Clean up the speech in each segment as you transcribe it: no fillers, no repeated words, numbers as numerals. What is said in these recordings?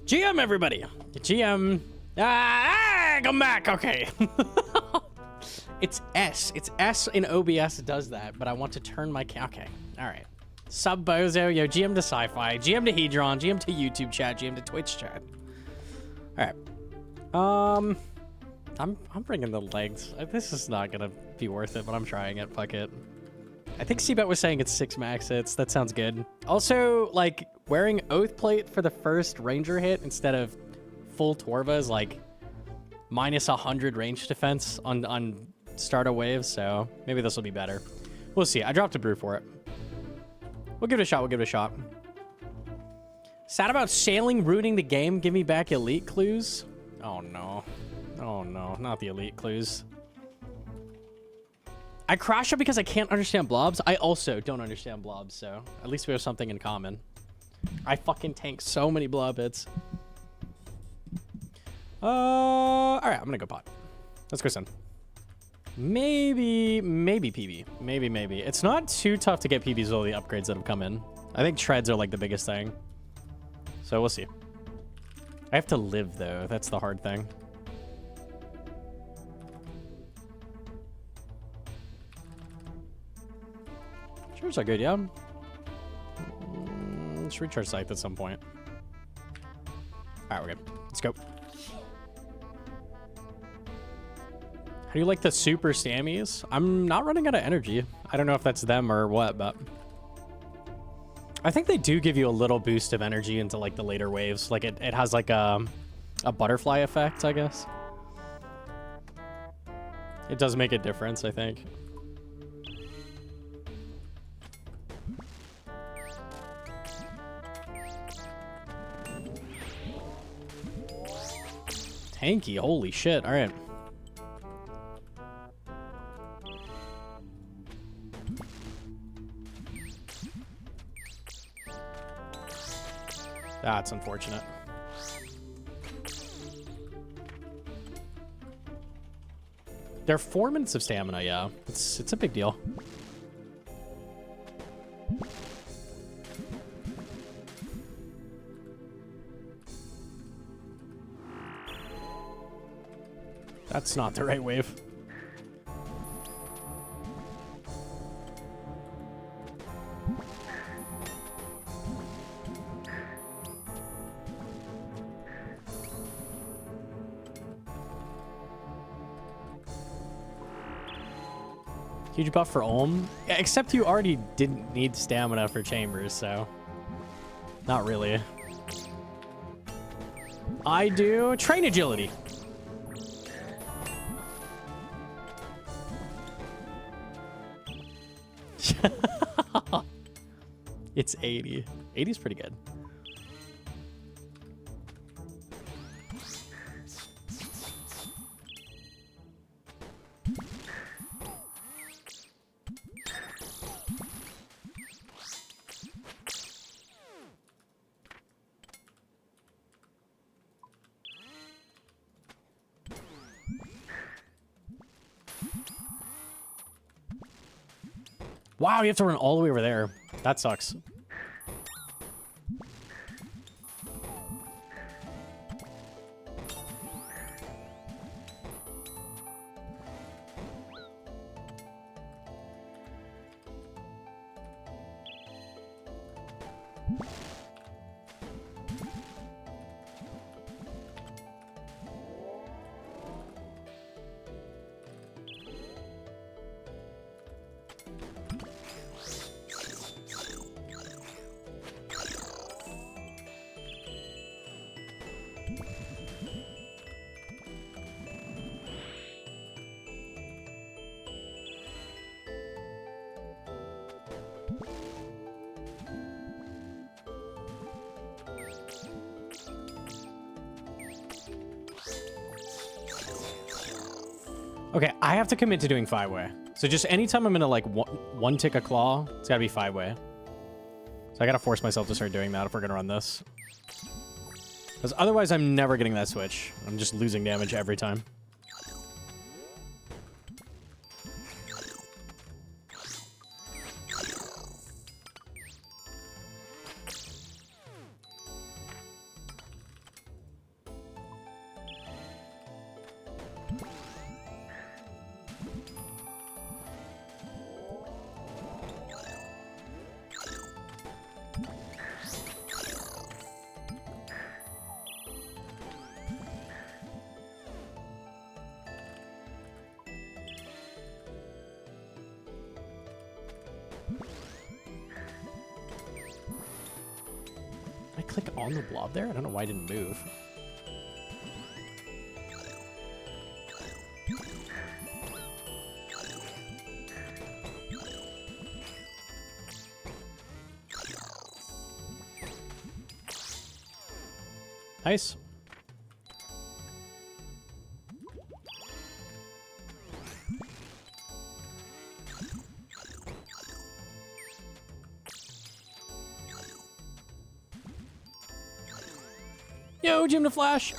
GM, everybody. GM. Come back. Okay. It's S. It's S in OBS does that, but I want to turn my okay. All right. Sub Bozo, yo, GM to Sci-Fi, GM to Hedron, GM to YouTube chat, GM to Twitch chat. All right. I'm bringing the legs. This is not gonna be worth it, but I'm trying it. Fuck it. I think Seabet was saying it's 6 max hits. That sounds good. Also, like, wearing Oath Plate for the first Ranger hit instead of full Torva is like minus 100 range defense on starter waves, so maybe this will be better. We'll see. I dropped a brew for it. We'll give it a shot. We'll give it a shot. Sad about sailing, ruining the game. Give me back elite clues. Oh, no. Oh, no. Not the elite clues. I crash it because I can't understand blobs. I also don't understand blobs, so at least we have something in common. I fucking tank so many blob hits. All right, I'm gonna go pot. Let's go Sun. Maybe PB. Maybe. It's not too tough to get PBs with all the upgrades that have come in. I think treads are like the biggest thing. So we'll see. I have to live though. That's the hard thing. Sure, are good, yeah. Let's recharge Scythe at some point. All right, we're good. Let's go. How do you like the super stammies? I'm not running out of energy. I don't know if that's them or what, but I think they do give you a little boost of energy into like the later waves. Like it has like a butterfly effect, I guess. It does make a difference, I think. Tanky, holy shit. All right. That's unfortunate. They're 4 minutes of stamina, yeah. It's a big deal. That's not the right wave. Huge buff for Olm. Yeah, except you already didn't need stamina for Chambers, so not really. I do train agility. It's 80. 80 is pretty good. Wow, you have to run all the way over there. That sucks. Okay, I have to commit to doing 5-way. So just anytime I'm gonna like one tick a claw, it's gotta be 5-way. So I gotta force myself to start doing that if we're gonna run this. Because otherwise I'm never getting that switch. I'm just losing damage every time. I click on the blob there? I don't know why I didn't move. Nice. Yo, Jim the Flash.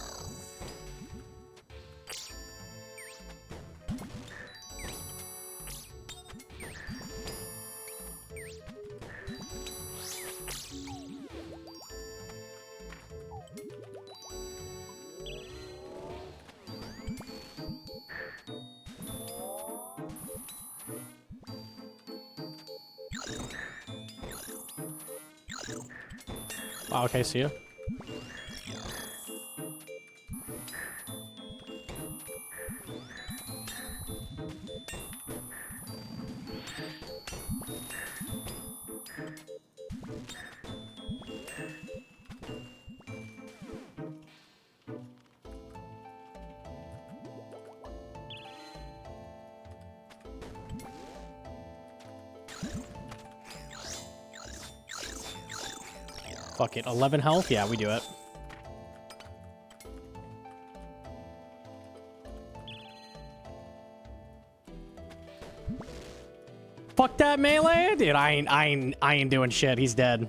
Oh, okay, see ya. Fuck it, 11 health? Yeah, we do it. Fuck that melee? Dude, I ain't doing shit. He's dead.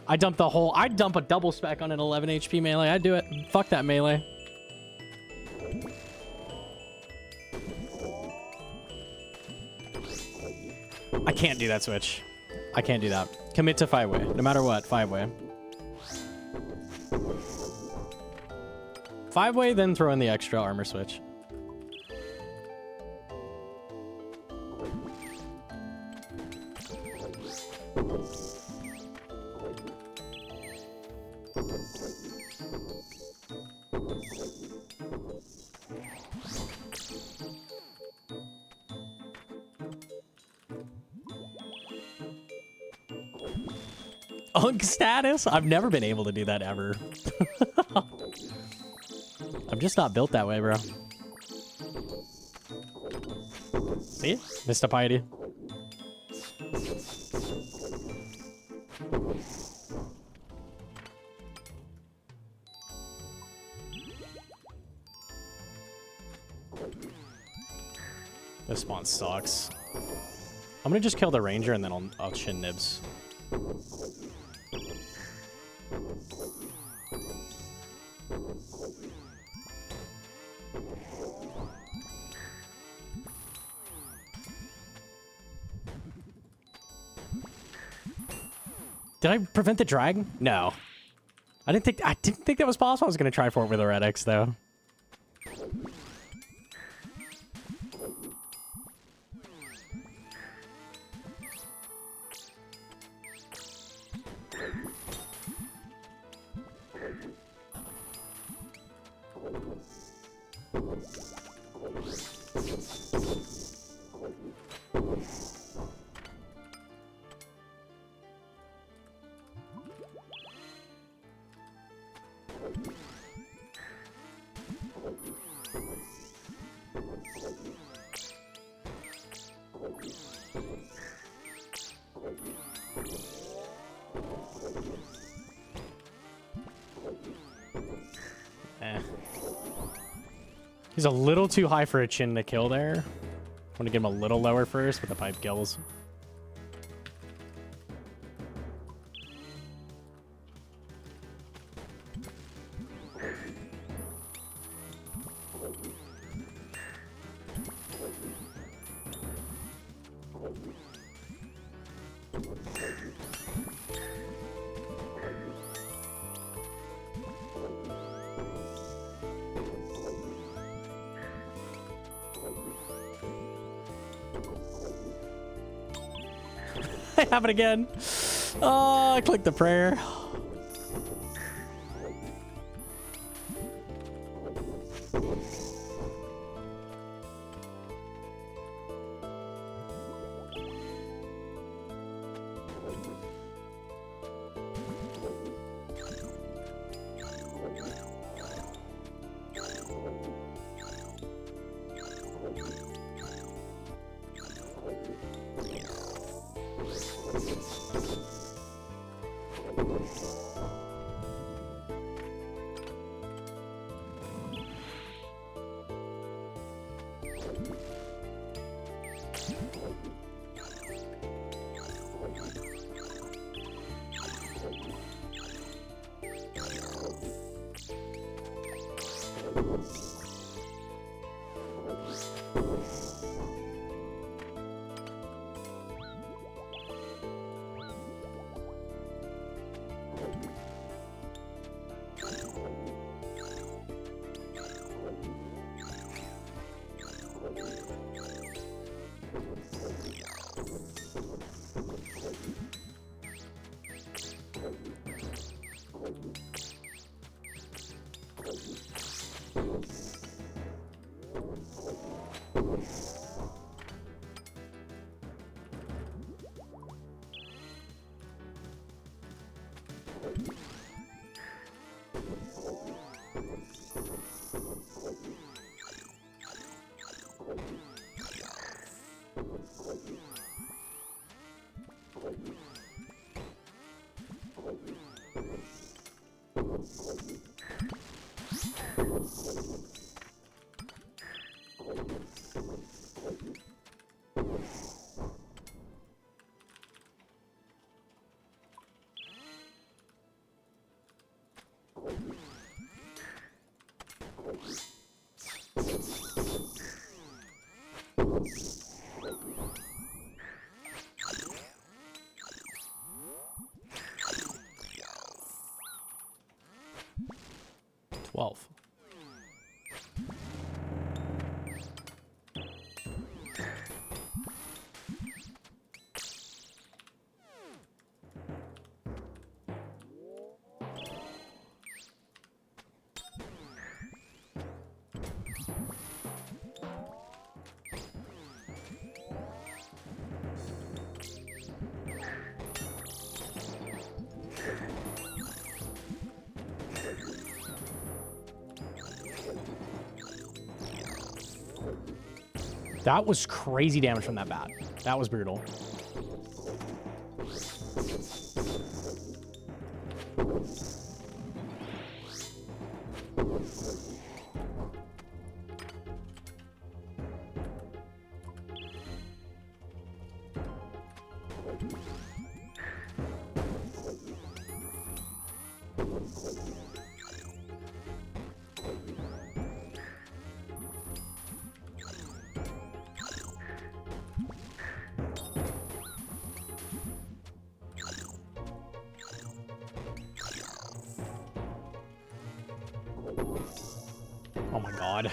I'd dump a double spec on an 11 HP melee. I'd do it. Fuck that melee. I can't do that switch. I can't do that. Commit to 5-way. No matter what, 5-way. 5-way, then throw in the extra armor switch. Unk status? I've never been able to do that ever. I'm just not built that way, bro. See? Missed a piety. This spawn sucks. I'm gonna just kill the ranger and then I'll chin nibs. Did I prevent the drag? No. I didn't think that was possible. I was gonna try for it with a Red X though. He's a little too high for a chin to kill there. I want to get him a little lower first with the pipe kills. I have it again. Oh, I clicked the prayer. That was crazy damage from that bat. That was brutal. Oh my god.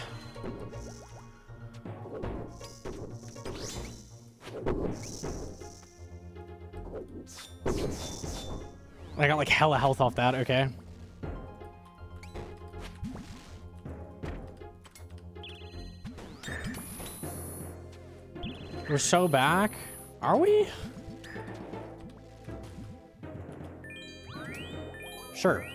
I got like hella health off that, okay. We're so back. Are we? Sure.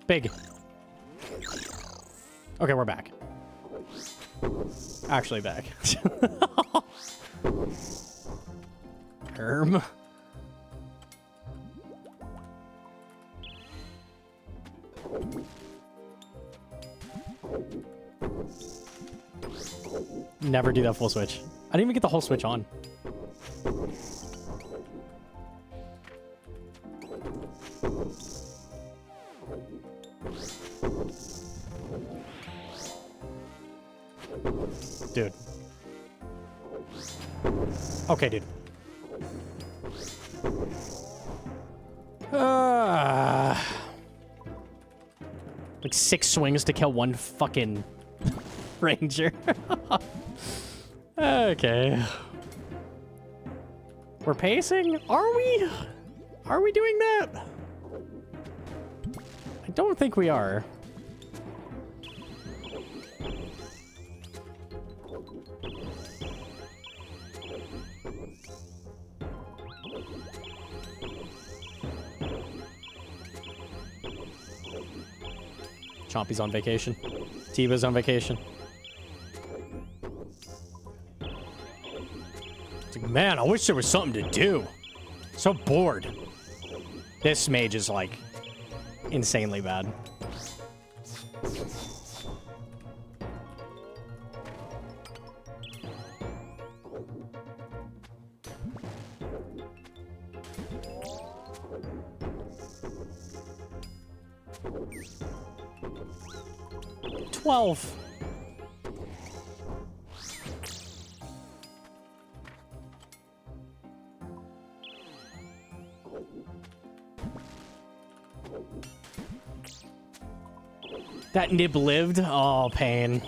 Big. Okay, we're back. Actually back. Herm. Never do that full switch. I didn't even get the whole switch on. Dude. Okay, dude. Like 6 swings to kill one fucking ranger. Okay. We're pacing? Are we? Are we doing that? I don't think we are. Chompy's on vacation. Tiba's on vacation. It's like, man, I wish there was something to do. So bored. This mage is, like, insanely bad. That nib lived? Oh, pain.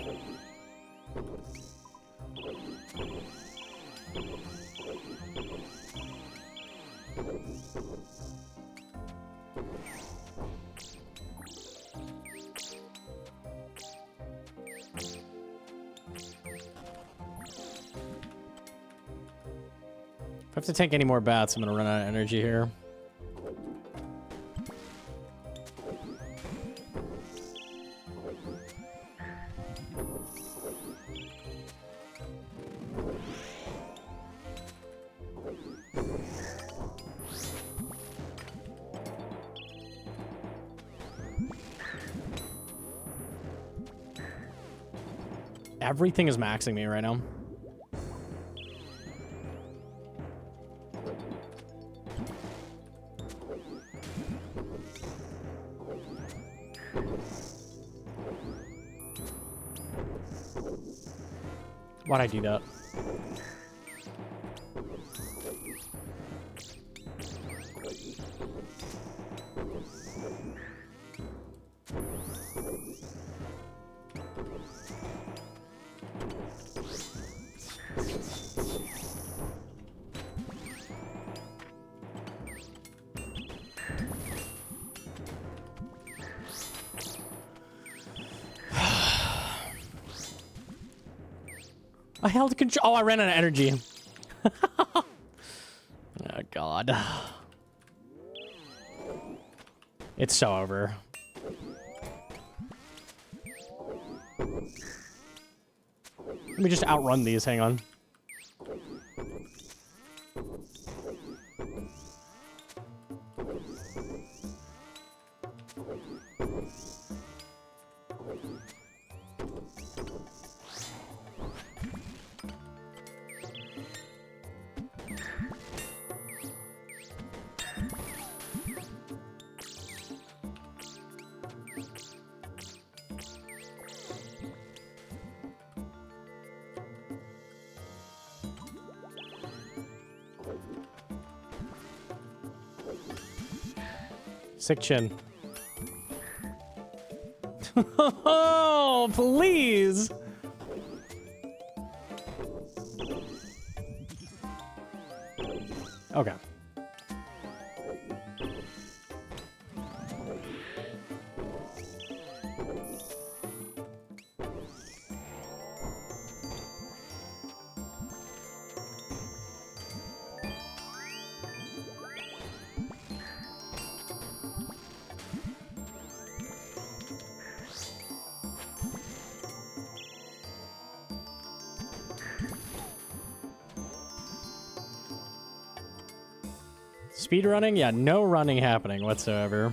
If I have to tank any more bats, I'm gonna run out of energy here. Everything is maxing me right now. Why'd I do that? I held control. Oh, I ran out of energy. Oh, God. It's so over. Let me just outrun these. Hang on. Sick chin. Oh, please. Okay. Speed running? Yeah, no running happening whatsoever.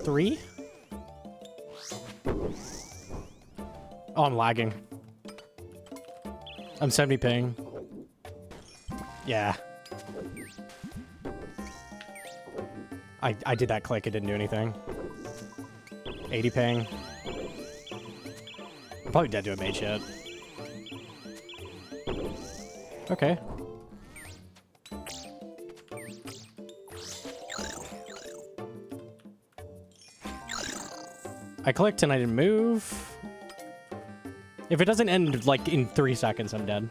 3? Oh, I'm lagging. I'm 70 ping. Yeah. I did that click, it didn't do anything. 80 ping. I'm probably dead to a mage hit. Okay. I clicked and I didn't move. If it doesn't end like in 3 seconds, I'm dead.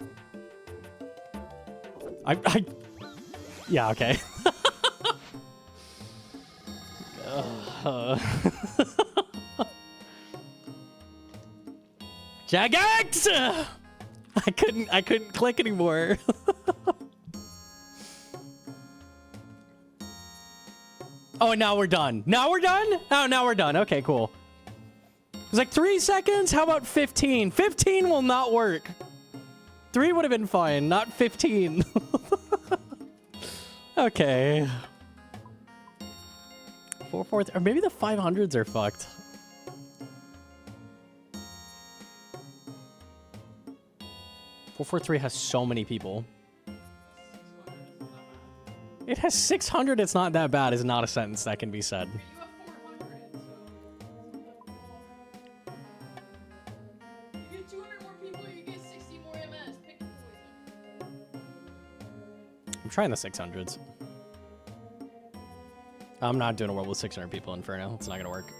Yeah, okay. Jagex! I couldn't click anymore. Oh, and now we're done. Now we're done? Oh, now we're done. Okay, cool. It was like 3 seconds. How about 15? 15 will not work. 3 would have been fine, not 15. Okay. 4, 4, or maybe the 500s are fucked. Four, 4, 3 has so many people. It has 600. It's not that bad. Is not a sentence that can be said. I'm trying the 600s. I'm not doing a world with 600 people in Inferno. It's not gonna work.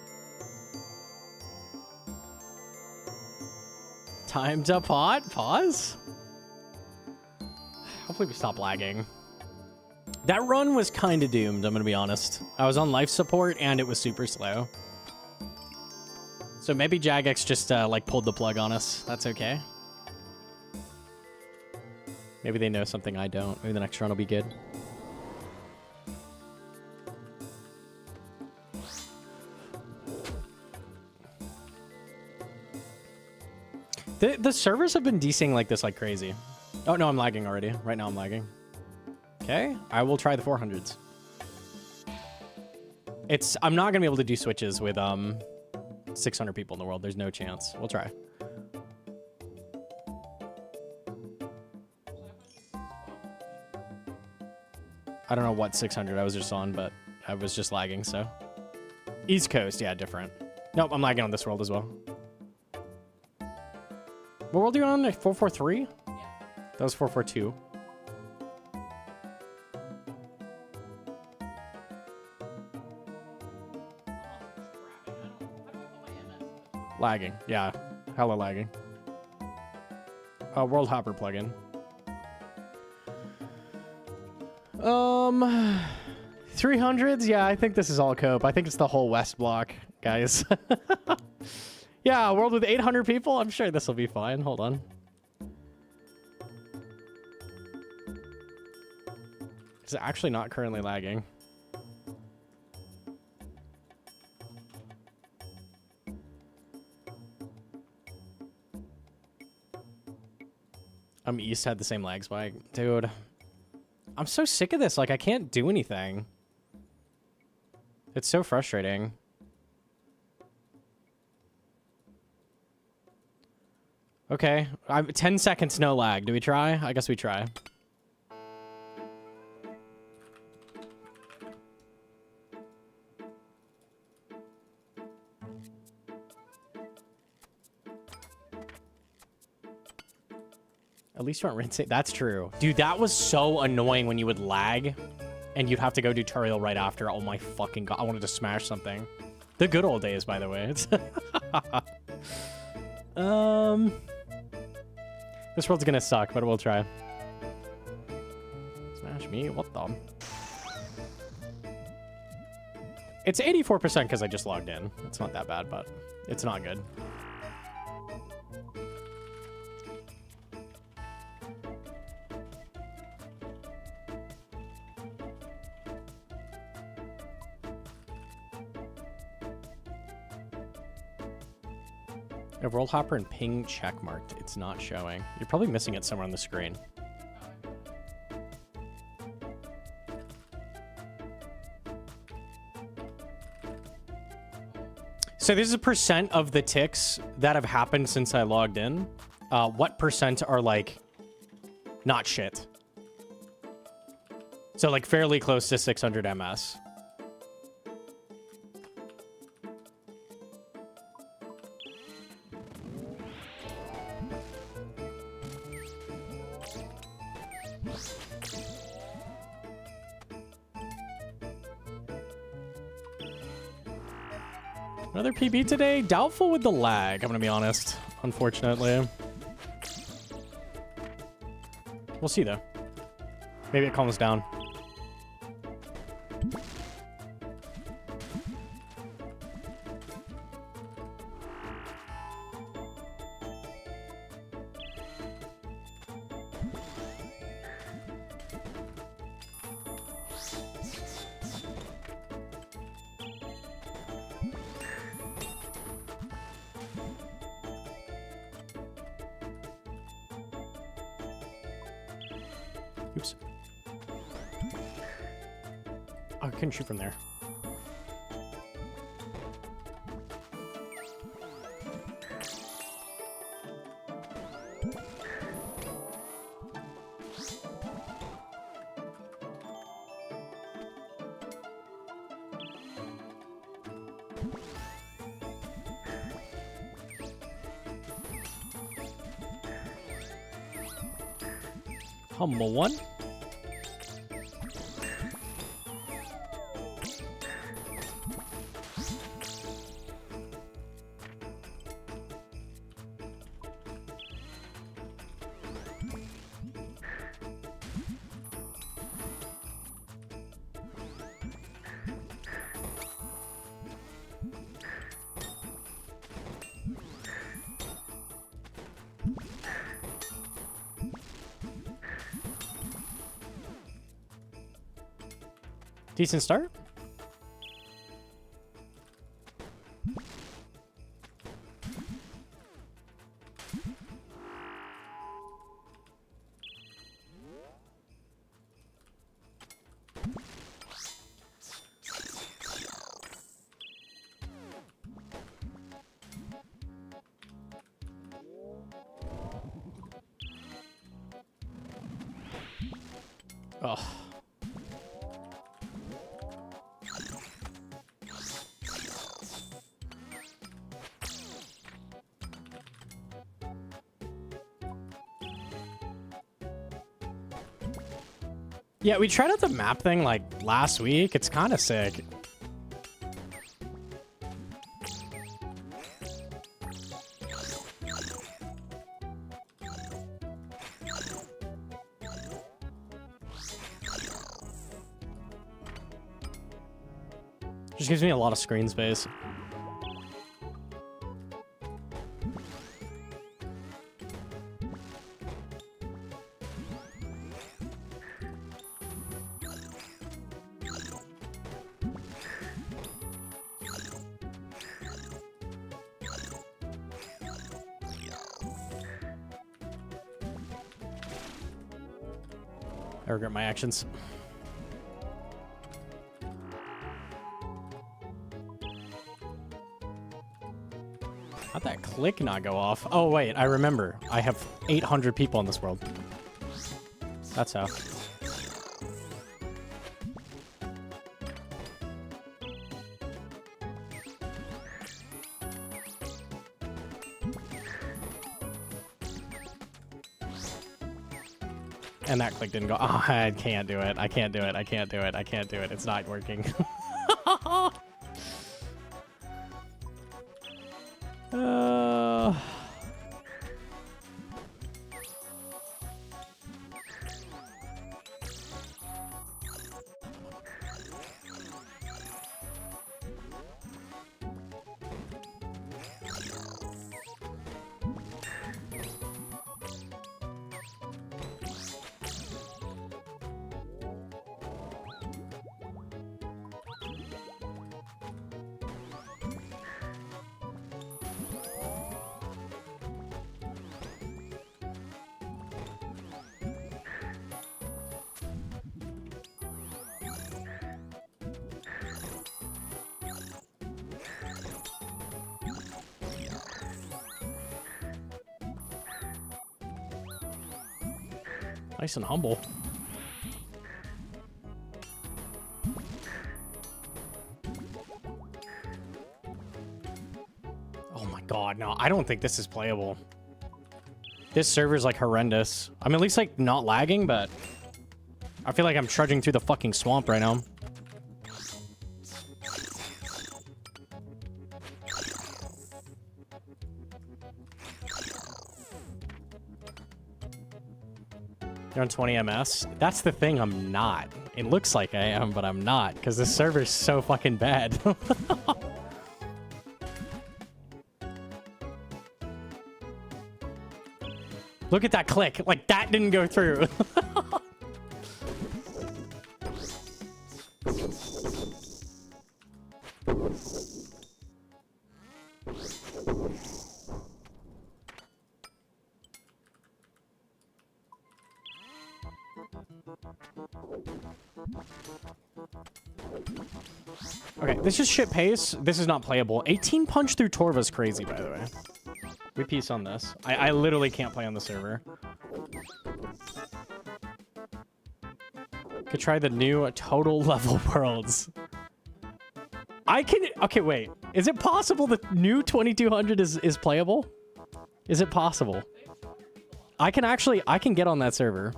Time to pot? Pause? Hopefully we stop lagging. That run was kind of doomed, I'm gonna be honest. I was on life support and it was super slow. So maybe Jagex just like pulled the plug on us. That's okay. Maybe they know something I don't. Maybe the next run will be good. The servers have been desync like this like crazy. Oh, no, I'm lagging already. Right now I'm lagging. Okay, I will try the 400s. I'm not going to be able to do switches with 600 people in the world. There's no chance. We'll try. I don't know what 600 I was just on, but I was just lagging, so. East Coast, yeah, different. Nope, I'm lagging on this world as well. What world are you on? 443? Yeah. That was 442. Lagging, yeah. Hella lagging. World Hopper plugin. 300s? Yeah, I think this is all cope. I think it's the whole West block, guys. Yeah, a world with 800 people? I'm sure this will be fine. Hold on. It's actually not currently lagging. East had the same lag spike. Dude. I'm so sick of this. Like, I can't do anything. It's so frustrating. Okay. 10 seconds, no lag. Do we try? I guess we try. At least you aren't rinsing. That's true. Dude, that was so annoying when you would lag and you'd have to go do tutorial right after. Oh my fucking god. I wanted to smash something. The good old days, by the way. It's this world's gonna suck, but we'll try. Smash me? What the? It's 84% because I just logged in. It's not that bad, but it's not good. A World Hopper and ping check marked. It's not showing. You're probably missing it somewhere on the screen. So this is a percent of the ticks that have happened since I logged in. What percent are like not shit? So like fairly close to 600 MS. Another PB today? Doubtful with the lag, I'm gonna be honest. Unfortunately. We'll see though. Maybe it calms down. Oops. Oh, I couldn't shoot from there. Humble one. Decent start. Oh. Yeah, we tried out the map thing like last week. It's kind of sick. Just gives me a lot of screen space. I regret my actions. How'd that click not go off? Oh, wait, I remember. I have 800 people in this world. That's how. And that click didn't go. Oh, I can't do it. I can't do it. I can't do it. I can't do it. It's not working. Nice and humble. Oh my god, no, I don't think this is playable. This server's like horrendous. I'm at least like not lagging, but I feel like I'm trudging through the fucking swamp right now. You're on 20 ms? That's the thing, I'm not. It looks like I am, but I'm not, because this server's so fucking bad. Look at that click. Like, that didn't go through. Okay, this is shit pace. This is not playable. 18 punch through Torva's crazy, by the way. We piece on this. I literally can't play on the server. Could try the new total level worlds. I can... Okay, wait. Is it possible the new 2200 is playable? Is it possible? I can get on that server.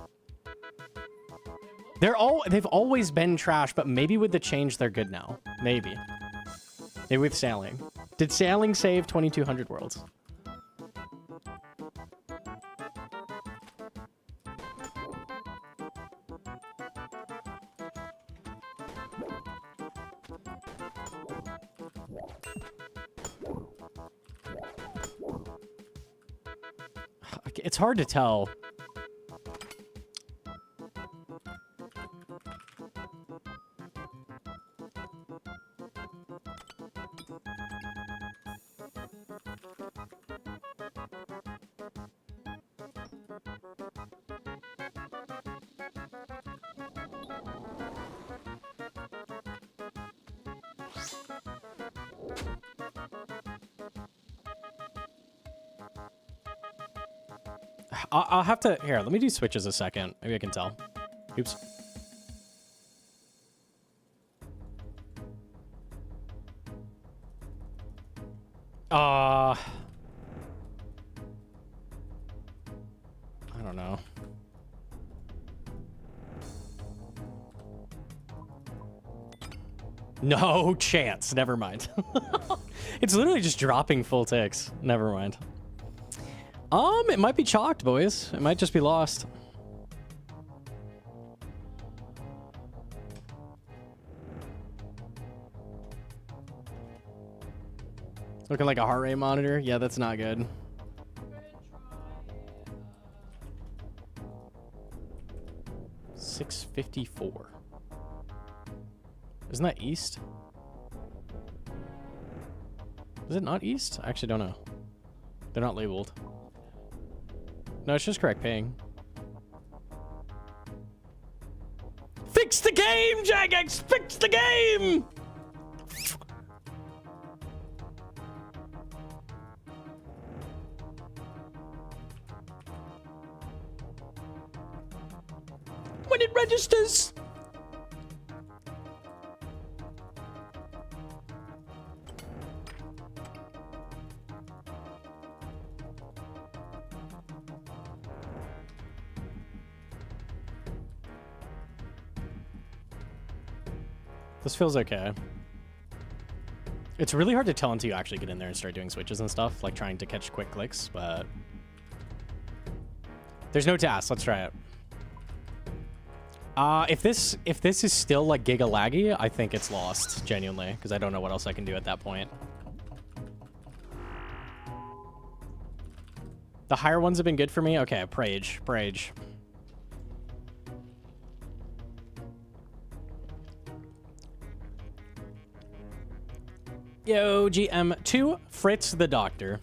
They've always been trash, but maybe with the change they're good now. Maybe. Maybe with sailing. Did sailing save 2200 worlds? It's hard to tell. I'll have to... Here, let me do switches a second. Maybe I can tell. Oops. I don't know. No chance. Never mind. It's literally just dropping full ticks. Never mind. It might be chalked, boys. It might just be lost. Looking like a heart rate monitor. Yeah, that's not good. $654. Isn't that east? Is it not east? I actually don't know. They're not labeled. No, it's just correct paying. Fix the game, Jagex! Fix the game! When it registers! This feels okay. It's really hard to tell until you actually get in there and start doing switches and stuff, like trying to catch quick clicks, but... There's no task. Let's try it. If this is still like giga laggy, I think it's lost, genuinely, because I don't know what else I can do at that point. The higher ones have been good for me? Okay, Prage. Yo, GM2, Fritz the Doctor.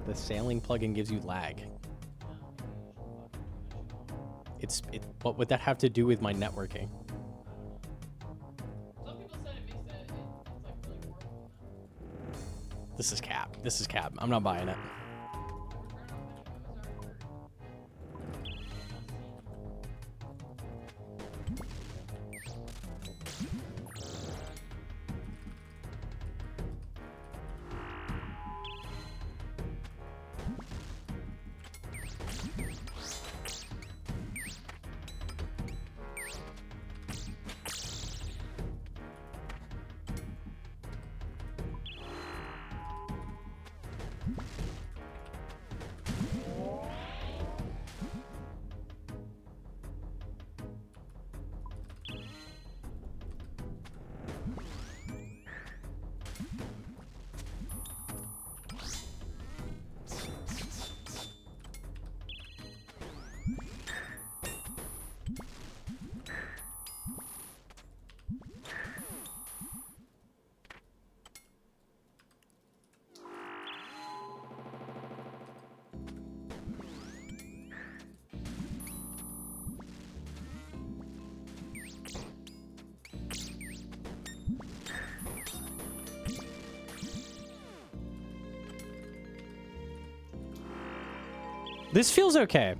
The sailing plugin gives you lag. What would that have to do with my networking? Some people said it makes it like really horrible. This is cap. This is cap. I'm not buying it. This feels okay.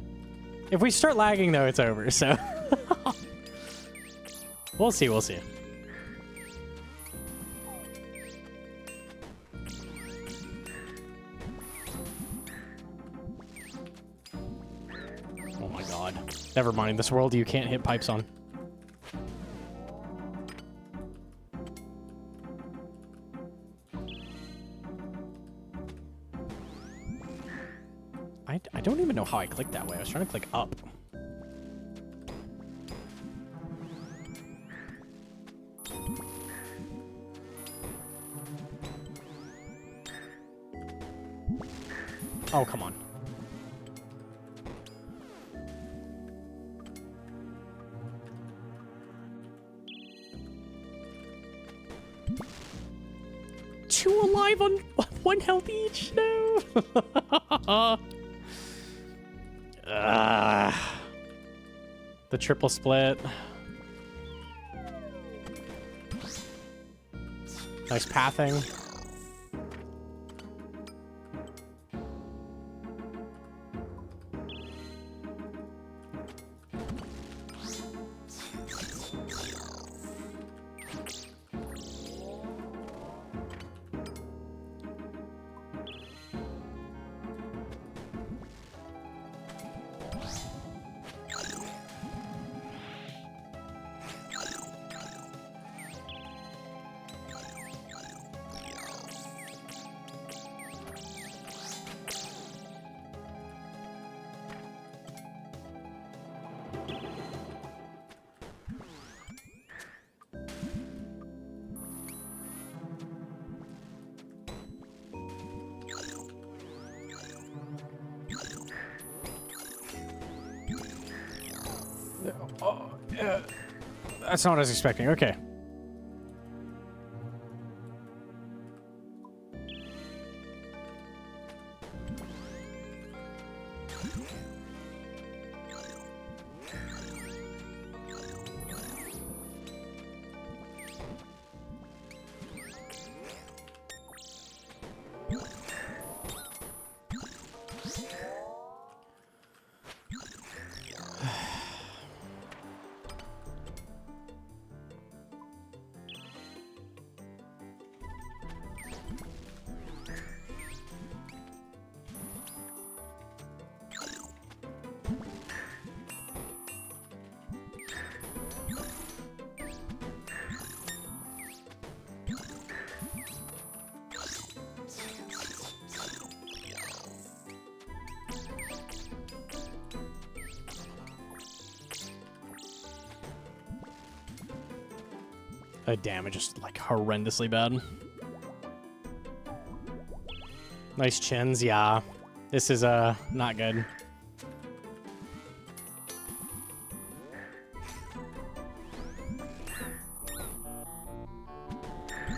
If we start lagging, though, it's over, so... We'll see, we'll see. Oh my god. Never mind, this world you can't hit pipes on. I don't even know how I clicked that way. I was trying to click up. Oh, come on. Two alive on 1 health each? No! The triple split. Nice pathing. Oh, yeah. That's not what I was expecting. Okay. The damage is like horrendously bad. Nice chins, yeah. This is not good.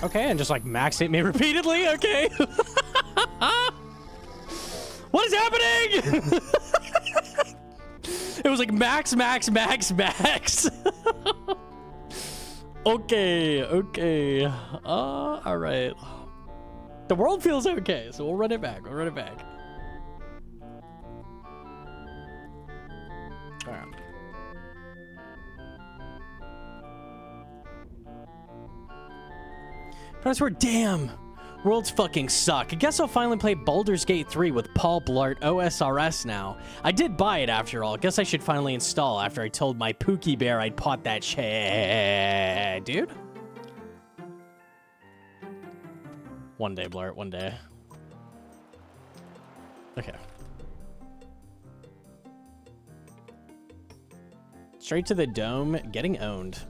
Okay, and just like max hit me repeatedly. Okay. What is happening? It was like max, max, max, max. Okay, okay. All right. The world feels okay, so we'll run it back. We'll run it back. All right. Press word. Damn. Worlds fucking suck. I guess I'll finally play Baldur's Gate 3 with Paul Blart OSRS now. I did buy it after all. Guess I should finally install after I told my Pookie Bear I'd pot that shit, dude. One day, Blart, one day. Okay. Straight to the dome, getting owned.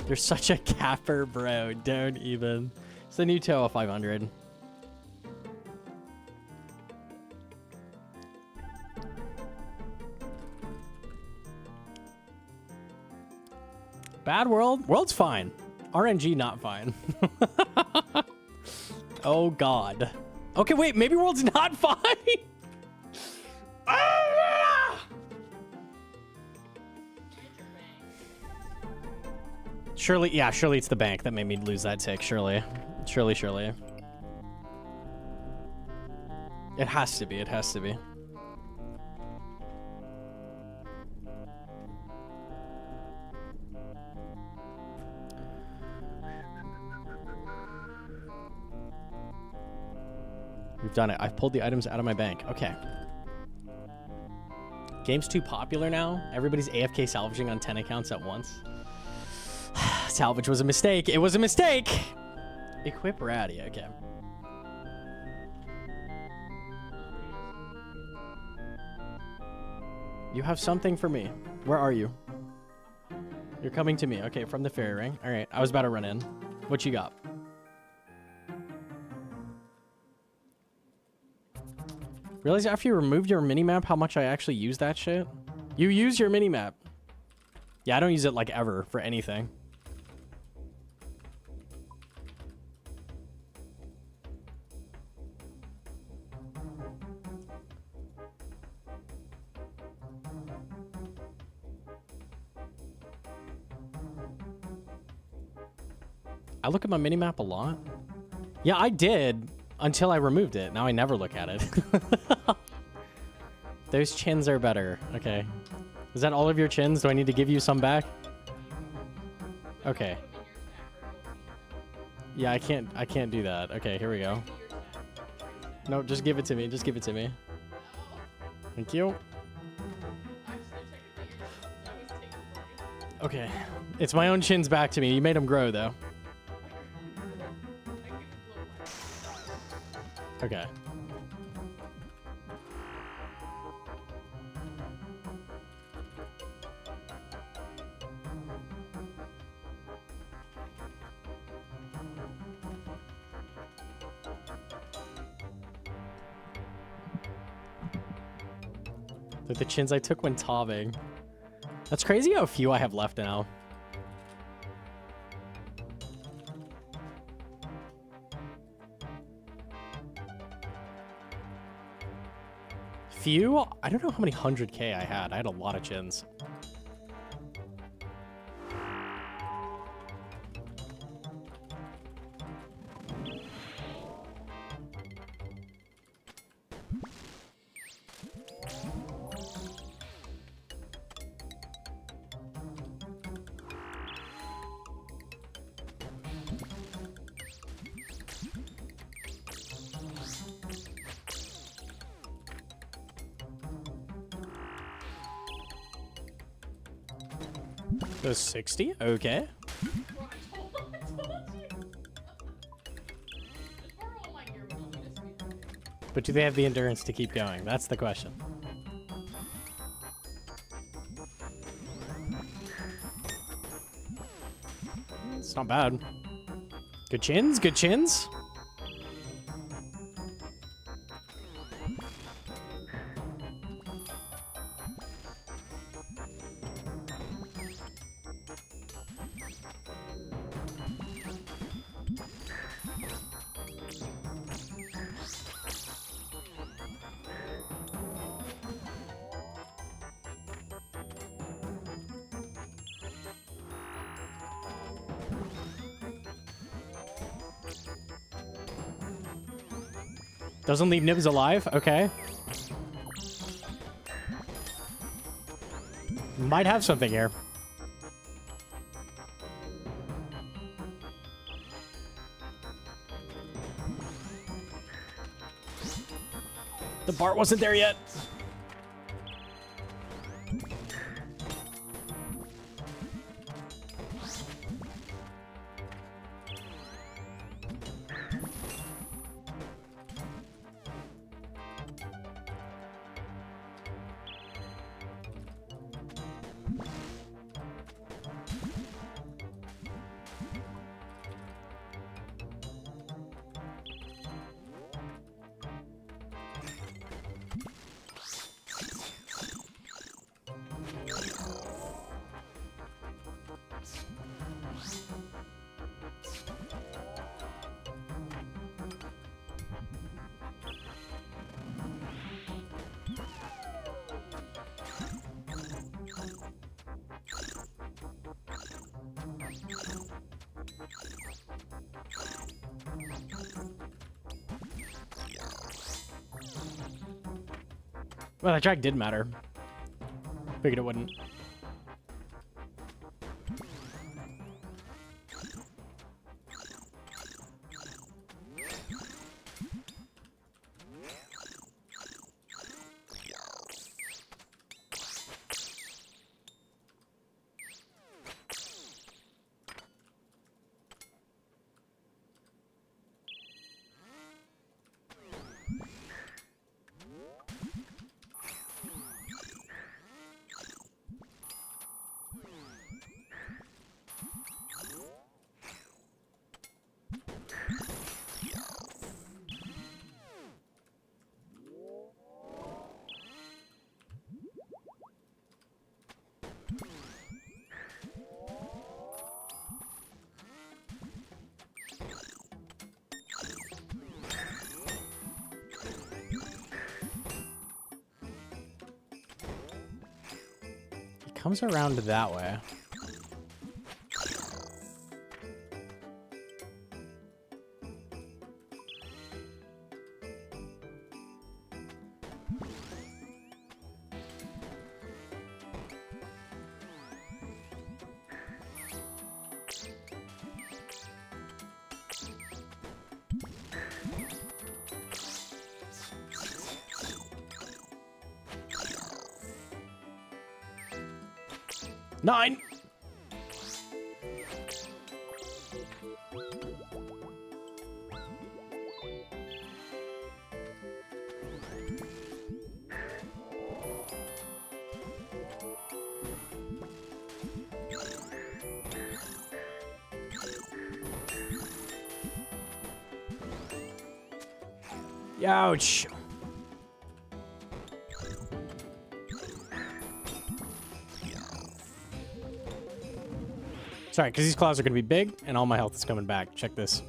You're such a capper, bro. Don't even. It's the new ToA 500. Bad world? World's fine. RNG not fine. Oh, God. Okay, wait. Maybe world's not fine. Surely, yeah, surely it's the bank that made me lose that tick. Surely. Surely. It has to be. It has to be. We've done it. I've pulled the items out of my bank. Okay. Game's too popular now. Everybody's AFK salvaging on 10 accounts at once. Salvage was a mistake. It was a mistake. Equip Ratty. Okay. You have something for me. Where are you? You're coming to me. Okay, from the fairy ring. All right. I was about to run in. What you got? Realize after you removed your minimap how much I actually use that shit? You use your minimap. Yeah, I don't use it like ever for anything. I look at my minimap a lot. Yeah, I did until I removed it. Now I never look at it. Those chins are better. Okay. Is that all of your chins? Do I need to give you some back? Okay. Yeah, I can't do that. Okay, here we go. No, just give it to me. Just give it to me. Thank you. Okay. It's my own chins back to me. You made them grow, though. Okay. They're the chins I took when tobbing. That's crazy how few I have left now. Few? I don't know how many 100K I had. I had a lot of chins. Those 60? Okay. But do they have the endurance to keep going? That's the question. It's not bad. Good chins, good chins. Doesn't leave Nibs alive? Okay. Might have something here. The Bart wasn't there yet. Well, that drag did matter. Figured it wouldn't. Comes around that way. Nine. Ouch. Sorry, because these claws are going to be big, and all my health is coming back. Check this.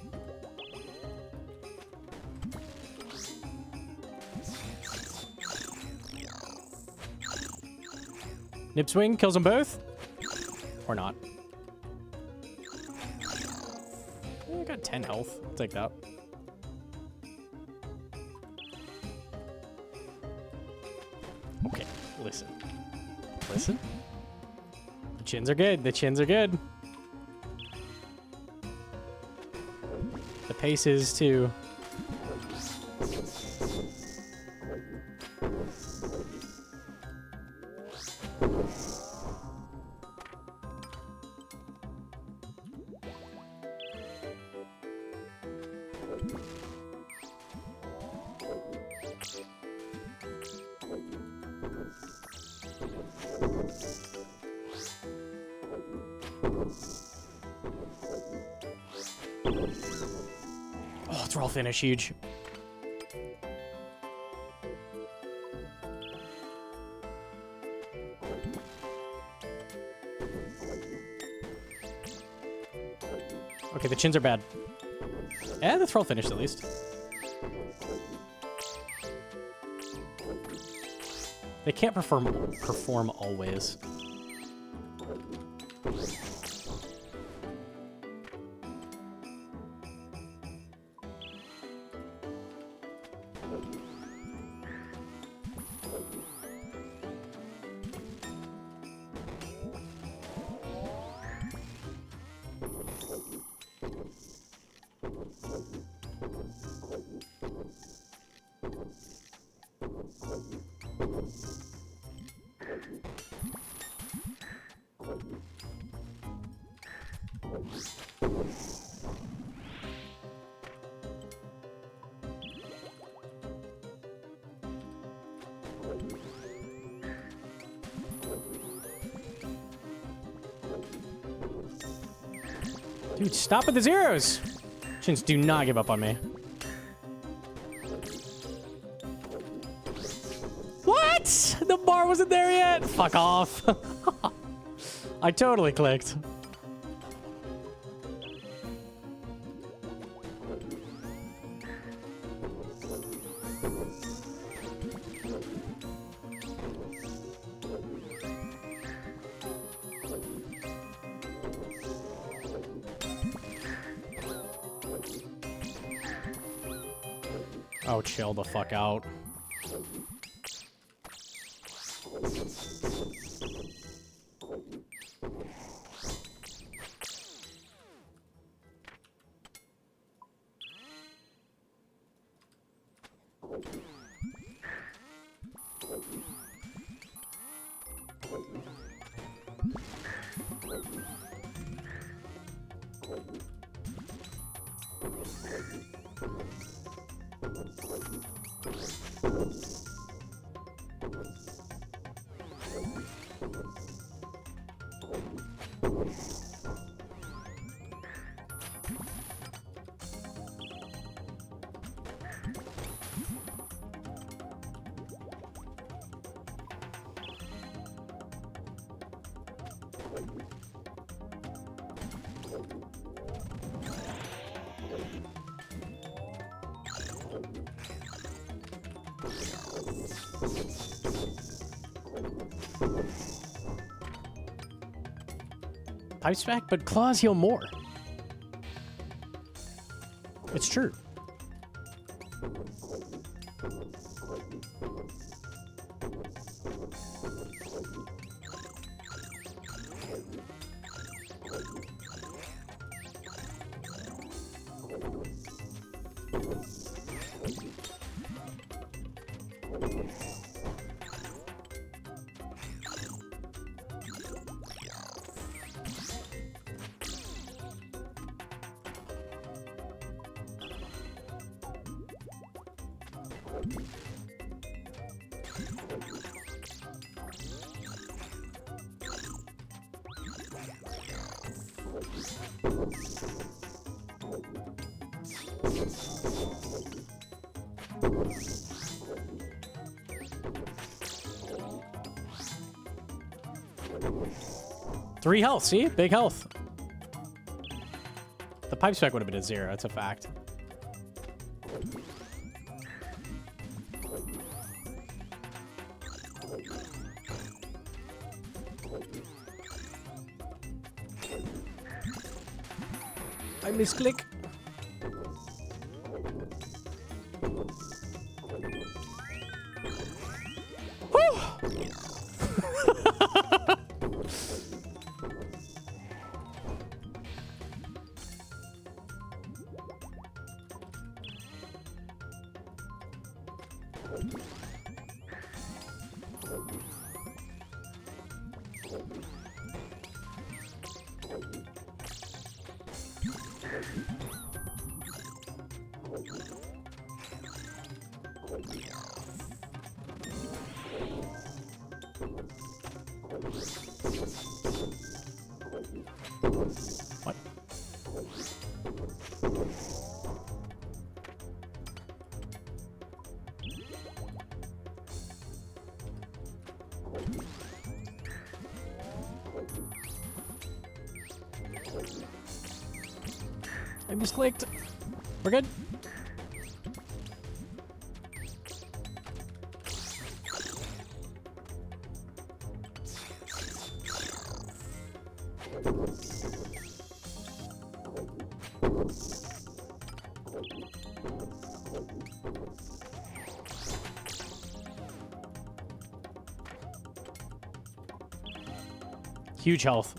Nip swing kills them both? Or not. I got 10 health. I'll take that. Okay, listen. Listen. The chins are good. The chins are good. The pace is too. Oh, thrall finish, huge. Okay, the chins are bad. Yeah, the thrall finished at least. They can't perform always. Dude, stop at the zeros! Shins, do not give up on me. What? The bar wasn't there yet? Fuck off. I totally clicked. Oh, chill the fuck out. Pipes back, but claws heal more. It's true. Three health, see? Big health. The pipe spec would have been a 0, it's a fact. I misclick. What? I misclicked. We're good. Huge health.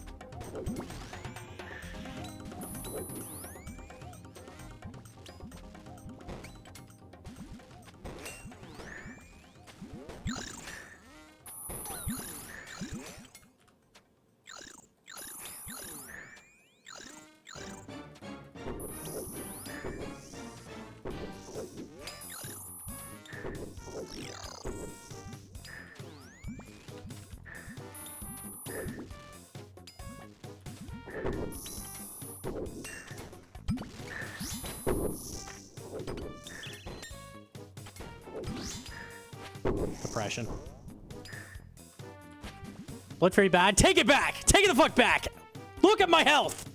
Depression. Blood very bad. Take it back! Take it the fuck back! Look at my health!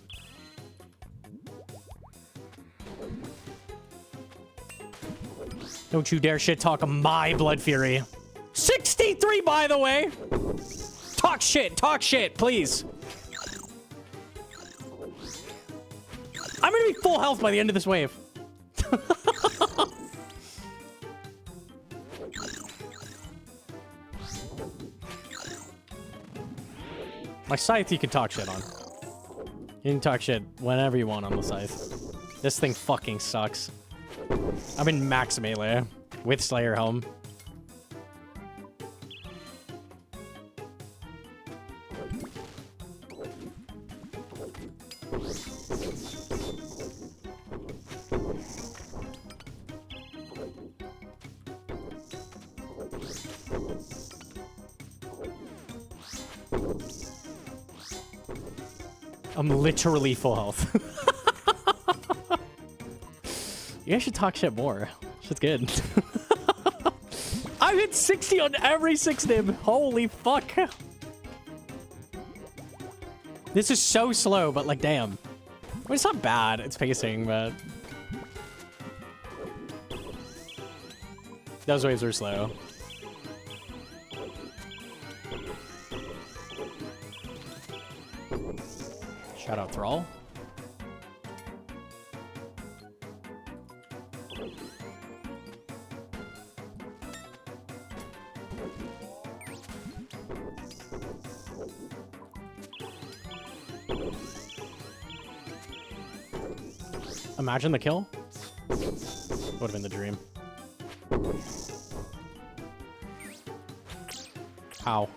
Don't you dare shit talk my Blood Fury. 63, by the way! Talk shit, please. I'm gonna be full health by the end of this wave. My scythe you can talk shit on. You can talk shit whenever you want on the scythe. This thing fucking sucks. I'm in max melee with Slayer Helm. I'm literally full health. You guys should talk shit more. Shit's good. I hit 60 on every 6-nim. Holy fuck. This is so slow, but like, damn. Well, it's not bad. It's pacing, but... those waves are slow. Shout out Thrall. Imagine the kill. Would have been the dream. How?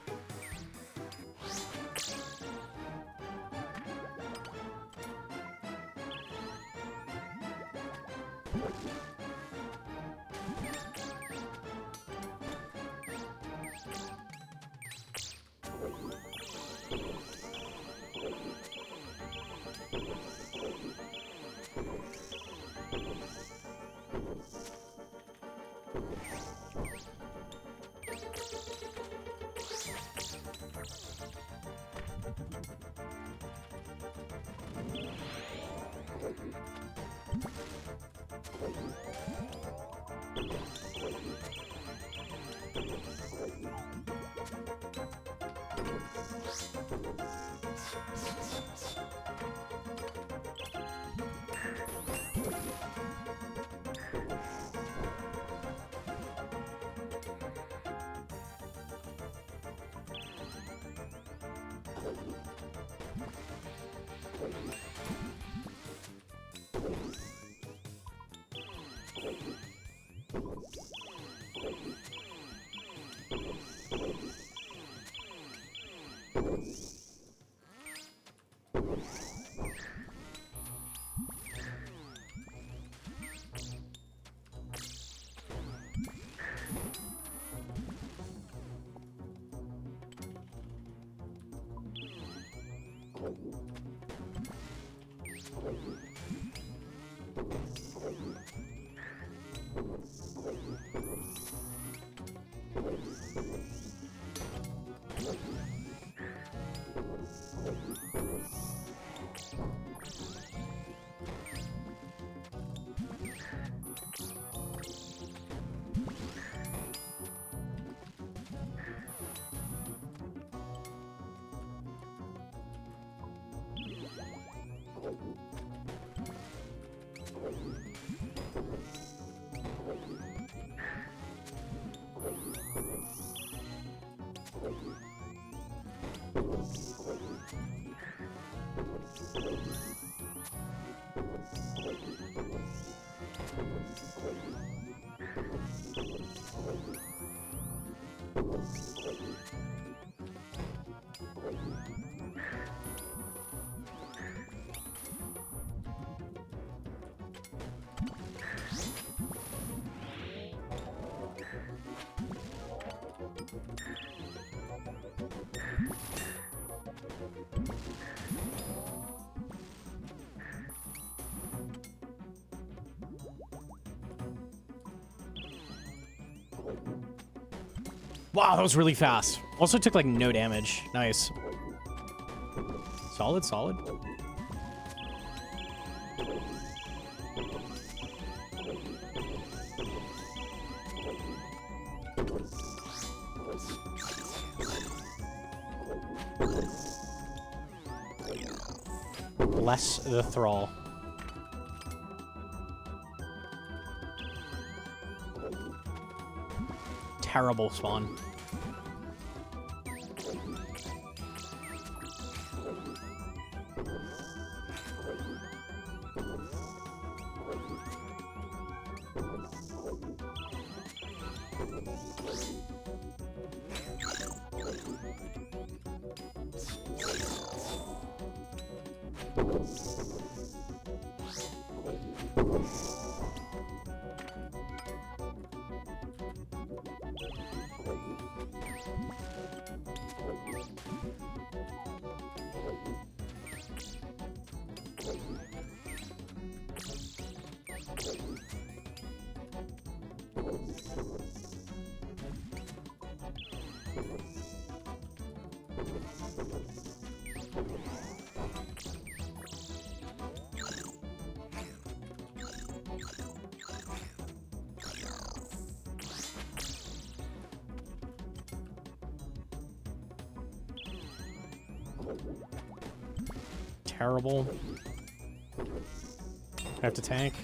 Wow, that was really fast. Also took like no damage. Nice. Solid, solid. Bless the thrall. Terrible spawn. Terrible. I have to tank.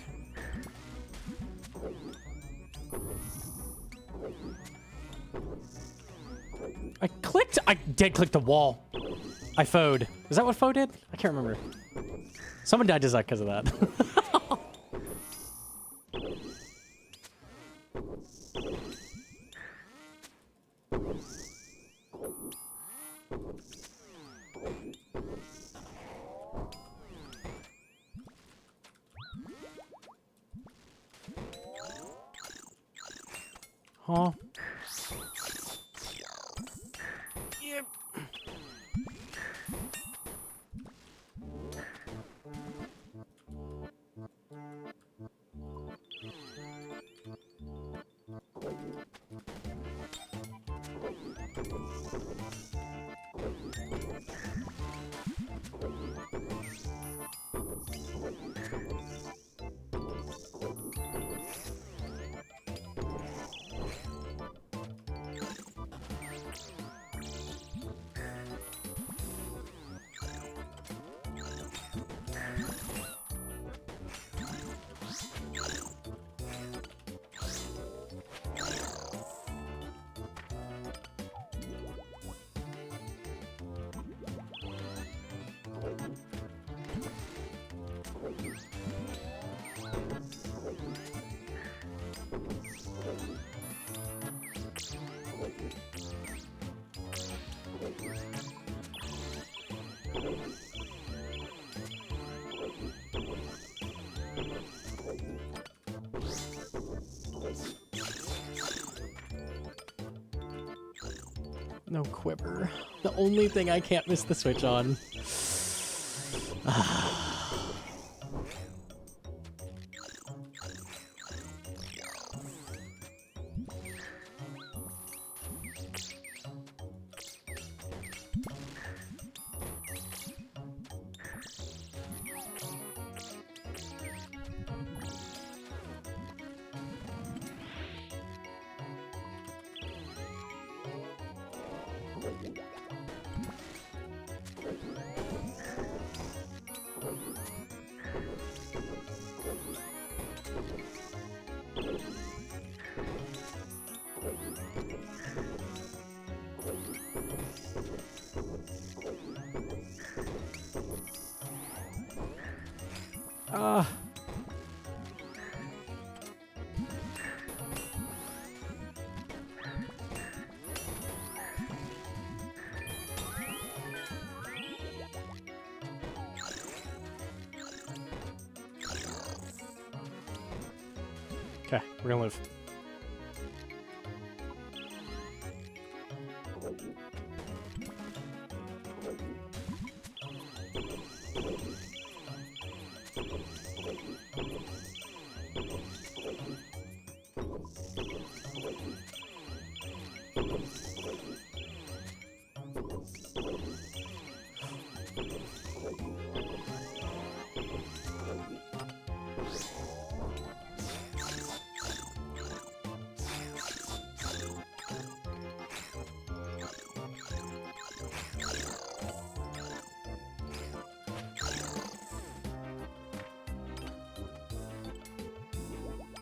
I dead clicked the wall. I foed. Is that what foe did? I can't remember. Someone died to Zuck because of that. Huh? Yep. No quiver. The only thing I can't miss the switch on. Okay, we're gonna live.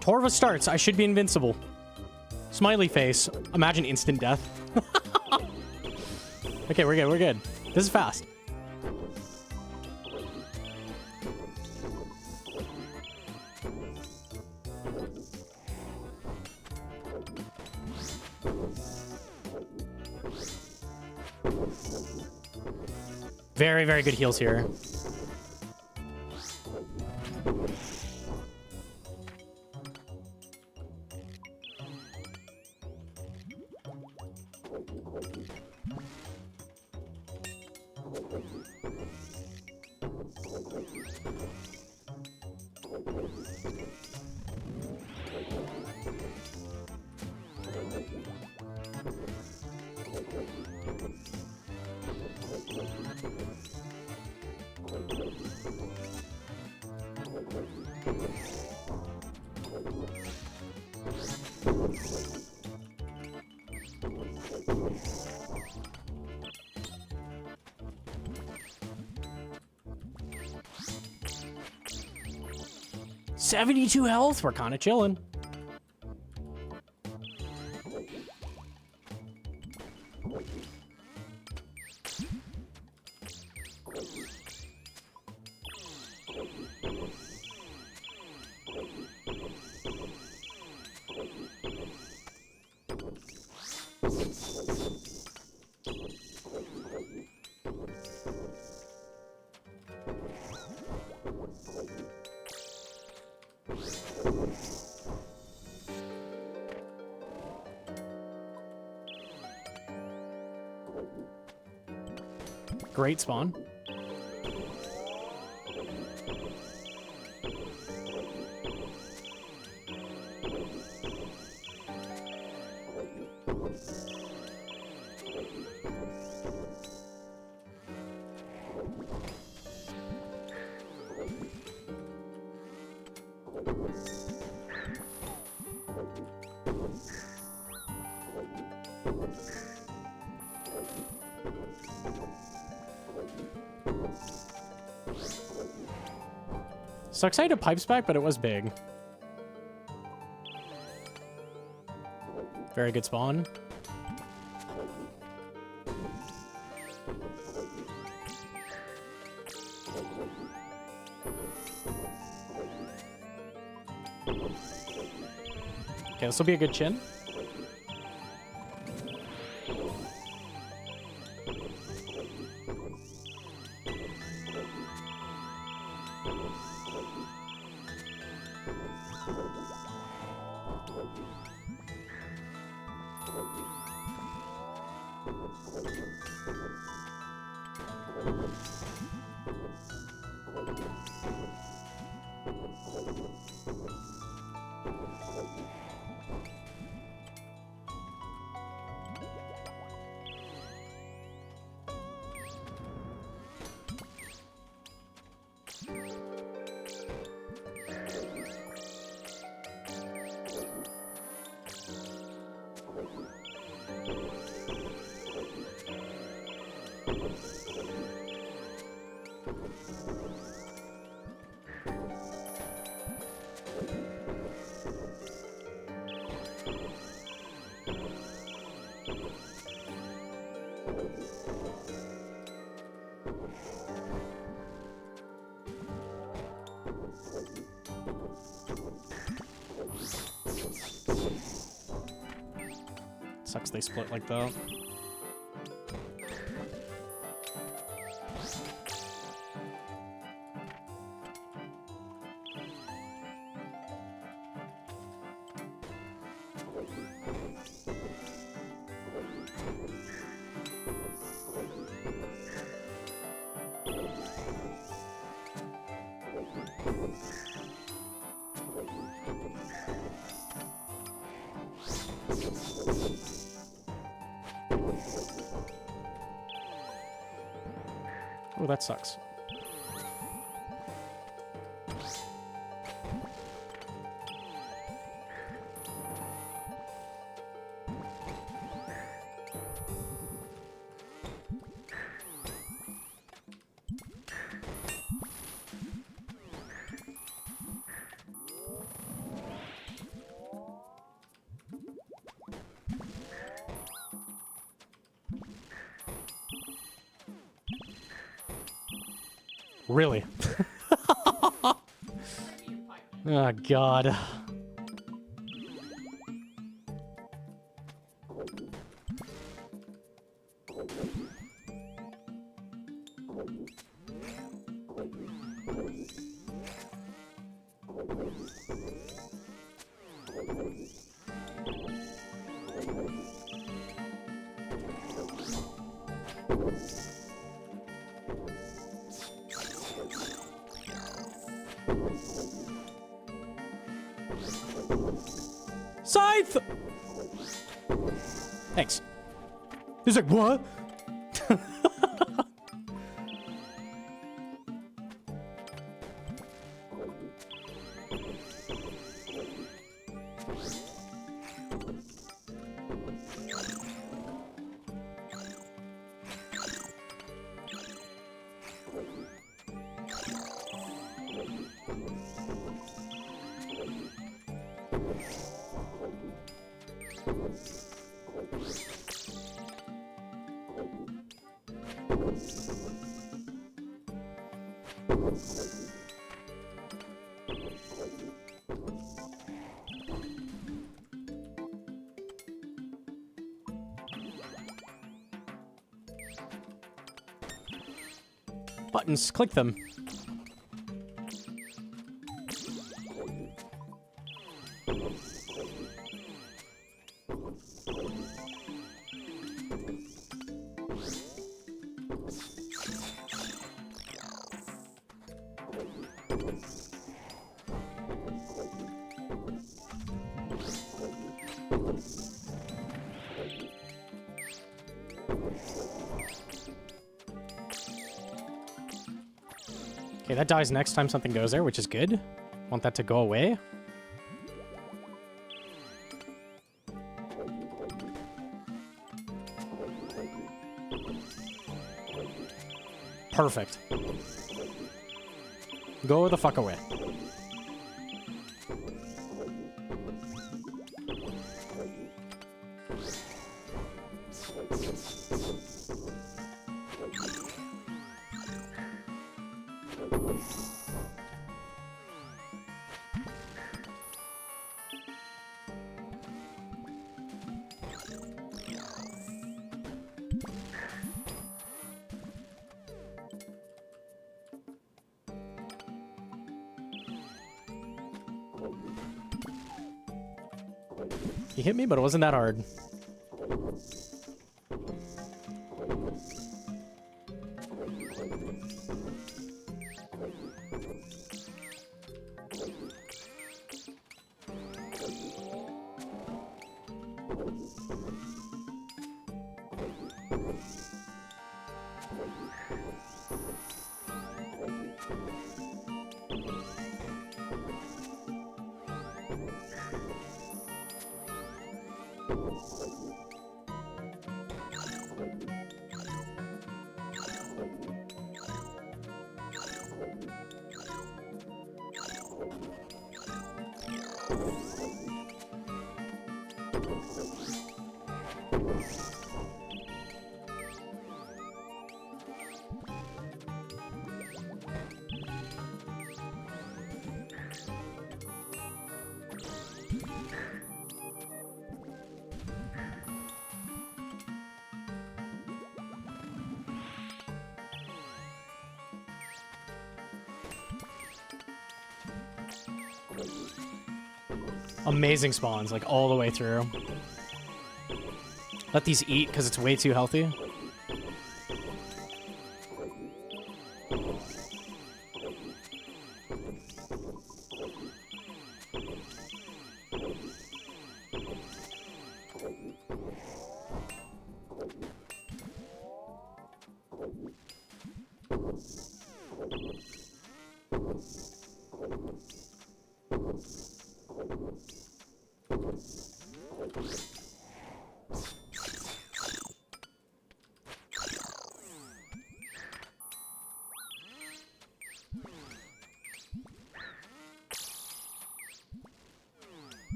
Torva starts. I should be invincible. Smiley face. Imagine instant death. Okay, we're good. We're good. This is fast. Very, very good heals here. $72 health. We're kind of chilling. Great spawn. Sucks I had a pipes back, but it was big. Very good spawn. Okay, this will be a good chin. Sucks they split like that. Oh, that sucks. Really? Oh, God. Scythe! Thanks. He's like, what? Buttons, click them. Okay, that dies next time something goes there, which is good. Want that to go away. Perfect. Go the fuck away. He hit me, but it wasn't that hard. Amazing spawns, like all the way through. Let these eat because it's way too healthy.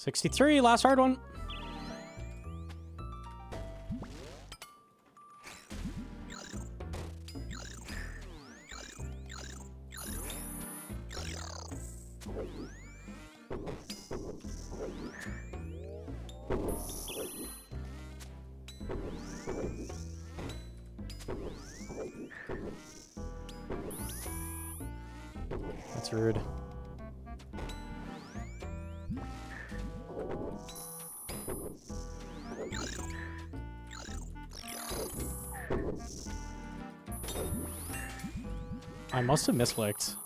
$63, last hard one. That's rude. I must have misflicked.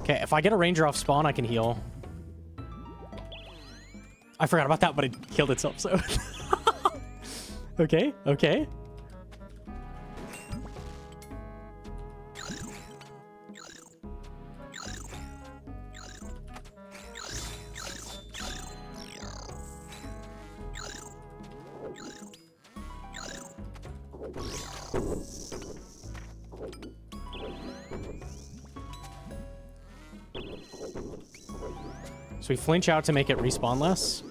Okay, if I get a ranger off spawn, I can heal. I forgot about that, but it healed itself, so. Okay, okay. So we flinch out to make it respawn less.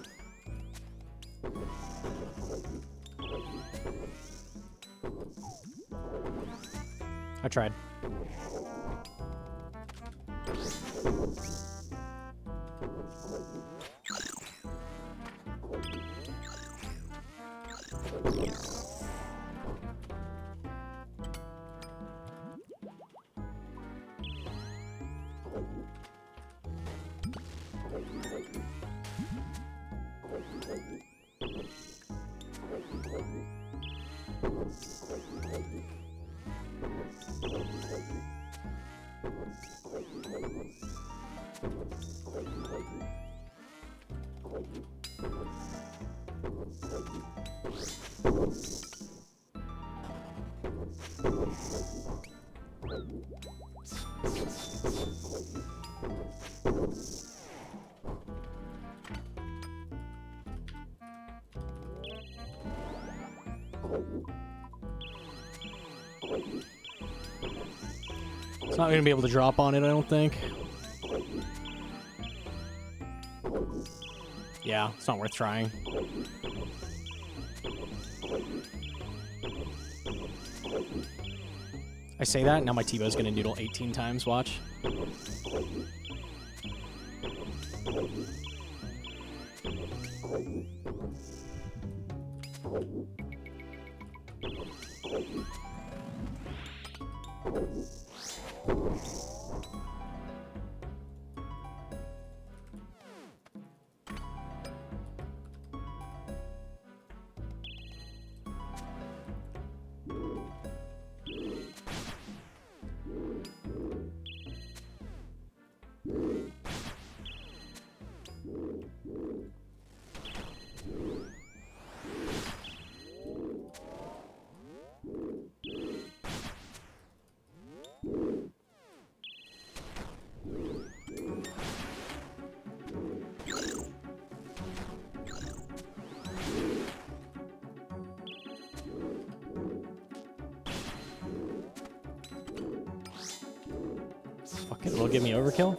I tried. It's not going to be able to drop on it, I don't think. Yeah, it's not worth trying. I say that, now my T-Bow's going to noodle 18 times, watch. Fuck it, will give me overkill.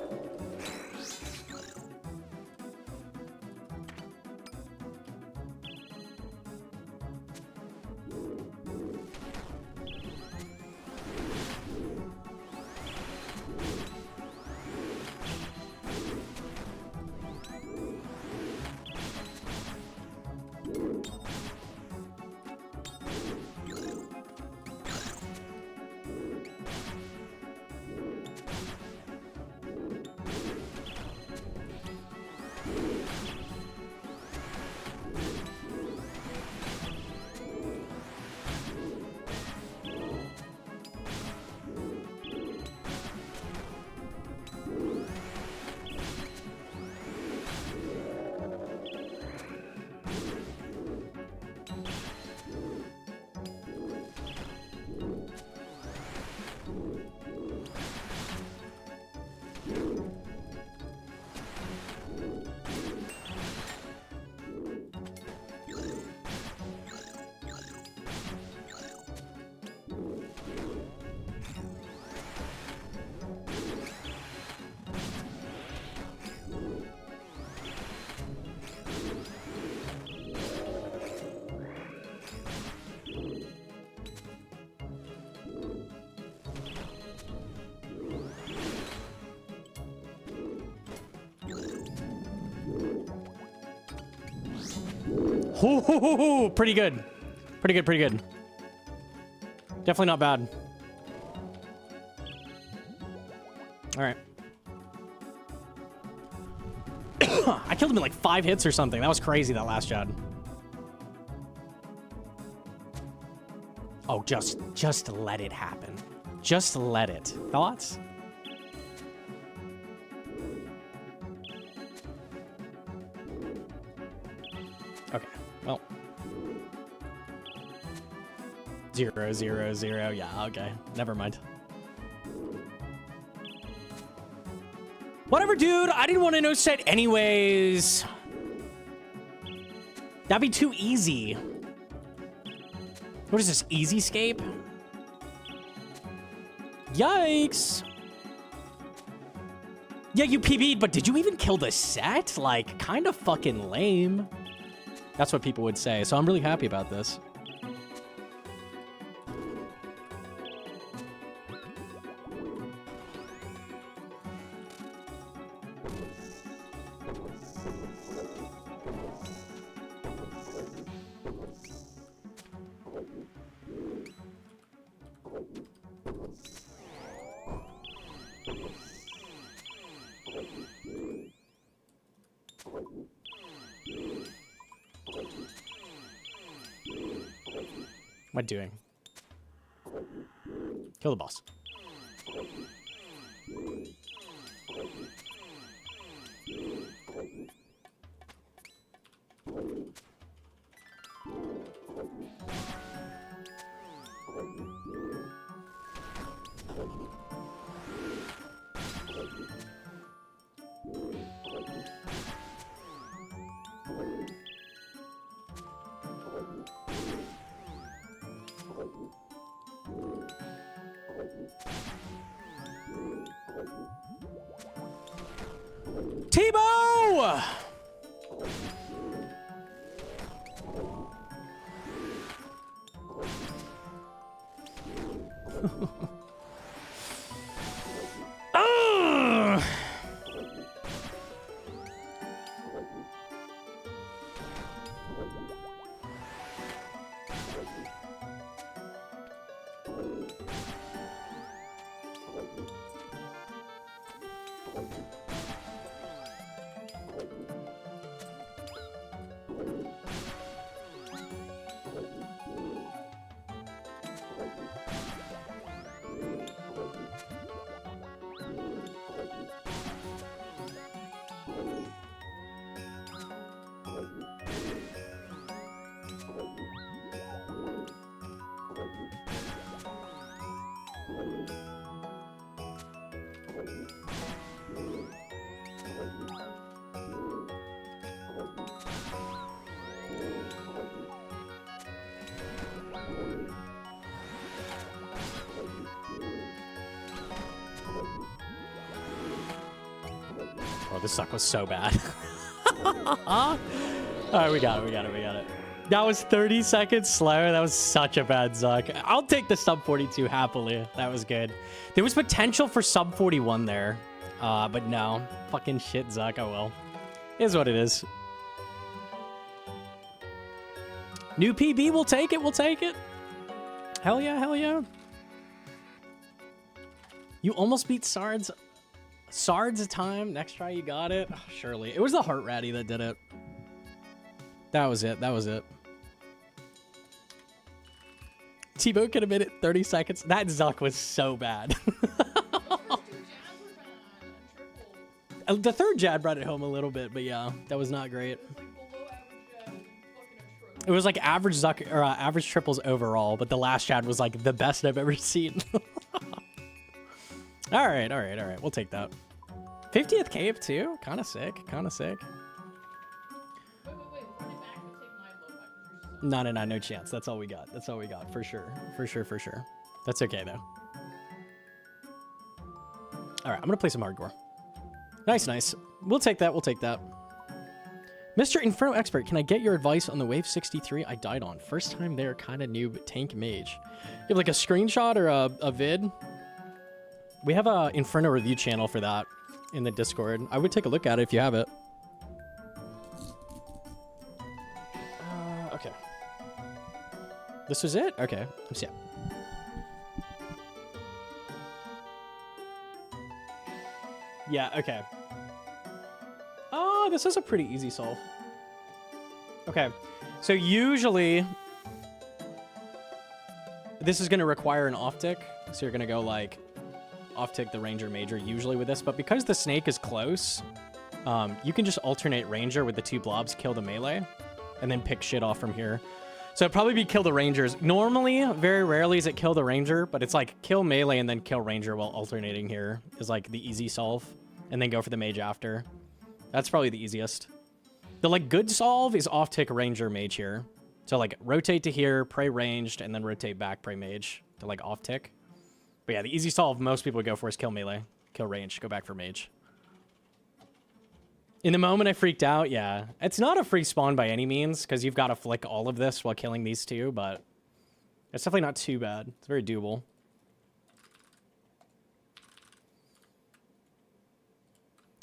Ooh, pretty good. Pretty good, pretty good. Definitely not bad. All right. I killed him in like 5 hits or something. That was crazy, that last shot. Oh, just let it happen. Just let it. Thoughts? Okay, well. 0, 0, 0. Yeah, okay. Never mind. Whatever, dude. I didn't want to no set anyways. That'd be too easy. What is this? Easy scape? Yikes. Yeah, you PB'd, but did you even kill the set? Like, kind of fucking lame. That's what people would say, so I'm really happy about this. What am I doing? Kill the boss. Tebow! Oh, this suck was so bad. All right, we got it. That was 30 seconds slower. That was such a bad Zuck. I'll take the sub 42 happily. That was good. There was potential for sub 41 there. But no. Fucking shit, Zuck. Oh well. It is what it is. New PB, we'll take it. We'll take it. Hell yeah, hell yeah. You almost beat Sards. Sards time. Next try, you got it. Oh, surely. It was the Heart Ratty that did it. That was it. That was it. Tebow could have made it 30 seconds. That Zuck was so bad. The third Jad brought it home a little bit, but yeah, that was not great. It was like average Zuck or average triples overall, but the last Jad was like the best I've ever seen. All right. We'll take that. 50th cave too. Kind of sick. No chance. That's all we got. For sure. That's okay though. All right, I'm gonna play some hardcore. Nice. We'll take that. Mr. Inferno Expert, can I get your advice on the Wave 63 I died on? First time there, kind of noob tank mage. You have like a screenshot or a vid? We have a Inferno review channel for that in the Discord. I would take a look at it if you have it. This was it? Okay. Let's see. Yeah, okay. Oh, this is a pretty easy solve. Okay. So usually this is going to require an off tick. So you're going to go like off tick the ranger major usually with this, but because the snake is close, you can just alternate ranger with the 2 blobs, kill the melee, and then pick shit off from here. So it'd probably be kill the rangers. Normally, very rarely is it kill the ranger, but it's like kill melee and then kill ranger while alternating here is like the easy solve, and then go for the mage after. That's probably the easiest. The like good solve is off tick ranger mage here. So like rotate to here, pray ranged, and then rotate back, pray mage to like off tick. But yeah, the easy solve most people would go for is kill melee, kill range, go back for mage. In the moment I freaked out, yeah. It's not a free spawn by any means, because you've got to flick all of this while killing these 2, but it's definitely not too bad. It's very doable.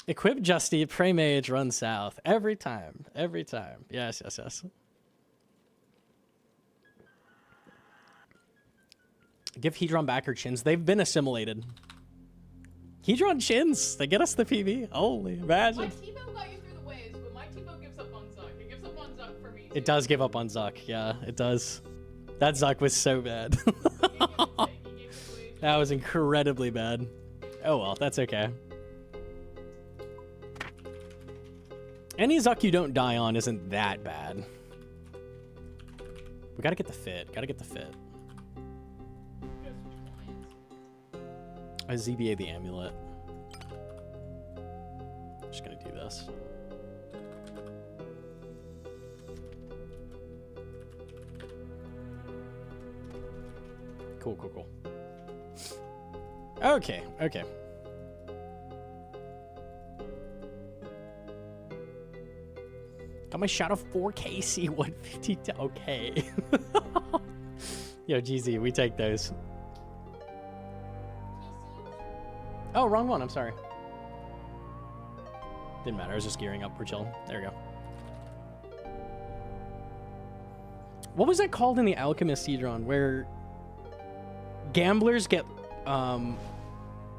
Equip Justy, pray mage, run south. Every time. Every time. Yes, yes, yes. Give Hedron back her chins. They've been assimilated. Hedron chins. They get us the PB. Holy, imagine. My T-Bow got you through the waves, but my T-Bow gives up on Zuk. It gives up on Zuk for me, too. It does give up on Zuk. Yeah, it does. That Zuk was so bad. That was incredibly bad. Oh well, that's okay. Any Zuk you don't die on isn't that bad. We gotta get the fit. Gotta get the fit. I ZBA the amulet. Just gonna do this. Cool, cool, cool. Okay, okay. Got my shot of 4K C150. Okay. Yo, GZ, we take those. Oh, wrong one. I'm sorry. Didn't matter. I was just gearing up. We're chilling. There we go. What was that called in the Alchemist Hedron where gamblers get,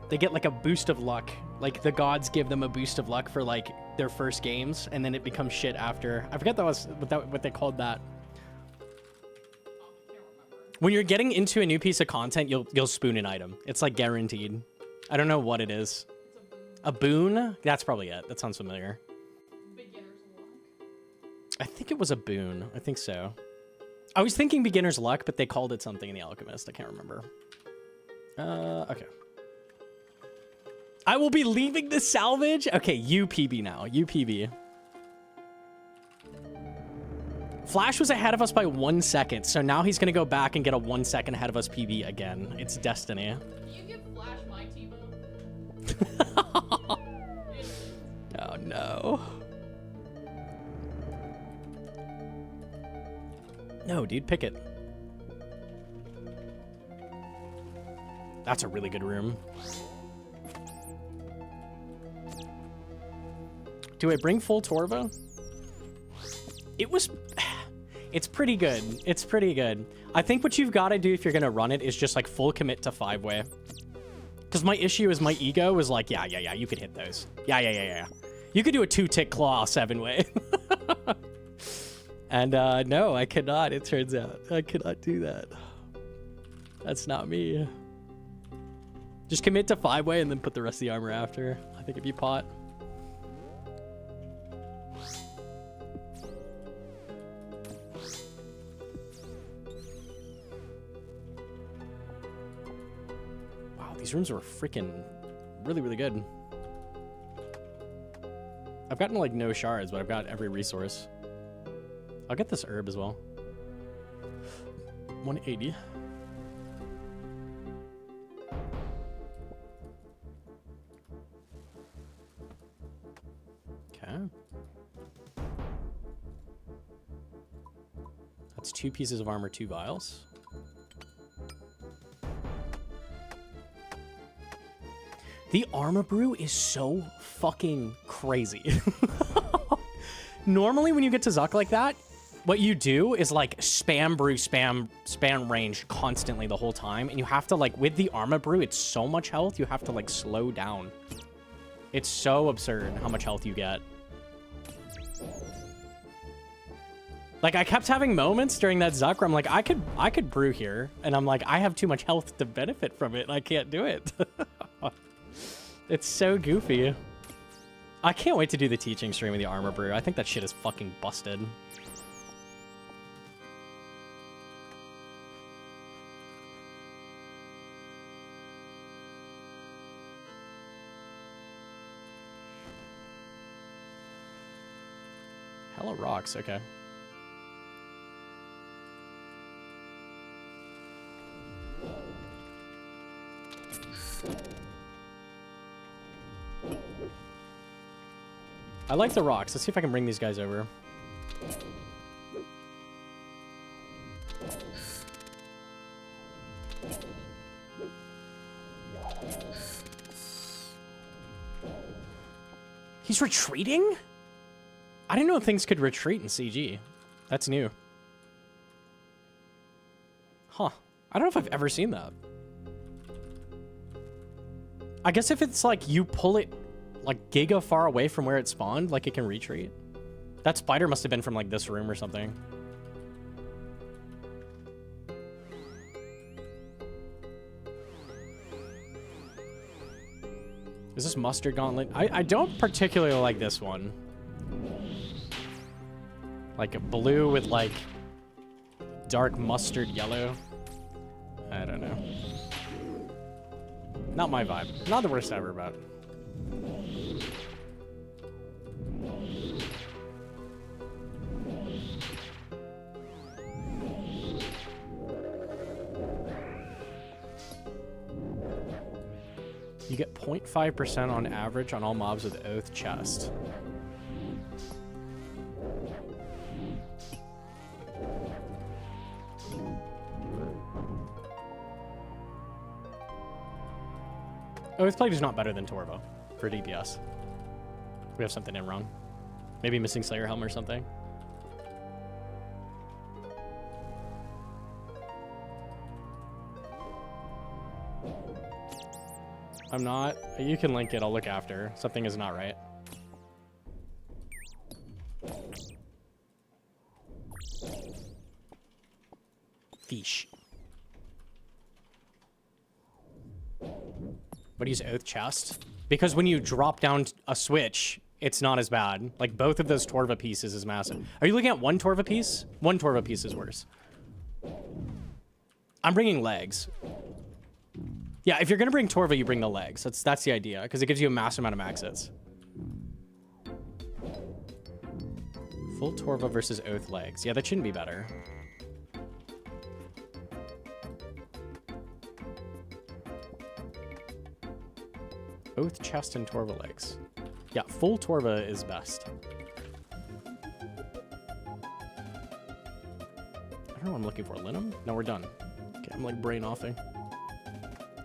they get like a boost of luck. Like the gods give them a boost of luck for like their first games, and then it becomes shit after. I forget what they called that. When you're getting into a new piece of content, you'll spoon an item. It's like guaranteed. I don't know what it is. A boon? That's probably it. That sounds familiar. Beginner's luck. I think it was a boon. I think so. I was thinking beginner's luck, but they called it something in the Alchemist. I can't remember. Okay. I will be leaving the salvage. Okay, UPB now. UPB. Flash was ahead of us by 1 second, so now he's gonna go back and get a 1 second ahead of us PB again. It's destiny. You give Flash my T-Bow. Oh no. No, dude, pick it. That's a really good room. Do I bring full Torva? It was... It's pretty good. It's pretty good. I think what you've got to do if you're going to run it is just like full commit to 5-way. Because my issue is my ego is like, yeah, you could hit those. Yeah. You could do a 2-tick claw 7-way. And no, I cannot, it turns out. I cannot do that. That's not me. Just commit to 5-way and then put the rest of the armor after. I think it'd be pot. These rooms are freaking really, really good. I've gotten like no shards, but I've got every resource. I'll get this herb as well. 180. Okay. That's 2 pieces of armor, 2 vials. The armor brew is so fucking crazy. Normally when you get to Zuk like that, What you do is like spam brew, spam range constantly the whole time. And you have to like, with the Arma brew, it's so much health, you have to like slow down. It's so absurd how much health you get. Like I kept having moments during that Zuk where I'm like, I could brew here. And I'm like, I have too much health to benefit from it. And I can't do it. It's so goofy. I can't wait to do the teaching stream of the Arma brew. I think that shit is fucking busted. Hella rocks, okay. I like the rocks. Let's see if I can bring these guys over. He's retreating? I didn't know things could retreat in CG. That's new. Huh. I don't know if I've ever seen that. I guess if it's like you pull it like giga far away from where it spawned, like it can retreat. That spider must have been from like this room or something. Is this mustard gauntlet? I don't particularly like this one. Like a blue with like dark mustard yellow. I don't know. Not my vibe. Not the worst ever, but. You get 0.5% on average on all mobs with Oath Chest. Oath Plague is not better than Torva for DPS. We have something in wrong. Maybe missing Slayer Helm or something. I'm not. You can link it. I'll look after. Something is not right. Fish. But use Oath Chest? Because when you drop down a switch, it's not as bad. Like, both of those Torva pieces is massive. Are you looking at one Torva piece? One Torva piece is worse. I'm bringing legs. Yeah, if you're gonna bring Torva, you bring the legs. That's the idea, because it gives you a massive amount of max hits. Full Torva versus Oath legs. Yeah, that shouldn't be better. Oath chest and Torva legs. Yeah, full Torva is best. I don't know what I'm looking for. Linum? No, we're done. Okay, I'm like brain offing.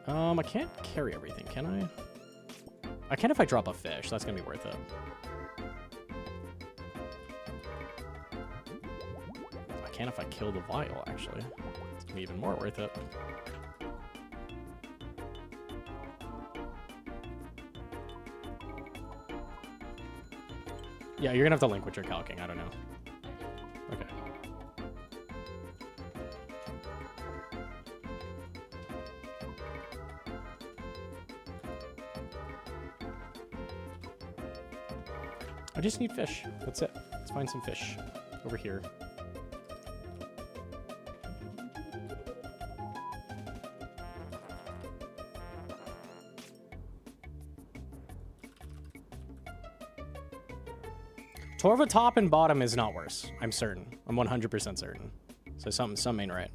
I can't carry everything, can I? I can if I drop a fish. That's gonna be worth it. I can if I kill the vial, actually. It's gonna be even more worth it. Yeah, you're gonna have to link what you're calcing. I don't know. Okay. I just need fish. That's it. Let's find some fish over here. Torva top and bottom is not worse. I'm certain. I'm 100% certain. So something ain't right.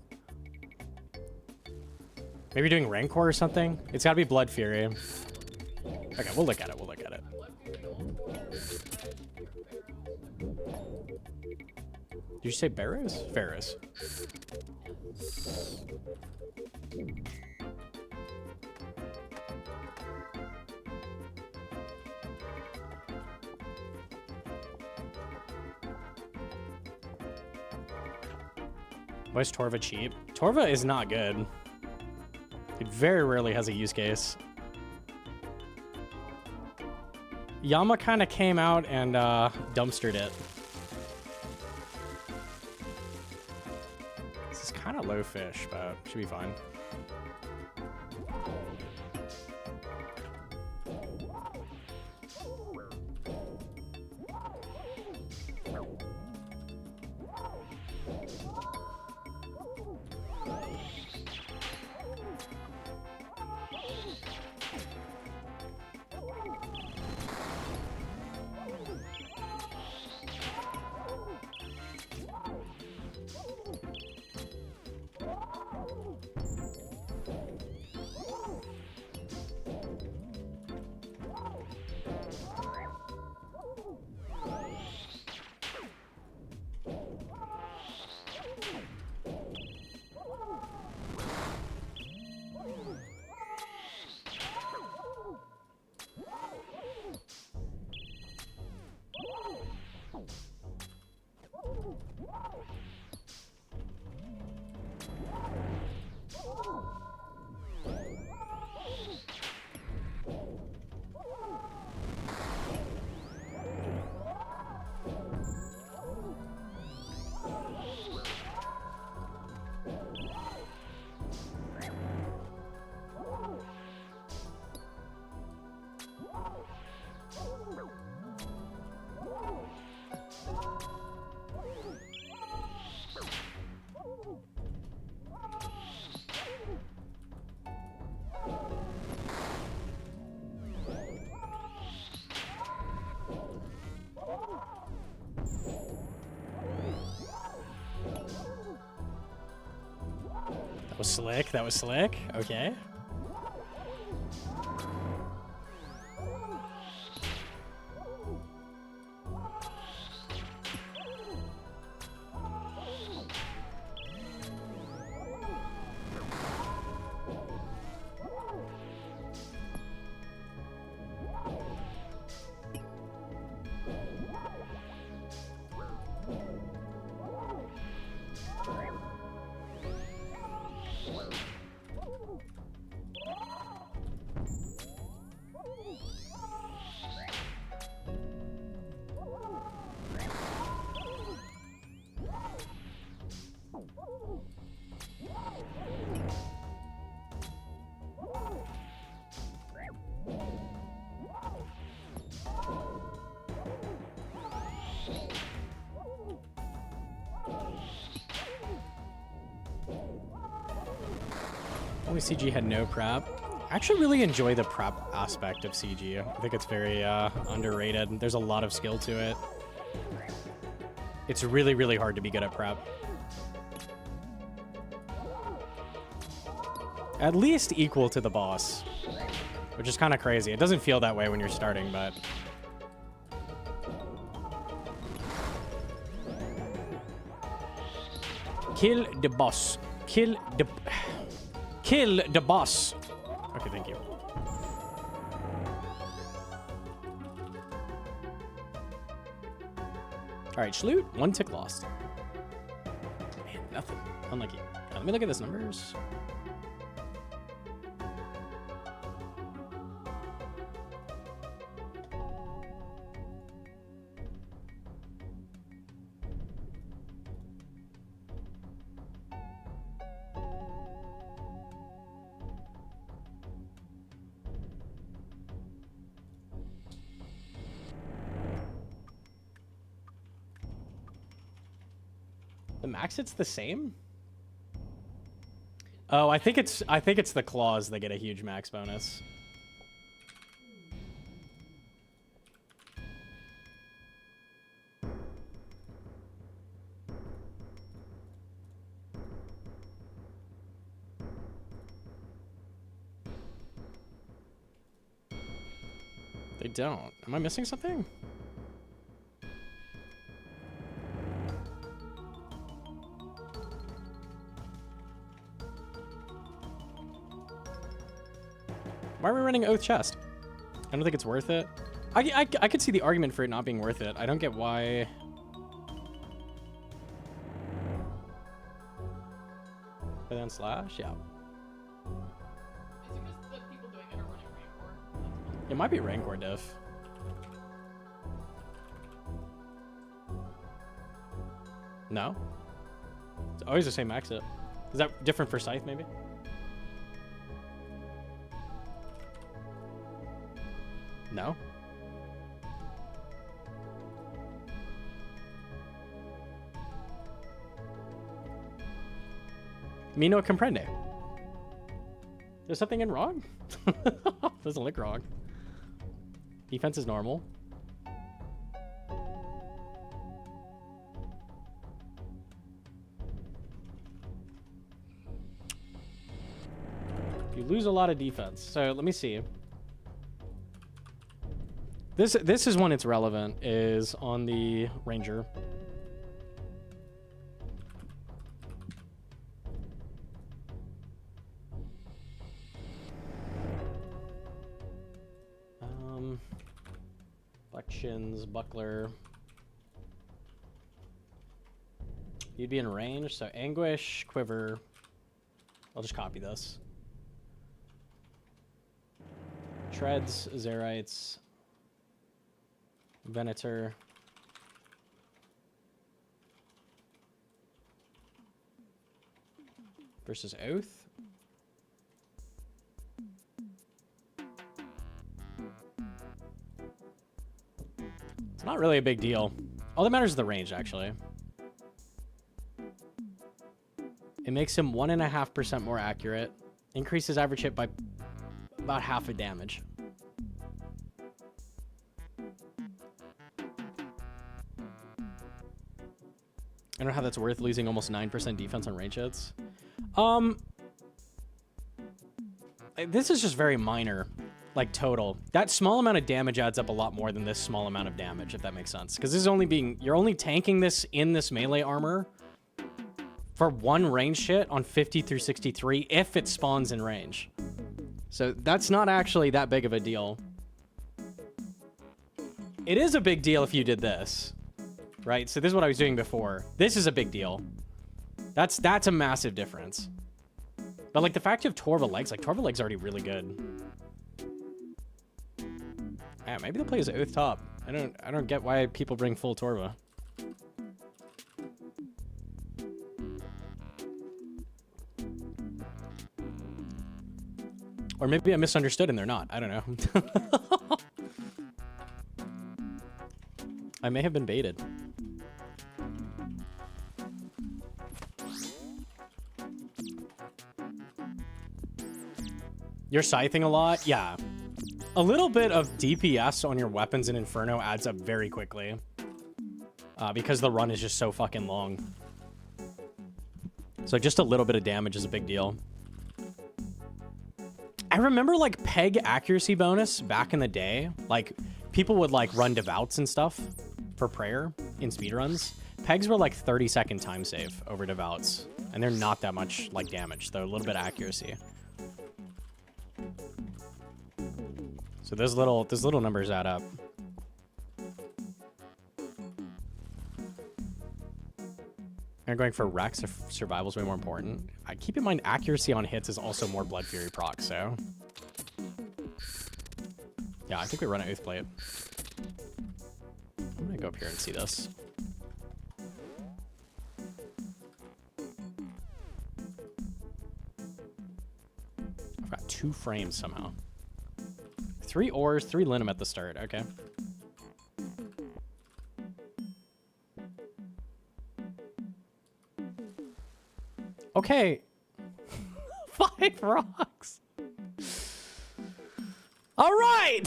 Maybe doing Rancor or something? It's gotta be Blood Fury. Okay, we'll look at it. We'll look at it. Did you say Barrows? Pharaohs. Why is Torva cheap? Torva is not good. It very rarely has a use case. Yama kind of came out and dumpstered it. This is kind of low fish, but should be fine. That was slick. That was slick. Okay. Only CG had no prep. I actually really enjoy the prep aspect of CG. I think it's very underrated. There's a lot of skill to it. It's really, really hard to be good at prep. At least equal to the boss, which is kind of crazy. It doesn't feel that way when you're starting, but... Kill the boss. Kill the boss. Okay, thank you. All right, Schloot, 1 tick lost. Man, nothing. Unlucky. Let me look at these numbers. The max it's the same? Oh, I think it's the claws that get a huge max bonus. They don't. Am I missing something? Why are we running Oath Chest? I don't think it's worth it. I could see the argument for it not being worth it. I don't get why. on slash? Yeah. Is it just the people doing it are running Rancor? It might be Rancor diff. No? It's always the same exit. Is that different for Scythe, maybe? No? Me no comprende. There's something in wrong? Doesn't look wrong. Defense is normal. You lose a lot of defense. So let me see. This is when it's relevant, is on the Ranger. Flections, buckler. You'd be in range, so anguish, quiver. I'll just copy this. Treads, Zerites, Venator. Versus Oath. It's not really a big deal. All that matters is the range, actually. It makes him 1.5% more accurate. Increases average hit by about half a damage. I don't know how that's worth losing almost 9% defense on range hits. This is just very minor, like total. That small amount of damage adds up a lot more than this small amount of damage, if that makes sense. Because this is only being, you're only tanking this in this melee armor for one range hit on 50 through 63 if it spawns in range. So that's not actually that big of a deal. It is a big deal if you did this, right? So this is what I was doing before. This is a big deal. That's a massive difference. But like the fact you have Torva legs, like Torva legs are already really good. Yeah, maybe the play is Oath top. I don't get why people bring full Torva. Or maybe I misunderstood and they're not. I don't know. I may have been baited. You're scything a lot? Yeah. A little bit of DPS on your weapons in Inferno adds up very quickly. Because the run is just so fucking long. So just a little bit of damage is a big deal. I remember like peg accuracy bonus back in the day. Like people would like run devouts and stuff for prayer in speedruns. Pegs were like 30-second time save over devouts. And they're not that much like damage. They're a little bit of accuracy. So those little numbers add up. And going for Rex if survival is way more important. I keep in mind accuracy on hits is also more Blood Fury proc, so. Yeah, I think we run an Oath Plate. I'm gonna go up here and see this. I've got 2 frames somehow. 3 ores, 3 linum at the start, okay. Okay. 5 rocks. All right.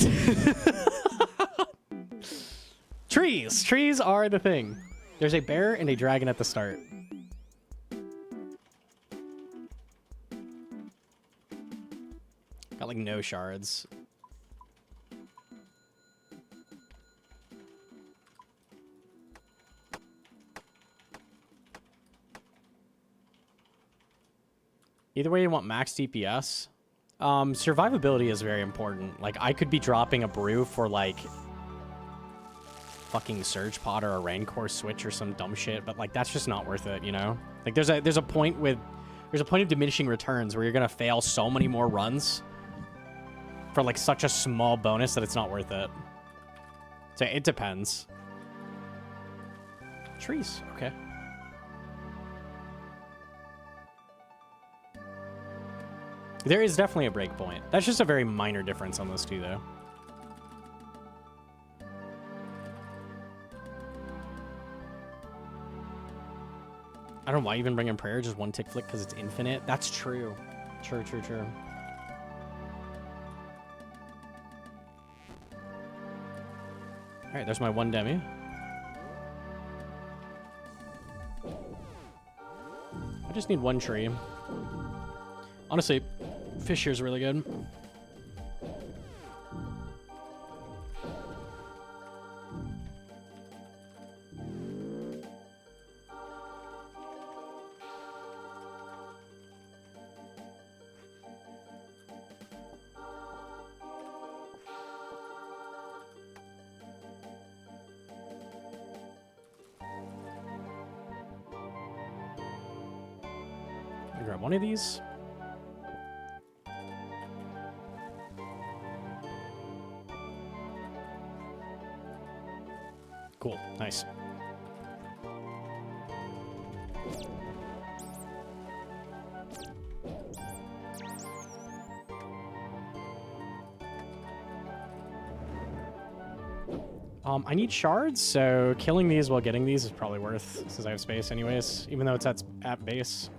Trees. Trees are the thing. There's a bear and a dragon at the start. Got like no shards. Either way, you want max DPS. Survivability is very important. Like, I could be dropping a brew for, like, fucking Surge Pod or a Rancor switch or some dumb shit, but, like, that's just not worth it, you know? Like, there's a point with There's a point of diminishing returns where you're gonna fail so many more runs for like such a small bonus that it's not worth it. So it depends. Trees, okay. There is definitely a breakpoint. That's just a very minor difference on those two, though. I don't know why even bring in prayer, just one tick flick because it's infinite. That's true. True. All right, there's my one demi. I just need one tree. Honestly, fish here is really good. I'll grab one of these. Cool, nice. I need shards, so killing these while getting these is probably worth, since I have space anyways, even though it's at base.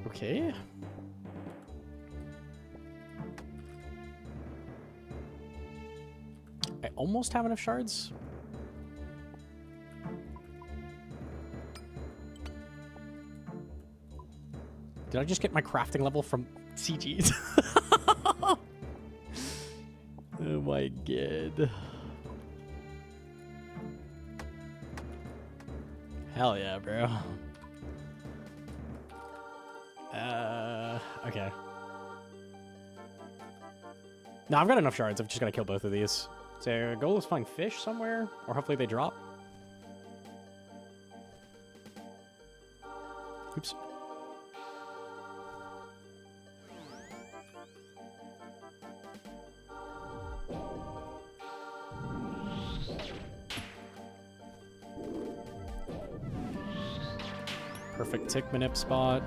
Okay. I almost have enough shards. Did I just get my crafting level from CGs? Oh my god. Hell yeah, bro. Okay. No, I've got enough shards. I've just got to kill both of these. So, goal is find fish somewhere, or hopefully they drop. Oops. Perfect tick manip spot.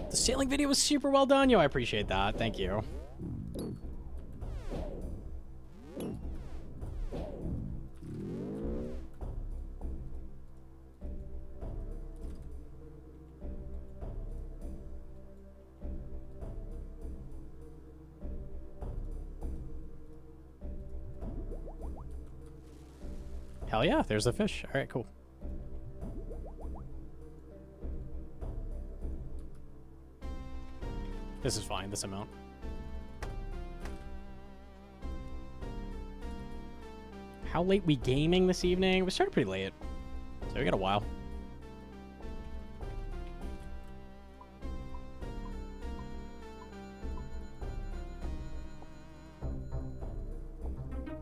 The sailing video was super well done, yo. I appreciate that. Thank you. Hell yeah, there's a fish. All right, cool. This is fine, this amount. How late we gaming this evening? We started pretty late, so we got a while.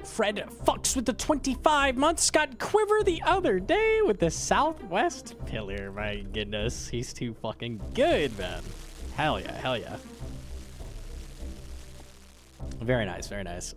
Fred fucks with the 25 months. Got quiver the other day with the Southwest Pillar. My goodness, he's too fucking good, man. Hell yeah, hell yeah. Very nice, very nice.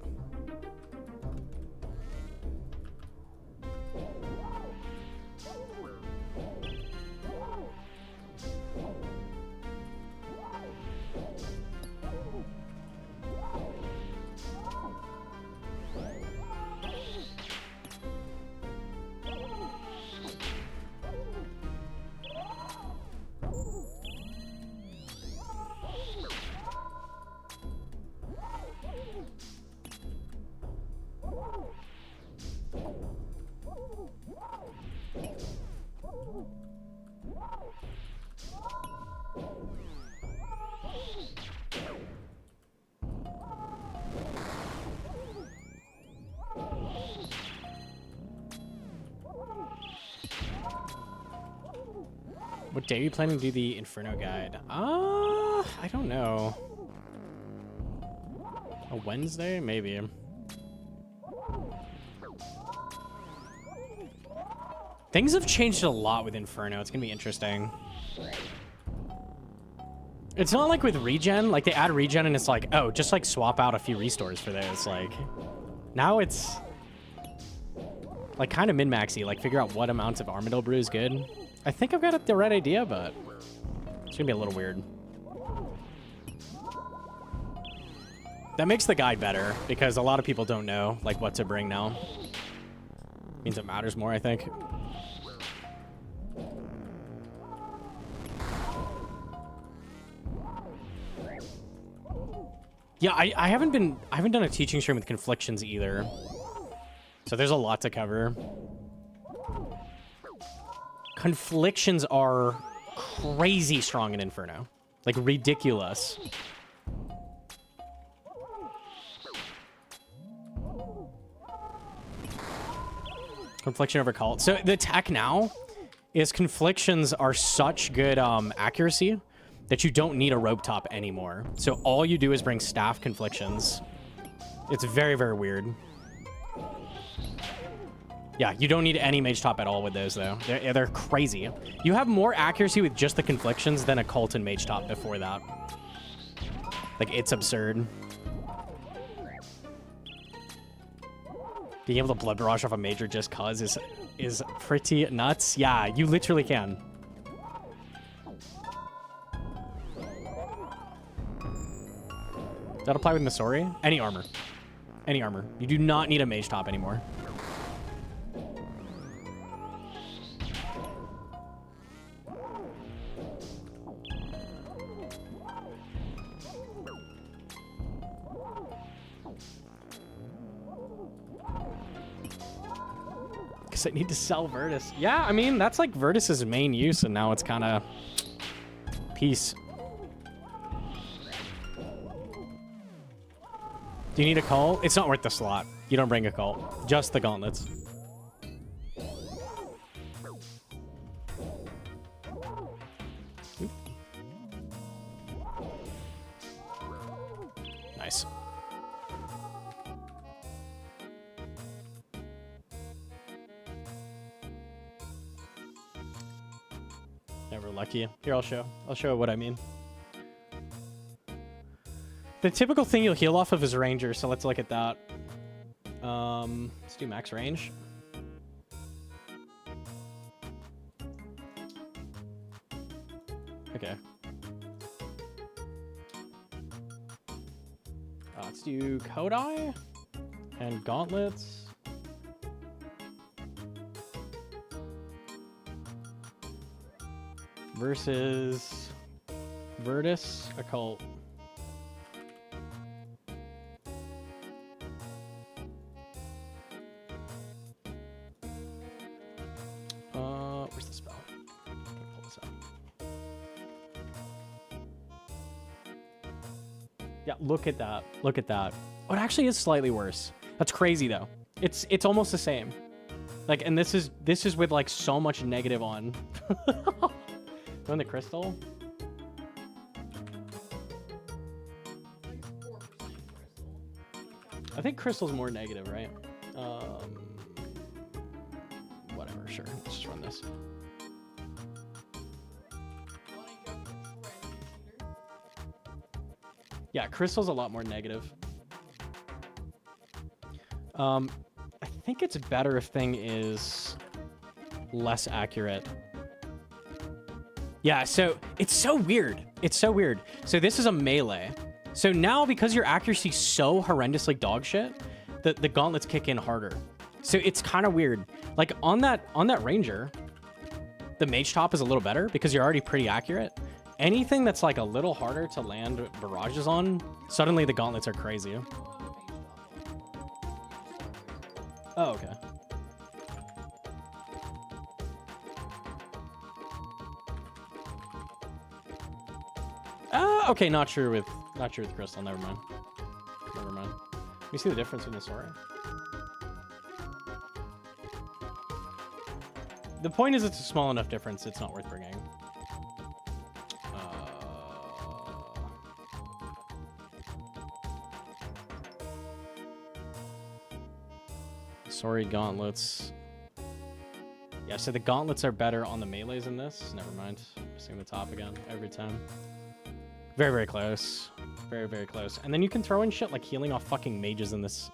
What day are you planning to do the Inferno guide? I don't know. A Wednesday? Maybe. Things have changed a lot with Inferno. It's gonna be interesting. It's not like with regen. Like, they add regen and it's like, oh, just like swap out a few restores for those. Like, now it's like kind of min-maxy. Like, figure out what amounts of Armadillo Brew is good. I think I've got the right idea, but it's gonna be a little weird. That makes the guide better because a lot of people don't know like what to bring now. Means it matters more, I think. Yeah, I haven't done a teaching stream with conflictions either. So there's a lot to cover. Conflictions are crazy strong in Inferno. Like, ridiculous. Confliction over cult. So the tech now is conflictions are such good accuracy that you don't need a rope top anymore. So all you do is bring staff conflictions. It's very, very weird. Yeah, you don't need any mage top at all with those, though. They're crazy. You have more accuracy with just the conflictions than a cult and mage top before that. Like, it's absurd. Being able to blood barrage off a major just cuz is pretty nuts. Yeah, you literally can. Does that apply with Missouri? Any armor. Any armor. You do not need a mage top anymore. Because I need to sell Virtus. Yeah, I mean, that's like Virtus's main use, and now it's kind of peace. Do you need a cult? It's not worth the slot. You don't bring a cult. Just the gauntlets. Oop. Nice. Never lucky. Here, I'll show what I mean. The typical thing you'll heal off of is Ranger, so let's look at that. Let's do max range. Okay. Let's do Kodai and Gauntlets. Versus Virtus Occult. Where's the spell? Pull this up. Yeah, look at that. Look at that. Oh, it actually is slightly worse. That's crazy though. It's almost the same. Like, and this is with like so much negative on. Doing the crystal. I think crystal's more negative, right? Whatever, sure. Let's just run this. Yeah, crystal's a lot more negative. I think it's better if thing is less accurate. Yeah, so it's so weird. It's so weird. So this is a melee. So now, because your accuracy's so horrendously dog shit, the gauntlets kick in harder. So it's kind of weird. Like on that ranger, the mage top is a little better because you're already pretty accurate. Anything that's like a little harder to land barrages on, suddenly the gauntlets are crazy. Oh, okay. Okay, not true with crystal. Never mind. Never mind. You see the difference in the story? The point is, it's a small enough difference. It's not worth bringing. Sorry, gauntlets. Yeah, so the gauntlets are better on the melees in this. Never mind. Missing the top again every time. Very, very close. Very, very close. And then you can throw in shit like healing off fucking mages in this.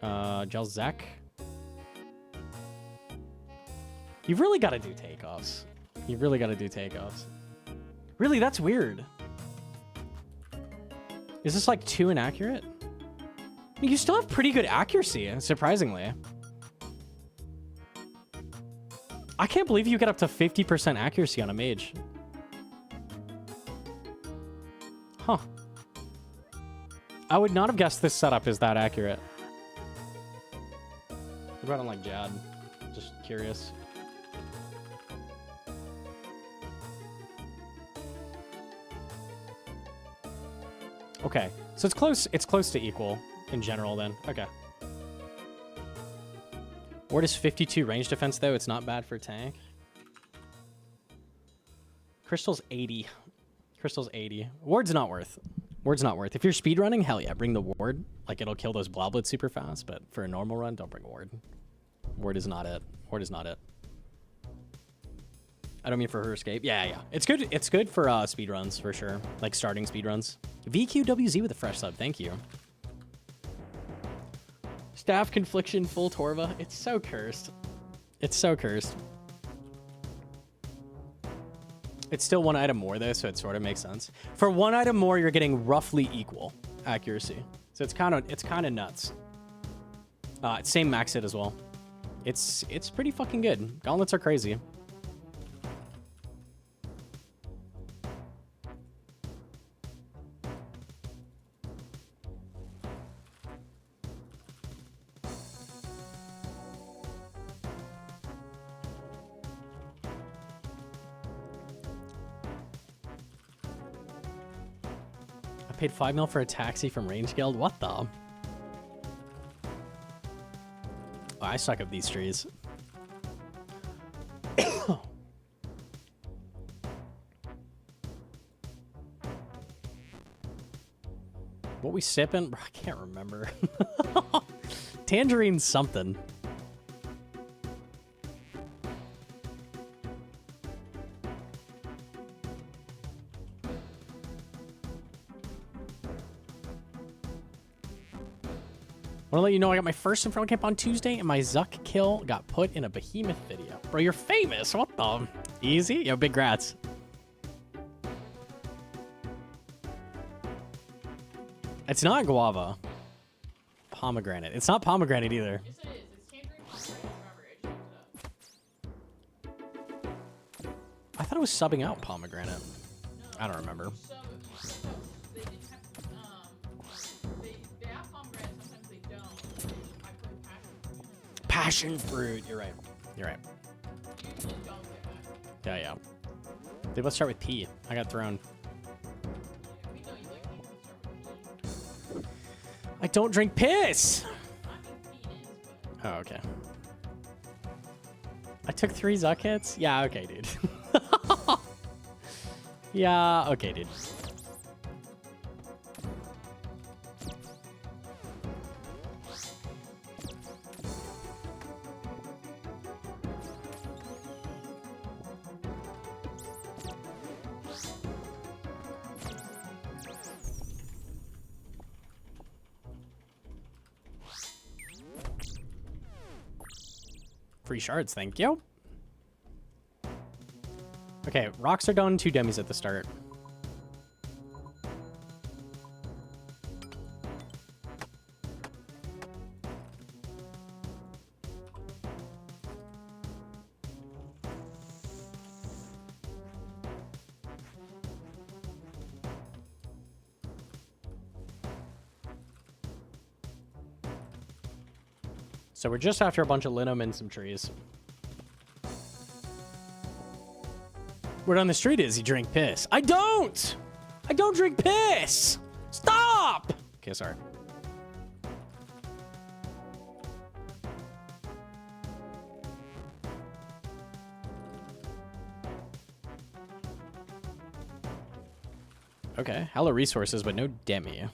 TzKal-Zuk. You've really got to do takeoffs. You've really got to do takeoffs. Really, that's weird. Is this like too inaccurate? You still have pretty good accuracy, surprisingly. I can't believe you get up to 50% accuracy on a mage. Huh. I would not have guessed this setup is that accurate. What about on like Jad? Just curious. Okay, so it's close to equal in general then. Okay. Ward is 52 range defense though. It's not bad for tank. Crystal's 80. Crystal's 80. Ward's not worth. Ward's not worth. If you're speedrunning, hell yeah, bring the ward. Like it'll kill those bloblets super fast, but for a normal run, don't bring ward. Ward is not it. Ward is not it. I don't mean for her escape. Yeah, yeah. It's good. It's good for speedruns for sure. Like starting speedruns. VQWZ with a fresh sub. Thank you. Staff confliction full Torva. It's so cursed. It's so cursed. It's still one item more though, so it sort of makes sense. For one item more, you're getting roughly equal accuracy. So it's kind of nuts. Same max hit as well. It's pretty fucking good. Gauntlets are crazy. Paid 5 mil for a taxi from Range Guild. What the? Oh, I suck up these trees. What we sipping? I can't remember. Tangerine something. I want to let you know I got my first Inferno camp on Tuesday, and my Zuck kill got put in a behemoth video. Bro, you're famous. What the? Easy? Yo, big grats. It's not guava. Pomegranate. It's not pomegranate either. Yes, it is. It's tangerine pomegranate. Remember, I changed it up. I thought it was subbing out pomegranate. No, I don't remember. so they didn't have. They have pomegranate. Sometimes they don't. I put passion fruit in it. Passion fruit. You're right. You're right. You usually don't get that. Yeah, yeah. Dude, let's start with P. I got thrown. We know you like pink. Let's start with pink. I don't drink piss! I think pink is, but. Oh, okay. I took 3 Zuck hits? Yeah, okay, dude. Yeah, okay, dude. Free shards, thank you. Okay, rocks are done, 2 dummies at the start. So we're just after a bunch of linum and some trees. Word on the street is you drink piss. I don't! I don't drink piss! Stop! Okay, sorry. Okay, hella resources, but no demi.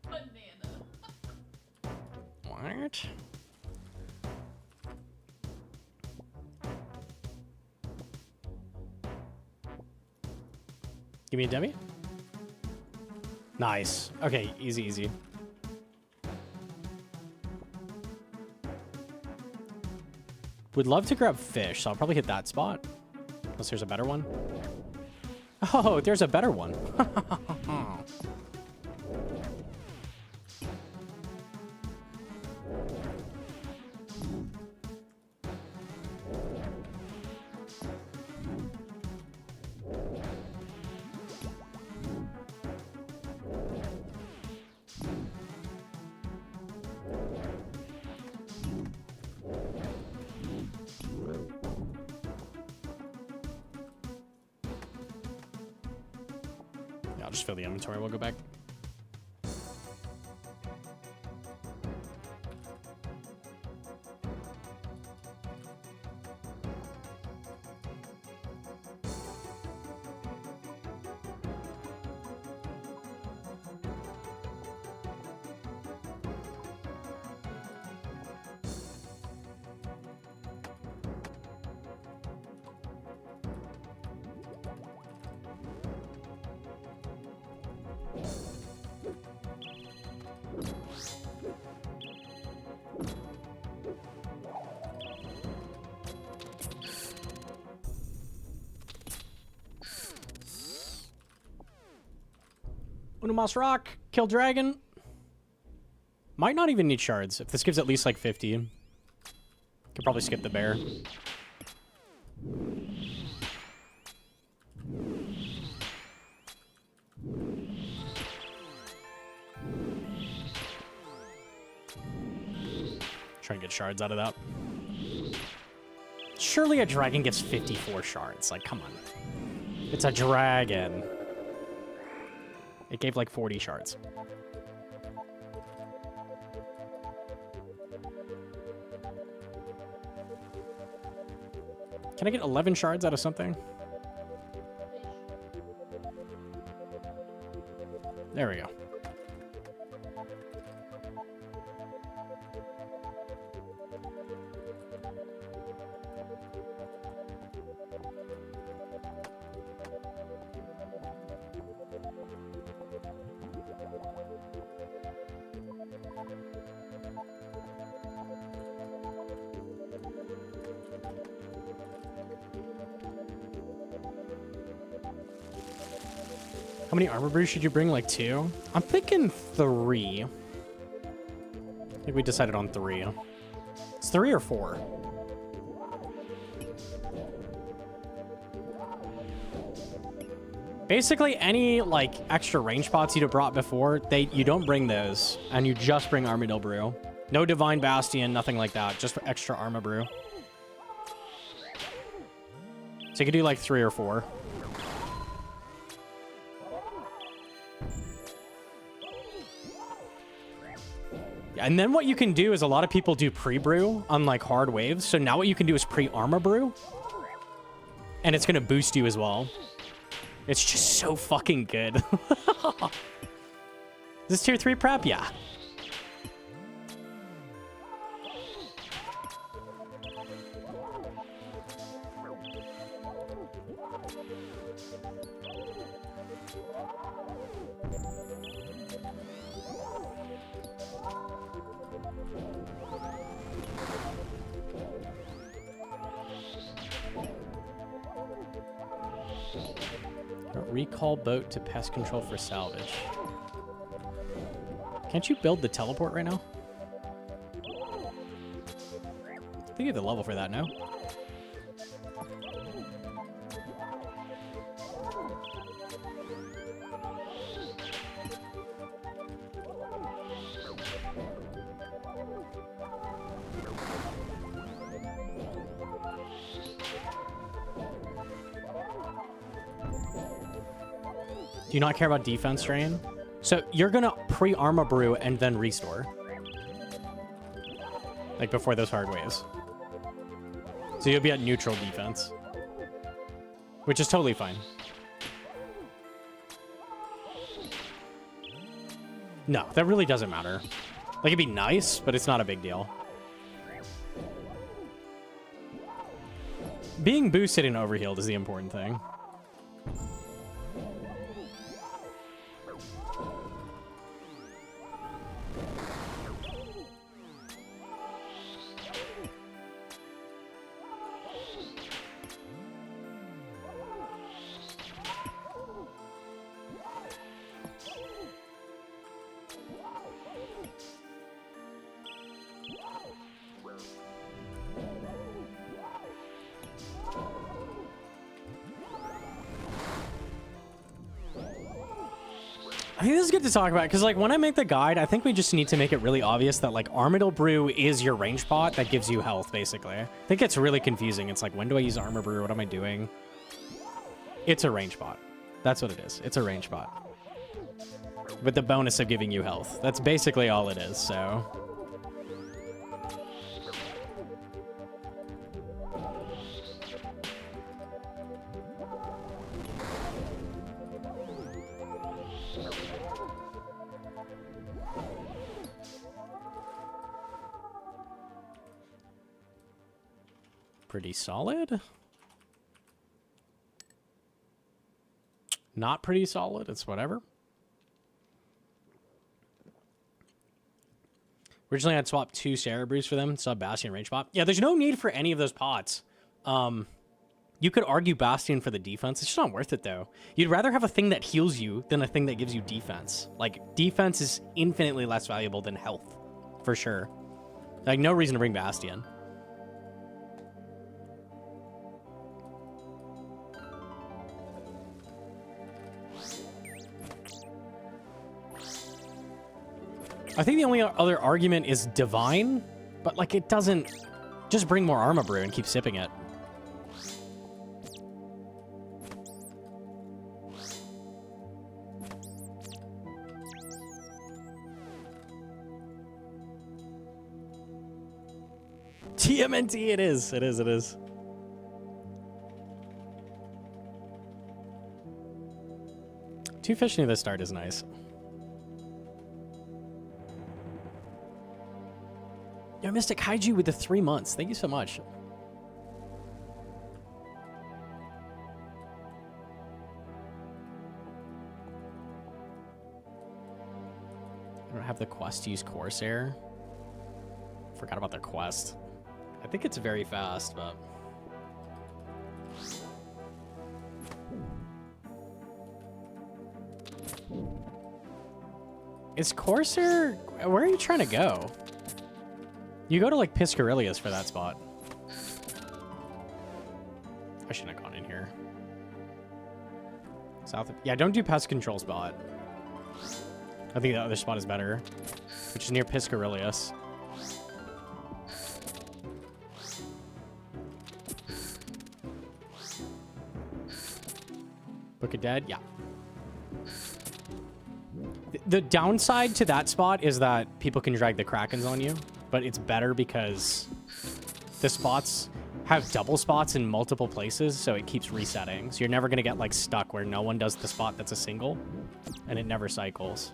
But Give me a demi. Nice. Okay, easy, easy. Would love to grab fish, so I'll probably hit that spot. Unless there's a better one. Oh, there's a better one. I'll just fill the inventory. We'll go back. Unumas Rock, kill dragon. Might not even need shards. If this gives at least like 50, could probably skip the bear. Try and get shards out of that. Surely a dragon gets 54 shards. Like, come on. It's a dragon. It gave like 40 shards. Can I get 11 shards out of something? There we go. How many armor brews should you bring? Like 2? I'm thinking 3. I think we decided on 3. It's 3 or 4. Basically, any like extra range pots you'd have brought before, you don't bring those, and you just bring Armadillo Brew. No Divine Bastion, nothing like that. Just for extra Armor Brew. So you could do like 3 or 4. And then what you can do is a lot of people do pre-brew on like hard waves. So now what you can do is pre-armor brew. And it's going to boost you as well. It's just so fucking good. Is this tier 3 prep? Yeah. Recall boat to pest control for salvage. Can't you build the teleport right now? I think you have the level for that now. Do you not care about defense drain? So you're gonna pre-armor brew and then restore. Like before those hard waves. So you'll be at neutral defense. Which is totally fine. No, that really doesn't matter. Like it'd be nice, but it's not a big deal. Being boosted and overhealed is the important thing. I think this is good to talk about, because, like, when I make the guide, I think we just need to make it really obvious that, like, Armadyl Brew is your range pot that gives you health, basically. I think it's really confusing. It's like, when do I use Armor Brew? What am I doing? It's a range pot. That's what it is. It's a range pot. With the bonus of giving you health. That's basically all it is, so... Pretty solid. Not pretty solid. It's whatever. Originally, I'd swap 2 Sarah Brews for them. Sub Bastion range pot. Yeah, there's no need for any of those pots. You could argue Bastion for the defense. It's just not worth it, though. You'd rather have a thing that heals you than a thing that gives you defense. Like, defense is infinitely less valuable than health. For sure. Like, no reason to bring Bastion. I think the only other argument is Divine, but, like, it doesn't... Just bring more Armor Brew and keep sipping it. TMNT, it is. It is, it is. Two fish near the start is nice. Yo, Mystic Kaiju with the 3 months. Thank you so much. I don't have the quest to use Corsair. Forgot about the quest. I think it's very fast, but... Is Corsair... Where are you trying to go? You go to, like, Piscarilius for that spot. I shouldn't have gone in here. South of... Yeah, don't do pest control spot. I think the other spot is better. Which is near Piscarilius. Book of Dead? Yeah. The downside to that spot is that people can drag the Krakens on you. But it's better because the spots have double spots in multiple places, so it keeps resetting. So you're never going to get, like, stuck where no one does the spot that's a single, and it never cycles.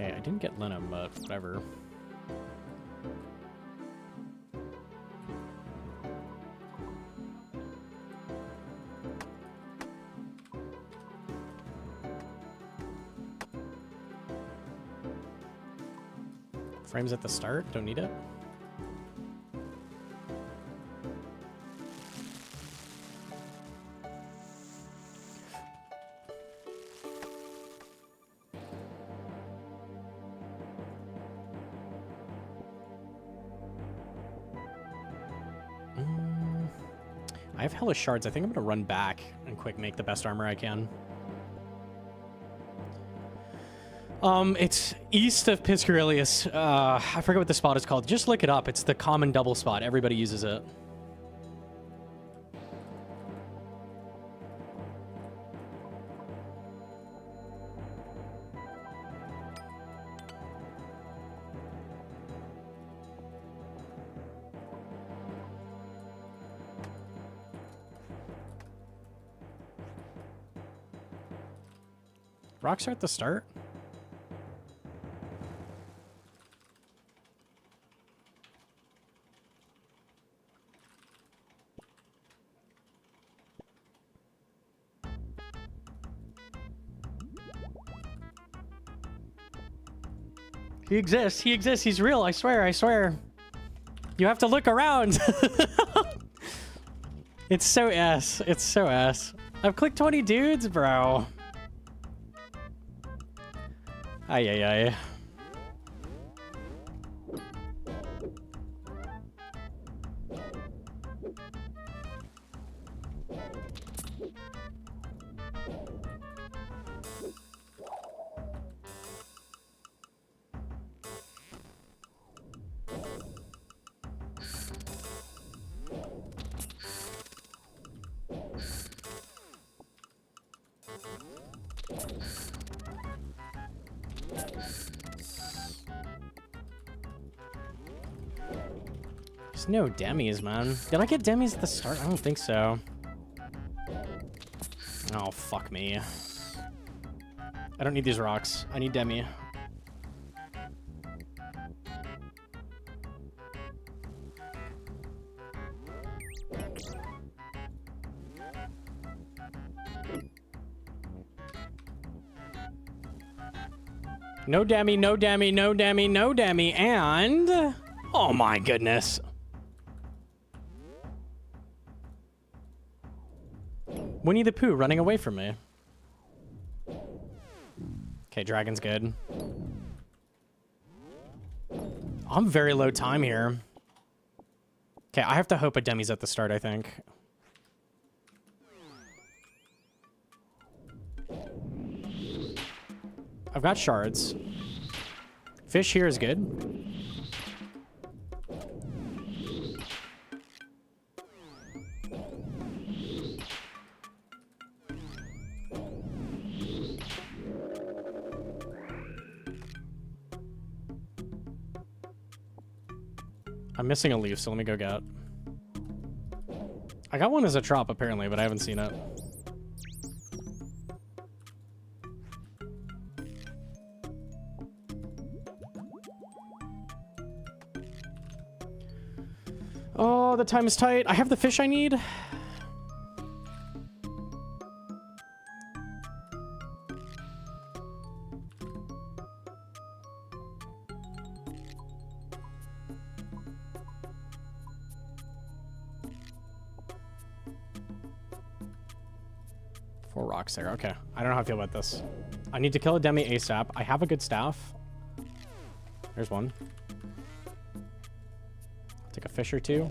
Okay, I didn't get Lenham, but whatever. Frames at the start, don't need it. I have hella shards. I think I'm going to run back and quick make the best armor I can. It's east of Piscarilius. I forget what the spot is called. Just look it up. It's the common double spot. Everybody uses it. Rocks are at the start. He exists. He exists. He's real. I swear. I swear. You have to look around. It's so ass. It's so ass. I've clicked 20 dudes, bro. Ay, ay, ay. There's no demis, man. Did I get demis at the start? I don't think so. Oh, fuck me. I don't need these rocks. I need demi. No demi, no demi, no demi, no demi, and... Oh my goodness. Winnie the Pooh running away from me. Okay, dragon's good. I'm very low time here. Okay, I have to hope a demi's at the start, I think. I've got shards. Fish here is good. I'm missing a leaf, so let me go get. I got one as a trop apparently, but I haven't seen it. Oh, the time is tight. I have the fish I need. Rocks there. Okay. I don't know how I feel about this. I need to kill a demi ASAP. I have a good staff. There's one. I'll take a fish or two.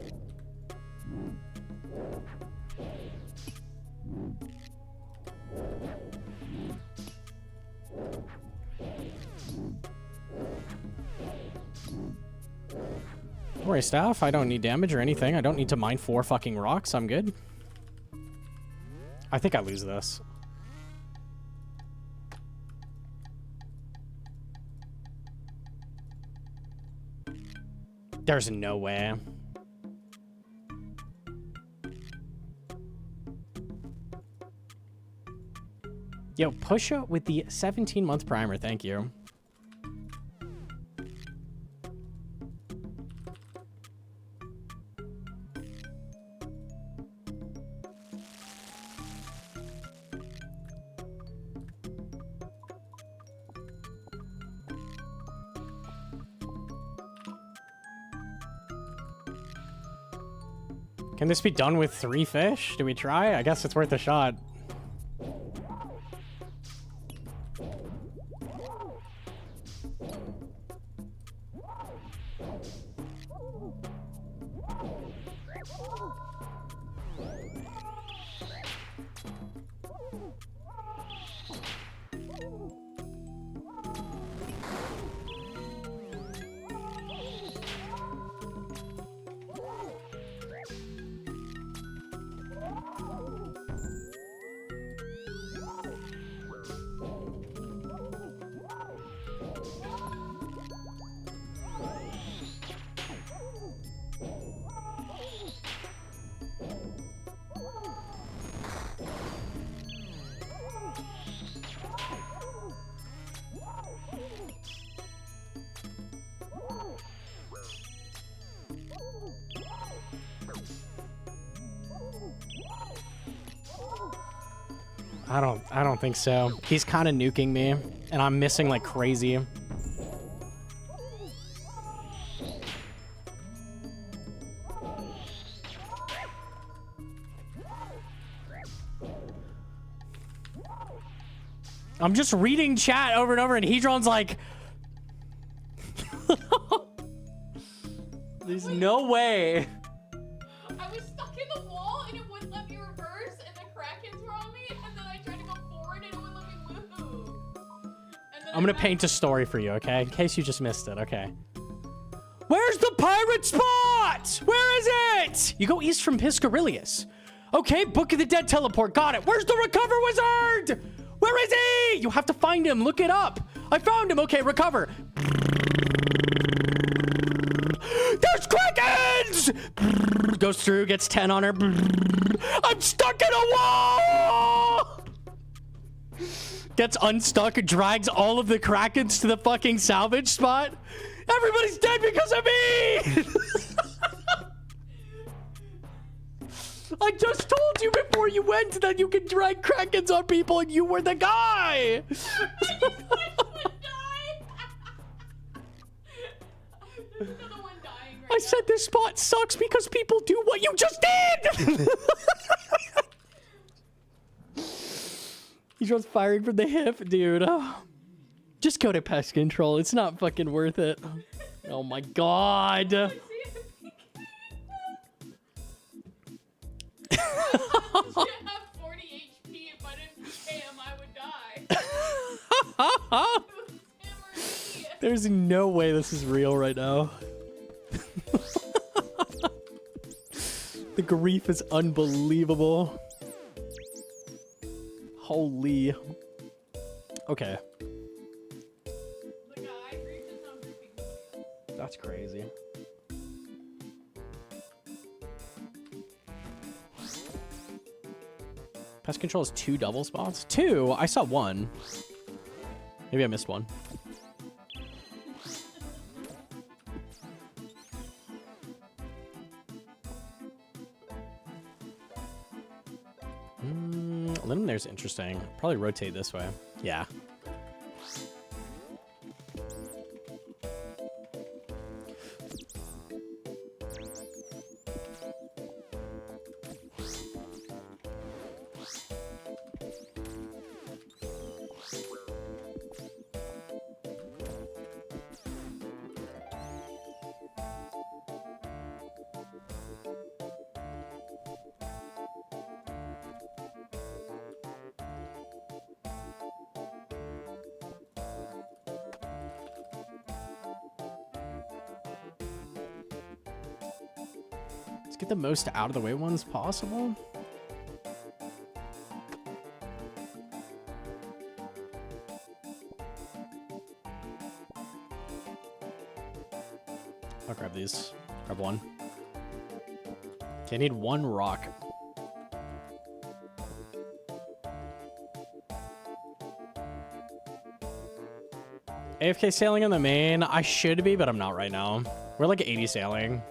Don't worry, staff. I don't need damage or anything. I don't need to mine 4 fucking rocks. I'm good. I think I lose this. There's no way. Yo, Pusha with the 17-month primer. Thank you. Can this be done with 3 fish? Do we try? I guess it's worth a shot. I don't think so. He's kind of nuking me, and I'm missing like crazy. I'm just reading chat over and over, and Hedron's like, there's no way. I was stuck in the wall and it wouldn't let me reverse, and the Krakens were on me, and then I tried to go forward and it wouldn't let me move. And then I'm gonna paint a story for you, okay? In case you just missed it, okay? Where's the pirate spot? Where is it? You go east from Piscarilius. Okay, Book of the Dead teleport. Got it. Where's the Recover Wizard? Where is he? You have to find him. Look it up. I found him. Okay, recover. There's Krakens! Goes through, gets 10 on her. I'm stuck in a wall! Gets unstuck, drags all of the Krakens to the fucking salvage spot. Everybody's dead because of me! I just told you before you went that you can drag Krakens on people, and you were the guy! There's another one dying right I said this spot sucks because people do what you just did! He's just firing from the hip, dude. Oh. Just go to pest control. It's not fucking worth it. Oh my god. now. See if I have 40 HP. If I didn't spam, I would die. There's no way this is real right now. The grief is unbelievable. Holy. Okay. The guy grief is not griefing. That's crazy. Pest control is 2 double spots? 2? I saw 1. Maybe I missed 1. Limb there's interesting. Probably rotate this way. Yeah. Let's get the most out of the way ones possible. I'll grab these. Grab 1. Okay, I need 1 rock. AFK sailing on the main. I should be, but I'm not right now. We're like 80 sailing.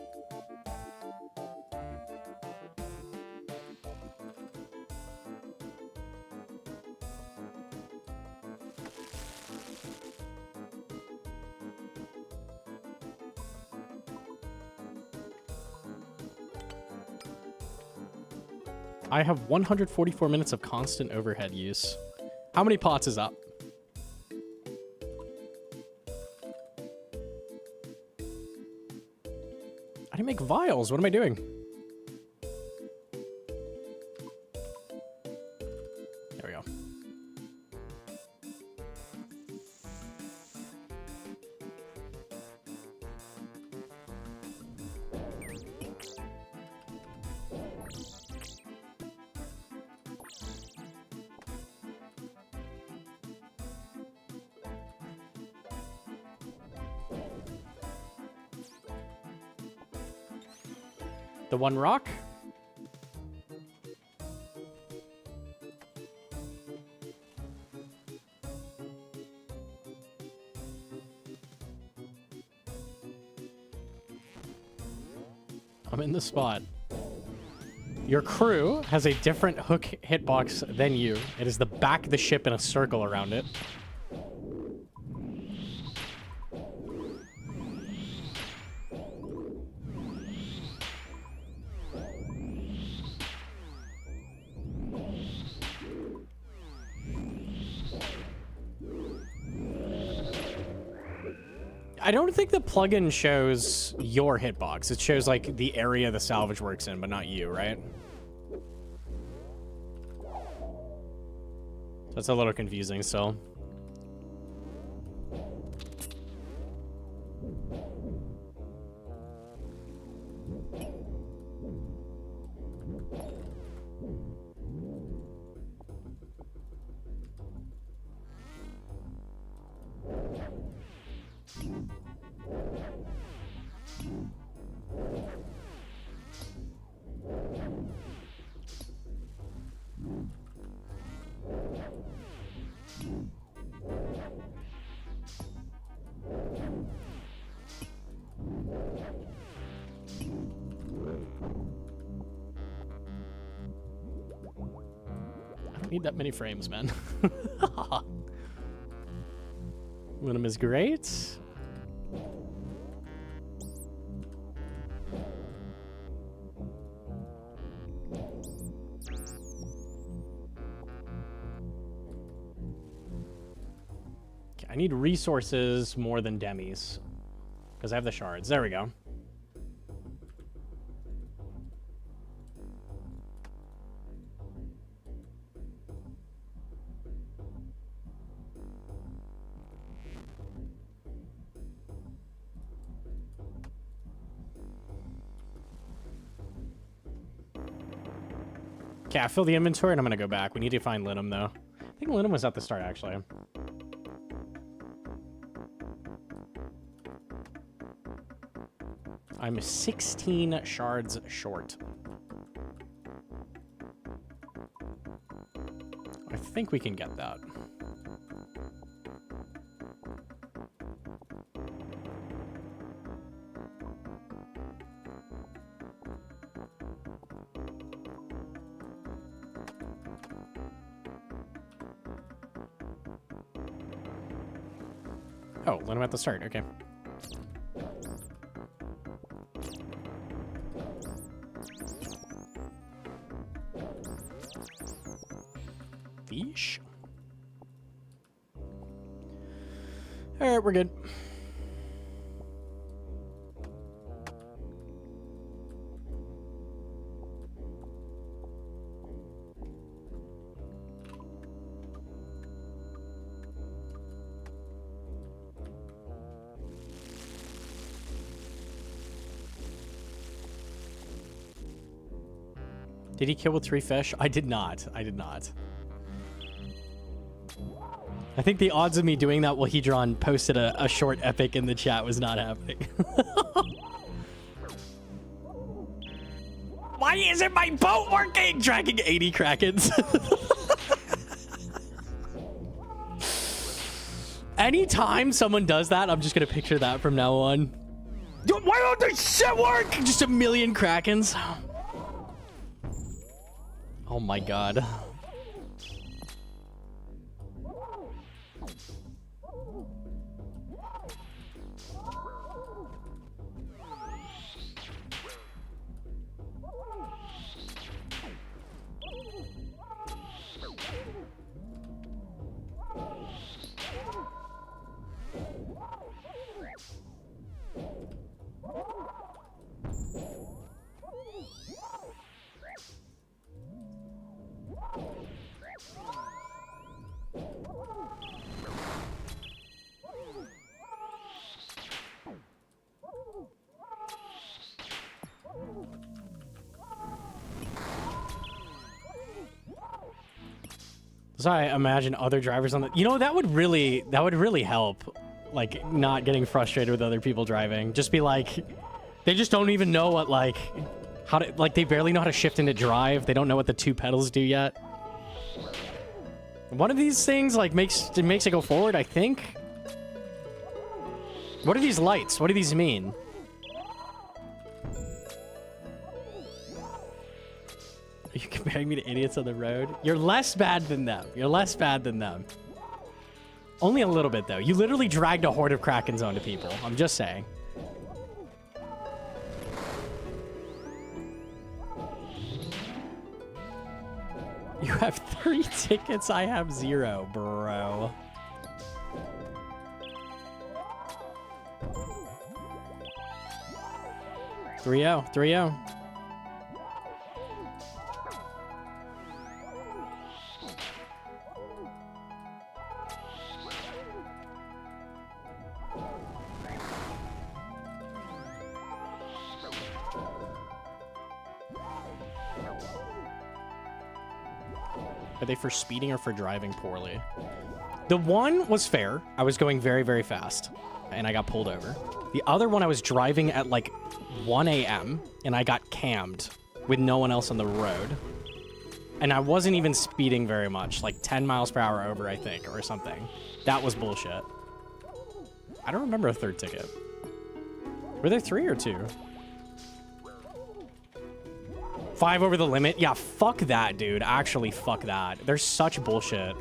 I have 144 minutes of constant overhead use. How many pots is up? I didn't make vials. What am I doing? There we go. The 1 rock. I'm in the spot. Your crew has a different hook hitbox than you. It is the back of the ship in a circle around it. I don't think the plugin shows your hitbox. It shows like the area the salvage works in, but not you, right? That's a little confusing still. I don't need that many frames, man. Venom is great. Okay, I need resources more than demis because I have the shards. There we go. Okay, I fill the inventory and I'm gonna go back. We need to find Linum though. I think Linum was at the start actually. I'm 16 shards short. I think we can get that. Oh, Linum at the start, okay. Fish. All right, we're good. Did he kill with 3 fish? I did not. I did not. I think the odds of me doing that while Hedron posted a short epic in the chat was not happening. Why isn't my boat working? Dragging 80 Krakens. Anytime someone does that, I'm just going to picture that from now on. Why don't this shit work? Just a million Krakens. Oh my god. So I imagine other drivers on the, you know, that would really help, like not getting frustrated with other people driving. Just be like, they just don't even know what, like, how to, like, they barely know how to shift into drive. They don't know what the 2 pedals do yet. One of these things like makes it go forward, I think. What are these lights? What do these mean? Are you comparing me to idiots on the road? You're less bad than them. You're less bad than them. Only a little bit, though. You literally dragged a horde of Krakens onto people. I'm just saying. You have 3 tickets. I have 0, bro. 3-0, 3-0. Are they for speeding or for driving poorly? The one was fair. I was going very, very fast, and I got pulled over. The other one, I was driving at like 1 a.m., and I got cammed with no one else on the road. And I wasn't even speeding very much, like 10 miles per hour over, I think, or something. That was bullshit. I don't remember a third ticket. Were there 3 or 2? 5 over the limit? Yeah, fuck that, dude. Actually, fuck that. There's such bullshit.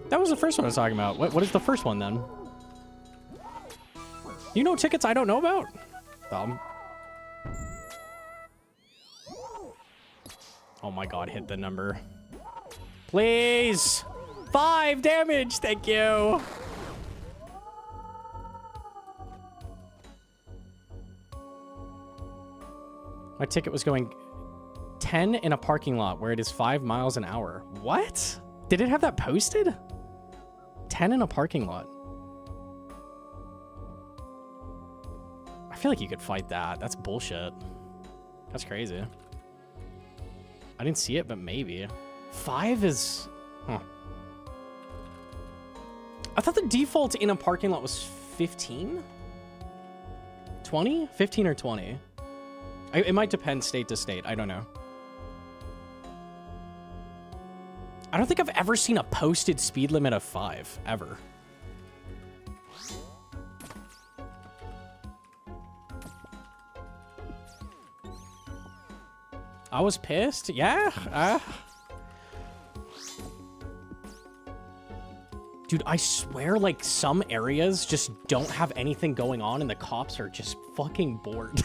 That was the first one I was talking about. What is the first one, then? You know tickets I don't know about? Oh my god, hit the number. Please! 5 damage, thank you! My ticket was going 10 in a parking lot where it is 5 miles an hour. What? Did it have that posted? 10 in a parking lot. I feel like you could fight that. That's bullshit. That's crazy. I didn't see it, but maybe. 5 is... Huh. I thought the default in a parking lot was 15? 20? 15 or 20? It might depend state to state. I don't know. I don't think I've ever seen a posted speed limit of 5, ever. I was pissed. Yeah. Dude, I swear, like, some areas just don't have anything going on and the cops are just fucking bored.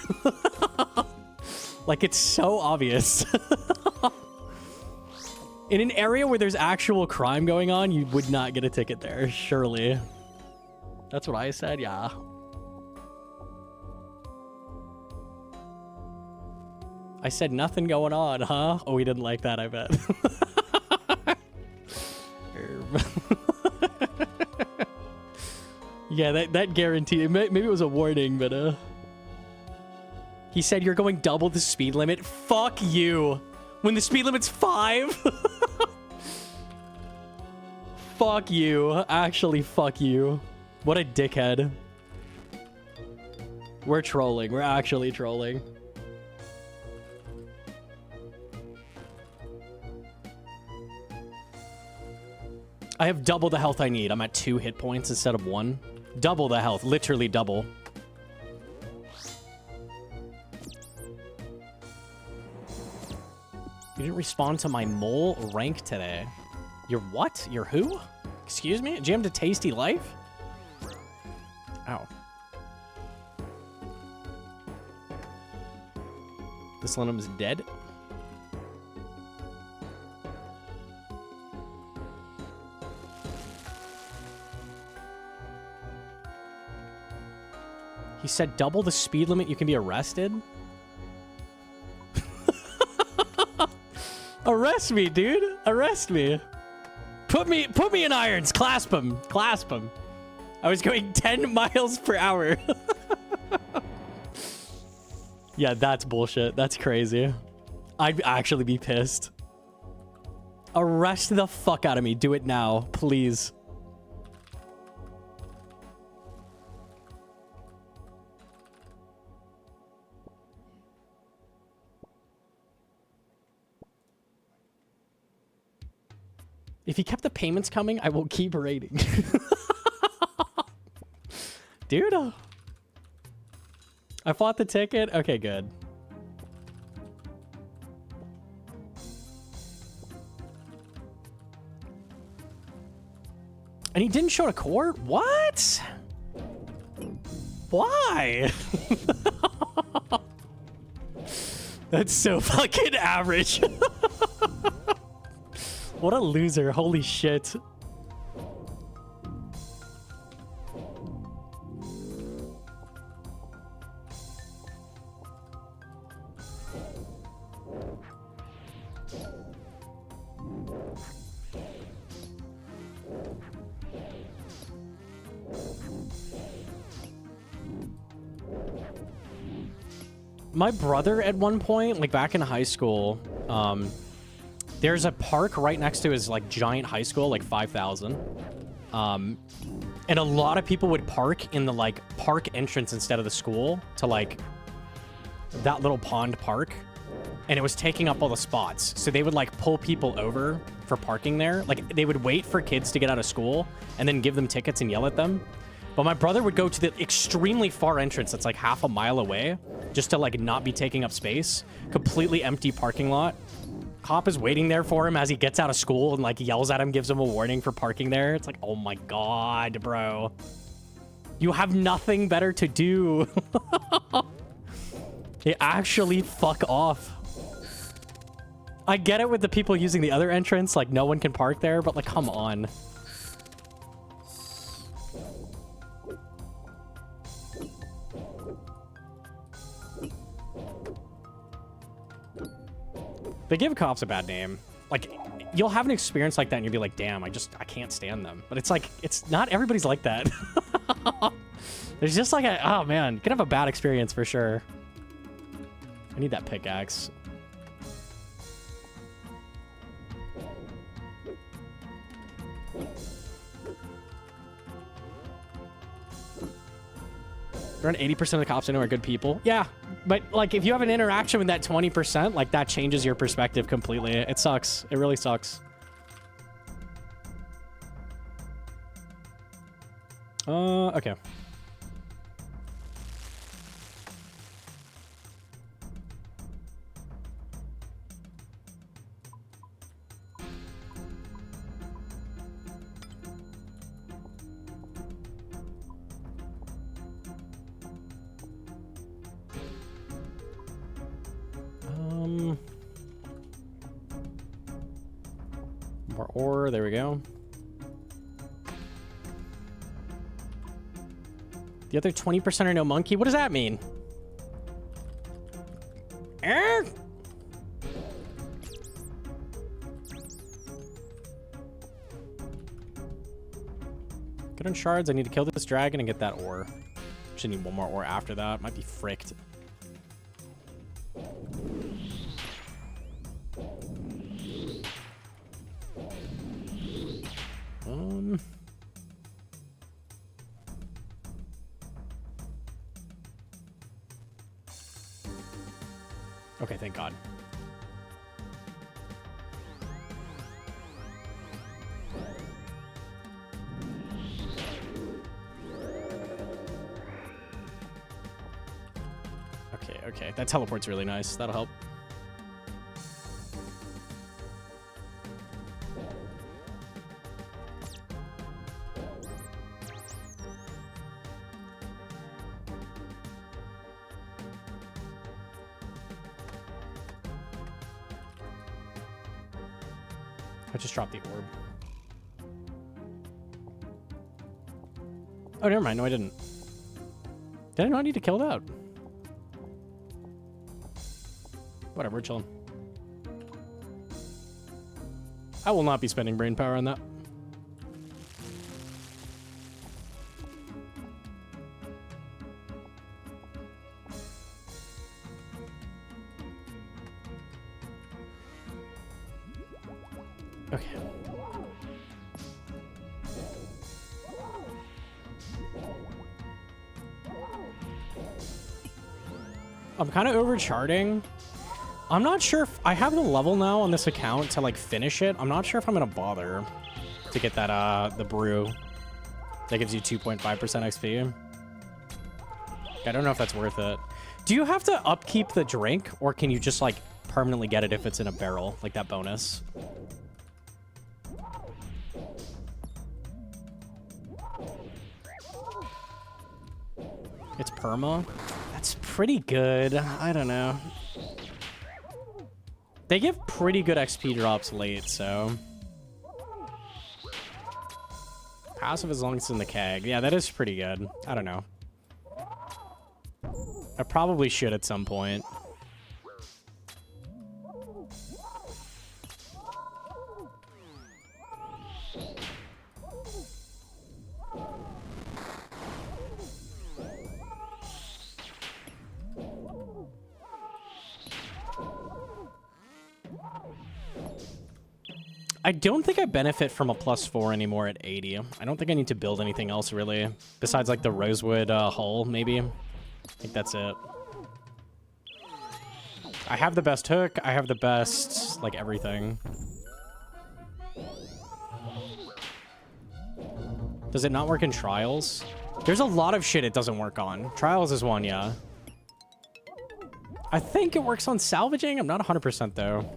Like, it's so obvious. In an area where there's actual crime going on, you would not get a ticket there, surely. That's what I said, yeah. I said nothing going on, huh? Oh, he didn't like that, I bet. Yeah, that guaranteed. Maybe it was a warning, but he said you're going double the speed limit. Fuck you. When the speed limit's 5. Fuck you. Actually, fuck you. What a dickhead. We're trolling. We're actually trolling. I have double the health I need. I'm at 2 hit points instead of 1. Double the health. Literally double. You didn't respond to my mole rank today. Your what? Your who? Excuse me? Jammed a tasty life? Ow. This Lenum is dead. He said double the speed limit, you can be arrested? Arrest me, dude. Arrest me. Put me in irons. Clasp him. Clasp him. I was going 10 miles per hour. Yeah, that's bullshit. That's crazy. I'd actually be pissed. Arrest the fuck out of me. Do it now, please. If he kept the payments coming, I will keep raiding. Dude. I fought the ticket? Okay, good. And he didn't show to court? What? Why? That's so fucking average. What a loser. Holy shit. My brother at one point, like back in high school, there's a park right next to his like giant high school, like 5,000. And a lot of people would park in the like park entrance instead of the school to like that little pond park. And it was taking up all the spots. So they would like pull people over for parking there. Like they would wait for kids to get out of school and then give them tickets and yell at them. But my brother would go to the extremely far entrance that's like half a mile away just to like not be taking up space. Completely empty parking lot. Cop is waiting there for him as he gets out of school and like yells at him, gives him a warning for parking there. It's like, oh my God, bro. You have nothing better to do. They actually fuck off. I get it with the people using the other entrance, like no one can park there, but like, come on. They give cops a bad name. Like, you'll have an experience like that and you'll be like, damn, I can't stand them. But it's like, it's not everybody's like that. There's just like a, oh man, you can have a bad experience for sure. I need that pickaxe. Around 80% of the cops I know are good people. Yeah, but like if you have an interaction with that 20%, like that changes your perspective completely. It sucks. It really sucks. Okay. More ore, there we go. The other 20% are Gnomonkey? What does that mean? Good on shards. I need to kill this dragon and get that ore. Should need one more ore after that. Might be fricked. Okay, thank God. Okay. That teleport's really nice. That'll help. I just dropped the orb. Oh, never mind. No, I didn't. Did I not need to kill that? Whatever, we're chilling. I will not be spending brain power on that. Okay. I'm kind of overcharting. I'm not sure if I have the level now on this account to like finish it. I'm not sure if I'm gonna bother to get that the brew that gives you 2.5% XP. I don't know if that's worth it. Do you have to upkeep the drink, or can you just like permanently get it if it's in a barrel, like that bonus? It's perma? That's pretty good. I don't know. They give pretty good XP drops late, so Passive as long as it's in the keg. Yeah, that is pretty good. I don't know. I probably should at some point. I don't think I benefit from a +4 anymore at 80. I don't think I need to build anything else, really. Besides, like, the rosewood hull, maybe. I think that's it. I have the best hook. I have the best, like, everything. Does it not work in Trials? There's a lot of shit it doesn't work on. Trials is one, yeah. I think it works on salvaging. I'm not 100% though.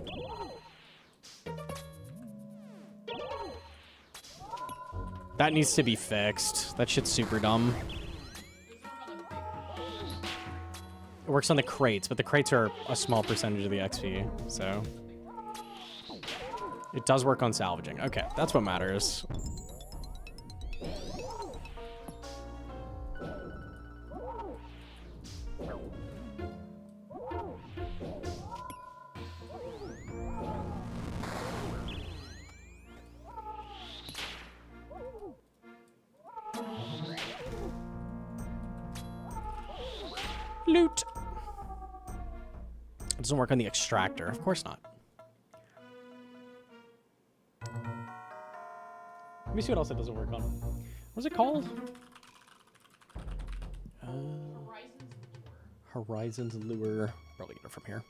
That needs to be fixed. That shit's super dumb. It works on the crates, but the crates are a small percentage of the XP, so. It does work on salvaging. Okay, that's what matters. Loot. It doesn't work on the extractor. Of course not. Let me see what else it doesn't work on. What's it called? Horizon's Lure. Probably get it from here.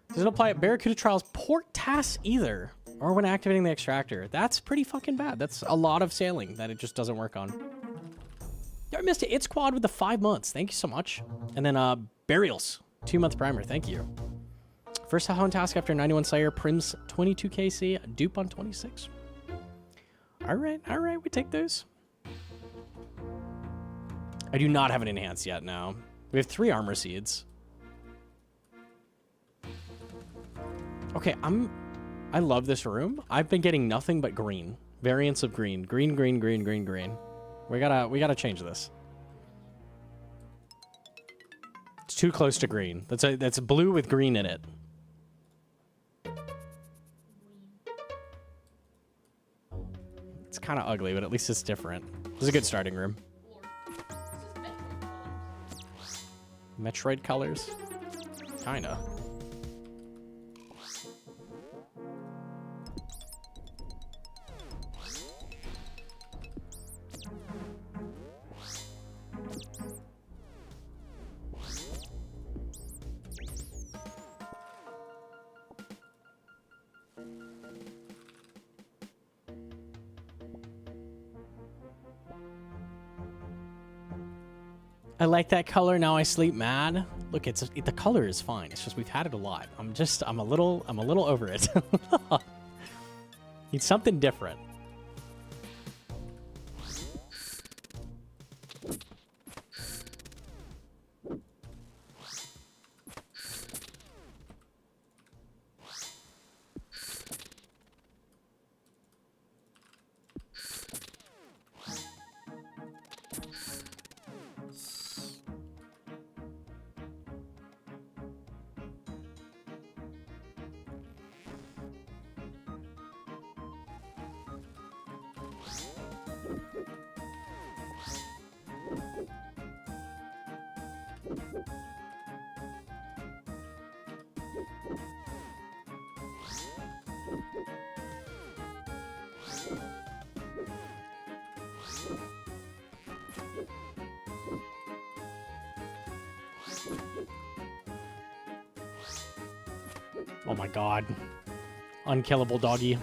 Doesn't apply at Barracuda Trials port tasks either. Or when activating the extractor. That's pretty fucking bad. That's a lot of sailing that it just doesn't work on. Yeah, I missed it. It's Quad with the 5 months. Thank you so much. And then Burials. 2-month primer. Thank you. First Hellhound task after 91 Slayer. Prims 22 KC. Dupe on 26. Alright, alright. We take those. I do not have an enhance yet now. We have 3 armor seeds. Okay, I love this room. I've been getting nothing but green. Variants of green. Green, green, green, green, green. We gotta change this. It's too close to green. That's blue with green in it. It's kind of ugly, but at least it's different. This is a good starting room. Metroid colors? Kinda. I like that color. Now I sleep mad. Look, the color is fine. It's just we've had it a lot. I'm a little over it. Need something different. Oh my god. Unkillable doggy.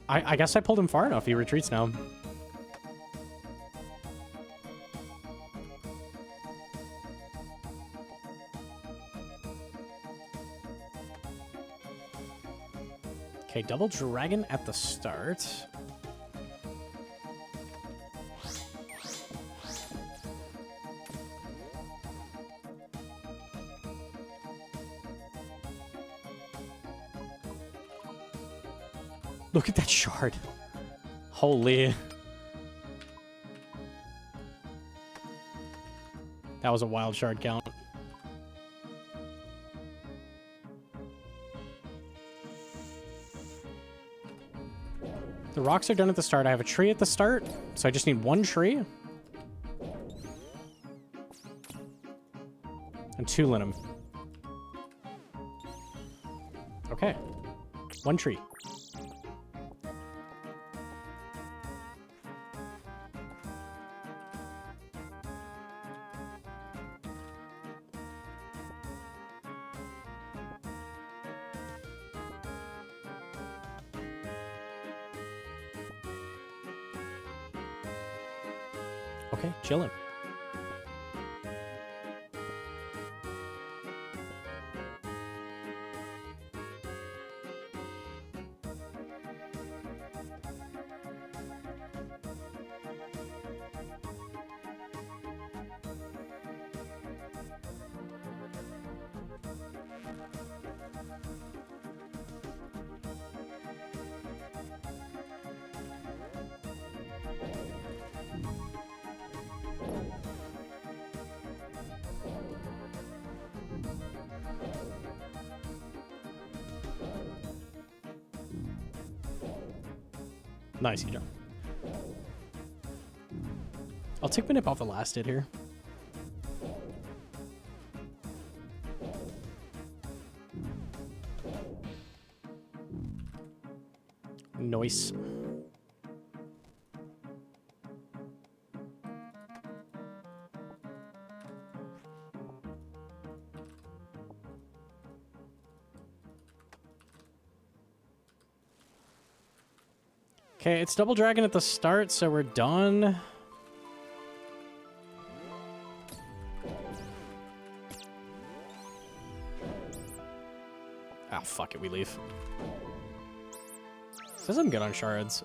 I guess I pulled him far enough. He retreats now. Okay, double dragon at the start. Look at that shard. Holy. That was a wild shard count. The rocks are done at the start. I have a tree at the start, so I just need one tree. And 2 linum. Okay. 1 tree. Okay, chillin'. Nice, John. I'll take my nip off the last hit here. Nice. Okay, it's double dragon at the start, so we're done. Ah, fuck it, we leave. Says I'm good on shards.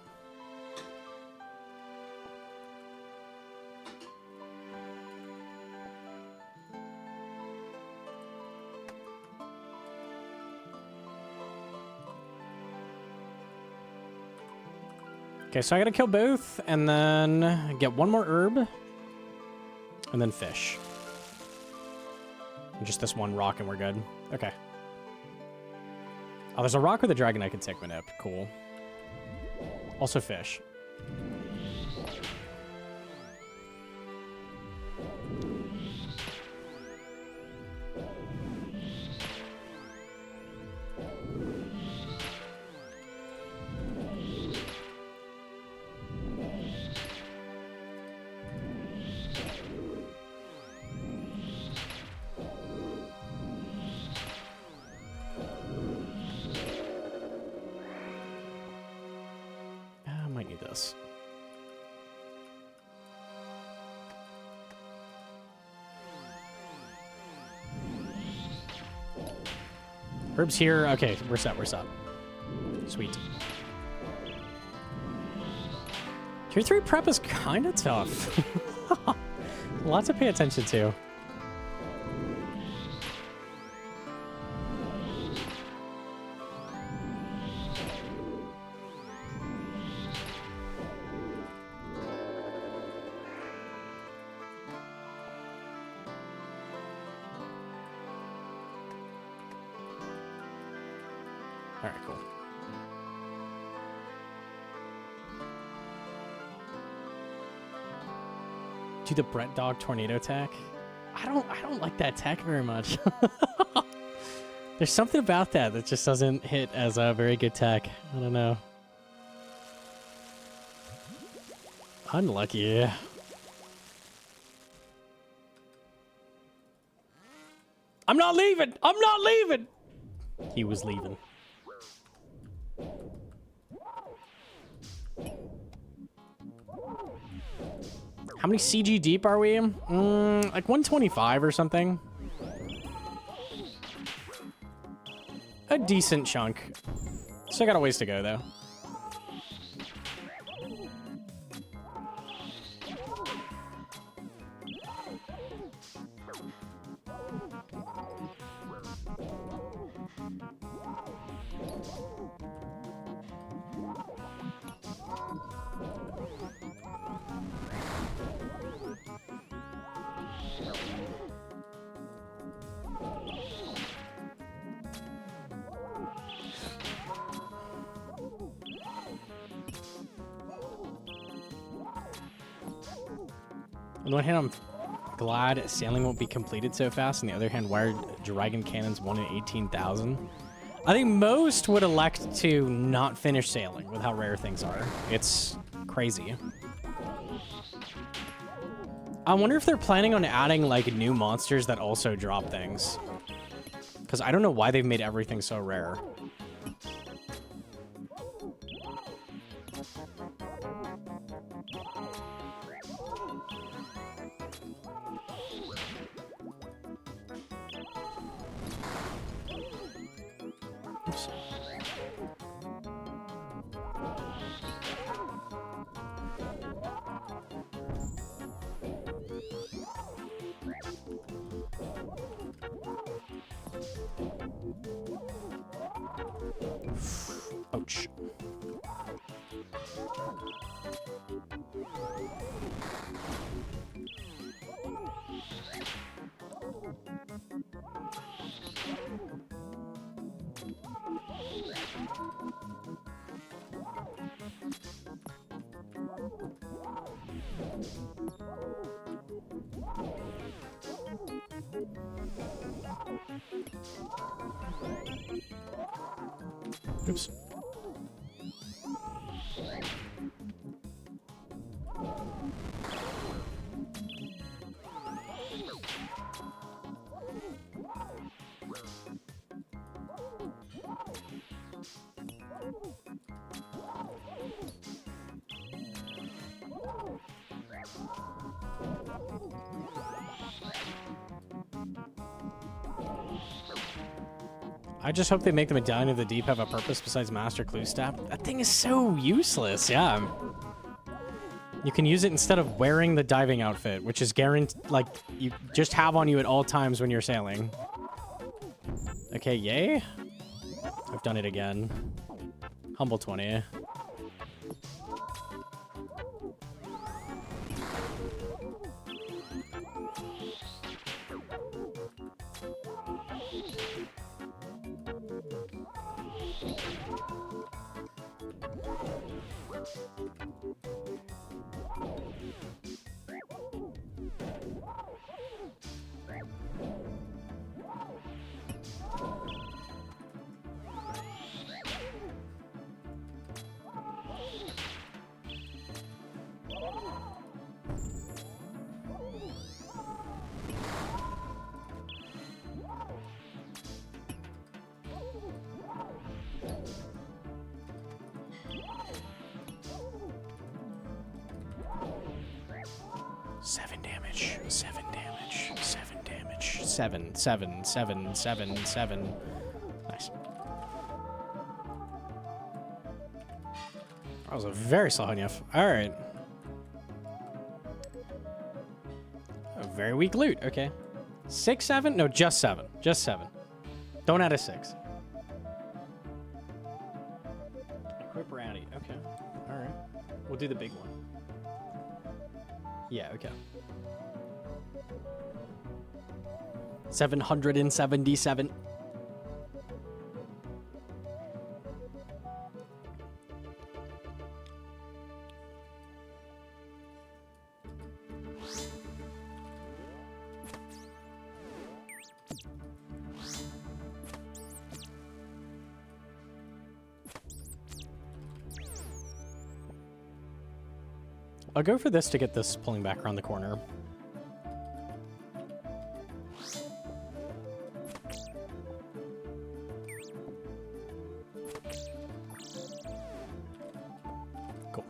Okay, so I gotta kill both, and then get 1 more herb, and then fish. And just this 1 rock, and we're good. Okay. Oh, there's a rock with a dragon I can take my nip. Cool. Also fish. This. Herbs here. Okay, we're set. We're set. Sweet. Tier 3 prep is kind of tough. Lots to pay attention to. All right, cool. Do the Brent Dog tornado attack? I don't like that attack very much. There's something about that that just doesn't hit as a very good tech. I don't know. Unlucky. I'm not leaving! I'm not leaving! He was leaving. How many CG deep are we? Like 125 or something. A decent chunk. Still got a ways to go, though. On the one hand, I'm glad sailing won't be completed so fast. On the other hand, wired dragon cannons 1 in 18,000. I think most would elect to not finish sailing with how rare things are. It's crazy. I wonder if they're planning on adding like new monsters that also drop things. Because I don't know why they've made everything so rare. Oops. Ouch. Oops. I just hope they make the Medallion of the Deep have a purpose besides Master Clue Staff. That thing is so useless, yeah. You can use it instead of wearing the diving outfit, which is guaranteed, like, you just have on you at all times when you're sailing. Okay, yay. I've done it again. Humble 20. Seven damage. 7, 7, 7, 7, 7. Nice. That was a very slow Hunyef. Alright. A very weak loot. Okay. 6, 7? No, just 7. Just 7. Don't add a 6. Equip Ratty. Okay. Alright. We'll do the big one. Yeah, okay. 777. I'll go for this to get this pulling back around the corner. Cool.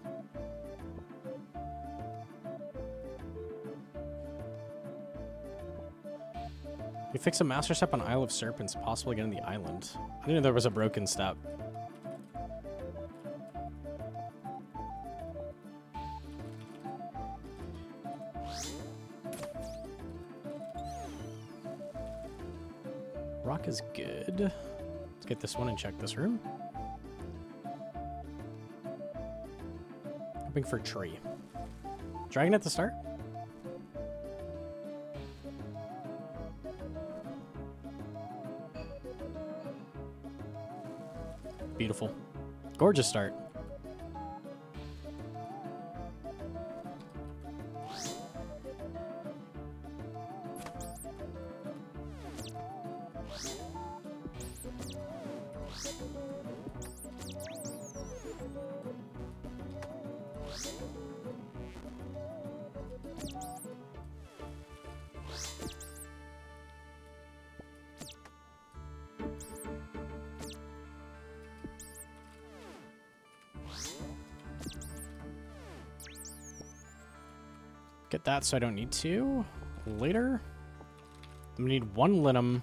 You fix a master step on Isle of Serpents, possible again in the island. I didn't know there was a broken step. Rock is good. Let's get this one and check this room. Hoping for tree. Dragon at the start? Beautiful. Gorgeous start. Get that so I don't need to. Later. I'm gonna need 1 linum.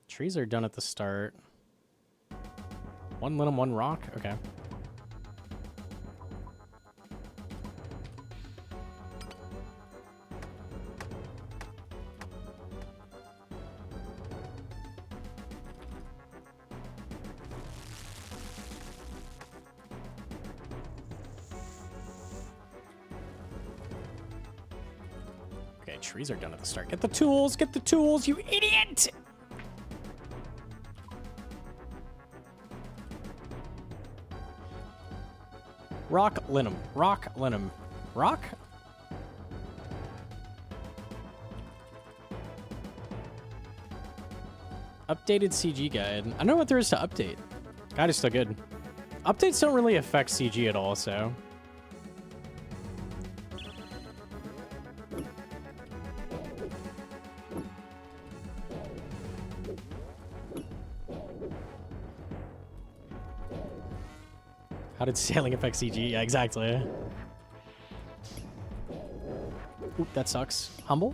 Trees are done at the start. 1 linum, 1 rock? Okay. Okay, trees are done at the start. Get the tools, you idiot! Rock, linum. Rock, linum. Rock? Updated CG guide. I don't know what there is to update. Guide is still good. Updates don't really affect CG at all, so... How did sailing affect CG? Yeah, exactly. Oop, that sucks. Humble?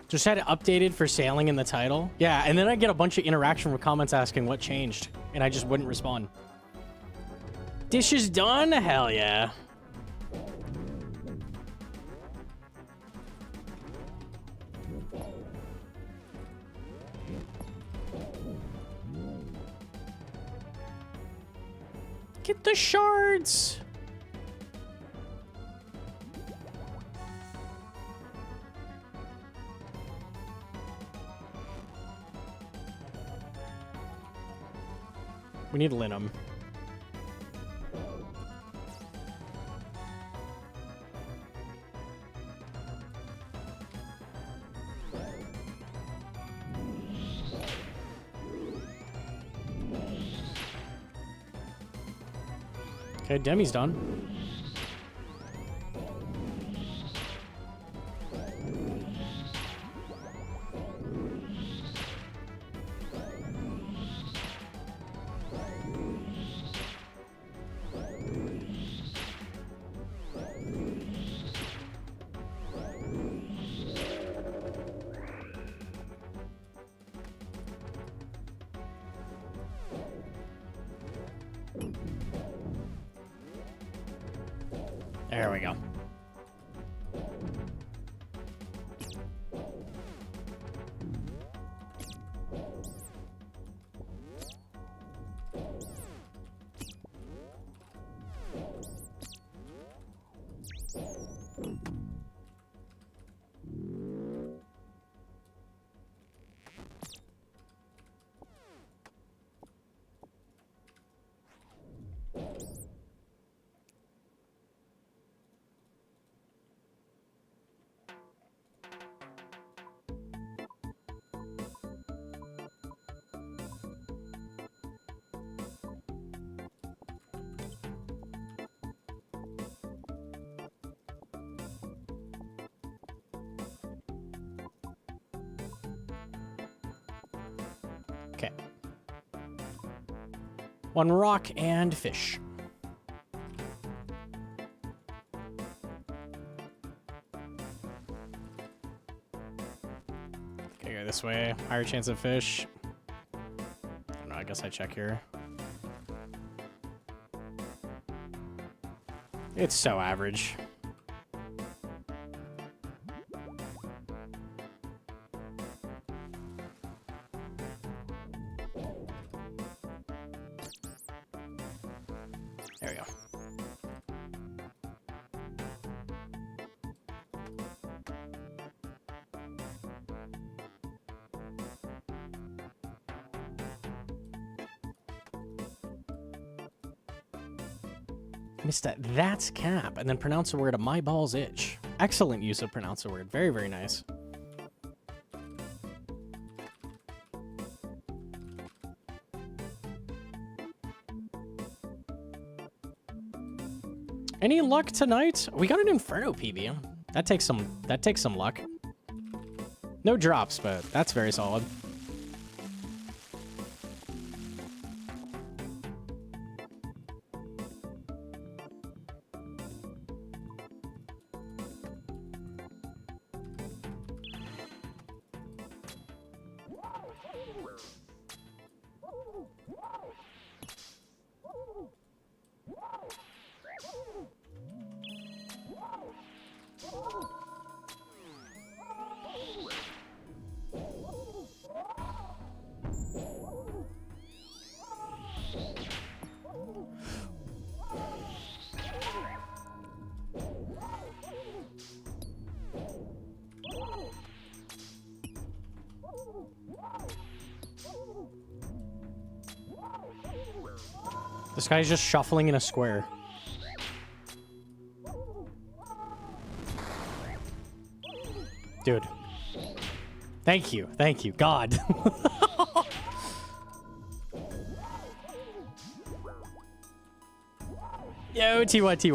Just had it updated for sailing in the title. Yeah, and then I get a bunch of interaction with comments asking what changed, and I just wouldn't respond. Dishes done? Hell yeah. Get the shards! We need linum. Okay, Demi's done. There we go. Okay. 1 rock and fish. Okay, go this way. Higher chance of fish. I don't know, I guess I check here. It's so average. There we go. Missed that. That's cap. And then pronounce the word of my balls itch. Excellent use of pronounce a word. Very, very nice. Any luck tonight? We got an Inferno PB. That takes some luck. No drops, but that's very solid. This guy's just shuffling in a square. Dude. Thank you. Thank you. God. Yo, TY. It's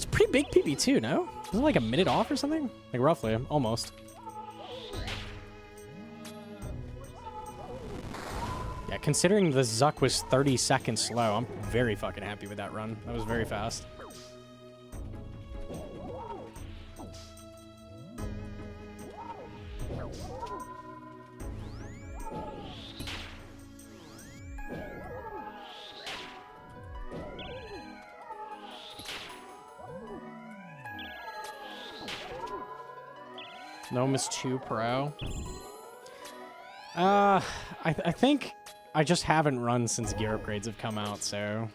a pretty big PB too, no? Isn't it like a minute off or something? Like roughly, almost. Yeah, considering the Zuk was 30 seconds slow, I'm very fucking happy with that run. That was very fast. Gnomonkey 2 Pro. I think I just haven't run since gear upgrades have come out, so...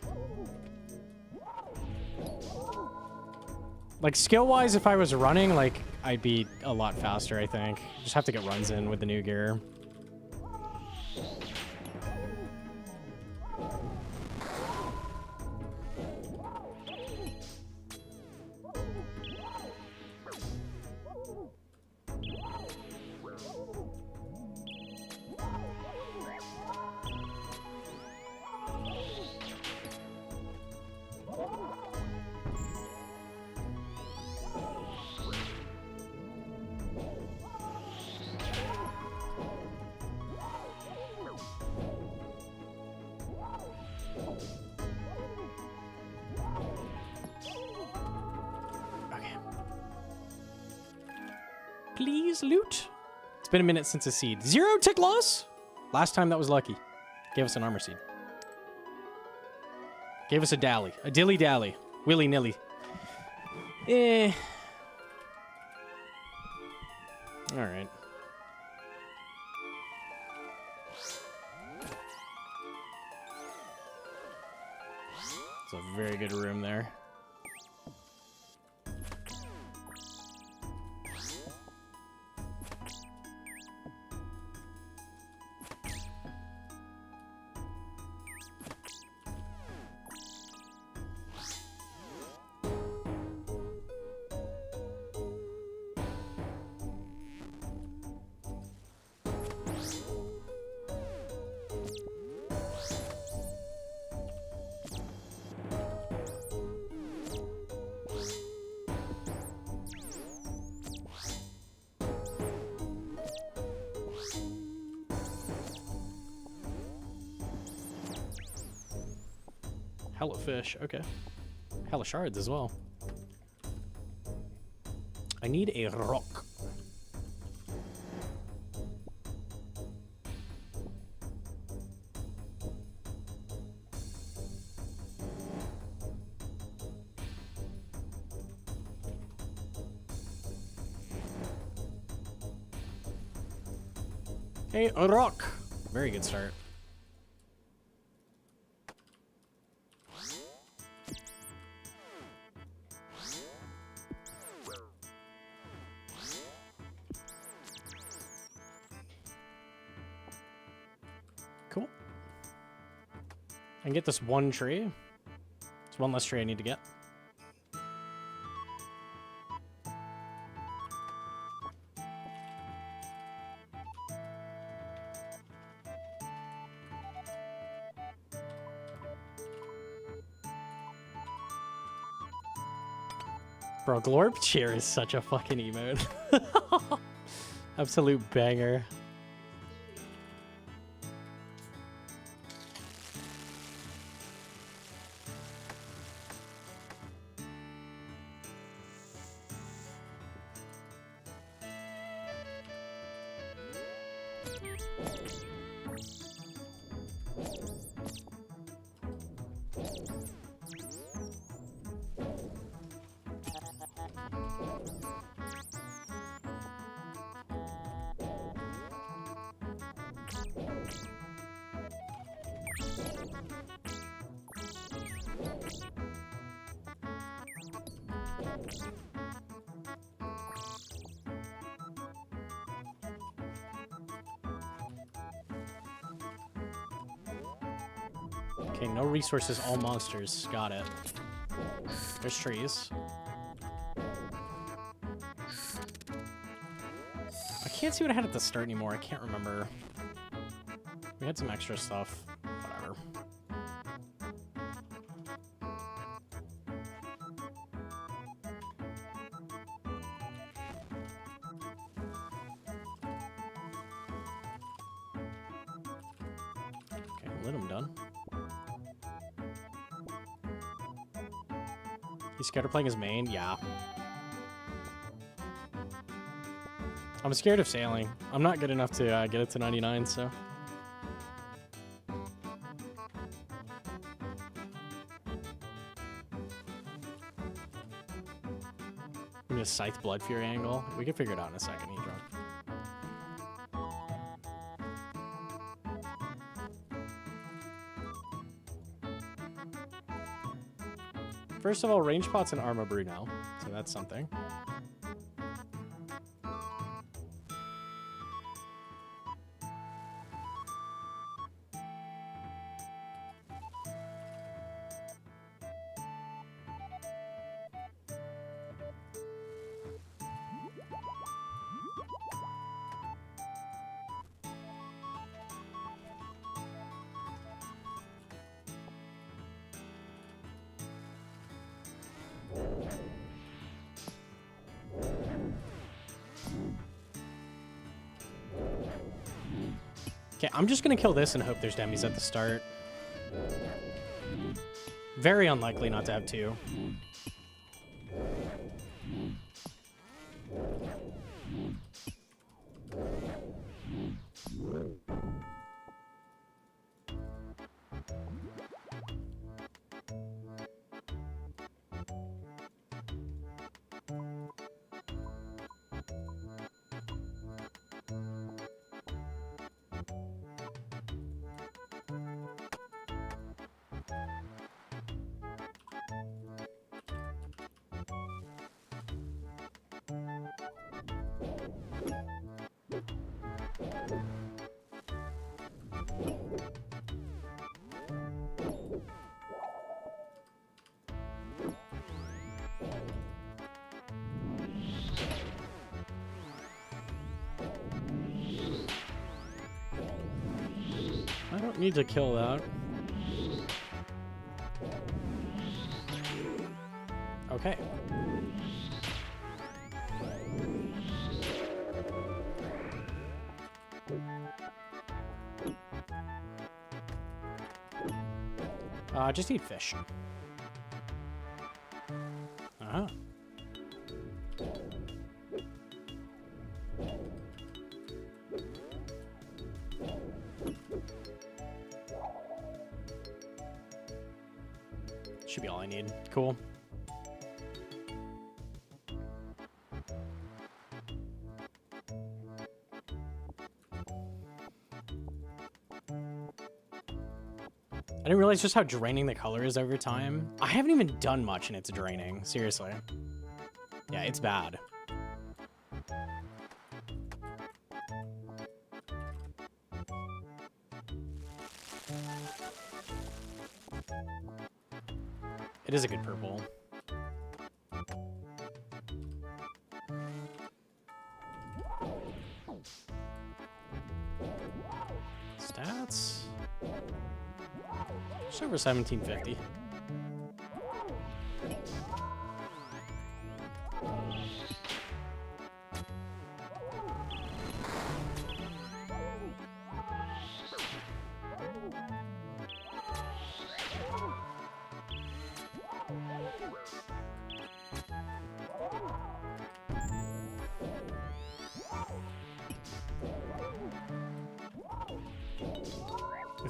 Like, skill-wise, if I was running, like, I'd be a lot faster, I think. Just have to get runs in with the new gear. Please loot. It's been a minute since a seed. 0 tick loss? Last time that was lucky. Gave us an armor seed. Gave us a dally. A dilly-dally. Willy-nilly. Eh. Alright. It's a very good room there. Hella fish, okay. Hella shards as well. I need a rock. A rock. Very good start. Cool. I can get this one tree. It's one less tree I need to get. Bro, Glorp Cheer is such a fucking emote. Absolute banger. Okay, no resources, all monsters. Got it. There's trees. I can't see what I had at the start anymore. I can't remember. We had some extra stuff. Whatever. Okay, let him done. He's scared of playing his main? Yeah. I'm scared of sailing. I'm not good enough to get it to 99, so. I'm gonna Scythe Blood Fury angle. We can figure it out in a second, Hedron. First of all, range pots and armor brew now, so that's something. Okay, I'm just gonna kill this and hope there's demis at the start. Very unlikely not to have two. I don't need to kill that. Okay. Just eat fish. Uh-huh. Should be all I need. Cool. I didn't realize just how draining the color is over time. I haven't even done much and it's draining. Seriously. Yeah, it's bad. It is a good purple. Stats. Just over 1750.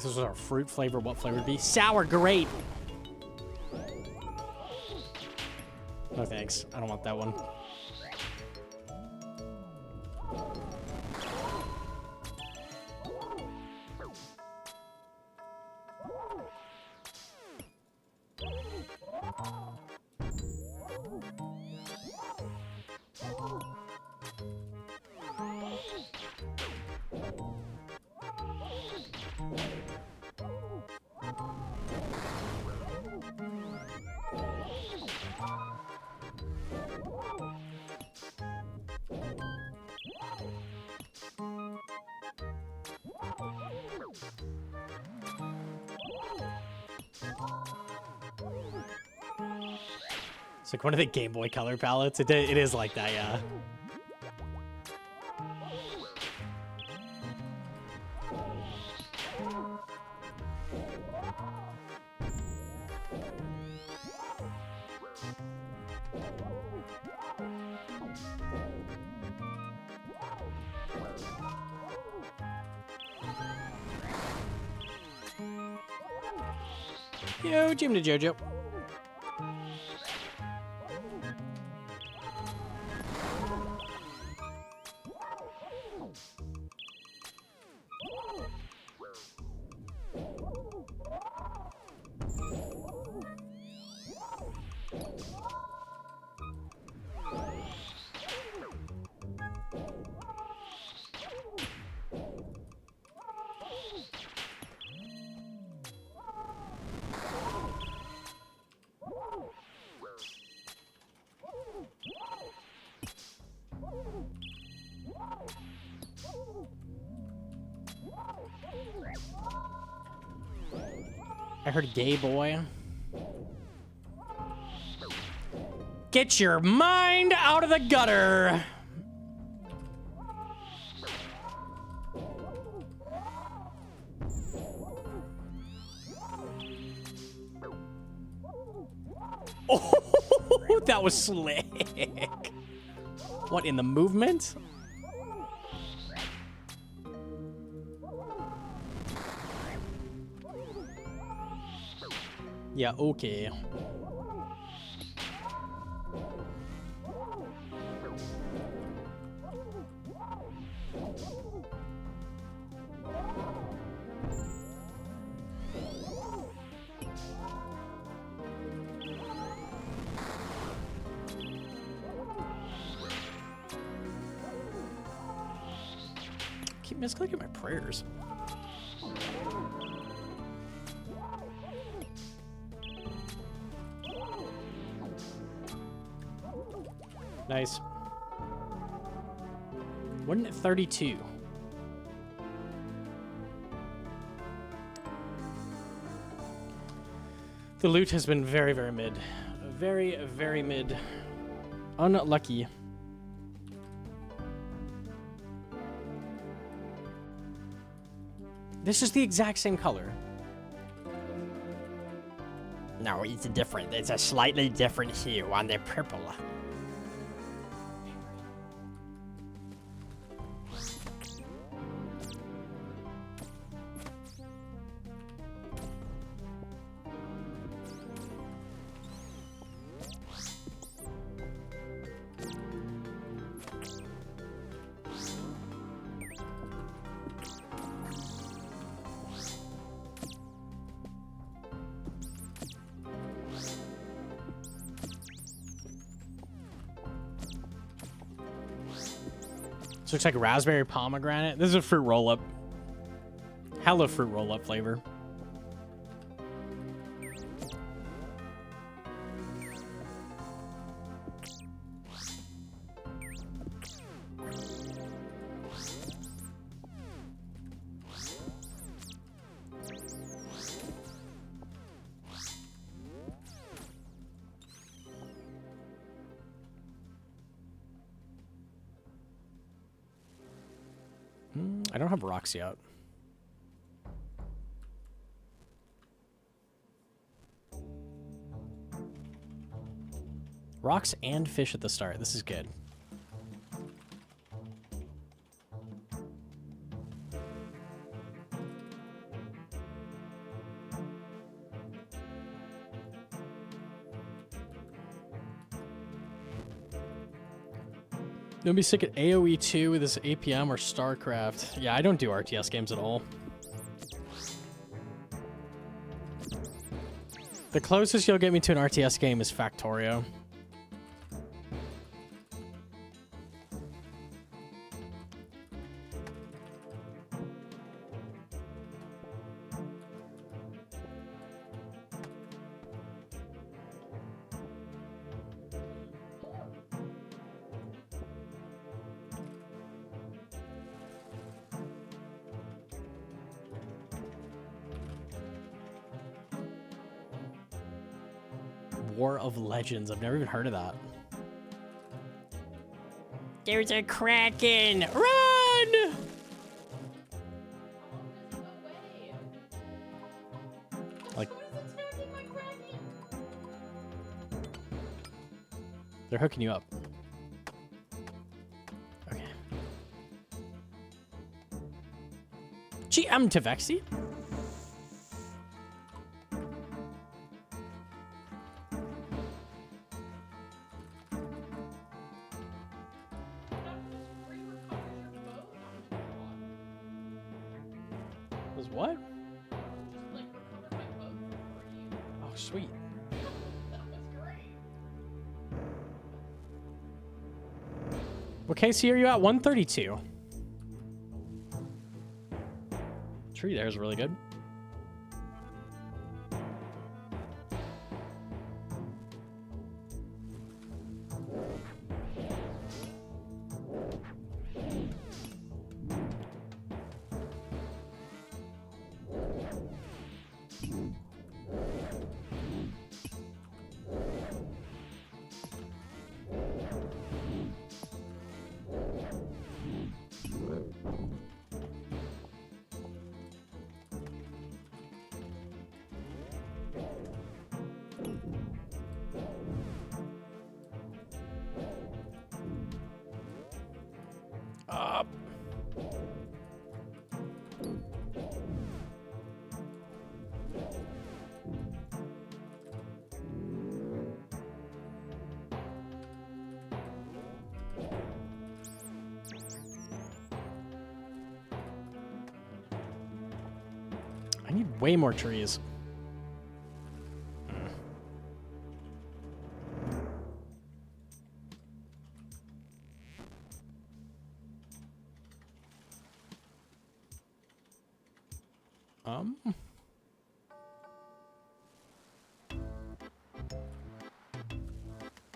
This is our fruit flavor. What flavor would be? Sour grape. No thanks. I don't want that one. It's like one of the Game Boy Color palettes. It is like that, yeah. Yo, Jim to Jojo. I heard gay boy. Get your mind out of the gutter. Oh, that was slick. What, in the movement? Yeah, okay. Keep misclicking my prayers. Nice. Wasn't it 32? The loot has been very, very mid. Very, very mid. Unlucky. This is the exact same color. No, it's different. It's a slightly different hue on the purple. This looks like raspberry pomegranate. This is a fruit roll-up. Hella fruit roll-up flavor. I don't have rocks yet. Rocks and fish at the start. This is good. Don't be sick at AoE 2 with this APM or StarCraft. Yeah, I don't do RTS games at all. The closest you'll get me to an RTS game is Factorio. War of Legends. I've never even heard of that. There's a Kraken! Run! Oh, there's no way. Like, Who is attacking my Kraken? they're hooking you up. Okay. GM to Vexy? Was what? Like, recover my boat for you. Oh, sweet. That was great. What KC are you at? 132. Tree there is really good. Up. I need way more trees.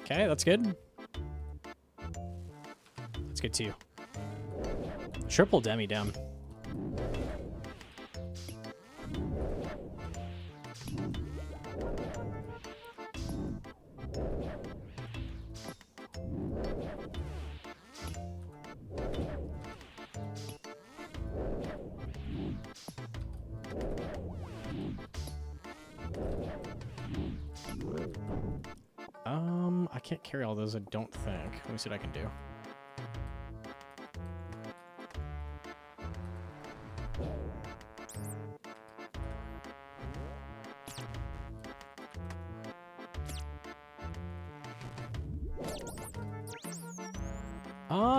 Okay, that's good. That's good too. Triple demi-dem. I can't carry all those, I don't think. Let me see what I can do.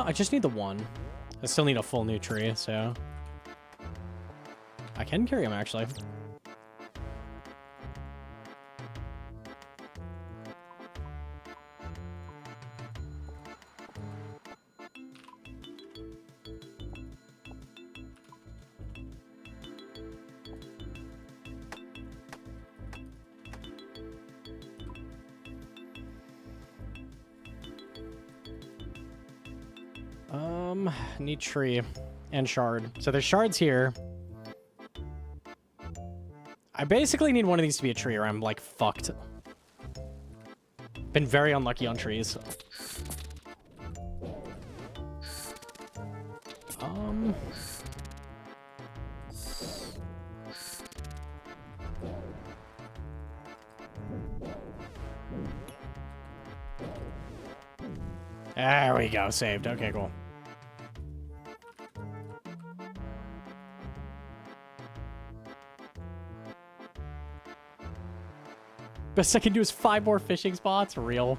I just need the one. I still need a full new tree, so I can carry them actually. Need tree and shard. So there's shards here. I basically need one of these to be a tree or I'm like fucked. Been very unlucky on trees. There we go, saved. Okay, cool. Best I can do is 5 more fishing spots. Real.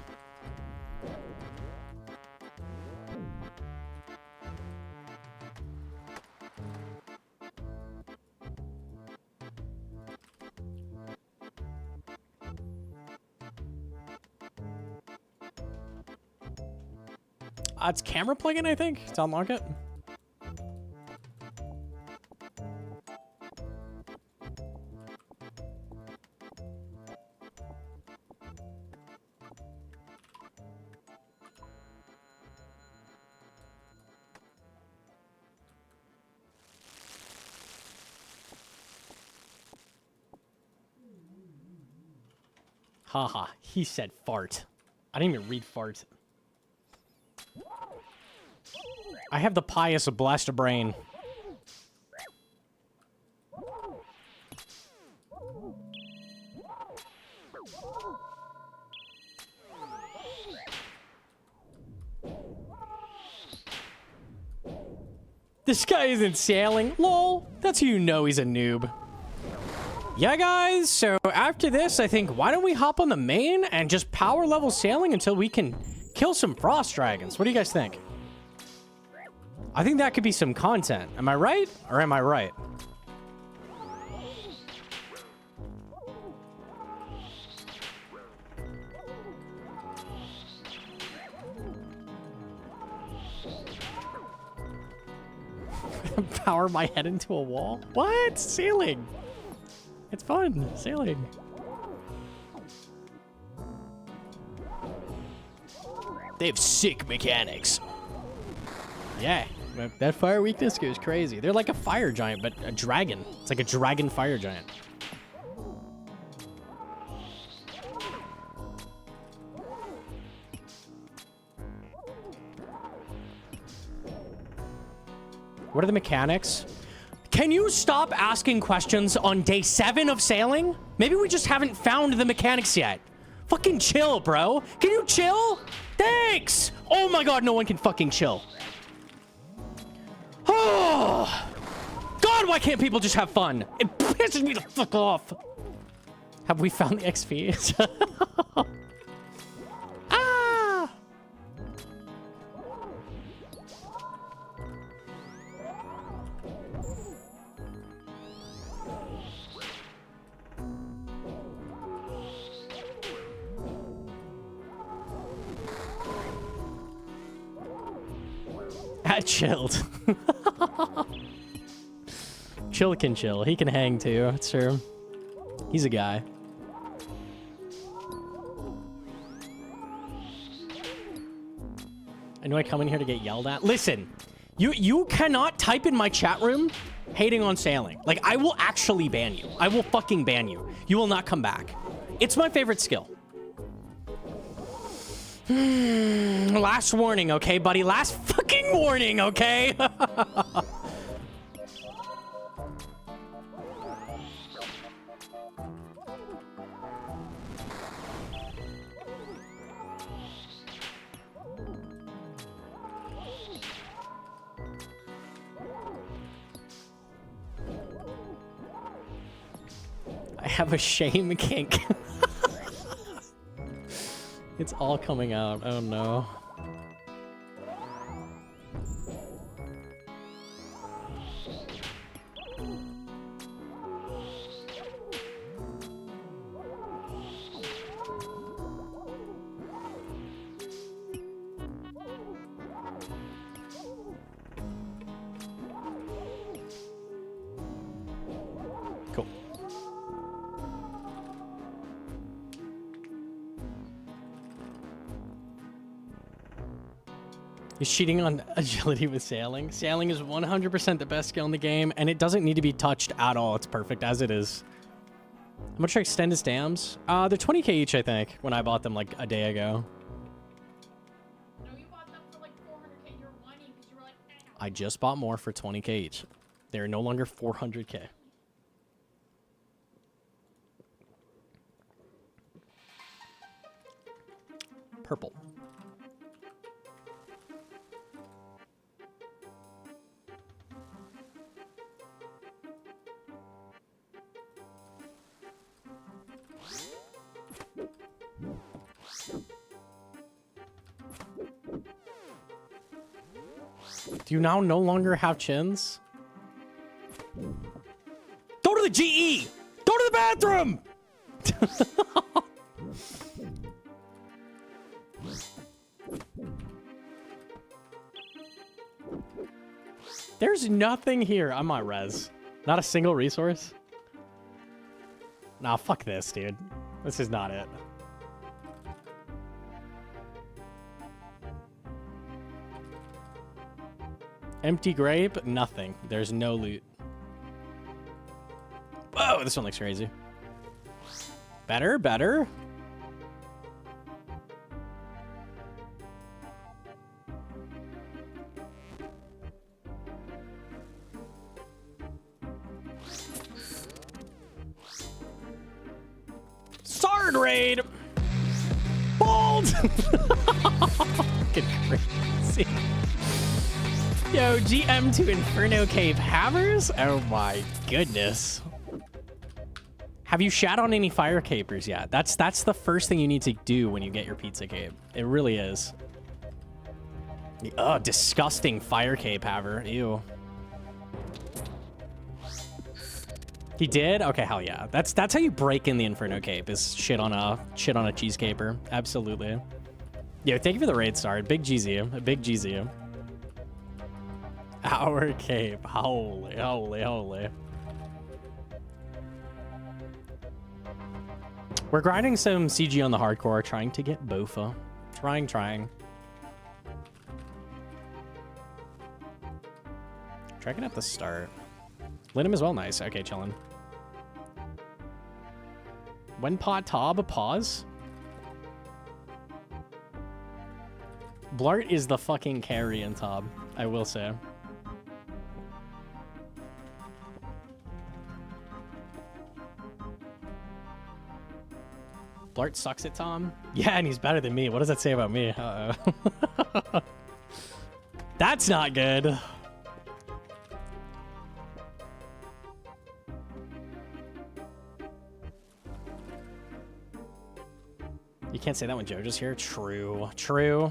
It's camera plugin, I think, to unlock it. Haha, he said fart. I didn't even read fart. I have the pious blessed brain. This guy isn't sailing. Lol. That's how you know he's a noob. Yeah, guys, so after this, I think, why don't we hop on the main and just power level sailing until we can kill some frost dragons? What do you guys think? I think that could be some content. Am I right? Or am I right? Power my head into a wall? What? Sailing. It's fun, sailing. They have sick mechanics. Yeah, that fire weakness goes crazy. They're like a fire giant, but a dragon. It's like a dragon fire giant. What are the mechanics? Can you stop asking questions on day 7 of sailing? Maybe we just haven't found the mechanics yet. Fucking chill, bro. Can you chill? Thanks. Oh my god, no one can fucking chill. Oh. God, why can't people just have fun? It pisses me the fuck off. Have we found the XP? Ah! Chilled. Chill can chill. He can hang too. It's true. He's a guy. I know I come in here to get yelled at. Listen, you cannot type in my chat room hating on sailing. Like, I will actually ban you. I will fucking ban you. You will not come back. It's my favorite skill. Last warning, okay, buddy? Last fucking warning, okay? I have a shame kink. It's all coming out. Oh no. Cool. He's cheating on agility with sailing. Sailing is 100% the best skill in the game, and it doesn't need to be touched at all. It's perfect as it is. How much are extended stamps? They're 20k each, I think, when I bought them like a day ago. No, you bought them for like 400k. You're whining because you were like, eh. I just bought more for 20k each. They're no longer 400k. Purple. Do you now no longer have chins? Go to the GE! Go to the bathroom! There's nothing here. I'm on res. Not a single resource. Nah, fuck this, dude. This is not it. Empty grape, nothing. There's no loot. Whoa, this one looks crazy. Better, better. Sard raid! Bold! Fucking crazy. Yo, GM to Inferno Cave Havers? Oh my goodness. Have you shat on any fire capers yet? That's the first thing you need to do when you get your pizza cape. It really is. Oh, disgusting fire cape haver. Ew. He did? Okay, hell yeah. That's how you break in the Inferno Cape, is shit on a cheese caper. Absolutely. Yo, thank you for the raid, Sard. Big GZ. A big GZ. Our cape. Holy, holy, holy. We're grinding some CG on the hardcore, trying to get Bofa. Trying. Tracking at the start. Linum as well, nice. Okay, chillin'. When pot tob, pause. Blart is the fucking carry in Tob, I will say. Blart sucks at Tom? Yeah, and he's better than me. What does that say about me? Uh-oh. That's not good. You can't say that when JoJo's here. True. True.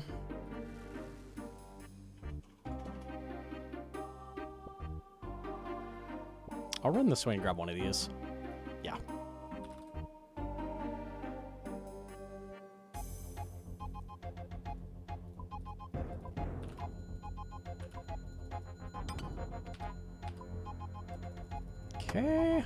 I'll run this way and grab one of these. Yeah. Okay.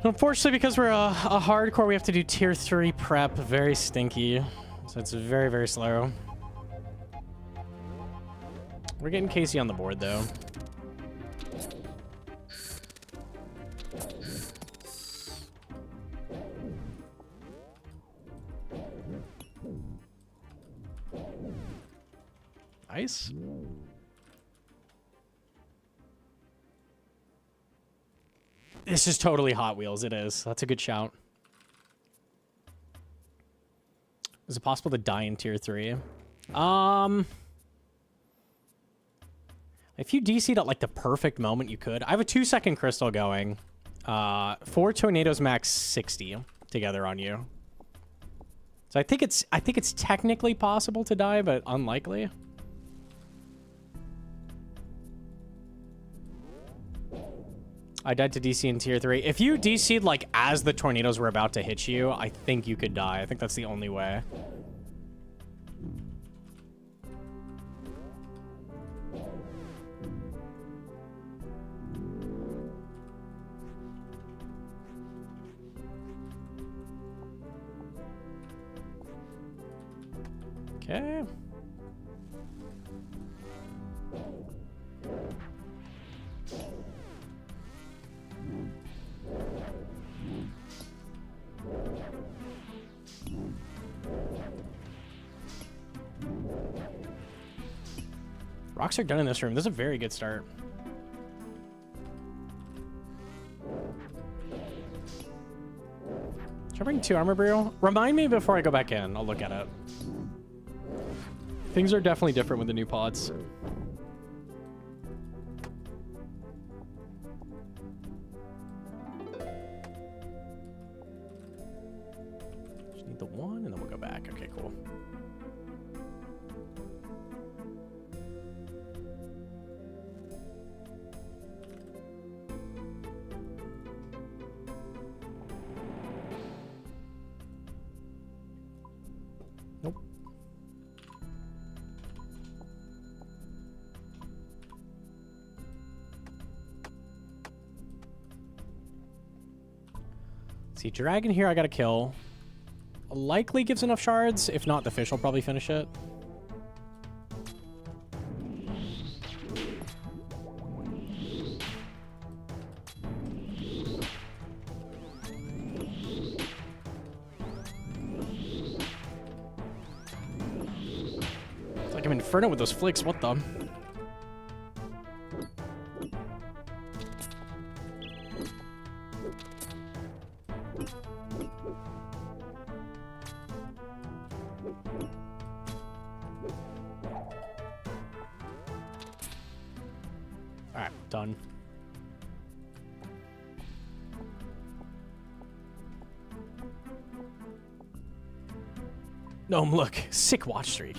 Unfortunately, because we're a hardcore, we have to do tier 3 prep. Very stinky. So it's very, very slow. We're getting Casey on the board, though. Nice. This is totally Hot Wheels. It is. That's a good shout. Is it possible to die in tier 3? If you DC'd at like the perfect moment, you could. I have a 2-second crystal going. 4 tornadoes max 60 together on you. So I think it's technically possible to die, but unlikely. I died to DC in tier 3. If you DC'd like as the tornadoes were about to hit you, I think you could die. I think that's the only way. Okay. Rocks are done in this room. This is a very good start. Should I bring 2 armor brew? Remind me before I go back in. I'll look at it. Things are definitely different with the new pods. Just need the 1 and then we'll go back. Okay, cool. See, dragon here I gotta kill. Likely gives enough shards. If not, the fish will probably finish it. It's like I'm Inferno with those flicks. What the? Alright, done. Gnome, look. Sick watch streak.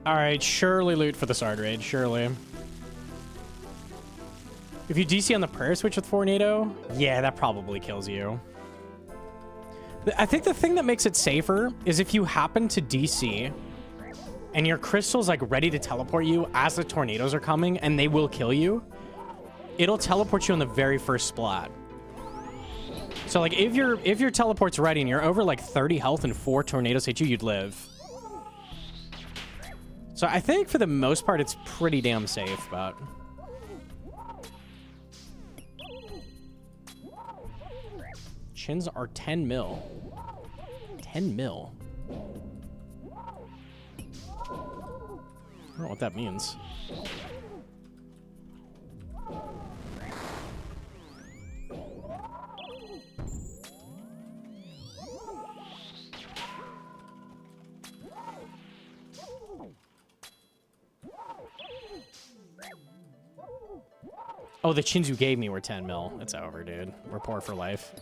Alright, surely loot for the Sard Raid, surely. If you DC on the prayer switch with Tornado, yeah, that probably kills you. I think the thing that makes it safer is if you happen to DC and your crystal's like ready to teleport you as the tornadoes are coming and they will kill you, it'll teleport you on the very first splat. So like if your teleport's ready and you're over like 30 health and 4 tornadoes hit you, you'd live. So I think for the most part it's pretty damn safe, but chins are 10 mil. 10 mil. I don't know what that means. Oh, the chins you gave me were 10 mil. It's over, dude. We're poor for life.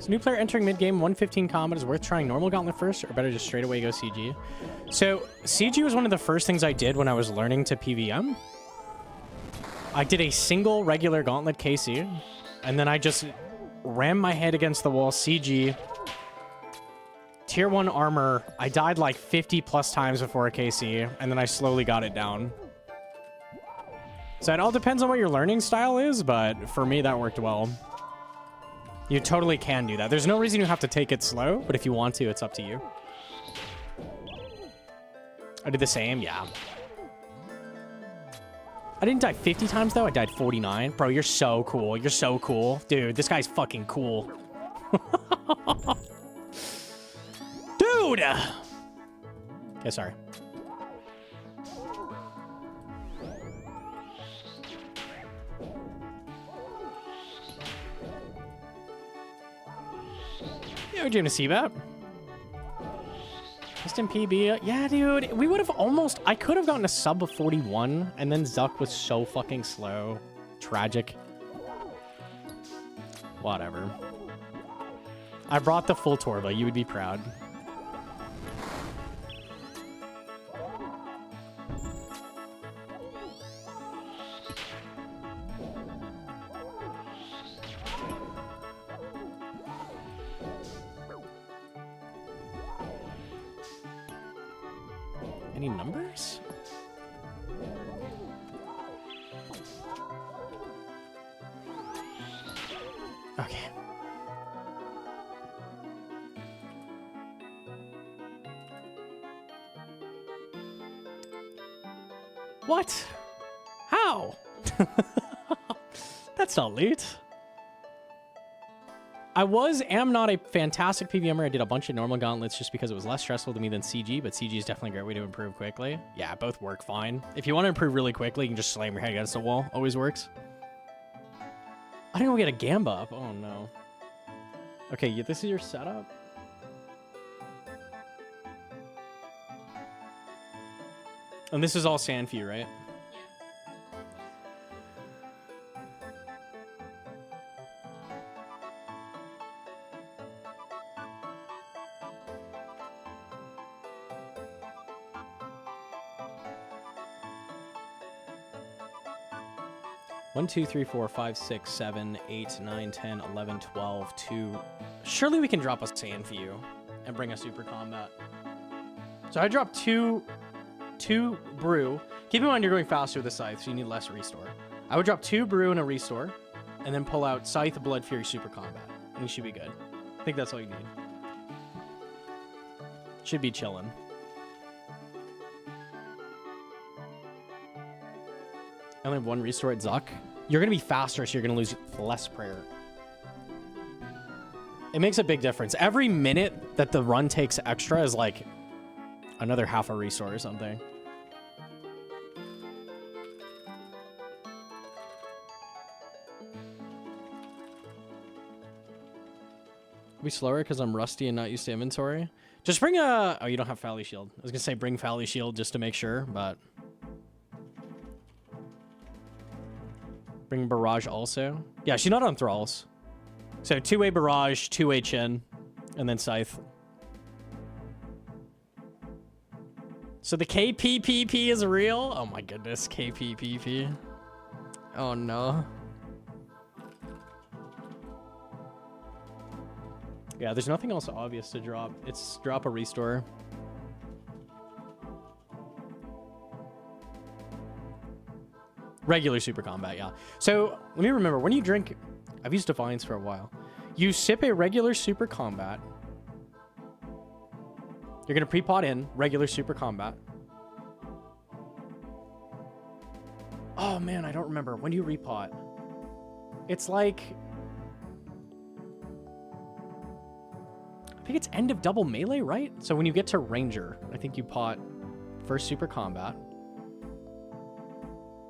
So new player entering mid-game, 115 combat is worth trying normal gauntlet first, or better just straight away go CG? So CG was one of the first things I did when I was learning to PVM. I did a single regular gauntlet KC, and then I just rammed my head against the wall, CG, tier 1 armor. I died like 50 plus times before a KC, and then I slowly got it down. So it all depends on what your learning style is, but for me that worked well. You totally can do that. There's no reason you have to take it slow, but if you want to, it's up to you. I did the same, yeah. I didn't die 50 times, though. I died 49. Bro, you're so cool. You're so cool. Dude, this guy's fucking cool. Dude! Okay, sorry. Yo, Jim to see that. Just in PB. Yeah, dude. We would have almost... I could have gotten a sub of 41, and then Zuck was so fucking slow. Tragic. Whatever. I brought the full Torva. You would be proud. Any numbers? Okay. What? How? That's not loot. am not a fantastic PVMer. I did a bunch of normal gauntlets just because it was less stressful to me than CG, but CG is definitely a great way to improve quickly. Yeah, both work fine. If you want to improve really quickly, you can just slam your head against the wall. Always works. I didn't even get a Gamba up. Oh, no. Okay, this is your setup. And this is all Sandview, right? One, 2, 3, 4, 5, 6, 7, 8, 9, 10, 11, 12, 2. Surely we can drop a Sandview and bring a super combat. So I dropped two brew. Keep in mind you're going faster with the scythe, so you need less restore. I would drop 2 brew and a restore, and then pull out scythe, blood fury, super combat, and you should be good. I think that's all you need. Should be chilling. I only have 1 restore at Zuck. You're going to be faster, so you're going to lose less prayer. It makes a big difference. Every minute that the run takes extra is like another half a restore or something. Be slower because I'm rusty and not used to inventory. Just bring a... Oh, you don't have Fally Shield. I was going to say bring Fally Shield just to make sure, but... Bring Barrage also. Yeah, she's not on Thralls. So 2-way Barrage, 2-way Chin, and then Scythe. So the KPPP is real? Oh my goodness, KPPP. Oh no. Yeah, there's nothing else obvious to drop. It's drop a restore. Regular super combat, yeah. So let me remember, when you drink, I've used Defiance for a while. You sip a regular super combat. You're gonna pre-pot in regular super combat. Oh man, I don't remember. When do you repot? It's like... I think it's end of double melee, right? So when you get to Ranger, I think you pot first super combat.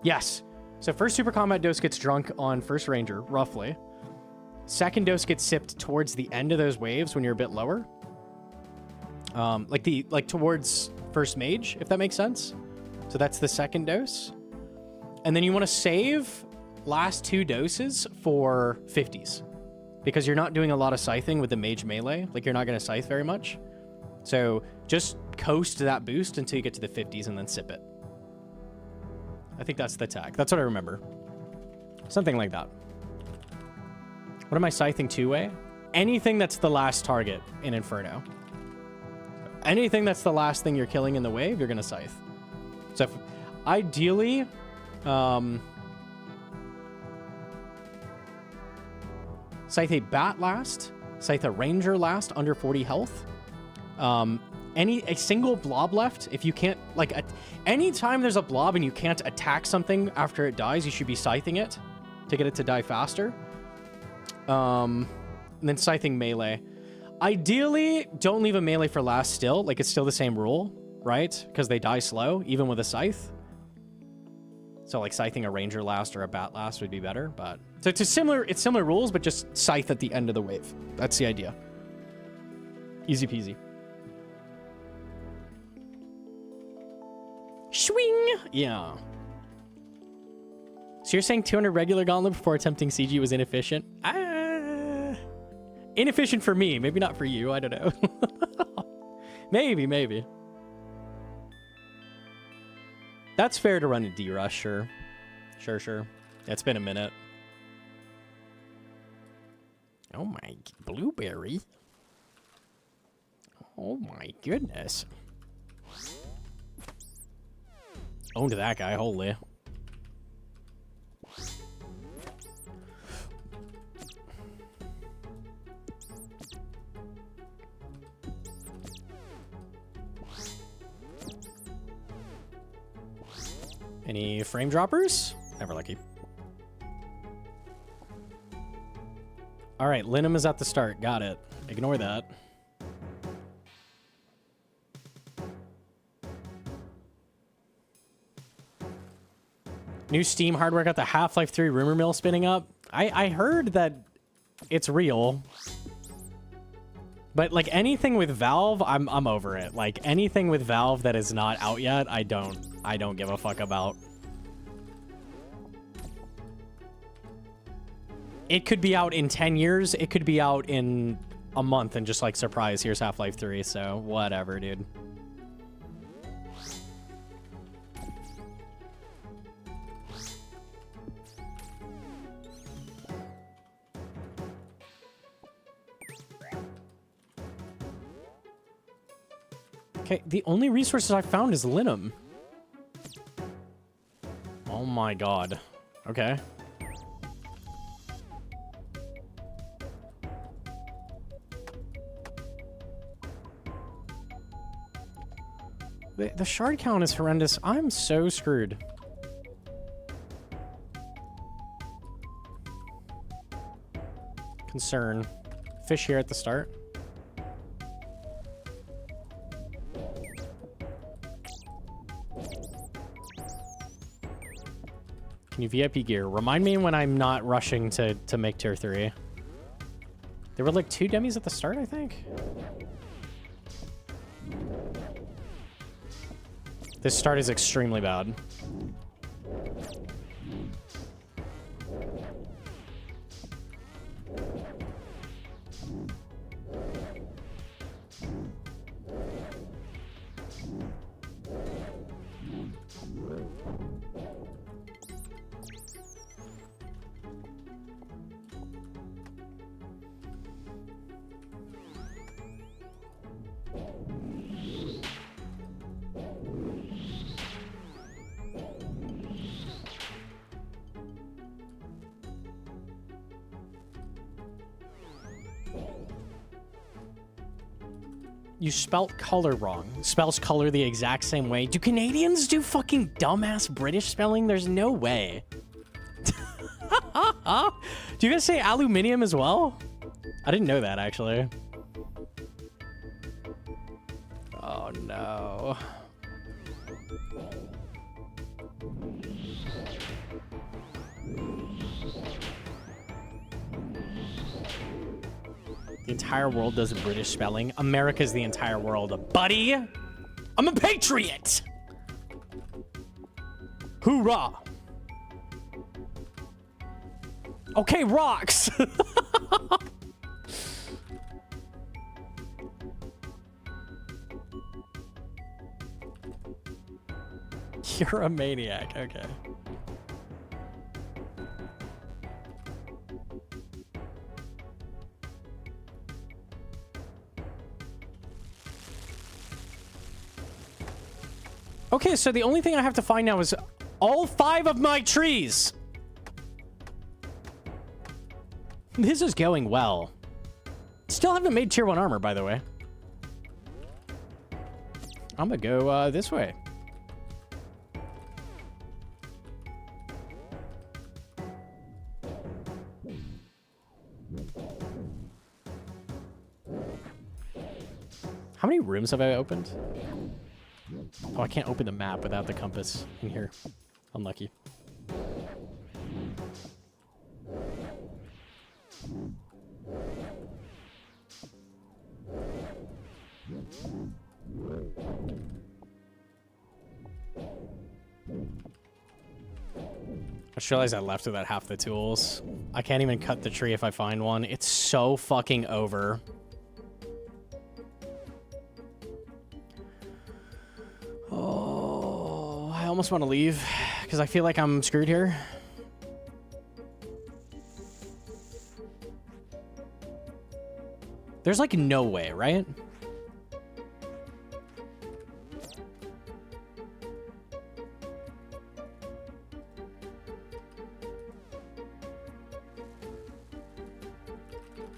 Yes. So first super combat dose gets drunk on first Ranger, roughly. Second dose gets sipped towards the end of those waves when you're a bit lower. Like towards first mage, if that makes sense. So that's the second dose. And then you want to save last 2 doses for 50s. Because you're not doing a lot of scything with the mage melee. Like, you're not going to scythe very much. So just coast that boost until you get to the 50s and then sip it. I think that's the tag. That's what I remember. Something like that. What am I scything 2-way? Anything that's the last target in Inferno. Anything that's the last thing you're killing in the wave, you're going to scythe. So ideally... Scythe a bat last, scythe a ranger last under 40 health. A single blob left, if you can't, like, anytime there's a blob and you can't attack something after it dies, you should be scything it to get it to die faster. And then scything melee. Ideally, don't leave a melee for last still, like, it's still the same rule, right? Because they die slow, even with a scythe. So like scything a ranger last or a bat last would be better, but so it's similar rules, but just scythe at the end of the wave. That's the idea. Easy peasy. Swing! Yeah. So you're saying 200 regular gauntlet before attempting CG was inefficient? Inefficient for me, maybe not for you, I don't know. Maybe. That's fair to run a D-Rush, sure. Sure. It's been a minute. Oh my, blueberry. Oh my goodness. Owned that guy, holy. Any frame droppers? Never lucky. All right, Linum is at the start. Got it. Ignore that. New Steam hardware got the Half-Life 3 rumor mill spinning up. I heard that it's real. But like anything with Valve, I'm over it. Like anything with Valve that is not out yet, I don't give a fuck about. It could be out in 10 years. It could be out in a month and just like, surprise, here's Half-Life 3. So whatever, dude. Okay, the only resources I found is Linum. Oh my god. Okay. The shard count is horrendous. I'm so screwed. Concern. Fish here at the start. Can you VIP gear? Remind me when I'm not rushing to make tier 3. There were like 2 demis at the start, I think. This start is extremely bad. You spelt color wrong. Spells color the exact same way. Do Canadians do fucking dumbass British spelling? There's no way. Do you guys say aluminium as well? I didn't know that, actually. Oh, no. The entire world does British spelling. America's the entire world. Buddy, I'm a patriot! Hoorah! Okay, rocks! You're a maniac, okay. Okay, so the only thing I have to find now is all 5 of my trees. This is going well. Still haven't made tier 1 armor, by the way. I'm gonna go this way. How many rooms have I opened? Oh, I can't open the map without the compass in here. Unlucky. I just realized I left without half the tools. I can't even cut the tree if I find one. It's so fucking over. Oh, I almost want to leave because I feel like I'm screwed here. There's like no way, right?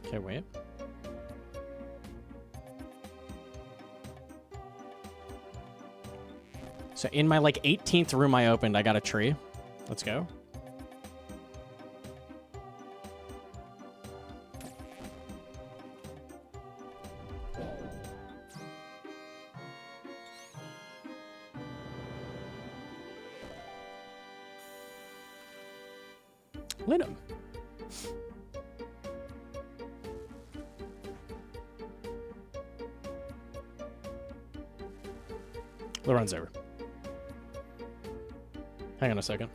Okay, wait. So in my like 18th room I opened, I got a tree. Let's go. Linum. The run's over. Hang on a second.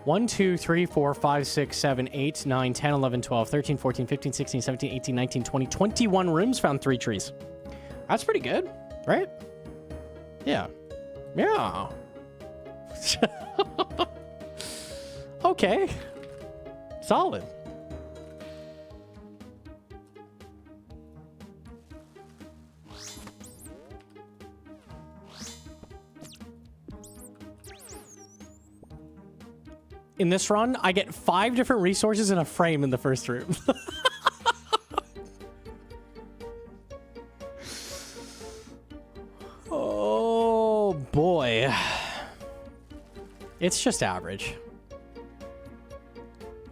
One, 2, 3, 4, 5, 6, 7, 8, 9, 10, 11, 12, 13, 14, 15, 16, 17, 18, 19, 20, 21 rooms, found 3 trees. That's pretty good, right? Yeah. Yeah. Okay. Solid. In this run, I get 5 different resources in a frame in the first room. Oh, boy. It's just average.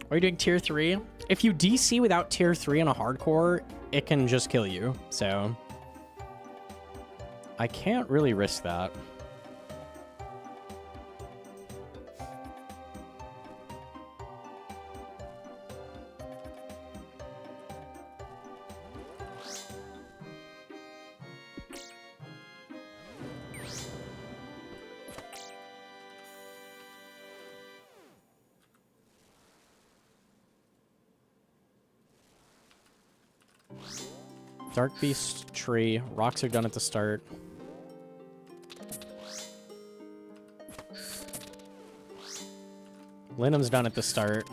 Are you doing tier 3? If you DC without tier 3 on a hardcore, it can just kill you. So I can't really risk that. Dark Beast tree. Rocks are done at the start. Linum's done at the start.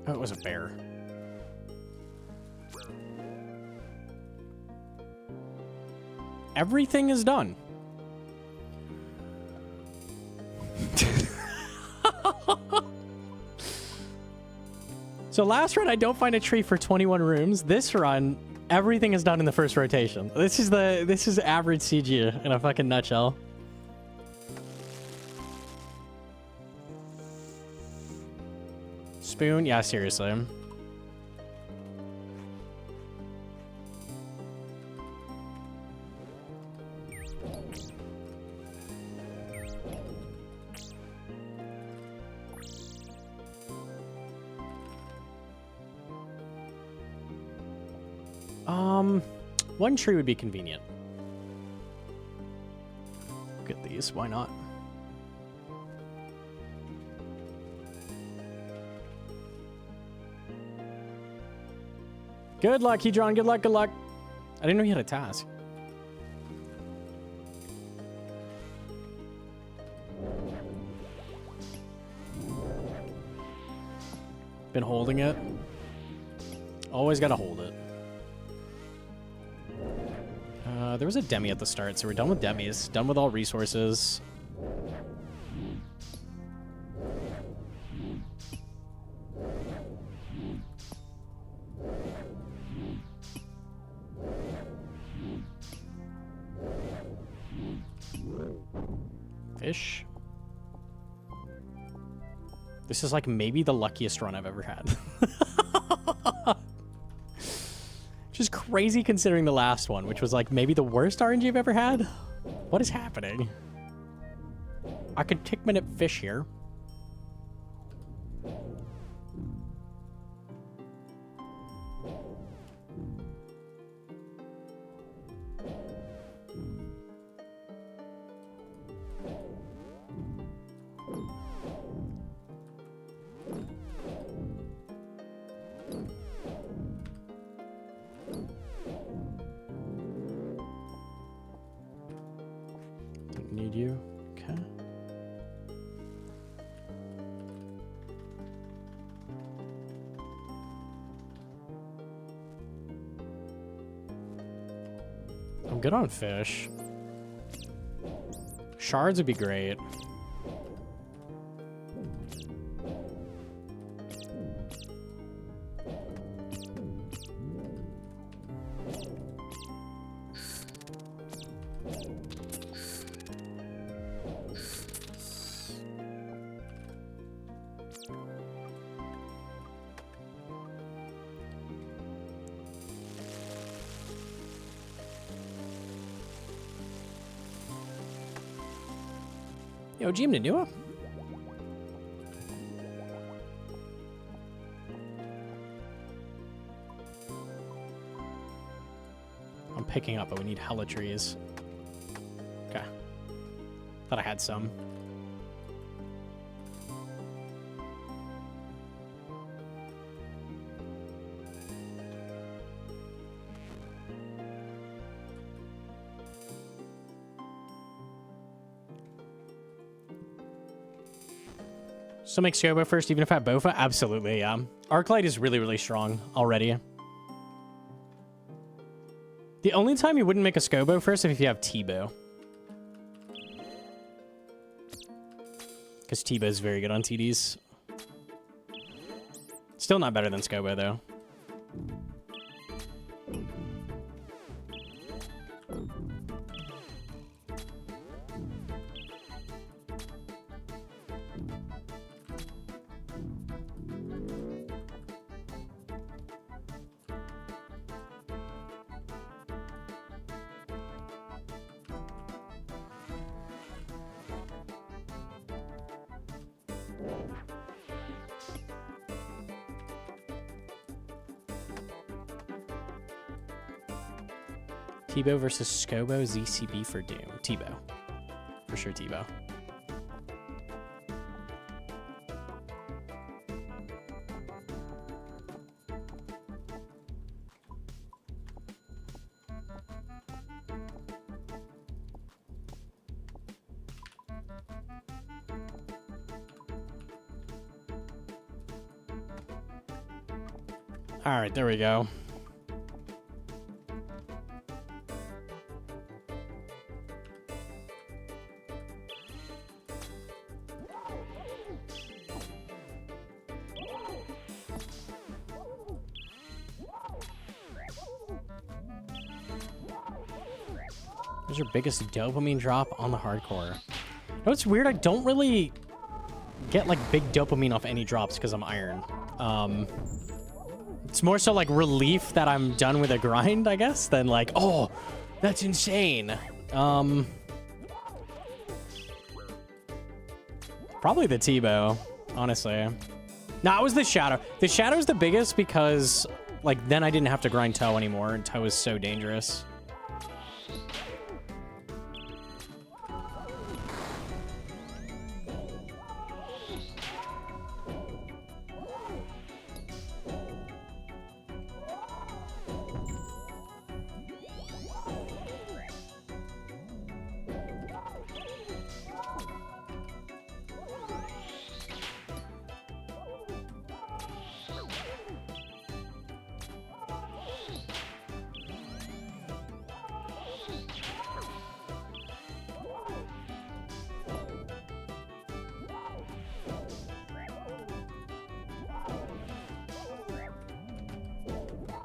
Oh, it was a bear. Everything is done. So last run, I don't find a tree for 21 rooms. This run, everything is done in the first rotation. This is average CG in a fucking nutshell. Spoon? Yeah, seriously. One tree would be convenient. Look at these, why not? Good luck, Hedron. Good luck, good luck. I didn't know you had a task. Been holding it. Always gotta hold it. There was a demi at the start, so we're done with demis. Done with all resources. Fish. This is like maybe the luckiest run I've ever had. Just crazy considering the last one, which was like maybe the worst RNG I've ever had. What is happening? I could tick-minute fish here. I'm good on fish. Shards would be great. Yo, GM Nanua? I'm picking up, but we need hella trees. Okay. Thought I had some. So make Scobo first, even if I have Bofa? Absolutely, yeah. Arclight is really, really strong already. The only time you wouldn't make a Scobo first is if you have T-Bow. Because T-Bow is very good on TDs. Still not better than Scobo, though. T-Bow versus Scobo, ZCB for Doom. T-Bow. For sure, T-Bow. All right, there we go. What's your biggest dopamine drop on the hardcore? No, it's weird. I don't really get like big dopamine off any drops because I'm iron. It's more so like relief that I'm done with a grind, I guess, than like, oh, that's insane. Probably the T-Bow, honestly. No, it was the Shadow. The Shadow's the biggest because like then I didn't have to grind Toe anymore, and Toe is so dangerous.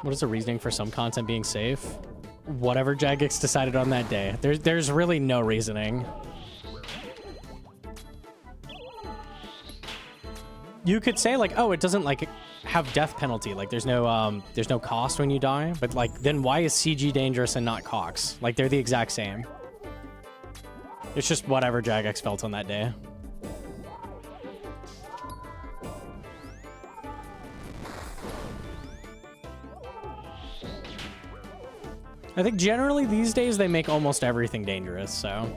What is the reasoning for some content being safe? Whatever Jagex decided on that day. There's really no reasoning. You could say like, oh, it doesn't like have death penalty. Like there's no cost when you die. But like, then why is CG dangerous and not Cox? Like they're the exact same. It's just whatever Jagex felt on that day. I think generally these days they make almost everything dangerous, so.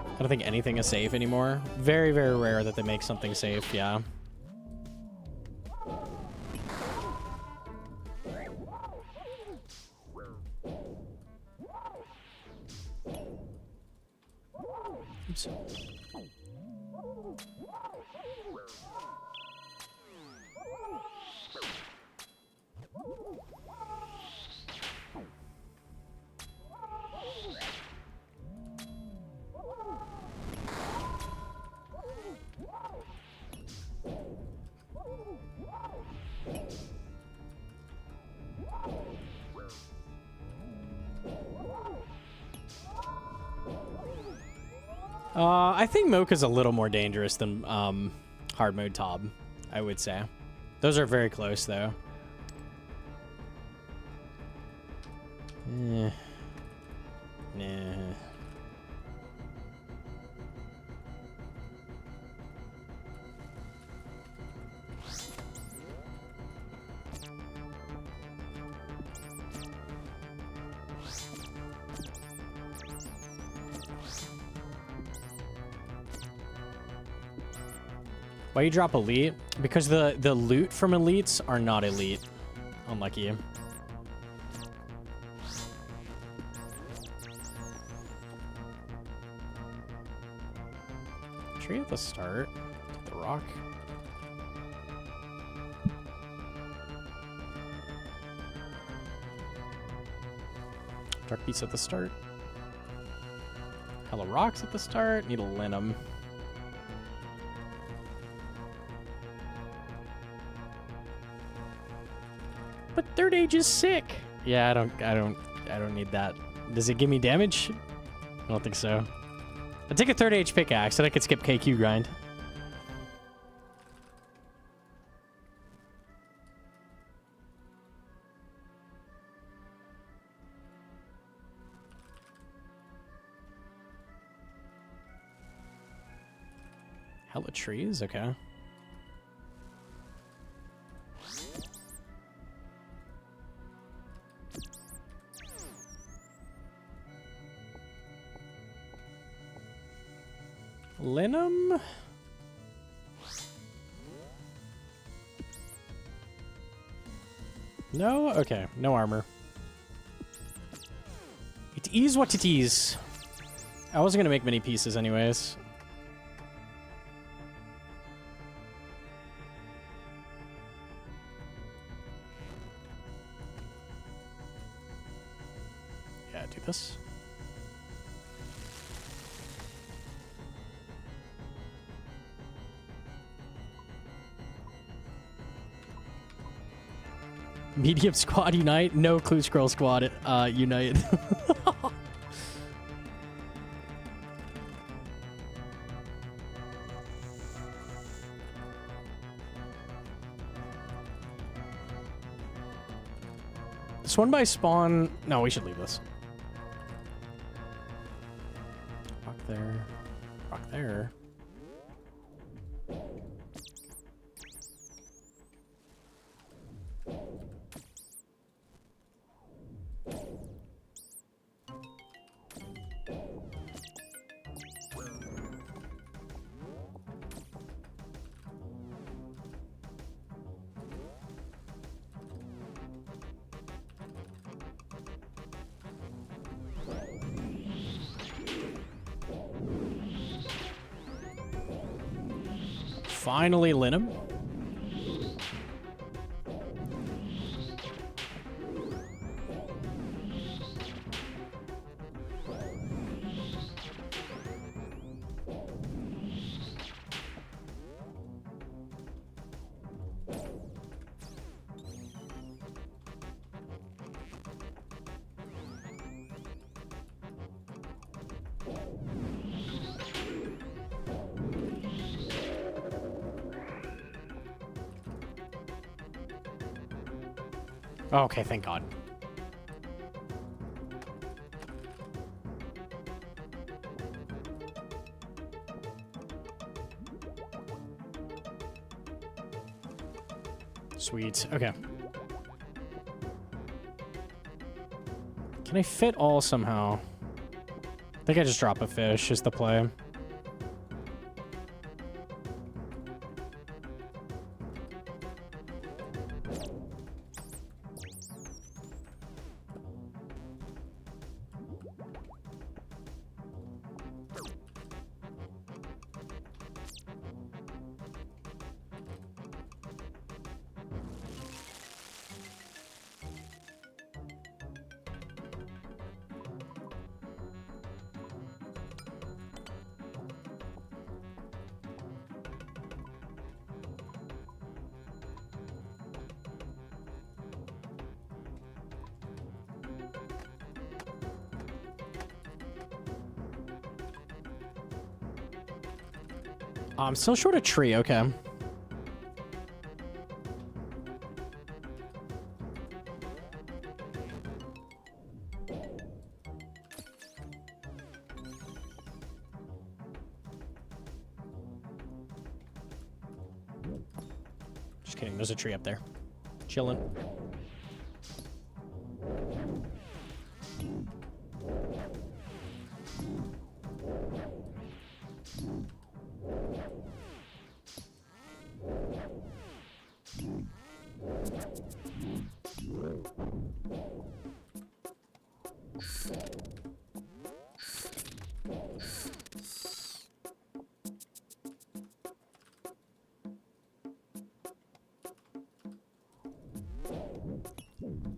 I don't think anything is safe anymore. Very, very rare that they make something safe, yeah. subs. I think Mocha's a little more dangerous than hard mode Tob, I would say. Those are very close, though. Nah. Why you drop elite? Because the loot from elites are not elite. Unlucky. Tree at the start. The rock. Dark beast at the start. Hella rocks at the start. Need a linum. But third age is sick. Yeah, I don't need that. Does it give me damage? I don't think so. I'll take a third age pickaxe and I could skip KQ grind. Hella trees, okay. Linum? No? Okay, no armor. It is what it is. I wasn't gonna make many pieces anyways. Yeah, do this. Medium squad unite? No clue scroll squad unite. This one by spawn. No, we should leave this. Rock there. Rock there. Finally, Linum. Okay, thank God. Sweet. Okay. Can I fit all somehow? I think I just drop a fish is the play. I'm still short a tree, okay. Just kidding, there's a tree up there. Chilling.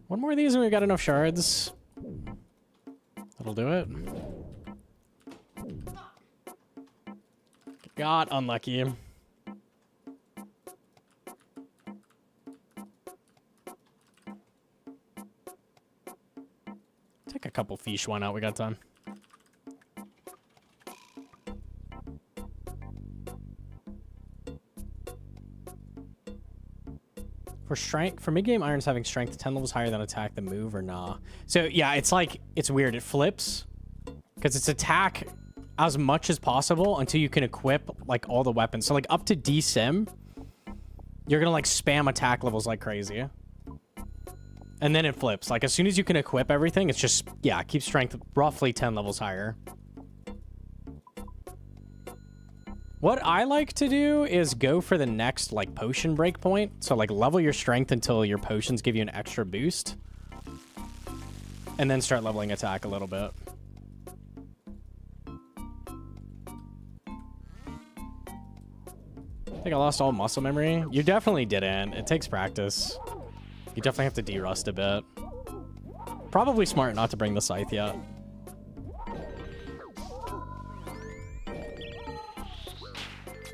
One more of these and we've got enough shards. That'll do it. Got unlucky. Take a couple fish, why not? We got time. For strength, for mid-game irons having strength 10 levels higher than attack the move or nah. So yeah, it's like, it's weird. It flips because it's attack as much as possible until you can equip like all the weapons. So like up to D-Sim, you're gonna like spam attack levels like crazy. And then it flips. Like as soon as you can equip everything, it's just, yeah, keep strength roughly 10 levels higher. What I like to do is go for the next, like, potion breakpoint. So, like, level your strength until your potions give you an extra boost. And then start leveling attack a little bit. I think I lost all muscle memory. You definitely didn't. It takes practice. You definitely have to de-rust a bit. Probably smart not to bring the scythe yet.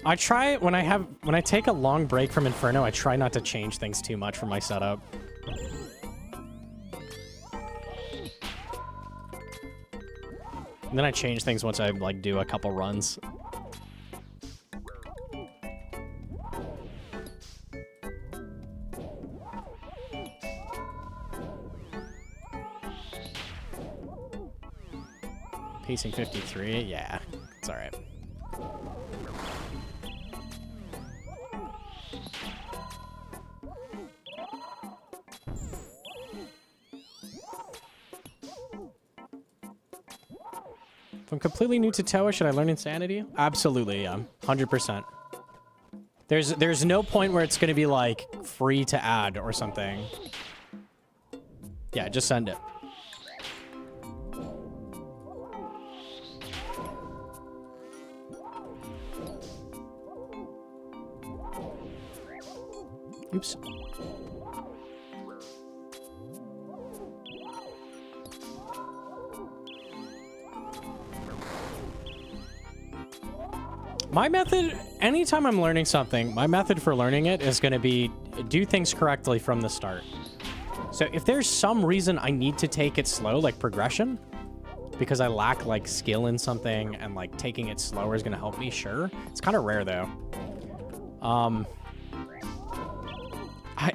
I try, when I take a long break from Inferno, I try not to change things too much for my setup. And then I change things once I, like, do a couple runs. Pacing 53, yeah, it's all right. If I'm completely new to Toa, should I learn Insanity? Absolutely, yeah. 100%. There's no point where it's going to be, like, free to add or something. Yeah, just send it. Oops. My method, anytime I'm learning something, my method for learning it is going to be do things correctly from the start. So if there's some reason I need to take it slow, like progression, because I lack like skill in something and like taking it slower is going to help me, sure. It's kind of rare though.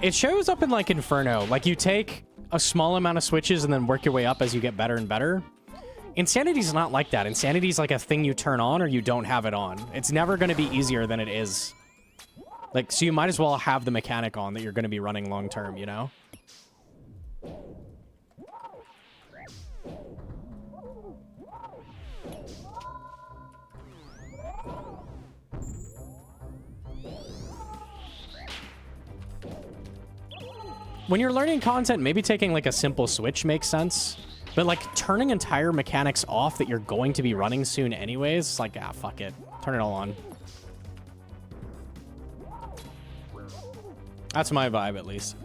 It shows up in like Inferno. Like you take a small amount of switches and then work your way up as you get better and better. Insanity's not like that. Insanity's like a thing you turn on or you don't have it on. It's never going to be easier than it is. Like, so you might as well have the mechanic on that you're going to be running long term, you know? When you're learning content, maybe taking like a simple switch makes sense. But like turning entire mechanics off that you're going to be running soon anyways, it's like, ah, fuck it. Turn it all on. That's my vibe, at least.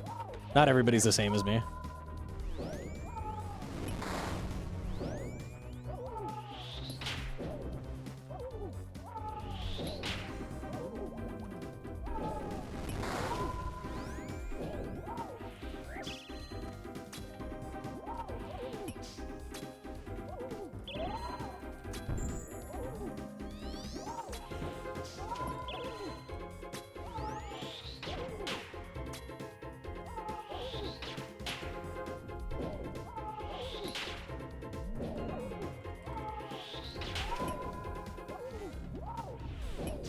Not everybody's the same as me.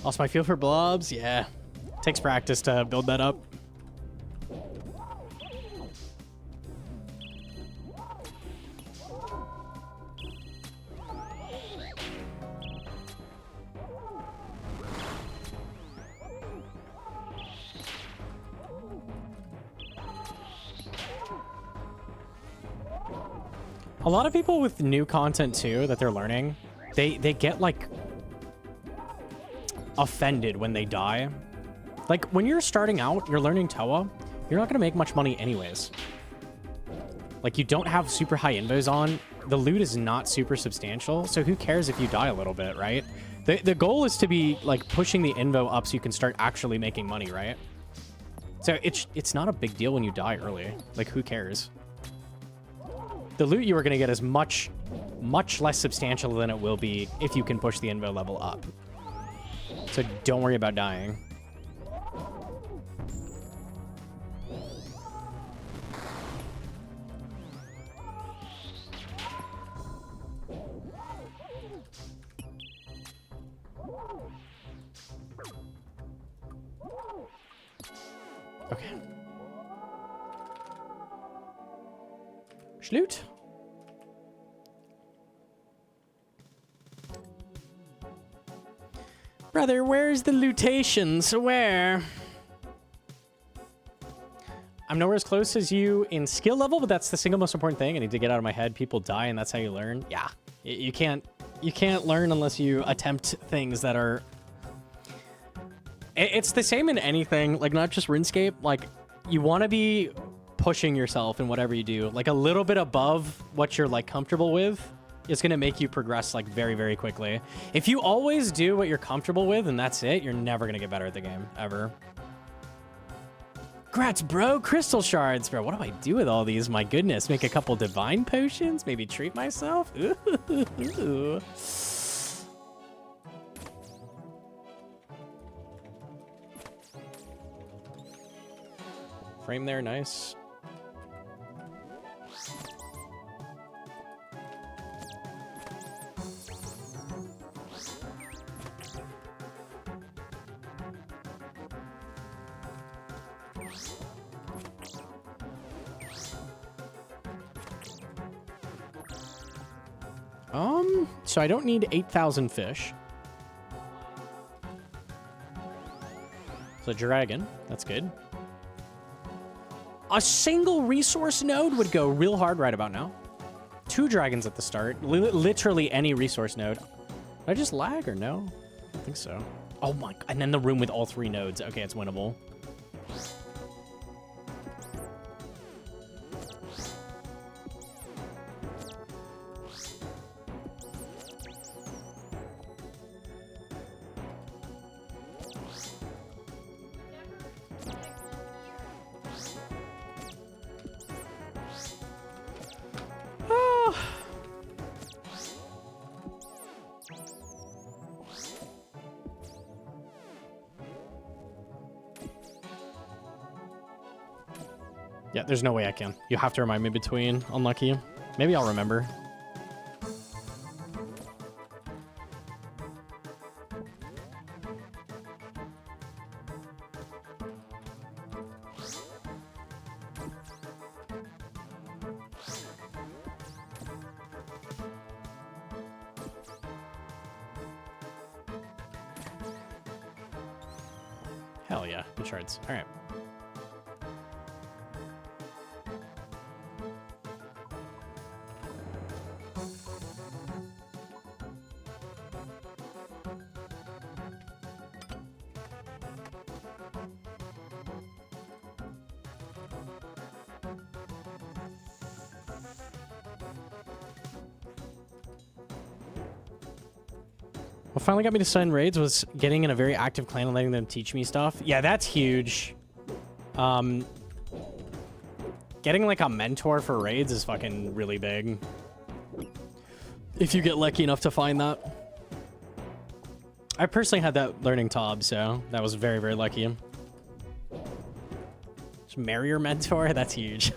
Lost my feel for blobs. Yeah. Takes practice to build that up. A lot of people with new content too that they're learning, they get like offended when they die. Like when you're starting out, you're learning Toa, you're not gonna make much money anyways. Like you don't have super high invos on, the loot is not super substantial, so who cares if you die a little bit, right? The goal is to be like pushing the invo up so you can start actually making money, right? So it's not a big deal when you die early. Like who cares? The loot you are going to get is much less substantial than it will be if you can push the invo level up. So don't worry about dying. Okay. Schloot. Brother, where's the lootations? Where? I'm nowhere as close as you in skill level, but that's the single most important thing. I need to get out of my head. People die, and that's how you learn. Yeah, you can't learn unless you attempt things that are. It's the same in anything, like not just RuneScape. Like you want to be pushing yourself in whatever you do, like a little bit above what you're like comfortable with. It's going to make you progress like very, very quickly. If you always do what you're comfortable with and that's it, you're never going to get better at the game, ever. Grats, bro. Crystal shards, bro. What do I do with all these? My goodness. Make a couple divine potions? Maybe treat myself? Ooh. Frame there, nice. So I don't need 8,000 fish. So dragon, that's good. A single resource node would go real hard right about now. 2 dragons at the start. Literally any resource node. Did I just lag or no? I don't think so. Oh my, and then the room with all 3 nodes. Okay, it's winnable. Yeah, there's no way I can. You have to remind me between. Unlucky. Maybe I'll remember. Hell yeah, good shards. All right. What finally got me to sign raids was getting in a very active clan and letting them teach me stuff. Yeah, that's huge. Getting like a mentor for raids is fucking really big. If you get lucky enough to find that. I personally had that learning Tob, so that was very, very lucky. Just marry your mentor? That's huge.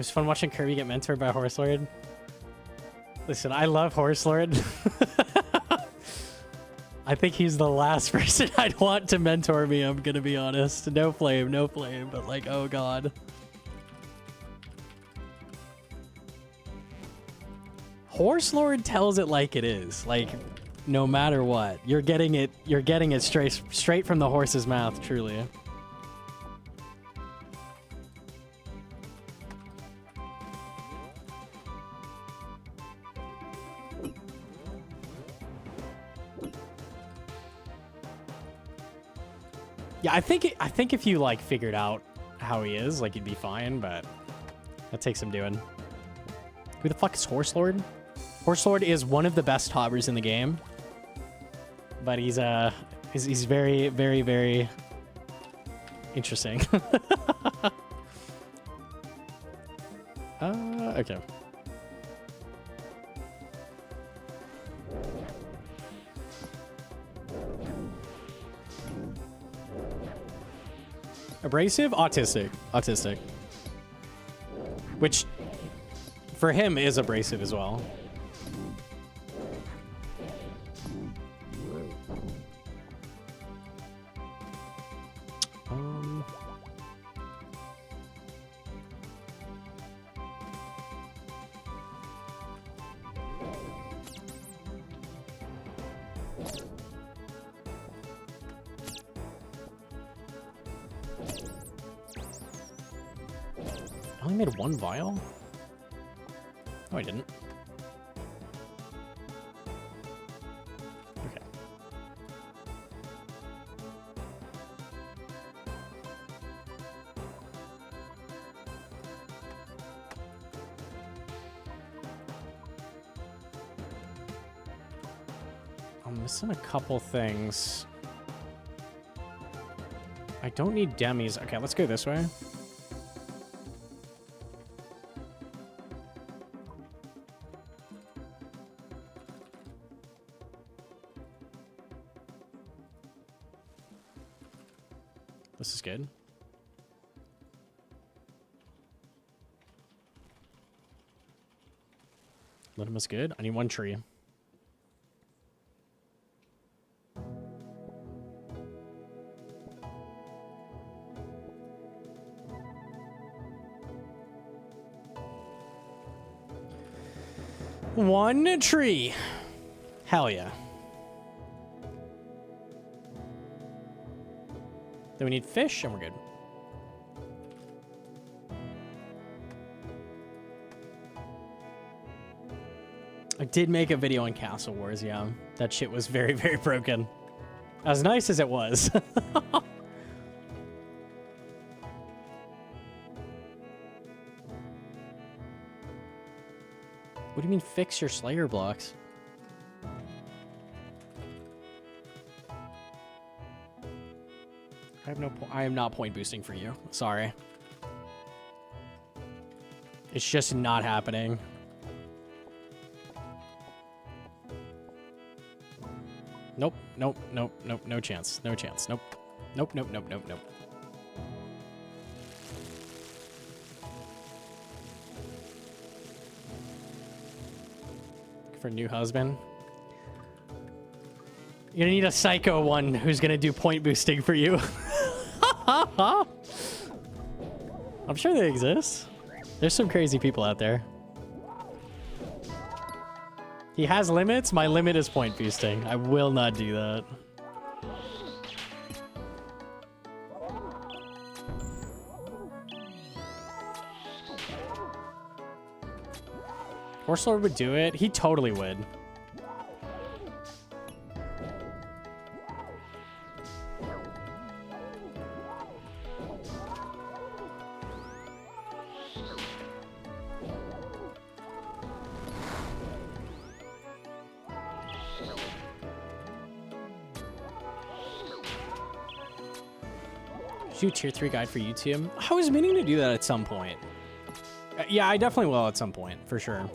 was fun watching Kirby get mentored by Horse Lord. Listen, I love Horse Lord. I think he's the last person I'd want to mentor me, I'm gonna be honest. No flame, but like, oh god. Horse Lord tells it like it is. Like, no matter what, you're getting it straight from the horse's mouth, truly. Yeah, I think if you like figured out how he is, like, you'd be fine, but that takes some doing. Who the fuck is Horse Lord? Horse Lord is one of the best hobbers in the game, but he's very, very, very interesting. Okay. Abrasive? Autistic. Which, for him, is abrasive as well. I only made one vial? No, I didn't. Okay. I'm missing a couple things. I don't need demis. Okay, let's go this way. This is good. Lithium is good. I need one tree. One tree. Hell yeah. Then we need fish, and we're good. I did make a video on Castle Wars, yeah. That shit was very, very broken. As nice as it was. What do you mean fix your Slayer blocks? I am not point boosting for you. Sorry. It's just not happening. Nope, nope, nope, nope, no chance. No chance. Nope. Nope, nope, nope, nope, nope. For a new husband. You're gonna need a psycho one who's gonna do point boosting for you. I'm sure they exist. There's some crazy people out there. He has limits. My limit is point boosting. I will not do that. Horse Lord would do it. He totally would. Do tier 3 guide for YouTube. I was meaning to do that at some point. Yeah, I definitely will at some point, for sure.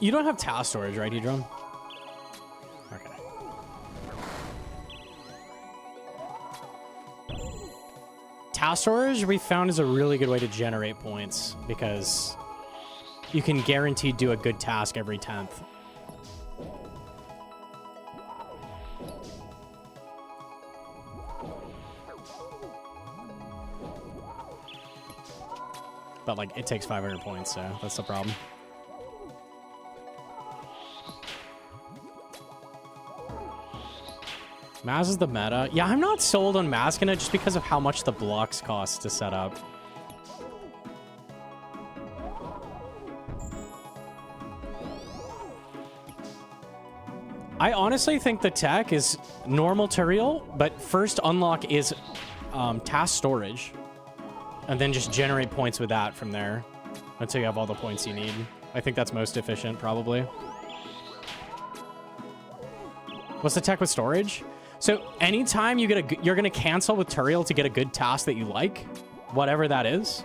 You don't have task storage, right, Hedron? Okay. Task storage we found is a really good way to generate points because you can guaranteed do a good task every 10th. But, like, it takes 500 points, so that's the problem. Maz is the meta. Yeah, I'm not sold on Maskina just because of how much the blocks cost to set up. I honestly think the tech is normal Turiel, but first unlock is task storage. And then just generate points with that from there until you have all the points you need. I think that's most efficient, probably. What's the tech with storage? So anytime you get you're going to cancel with Turiel to get a good task that you like, whatever that is.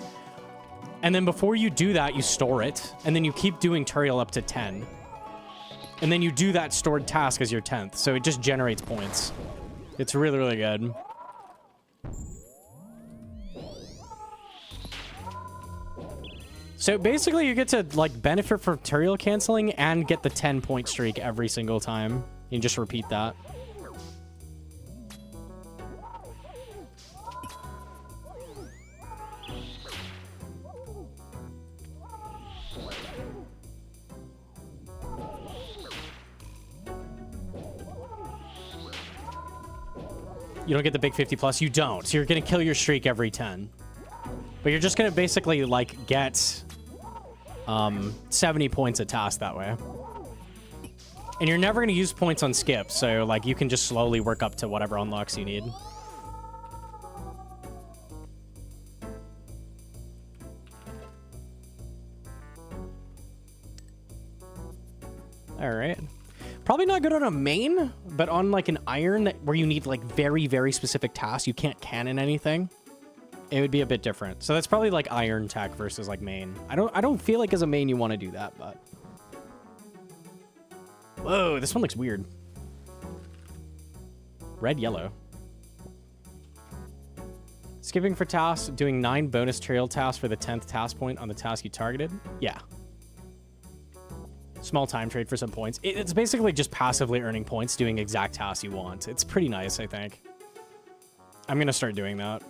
And then before you do that, you store it. And then you keep doing Turiel up to 10. And then you do that stored task as your 10th. So it just generates points. It's really, really good. So basically you get to like benefit from Turiel canceling and get the 10-point streak every single time. You can just repeat that. You don't get the big 50 plus. You don't. So you're going to kill your streak every 10. But you're just going to basically, like, get 70 points a task that way. And you're never going to use points on skip. So, like, you can just slowly work up to whatever unlocks you need. All right. Probably not good on a main, but on like an iron where you need like very, very specific tasks, you can't cannon anything, it would be a bit different. So that's probably like iron tech versus like main. I don't feel like as a main you want to do that, but. Whoa, this one looks weird. Red, yellow. Skipping for tasks, doing 9 bonus trail tasks for the 10th task point on the task you targeted. Yeah. Small time trade for some points. It's basically just passively earning points, doing exact tasks you want. It's pretty nice, I think. I'm going to start doing that.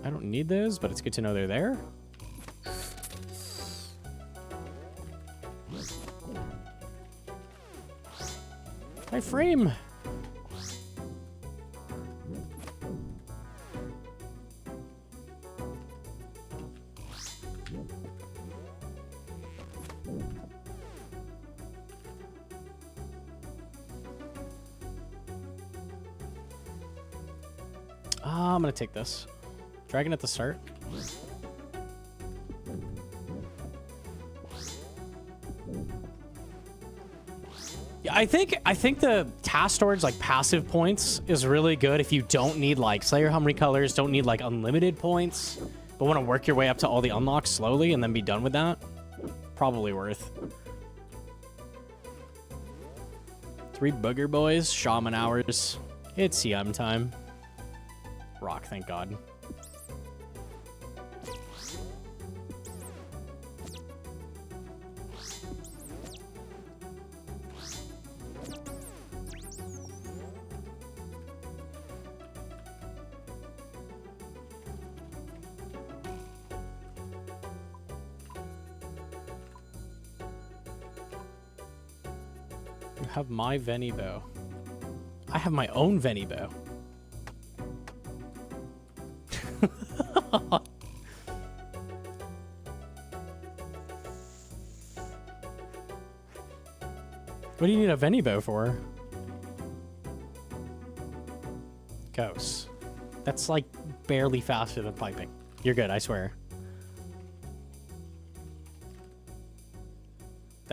I don't need those, but it's good to know they're there. My frame. I'm gonna take this. Dragon at the start. Yeah, I think the task storage, like passive points, is really good if you don't need like Slayer Hum recolors, don't need like unlimited points, but want to work your way up to all the unlocks slowly and then be done with that. Probably worth. 3 booger boys, shaman hours. It's yum time. Rock, thank God. Have my Veni bow. I have my own Veni bow. What do you need a Veni bow for? Ghosts. That's like barely faster than piping. You're good, I swear.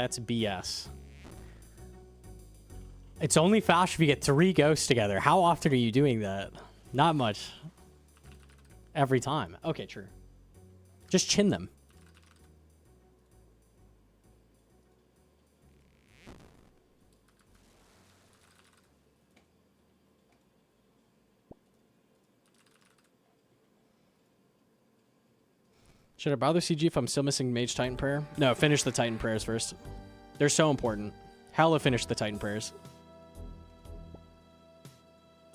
That's BS. It's only fast if you get 3 ghosts together. How often are you doing that? Not much. Every time. Okay, true. Just chin them. Should I bother CG if I'm still missing Mage Titan Prayer? No, finish the Titan Prayers first. They're so important. Hella finish the Titan Prayers.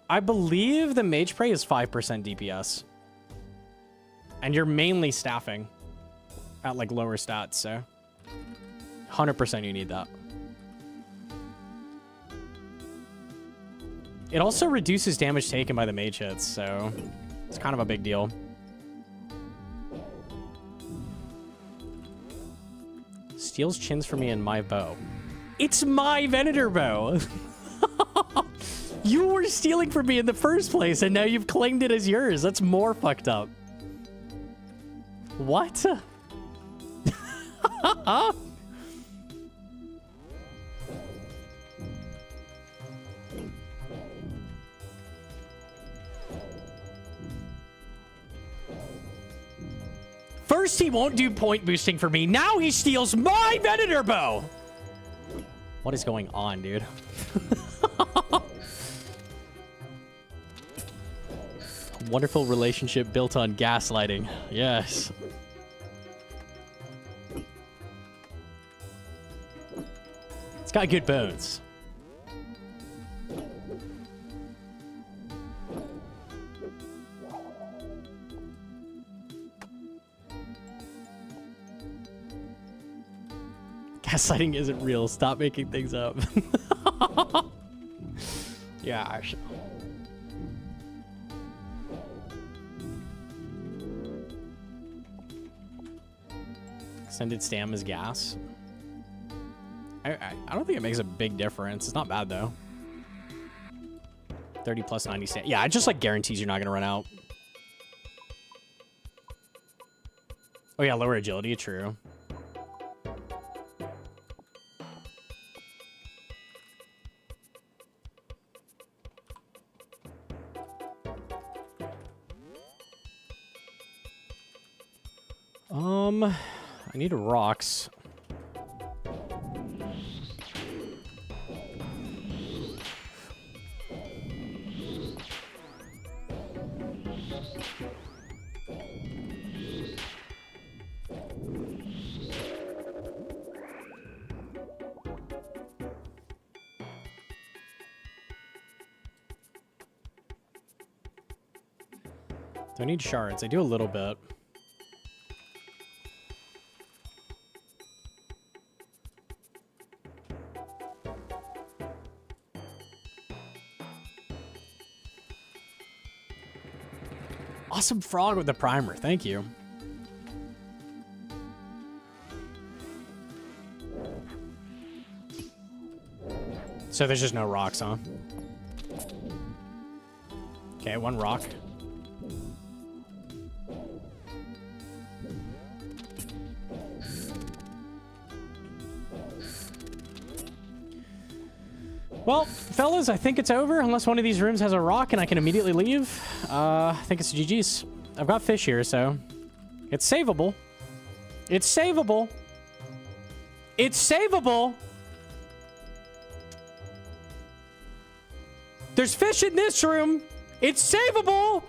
I believe the Mage Pray is 5% DPS. And you're mainly staffing at like lower stats, so 100% you need that. It also reduces damage taken by the mage hits, so it's kind of a big deal. Steals chins for me and my bow. It's my Venator bow! You were stealing from me in the first place, and now you've claimed it as yours. That's more fucked up. What? First, he won't do point boosting for me. Now he steals my Venator bow. What is going on, dude? Wonderful relationship built on gaslighting. Yes. It's got good bones. Gaslighting isn't real. Stop making things up. Yeah, actually. Extended stam is gas. I don't think it makes a big difference. It's not bad, though. 30 plus 90 stam. Yeah, it just, like, guarantees you're not going to run out. Oh, yeah, lower agility. True. I need rocks. Do I need shards? I do a little bit. Awesome frog with the primer. Thank you. So there's just no rocks, huh? Okay, 1 rock. Well, fellas, I think it's over unless one of these rooms has a rock and I can immediately leave. I think it's GG's. I've got fish here, so it's savable. It's savable. It's savable. There's fish in this room. It's savable.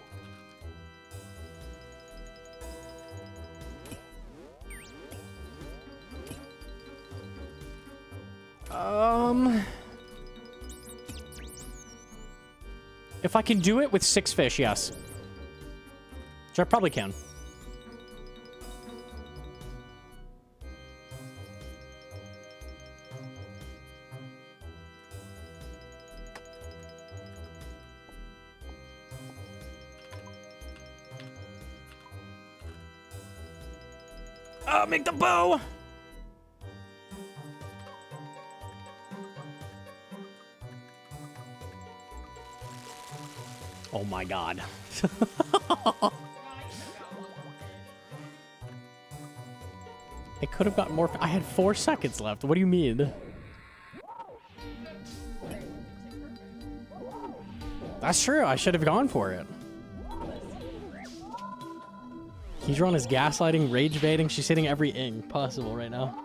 If I can do it with 6 fish, yes. Which I probably can. Make the bow! Oh my god. It could have gotten more. I had 4 seconds left. What do you mean? That's true. I should have gone for it. Hedron is gaslighting, rage baiting. She's hitting every ing possible right now.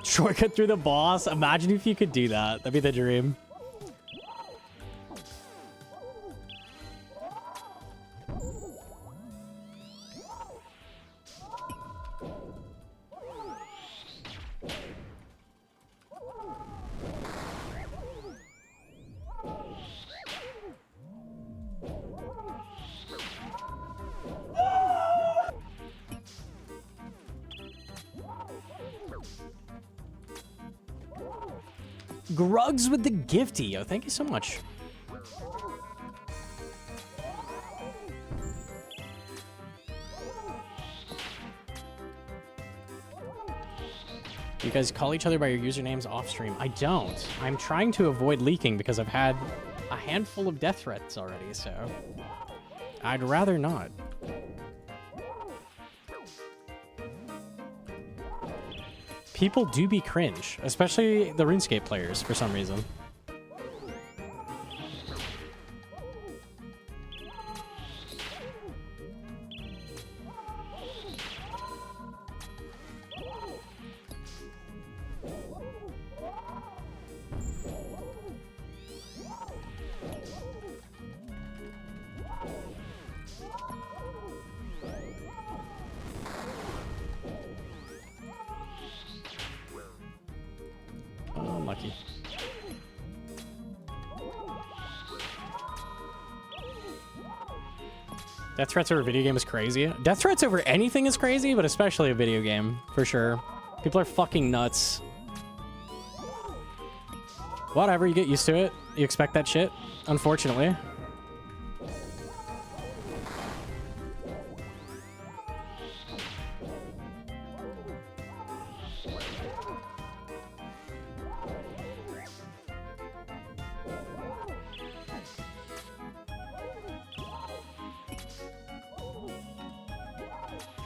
Shortcut through the boss. Imagine if you could do that. That'd be the dream. Grugs with the gifty. Yo, thank you so much. You guys call each other by your usernames off stream? I don't. I'm trying to avoid leaking because I've had a handful of death threats already, so I'd rather not. People do be cringe, especially the RuneScape players for some reason. Unlucky. Death threats over a video game is crazy. Death threats over anything is crazy, but especially a video game, for sure. People are fucking nuts. Whatever, you get used to it. You expect that shit, unfortunately.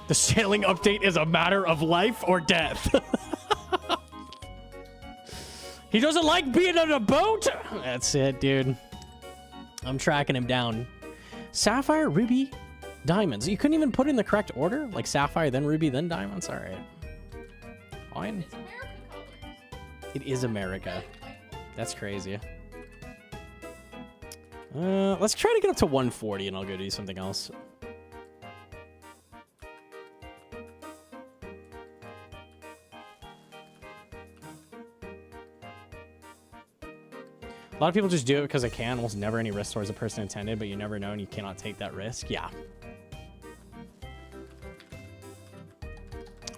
The sailing update is a matter of life or death. He doesn't like being on a boat. That's it, dude. I'm tracking him down. Sapphire, ruby, diamonds. You couldn't even put in the correct order? Like sapphire, then ruby, then diamonds? All right. Fine. It's American colors. It is America. That's crazy. Let's try to get up to 140 and I'll go do something else. A lot of people just do it because they can. Almost never any risk towards the person intended, but you never know and you cannot take that risk. Yeah.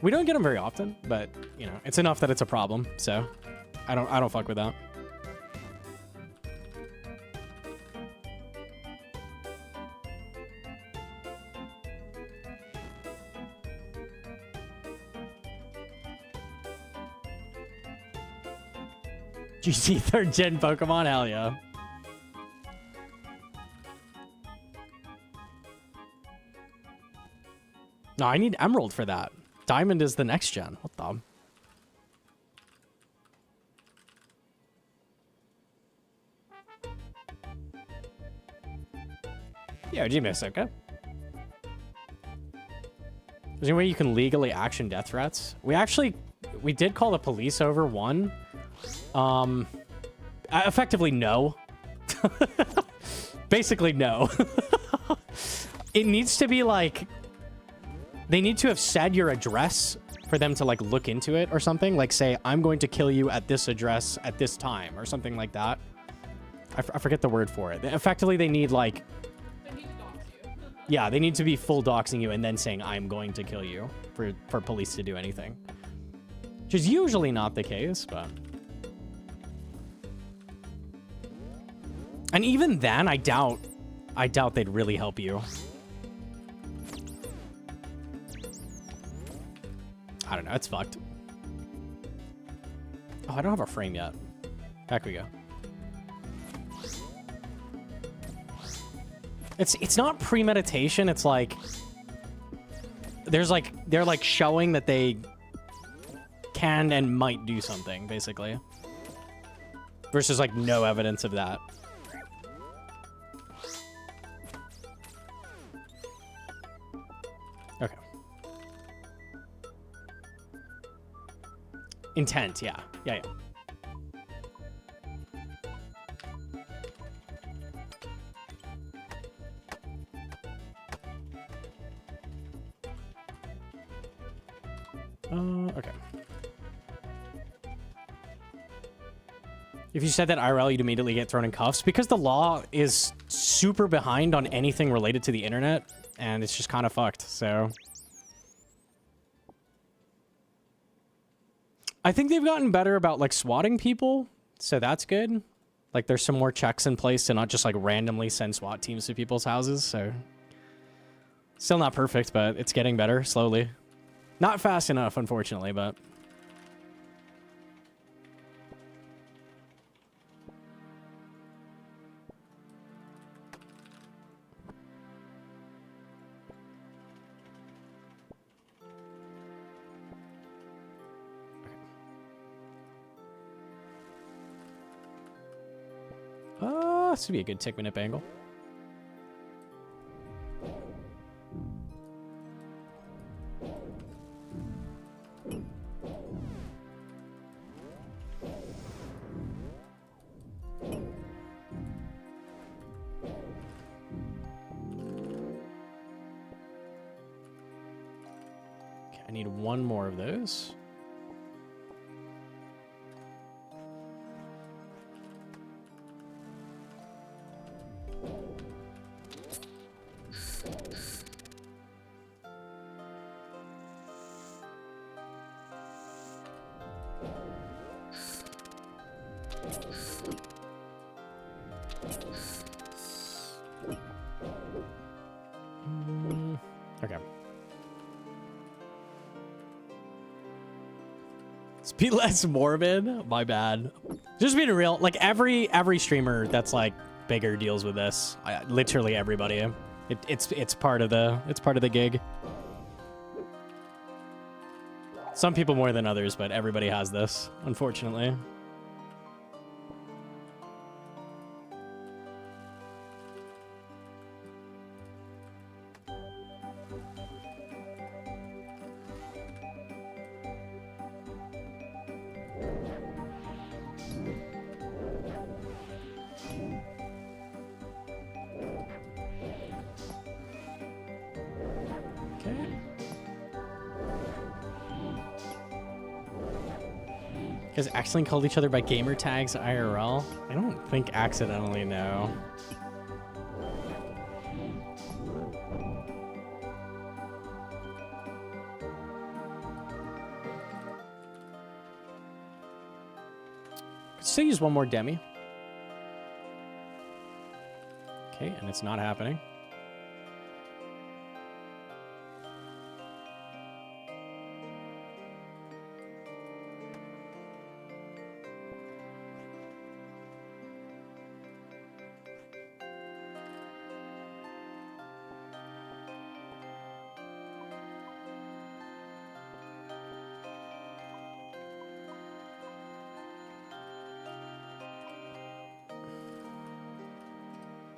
We don't get them very often, but you know, it's enough that it's a problem. So I don't fuck with that. GC 3rd gen Pokemon, hell yeah. No, I need Emerald for that. Diamond is the next gen. What the? Yeah, G-Miss, okay. Is there any way you can legally action death threats? We did call the police over one. Effectively, no. Basically, no. It needs to be like, they need to have said your address for them to like look into it or something. Like say, I'm going to kill you at this address at this time or something like that. I forget the word for it. Effectively, they need like, They need to dox you. Yeah, they need to be full doxing you and then saying, I'm going to kill you for police to do anything. Which is usually not the case, but... And even then, I doubt they'd really help you. I don't know, it's fucked. Oh, I don't have a frame yet. Back we go. It's not premeditation, it's like they're like showing that they can and might do something, basically. Versus like no evidence of that. Okay. Intent, yeah. Yeah. Okay. If you said that IRL, you'd immediately get thrown in cuffs because the law is super behind on anything related to the internet, and it's just kind of fucked, so... I think they've gotten better about, like, swatting people, so that's good. Like, there's some more checks in place to not just, like, randomly send SWAT teams to people's houses, so... Still not perfect, but it's getting better, slowly. Not fast enough, unfortunately, but... This would be a good tick minute angle. Okay, I need one more of those. Okay. Be less morbid. My bad. Just being real. Like every streamer that's like bigger deals with this. Literally everybody. It's part of the gig. Some people more than others, but everybody has this, unfortunately. Guys accidentally called each other by gamer tags IRL? I don't think accidentally, no. Could still use one more demi. Okay, and it's not happening.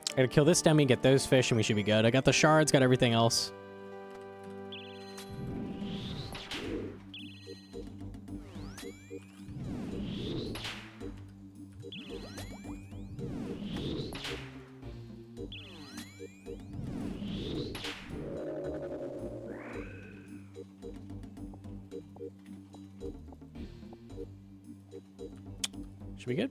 I gotta kill this demi, get those fish, and we should be good. I got the shards, got everything else. Should be good.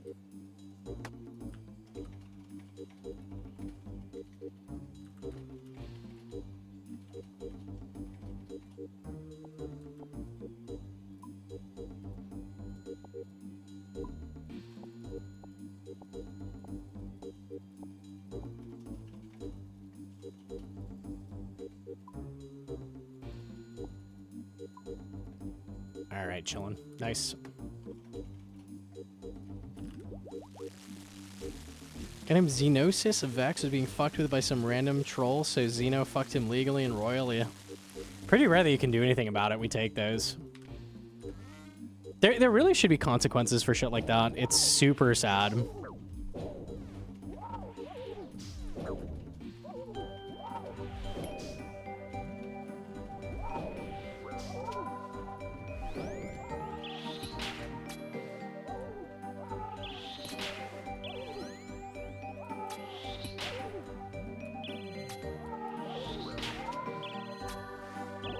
All right, chilling. Nice. Got him Xenosis. Vex was being fucked with by some random troll, so Xeno fucked him legally and royally. Pretty rare that you can do anything about it. We take those. There really should be consequences for shit like that. It's super sad.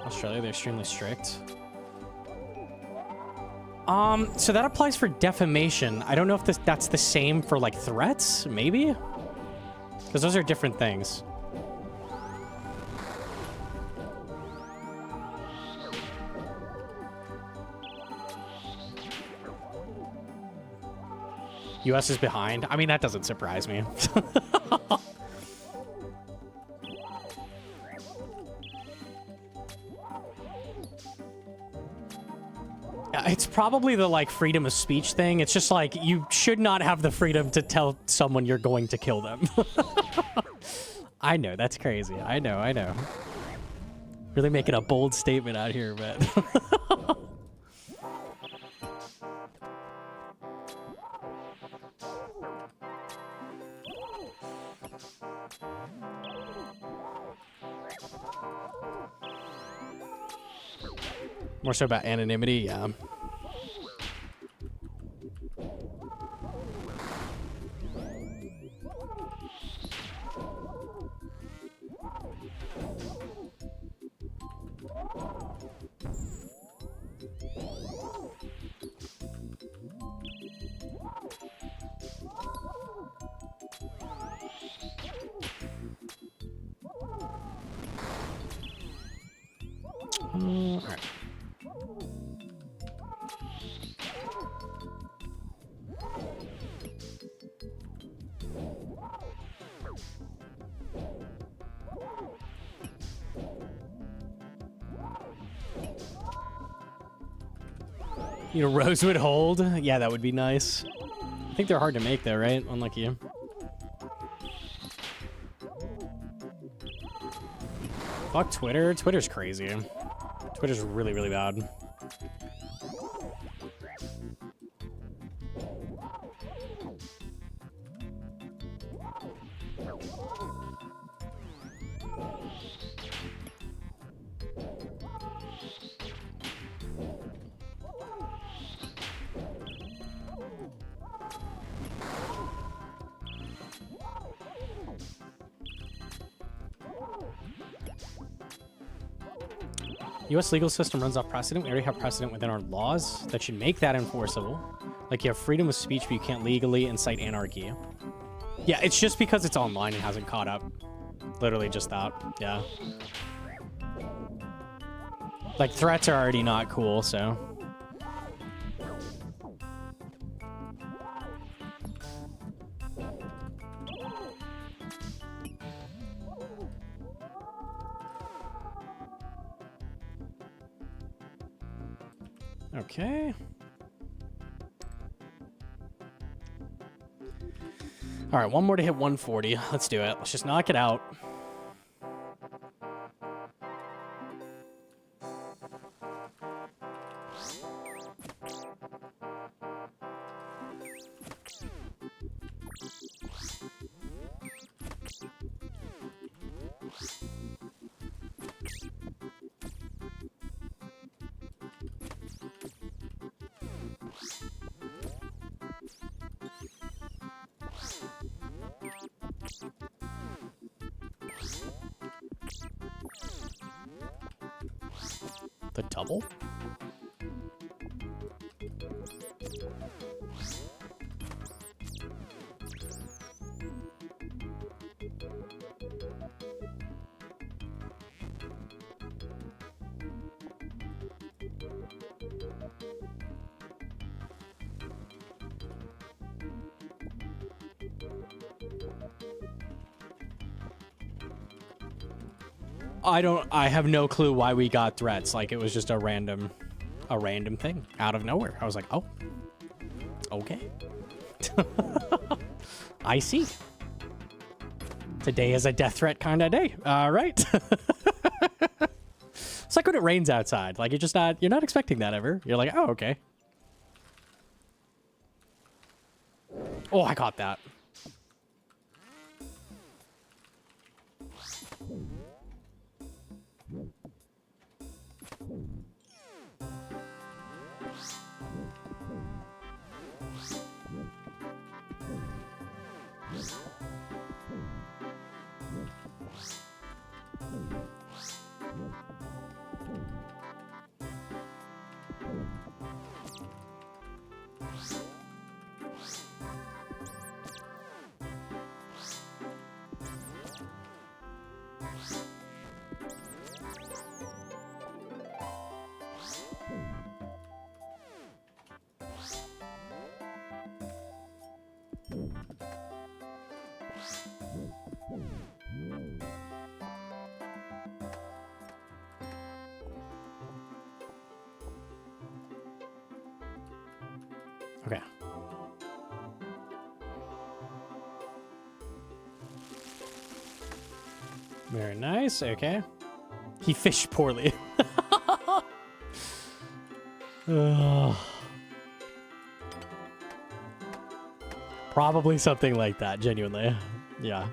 Australia, they're extremely strict. So that applies for defamation. I don't know if that's the same for, like, threats, maybe? Because those are different things. US is behind. I mean, that doesn't surprise me. It's probably the, like, freedom of speech thing. It's just like, you should not have the freedom to tell someone you're going to kill them. I know, that's crazy. I know. Really making a bold statement out here, but... More so about anonymity, yeah. All right. You know, Rosewood hold? Yeah, that would be nice. I think they're hard to make though, right? Unlike you. Fuck Twitter. Twitter's crazy. Twitter's really, really bad. U.S. legal system runs off precedent. We already have precedent within our laws that should make that enforceable. Like, you have freedom of speech, but you can't legally incite anarchy. Yeah, it's just because it's online and hasn't caught up. Literally just that. Yeah. Like, threats are already not cool, so... Okay. All right, one more to hit 140. Let's do it. Let's just knock it out. The double? I have no clue why we got threats. Like, it was just a random a random thing out of nowhere. I was like, oh, okay. I see. Today is a death threat kind of day. All right. It's like when it rains outside. Like you're not expecting that ever. You're like, oh, okay. Oh, I caught that. Okay. Very nice. Okay. He fished poorly. Ugh. Probably something like that, genuinely. Yeah.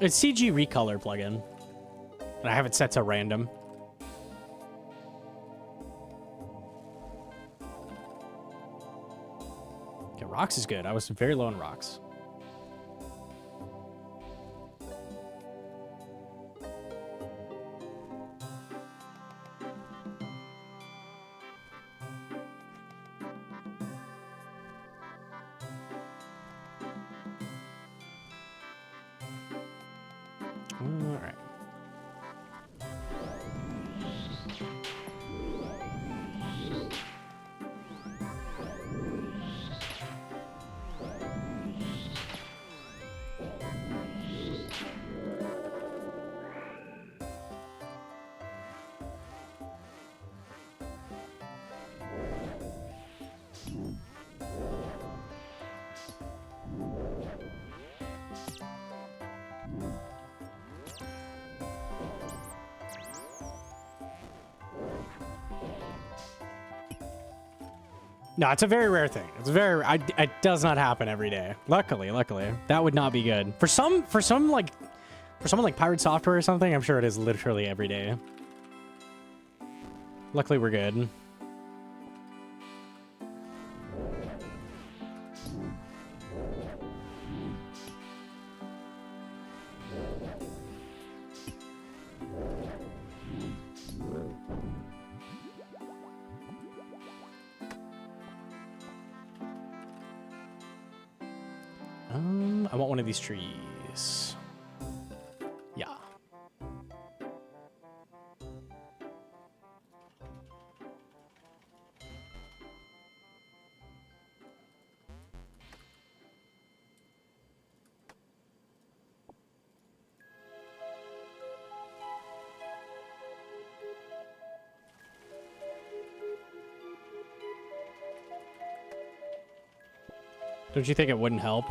It's CG recolor plugin. And I have it set to random. Okay, rocks is good. I was very low on rocks. All right. No, it's a very rare thing. It's very, it does not happen every day. Luckily, that would not be good. For someone like Pirate Software or something, I'm sure it is literally every day. Luckily, we're good. I want one of these trees. Yeah. Don't you think it wouldn't help?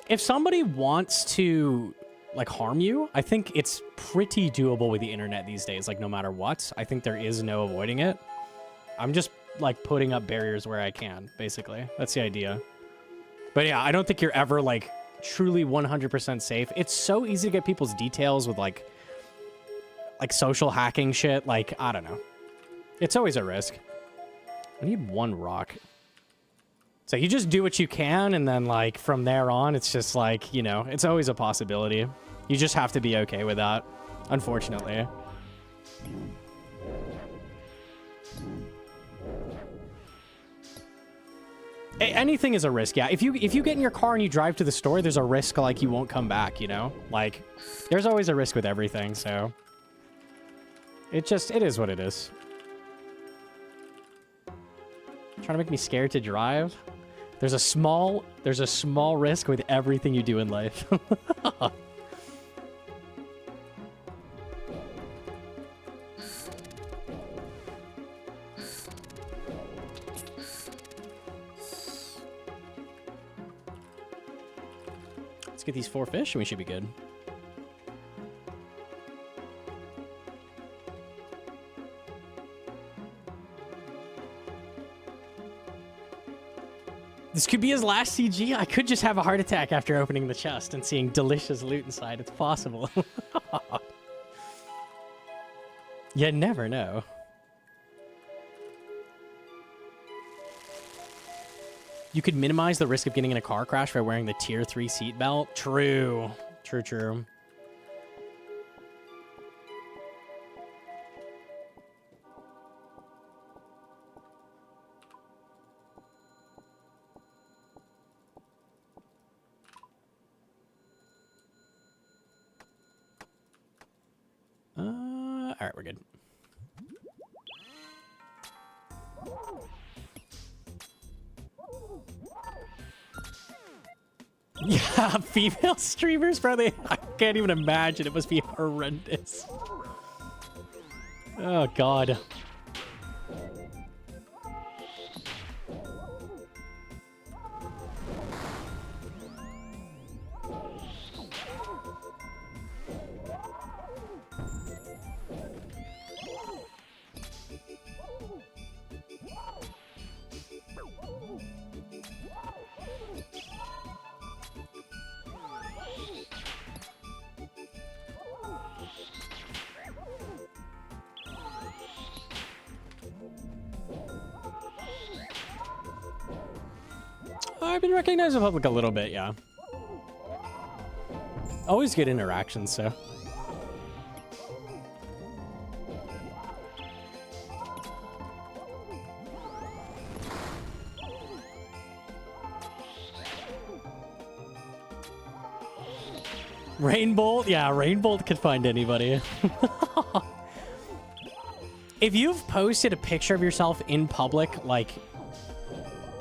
If somebody wants to, like, harm you, I think it's pretty doable with the internet these days, like, no matter what. I think there is no avoiding it. I'm just, like, putting up barriers where I can, basically. That's the idea. But yeah, I don't think you're ever, like, truly 100% safe. It's so easy to get people's details with, like social hacking shit. Like, I don't know. It's always a risk. I need one rock. So you just do what you can, and then, like, from there on, it's just, like, you know, it's always a possibility. You just have to be okay with that, unfortunately. Anything is a risk, yeah. If you get in your car and you drive to the store, there's a risk, like, you won't come back, you know? Like, there's always a risk with everything, so... it is what it is. Trying to make me scared to drive. There's a small risk with everything you do in life. Let's get these 4 fish and we should be good. This could be his last CG. I could just have a heart attack after opening the chest and seeing delicious loot inside. It's possible. You never know. You could minimize the risk of getting in a car crash by wearing the tier 3 seatbelt. True. True, true. All right, we're good. Yeah, female streamers, bro. I can't even imagine. It must be horrendous. Oh, God. I've been recognized in public a little bit, yeah. Always good interactions, so. Rainbolt? Yeah, Rainbolt could find anybody. If you've posted a picture of yourself in public, like,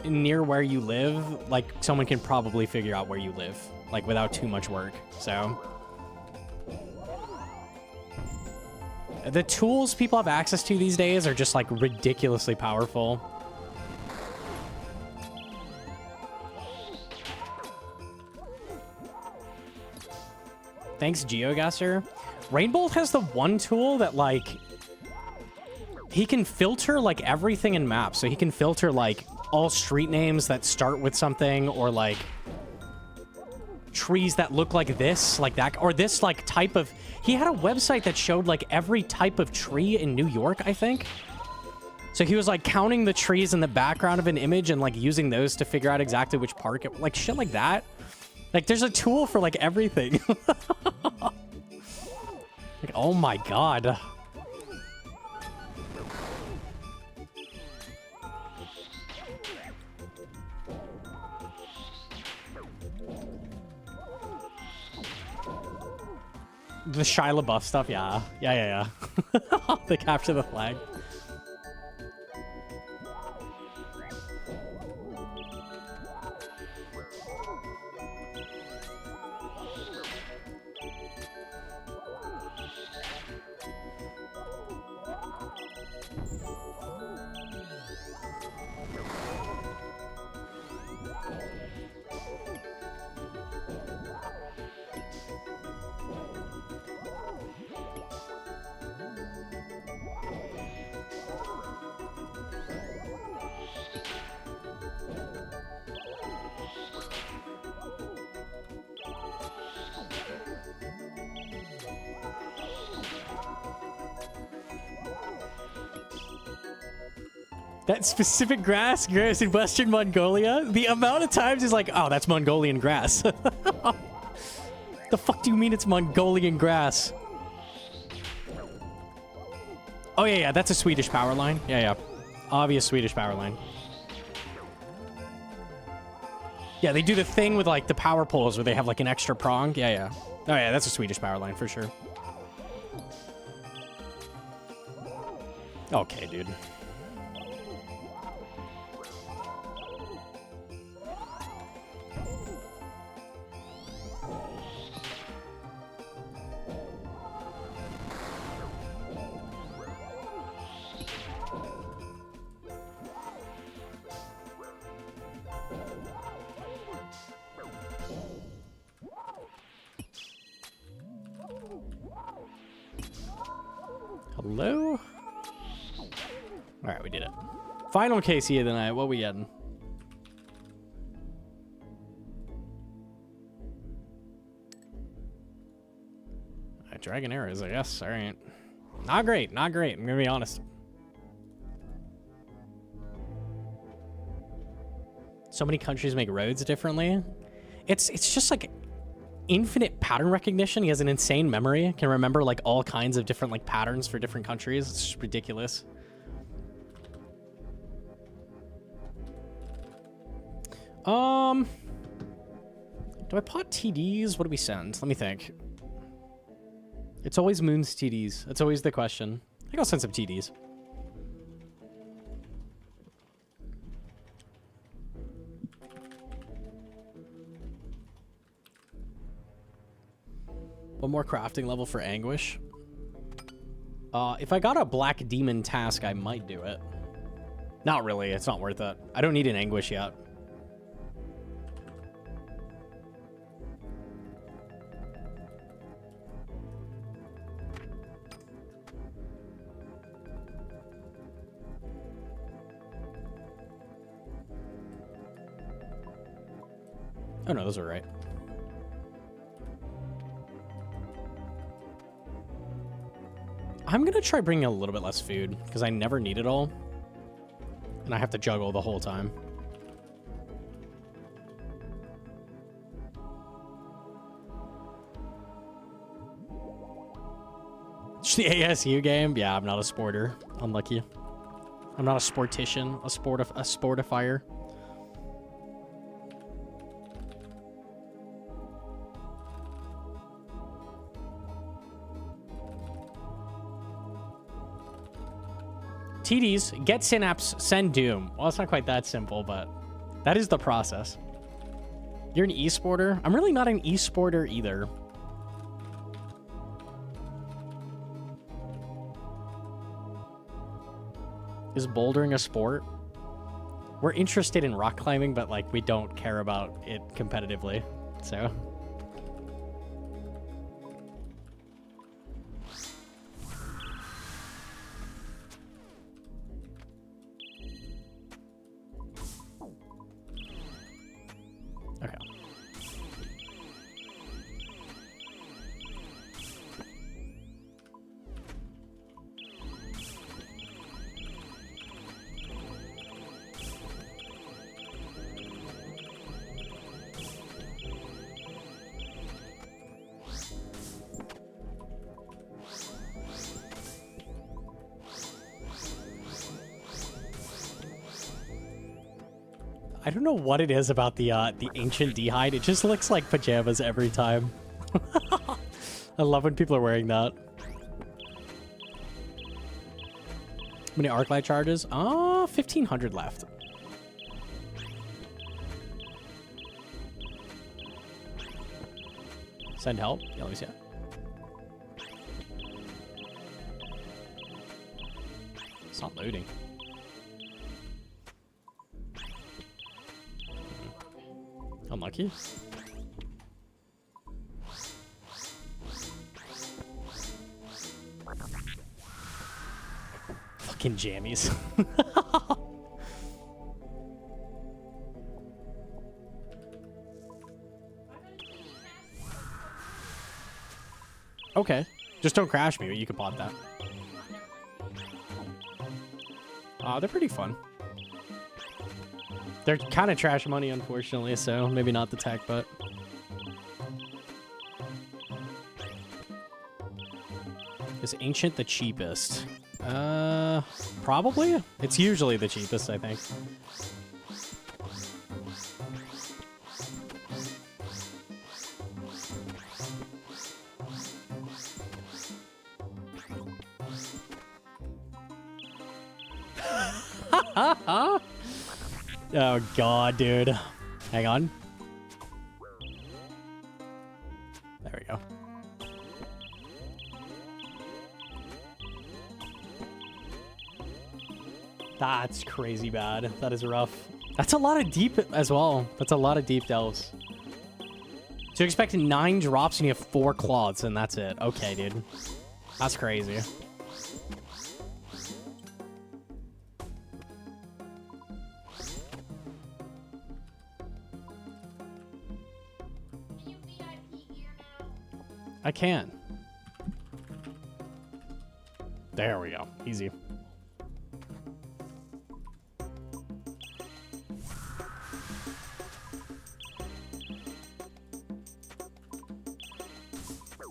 near where you live, like, someone can probably figure out where you live, like, without too much work, so. The tools people have access to these days are just, like, ridiculously powerful. Thanks, GeoGuessr. Rainbolt has the one tool that, like, he can filter, like, everything in maps. So he can filter, like, all street names that start with something, or, like, trees that look like this, like that, or this, like, type of... He had a website that showed, like, every type of tree in New York, I think. So he was, like, counting the trees in the background of an image and, like, using those to figure out exactly which park it... Like, shit like that. Like, there's a tool for, like, everything. Like, oh my god. The Shia LaBeouf stuff, yeah. Yeah. They capture the flag. That specific grass grows in Western Mongolia? The amount of times is like, oh, that's Mongolian grass. The fuck do you mean it's Mongolian grass? Oh, yeah, that's a Swedish power line. Yeah. Obvious Swedish power line. Yeah, they do the thing with, like, the power poles where they have, like, an extra prong. Yeah. Oh, yeah, that's a Swedish power line for sure. Okay, dude. low. All right, we did it. Final KC of the night. What we getting? Dragon arrows, I guess. All right. Not great. Not great. I'm going to be honest. So many countries make roads differently. It's just like infinite pattern recognition. He has an insane memory. Can remember like all kinds of different like patterns for different countries. It's just ridiculous. Do I pot TDs? What do we send? Let me think. It's always Moon's TDs. That's always the question. I think I'll send some TDs. One more crafting level for Anguish. If I got a Black Demon task, I might do it. Not really. It's not worth it. I don't need an Anguish yet. Oh no, those are right. I'm gonna try bringing a little bit less food because I never need it all. And I have to juggle the whole time. It's the ASU game? Yeah, I'm not a sporter. Unlucky. I'm not a sportician, a sportifier. TDs, get Synapse, send Doom. Well, it's not quite that simple, but that is the process. You're an esporter? I'm really not an esporter either. Is bouldering a sport? We're interested in rock climbing, but like we don't care about it competitively, so... Okay. I don't know what it is about the ancient D-hide. It just looks like pajamas every time. I love when people are wearing that. How many Arclight charges? 1,500 left. Send help? Yeah, let me see it. It's not loading. Unlucky. Fucking jammies. Okay. Just don't crash me, but you can pop that. They're pretty fun. They're kind of trash money, unfortunately, so maybe not the tech, but... Is Ancient the cheapest? Probably? It's usually the cheapest, I think. Oh god, dude. Hang on. There we go. That's crazy bad. That is rough. That's a lot of deep as well. That's a lot of deep delves. So you're expecting 9 drops and you have 4 claws and that's it. Okay, dude. That's crazy. I can. There we go. Easy.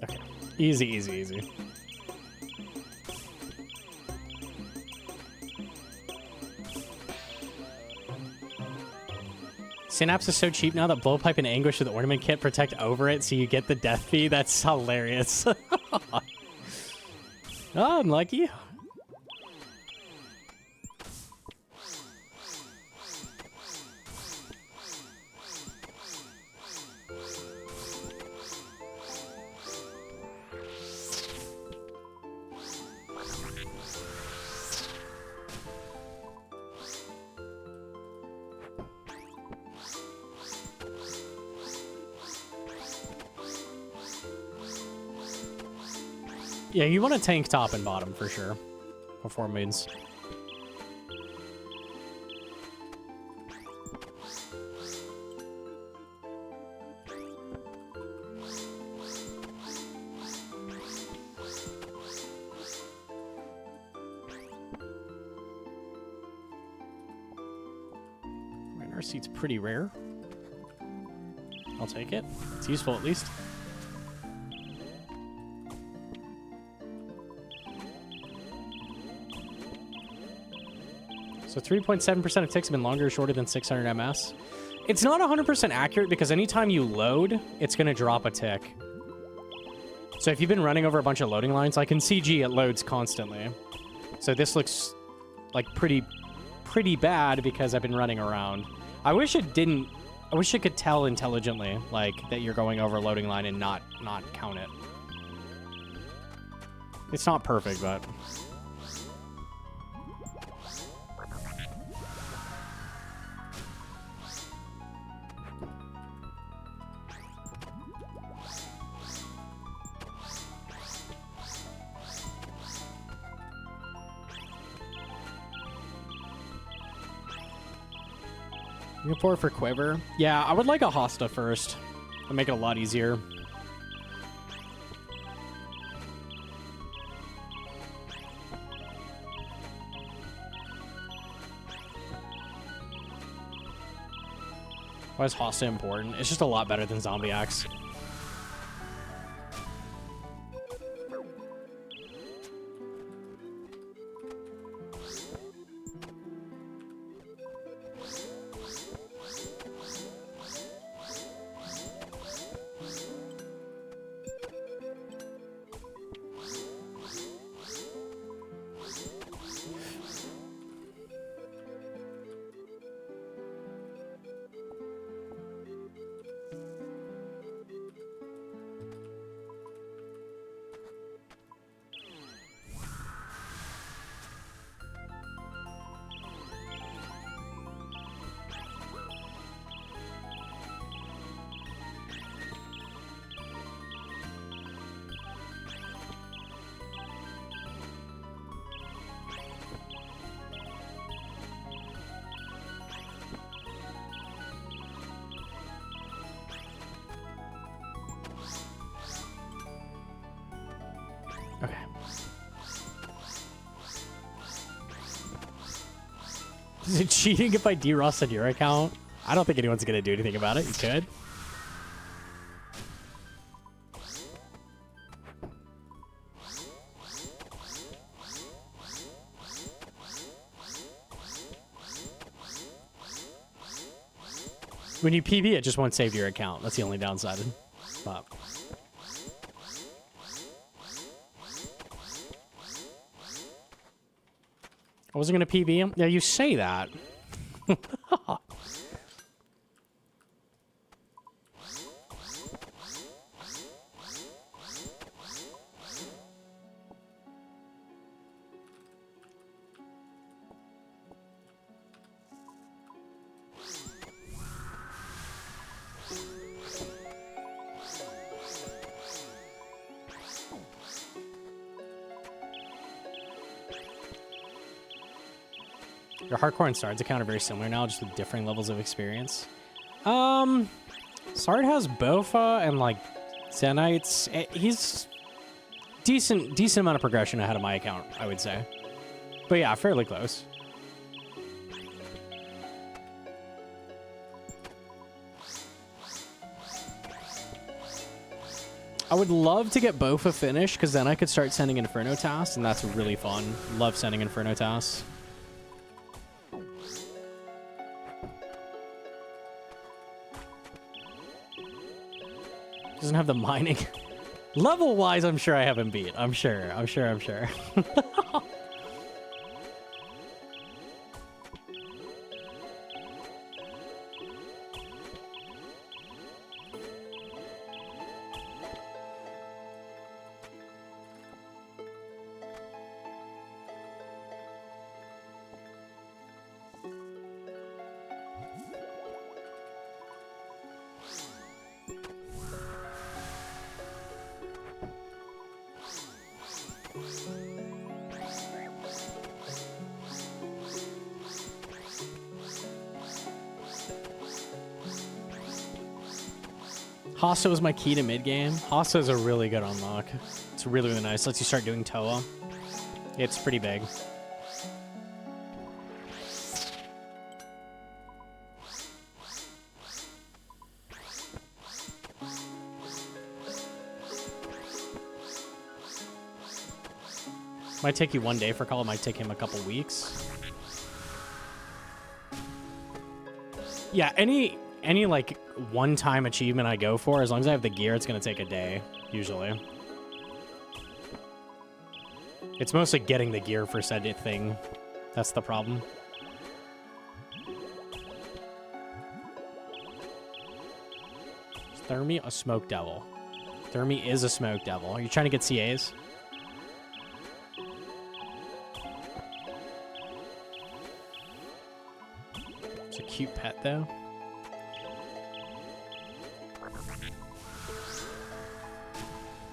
Okay. Easy, easy, easy. Synapse is so cheap now that Blowpipe and Anguish with the Ornament Kit protect over it, so you get the death fee. That's hilarious. Oh, I'm lucky. Yeah, you want to tank top and bottom for sure before moons. Our seat's pretty rare. I'll take it. It's useful at least. So 3.7% of ticks have been longer or shorter than 600 ms. It's not 100% accurate because anytime you load, it's going to drop a tick. So if you've been running over a bunch of loading lines, like in CG, it loads constantly. So this looks like pretty bad because I've been running around. I wish it didn't. I wish it could tell intelligently, like, that you're going over a loading line and not count it. It's not perfect, but... Looking forward for Quiver. Yeah, I would like a Hosta first. It'll make it a lot easier. Why is Hosta important? It's just a lot better than Zombie Axe. Okay. Is it cheating if I de-Ross on your account? I don't think anyone's gonna do anything about it. You could. When you PB, it just won't save your account. That's the only downside. But... I wasn't going to PB him? Yeah, you say that. Your hardcore and Sard's account are very similar now, just with differing levels of experience. Sard has Bofa and, like, Xenites, he's decent amount of progression ahead of my account, I would say. But yeah, fairly close. I would love to get Bofa finished, because then I could start sending Inferno tasks, and that's really fun. Love sending Inferno tasks. Doesn't have the mining. Level-wise, I'm sure I haven't beat. I'm sure. Hosta was my key to mid-game. Hosta is a really good unlock. It's really, really nice. Lets you start doing Toa. It's pretty big. Might take you one day for call. It might take him a couple weeks. Yeah, any like one-time achievement I go for, as long as I have the gear, it's gonna take a day usually. It's mostly getting the gear for said thing. That's the problem. Is Thermi a smoke devil? Thermi is a smoke devil. Are you trying to get CAs? It's a cute pet though.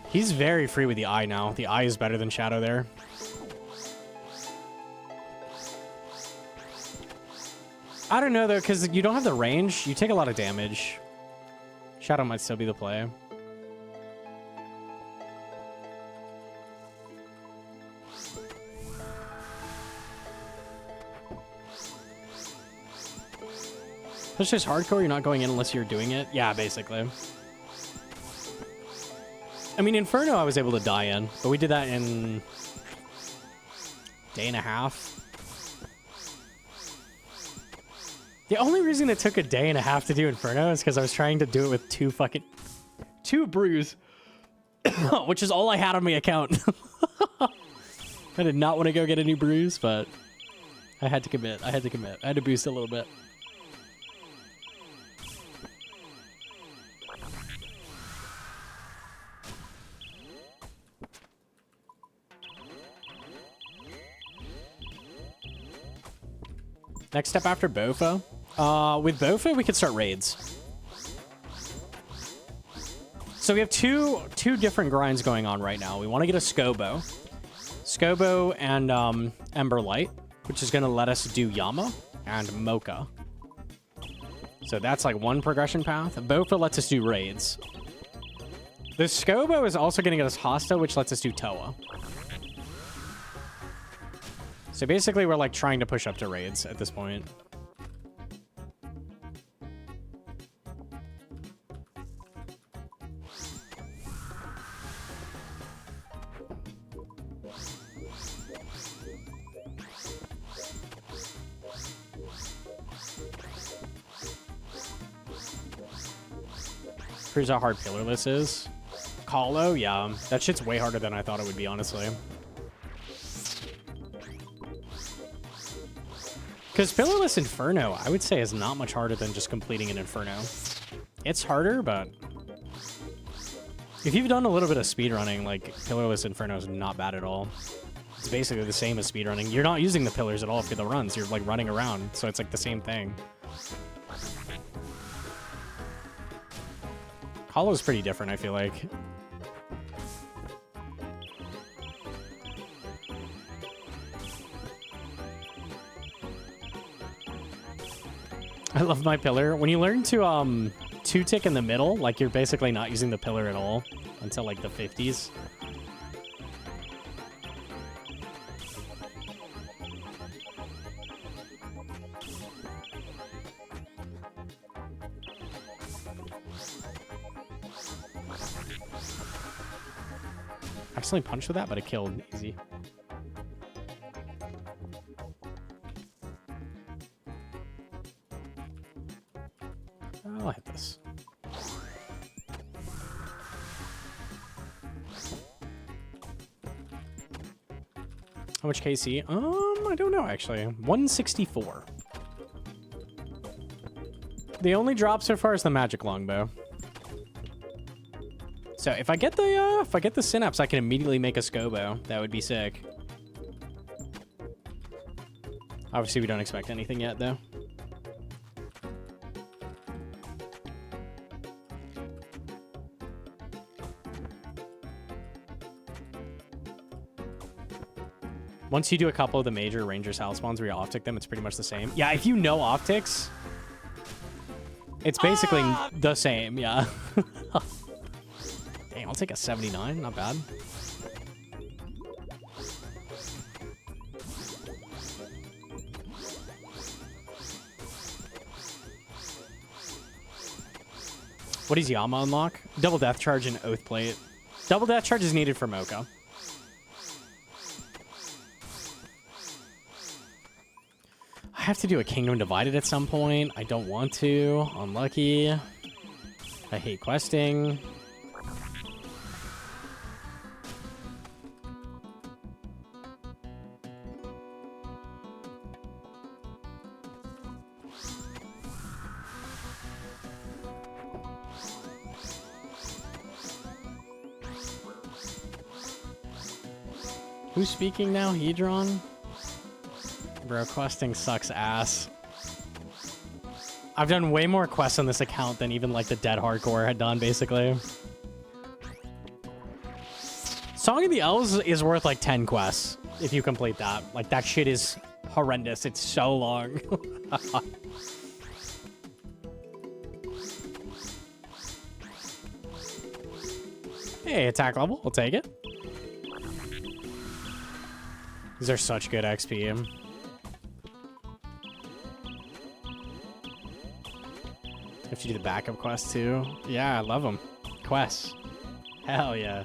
He's very free with the eye now. The eye is better than Shadow there. I don't know, though, because you don't have the range. You take a lot of damage. Shadow might still be the play. That's just hardcore. You're not going in unless you're doing it. Yeah, basically. I mean, Inferno I was able to die in, but we did that in a day and a half. The only reason it took a day and a half to do Inferno is because I was trying to do it with two brews, which is all I had on my account. I did not want to go get a new brews, but I had to commit. I had to boost a little bit. Next step after Bofa. With Bofa, we could start raids. So we have two different grinds going on right now. We want to get a Scobo. Scobo and Ember Light, which is going to let us do Yama and Mocha. So that's like one progression path. Bofa lets us do raids. The Scobo is also going to get us Hosta, which lets us do Toa. So basically, we're like trying to push up to raids at this point. Here's how hard Pillarless is. Kalo, yeah. That shit's way harder than I thought it would be, honestly. Because Pillarless Inferno, I would say, is not much harder than just completing an Inferno. It's harder, but if you've done a little bit of speedrunning, like, Pillarless Inferno is not bad at all. It's basically the same as speedrunning. You're not using the pillars at all for the runs. You're, like, running around, so it's, like, the same thing. Hollow's pretty different, I feel like. I love my pillar. When you learn to 2-tick in the middle, like you're basically not using the pillar at all until like the 50s. I accidentally punched with that, but it killed easy. I'll hit this. How much KC? I don't know actually. 164. The only drop so far is the magic longbow. So if I get the synapse, I can immediately make a scobo. That would be sick. Obviously, we don't expect anything yet, though. Once you do a couple of the major Rangers house spawns where you optic them, it's pretty much the same. Yeah, if you know optics, it's basically the same, yeah. Dang, I'll take a 79, not bad. What does Yama unlock? Double death charge and oath plate. Double death charge is needed for Mocha. I have to do a Kingdom Divided at some point. I don't want to. Unlucky. I hate questing. Who's speaking now? Hedron? Bro, questing sucks ass. I've done way more quests on this account than even like the dead hardcore had done, basically. Song of the Elves is worth like 10 quests if you complete that. Like that shit is horrendous. It's so long. Hey, attack level. We'll take it. These are such good XP. Have to do the backup quest too. Yeah, I love them. Quests. Hell yeah.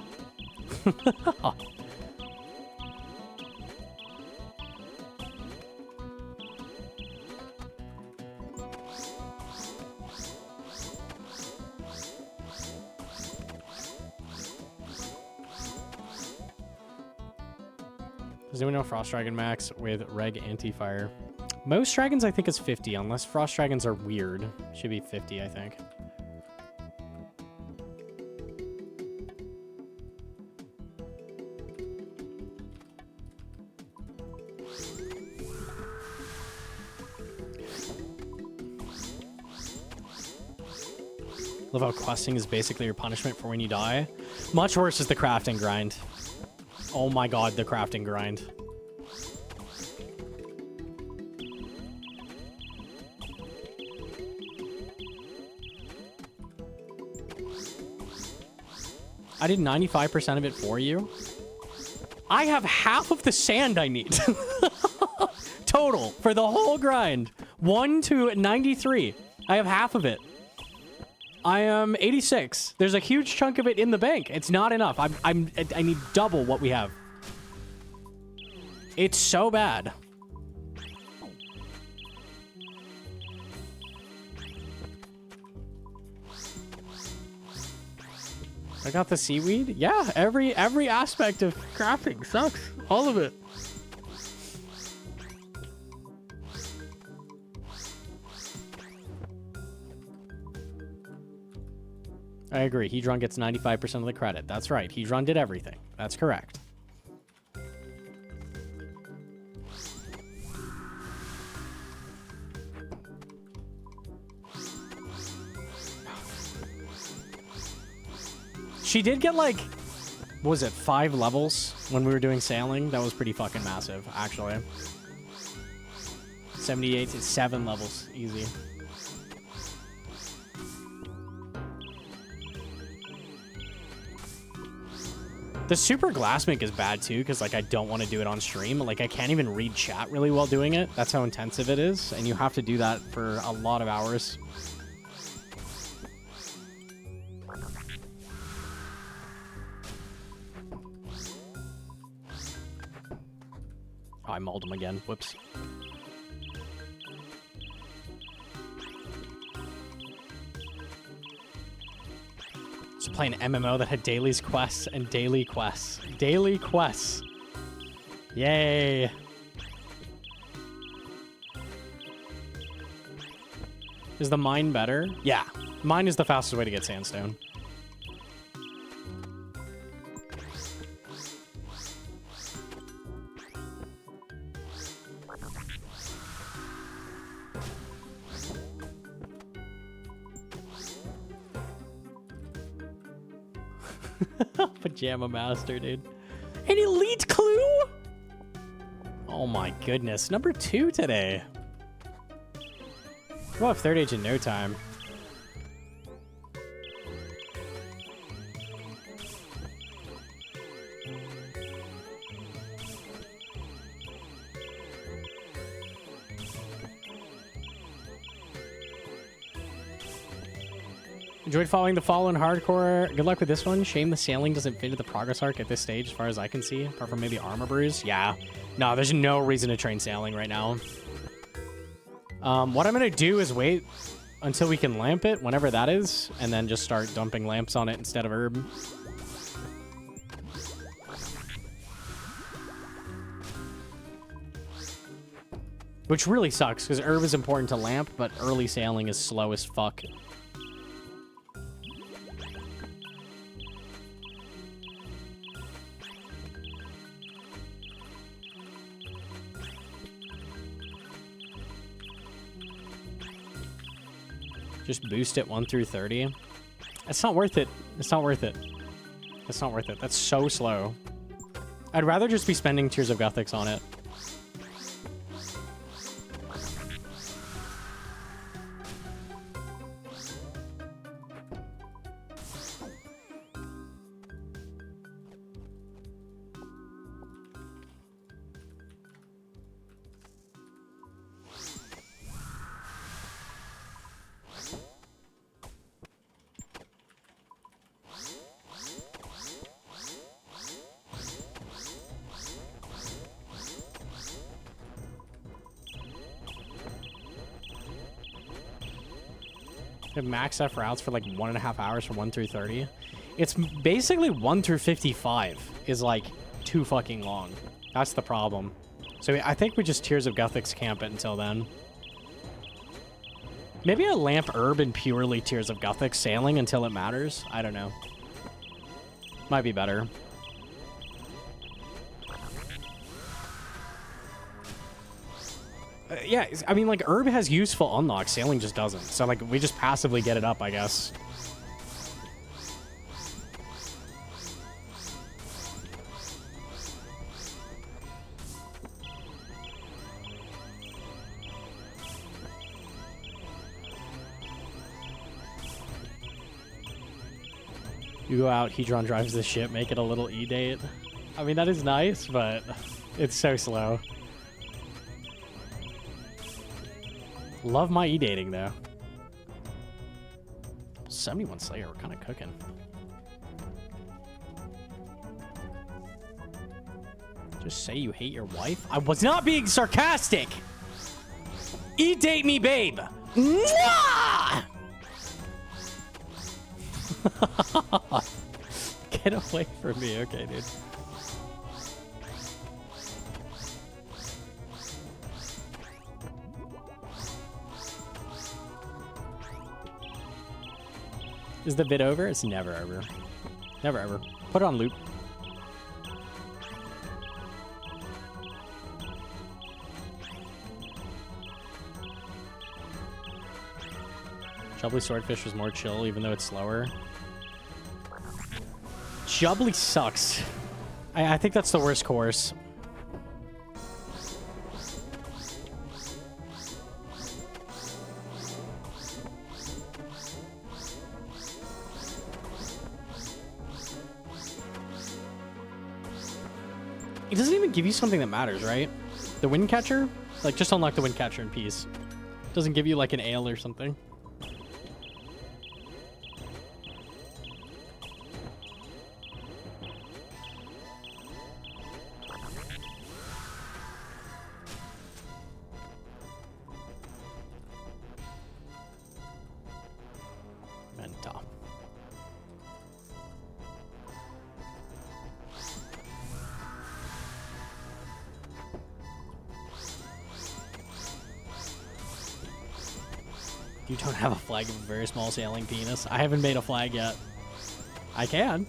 Does anyone know Frost Dragon max with reg anti-fire? Most dragons I think is 50, unless Frost Dragons are weird. Should be 50, I think. Love how questing is basically your punishment for when you die. Much worse is the crafting grind. Oh my god, the crafting grind. I did 95% of it for you. I have half of the sand I need. Total for the whole grind. 1 to 93. I have half of it. I am 86. There's a huge chunk of it in the bank. It's not enough. I need double what we have. It's so bad. I got the seaweed. Yeah, every aspect of crafting sucks. All of it. I agree. Hedron gets 95% of the credit. That's right. Hedron did everything. That's correct. She did get like, what was it, 5 levels when we were doing sailing? That was pretty fucking massive, actually. 78 to 7 levels. Easy. The super glass mink is bad too, because like I don't want to do it on stream. Like I can't even read chat really well doing it. That's how intensive it is, and you have to do that for a lot of hours. Oh, I mauled him again. Whoops. Just play an MMO that had dailies quests and daily quests. Daily quests. Yay. Is the mine better? Yeah. Mine is the fastest way to get sandstone. Pajama Master, dude. An elite clue? Oh my goodness. Number 2 today. We'll have third age in no time. Enjoyed following the Fallen Hardcore. Good luck with this one. Shame the sailing doesn't fit into the progress arc at this stage, as far as I can see, apart from maybe Armor Bruise. Yeah. No, there's no reason to train sailing right now. What I'm going to do is wait until we can lamp it, whenever that is, and then just start dumping lamps on it instead of herb. Which really sucks, because herb is important to lamp, but early sailing is slow as fuck. Just boost it 1 through 30. It's not worth it. It's not worth it. It's not worth it. That's so slow. I'd rather just be spending Tears of Guthix on it. Max F routes for like 1.5 hours from 1 through 30. It's basically 1 through 55 is like too fucking long. That's the problem. So I think we just Tears of Guthix camp it until then. Maybe a lamp herb and purely Tears of Guthix sailing until it matters. I don't know. Might be better. Yeah, I mean, like, herb has useful unlocks. Sailing just doesn't. So, like, we just passively get it up, I guess. You go out, Hedron drives the ship, make it a little E-date. I mean, that is nice, but it's so slow. Love my E-dating, though. 71 Slayer, we're kind of cooking. Just say you hate your wife? I was not being sarcastic! E-date me, babe! Mwah! Get away from me. Okay, dude. Is the vid over? It's never over. Never ever. Put it on loop. Jubbly Swordfish was more chill, even though it's slower. Jubbly sucks. I think that's the worst course. It doesn't even give you something that matters, right? The wind catcher? Like, just unlock the wind catcher in peace. Doesn't give you, like, an ale or something. Mental. You don't have a flag of a very small sailing penis. I haven't made a flag yet. I can.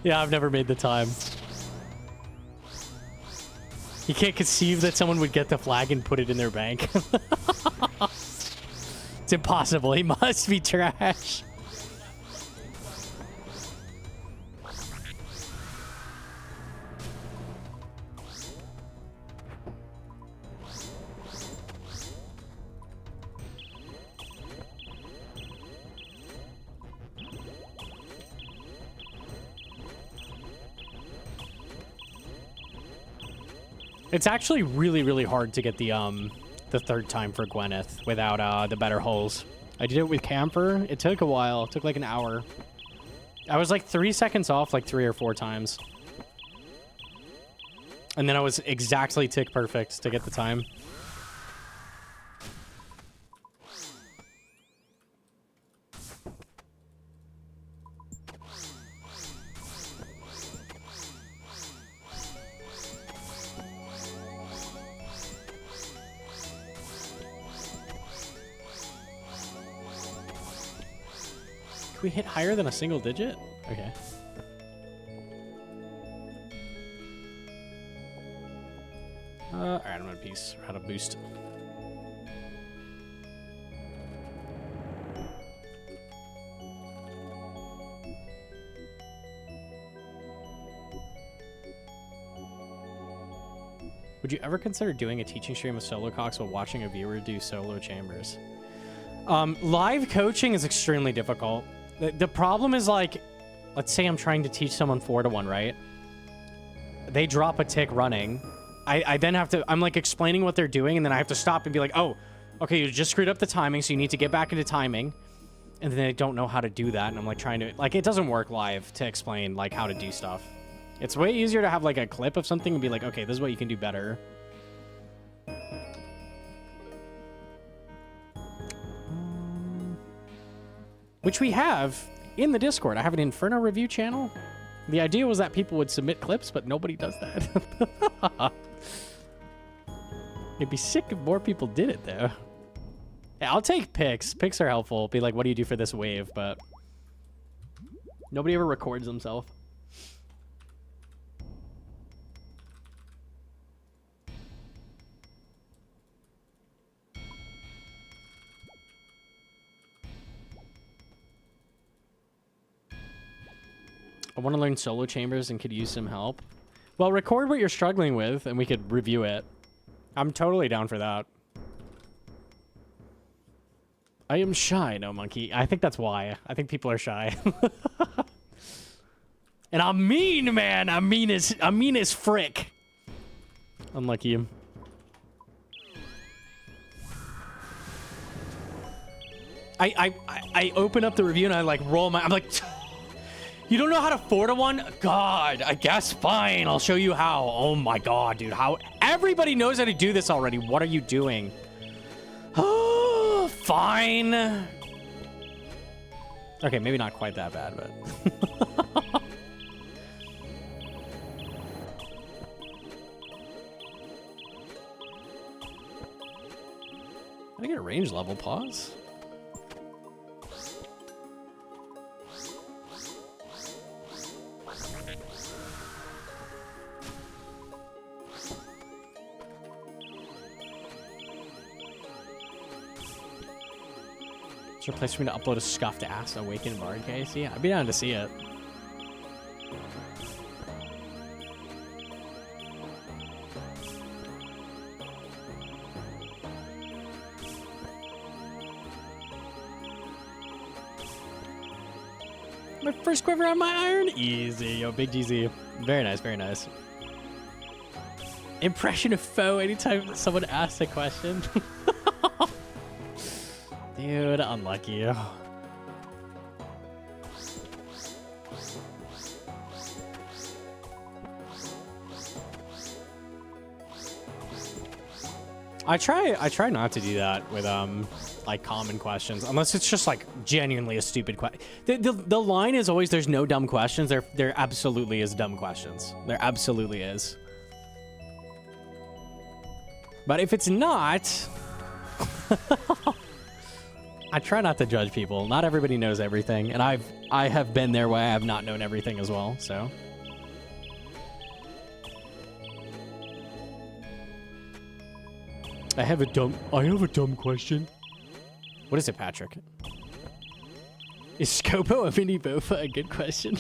Yeah, I've never made the time. You can't conceive that someone would get the flag and put it in their bank. It's impossible. He must be trash. It's actually really, really hard to get the third time for Gwyneth without the better holes. I did it with Camper. It took a while. It took like an hour. I was like 3 seconds off like 3 or 4 times. And then I was exactly tick perfect to get the time. We hit higher than a single digit? Okay. Alright, I'm gonna piece how to boost. Would you ever consider doing a teaching stream of solo cocks while watching a viewer do solo chambers? Live coaching is extremely difficult. The problem is, like, let's say I'm trying to teach someone 4-to-1, right? They drop a tick running. I then have to, I'm like explaining what they're doing, and then I have to stop and be like, oh, okay, you just screwed up the timing, so you need to get back into timing. And then they don't know how to do that, and I'm like trying to, like, it doesn't work live to explain, like, how to do stuff. It's way easier to have, like, a clip of something and be like, okay, this is what you can do better. Which we have in the Discord. I have an Inferno review channel. The idea was that people would submit clips, but nobody does that. It'd be sick if more people did it, though. Yeah, I'll take pics. Pics are helpful. Be like, what do you do for this wave? But nobody ever records themselves. I want to learn solo chambers and could use some help. Well, record what you're struggling with and we could review it. I'm totally down for that. I am shy, Gnomonkey. I think that's why. I think people are shy. And I'm mean, man. I'm mean as frick. Unlucky him. I open up the review and I like roll my, I'm like, you don't know how to 4-to-1? God, I guess fine. I'll show you how. Oh my God, dude. How? Everybody knows how to do this already. What are you doing? Oh, fine. Okay, maybe not quite that bad, but. Can I get a range level? Pause. Is there a place for me to upload a scuffed ass awakened bard case? Yeah, I'd be down to see it. My first quiver on my iron. Easy, yo, big GZ. Very nice, very nice. Impression of foe anytime someone asks a question. Dude, unlucky. I try not to do that with like common questions unless it's just like genuinely a stupid question. The line is always there's no dumb questions. There absolutely is dumb questions. There absolutely is. But if it's not, I try not to judge people. Not everybody knows everything, and I have been there where I have not known everything as well. So. I have a dumb question. What is it, Patrick? Is Scopo a mini Bofa? A good question.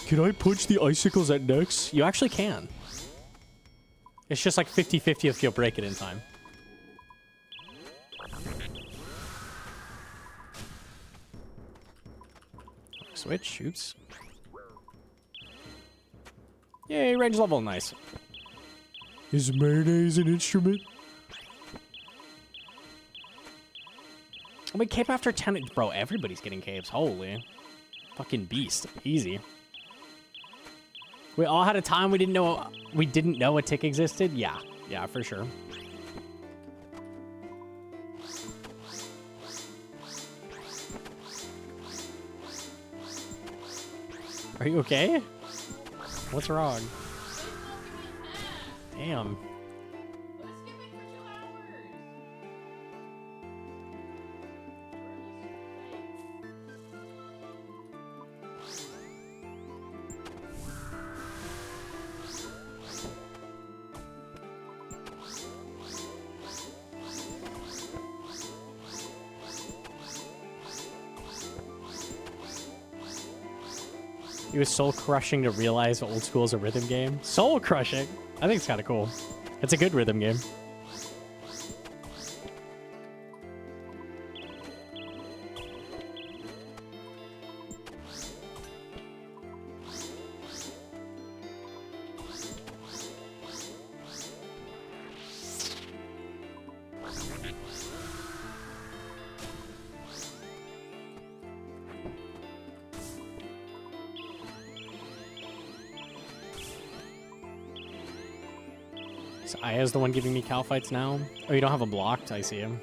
Can I punch the icicles at Nex? You actually can. It's just like 50-50 if you'll break it in time. Switch, shoots. Yay, range level, nice. Is mayonnaise an instrument? I mean, cape after 10, bro, everybody's getting capes, holy. Fucking beast, easy. We all had a time we didn't know a tick existed? Yeah, for sure. Are you okay? What's wrong? Damn. It was soul crushing to realize old school is a rhythm game. Soul crushing? I think it's kind of cool. It's a good rhythm game. Aya's the one giving me cow fights now. Oh, you don't have him blocked? I see him.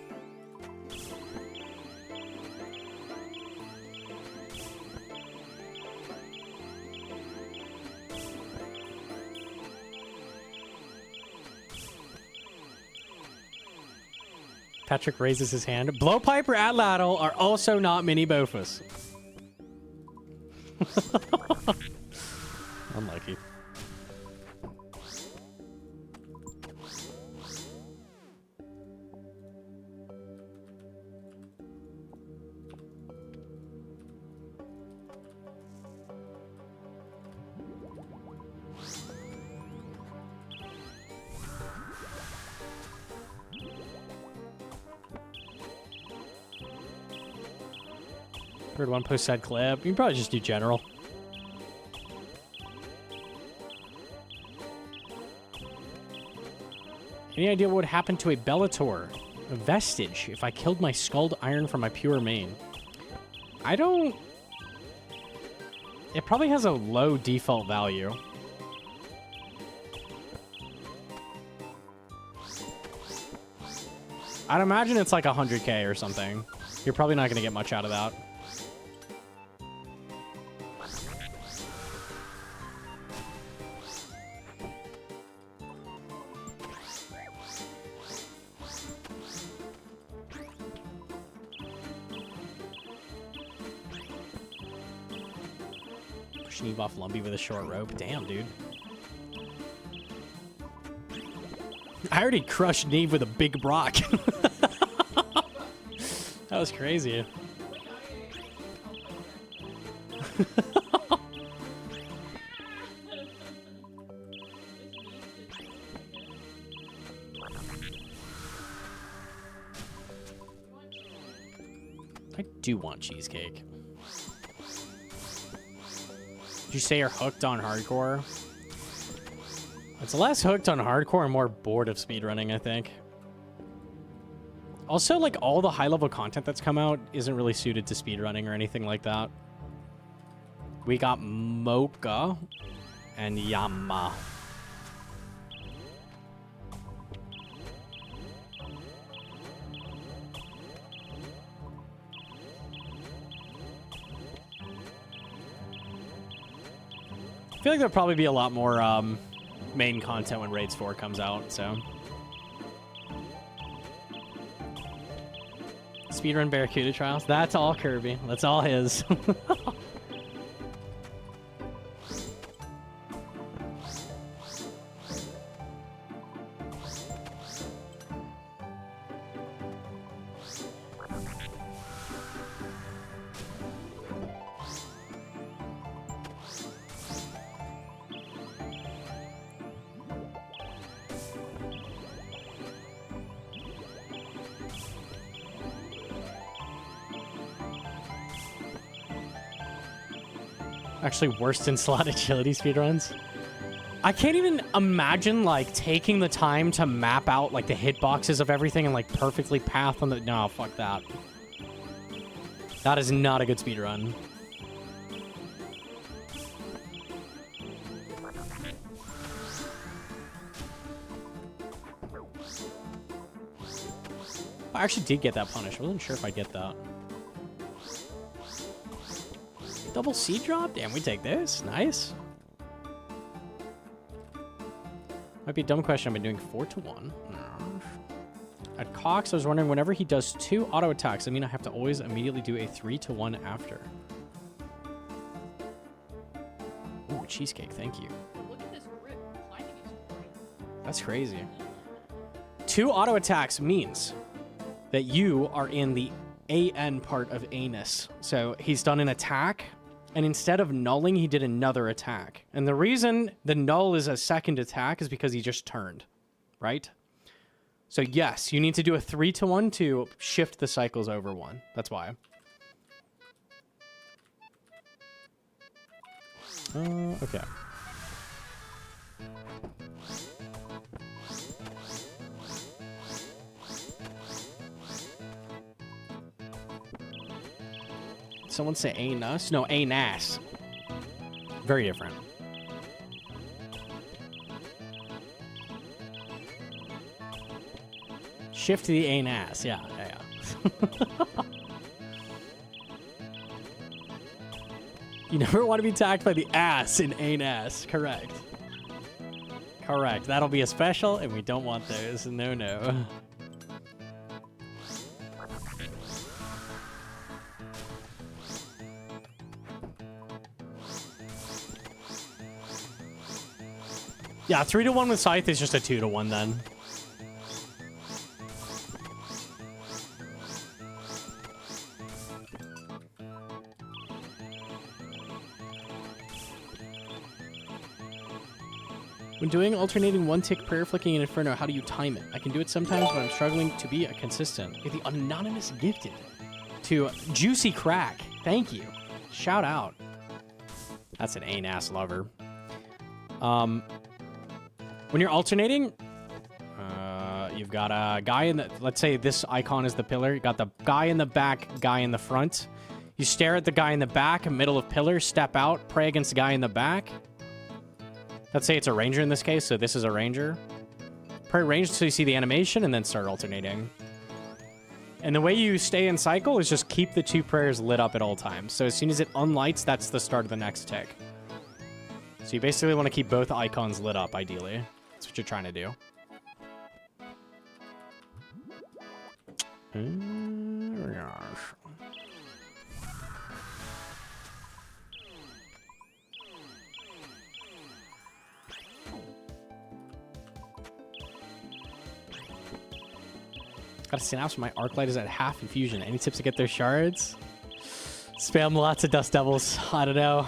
Patrick raises his hand. Blowpipe or Atlatl are also not mini Bofas. Unlucky. Heard one post said clip. You can probably just do general. Any idea what would happen to a Bellator? A vestige if I killed my Scald Iron from my pure main? I don't... It probably has a low default value. I'd imagine it's like 100k or something. You're probably not going to get much out of that. Push off Lumpy with a short rope. Damn, dude. I already crushed Neve with a big Brock. That was crazy. I do want cheesecake. Did you say you're hooked on hardcore? It's less hooked on hardcore and more bored of speedrunning, I think. Also, like, all the high-level content that's come out isn't really suited to speedrunning or anything like that. We got Mocha and Yama. I feel like there'll probably be a lot more main content when Raids 4 comes out, so. Speedrun Barracuda Trials. That's all Kirby. That's all his. Actually, worst in slot agility speedruns. I can't even imagine, like, taking the time to map out, like, the hitboxes of everything and, like, perfectly path on the... No, fuck that. That is not a good speedrun. I actually did get that punish. I wasn't sure if I'd get that. Double C drop? Damn, we take this. Nice. Might be a dumb question. I've been doing 4-1. At Cox, I was wondering, whenever he does 2 auto attacks, I mean I have to always immediately do a 3-1 after. Ooh, cheesecake. Thank you. Look at this grip. Climbing is great. That's crazy. 2 auto attacks means that you are in the AN part of anus. So he's done an attack, and instead of nulling, he did another attack. And the reason the null is a second attack is because he just turned, right? So yes, you need to do a 3-1 to shift the cycles over 1. That's why. Okay. Someone say anus? No, anus. Very different. Shift to the anus. Yeah. You never want to be attacked by the ass in anus. Correct. Correct. That'll be a special, and we don't want those. No. Yeah, 3-1 with Scythe is just a 2-1 then. When doing alternating 1-tick prayer flicking in Inferno, how do you time it? I can do it sometimes, but I'm struggling to be consistent. You're the anonymous gifted to Juicy Crack. Thank you. Shout out. That's an ass lover. When you're alternating, you've got a guy in the... Let's say this icon is the pillar. You got the guy in the back, guy in the front. You stare at the guy in the back, middle of pillar, step out, pray against the guy in the back. Let's say it's a ranger in this case, so this is a ranger. Pray ranged so you see the animation, and then start alternating. And the way you stay in cycle is just keep the 2 prayers lit up at all times. So as soon as it unlights, that's the start of the next tick. So you basically want to keep both icons lit up, ideally. That's what you're trying to do. Got a synapse when my arc light is at half infusion. Any tips to get their shards? Spam lots of dust devils. I don't know.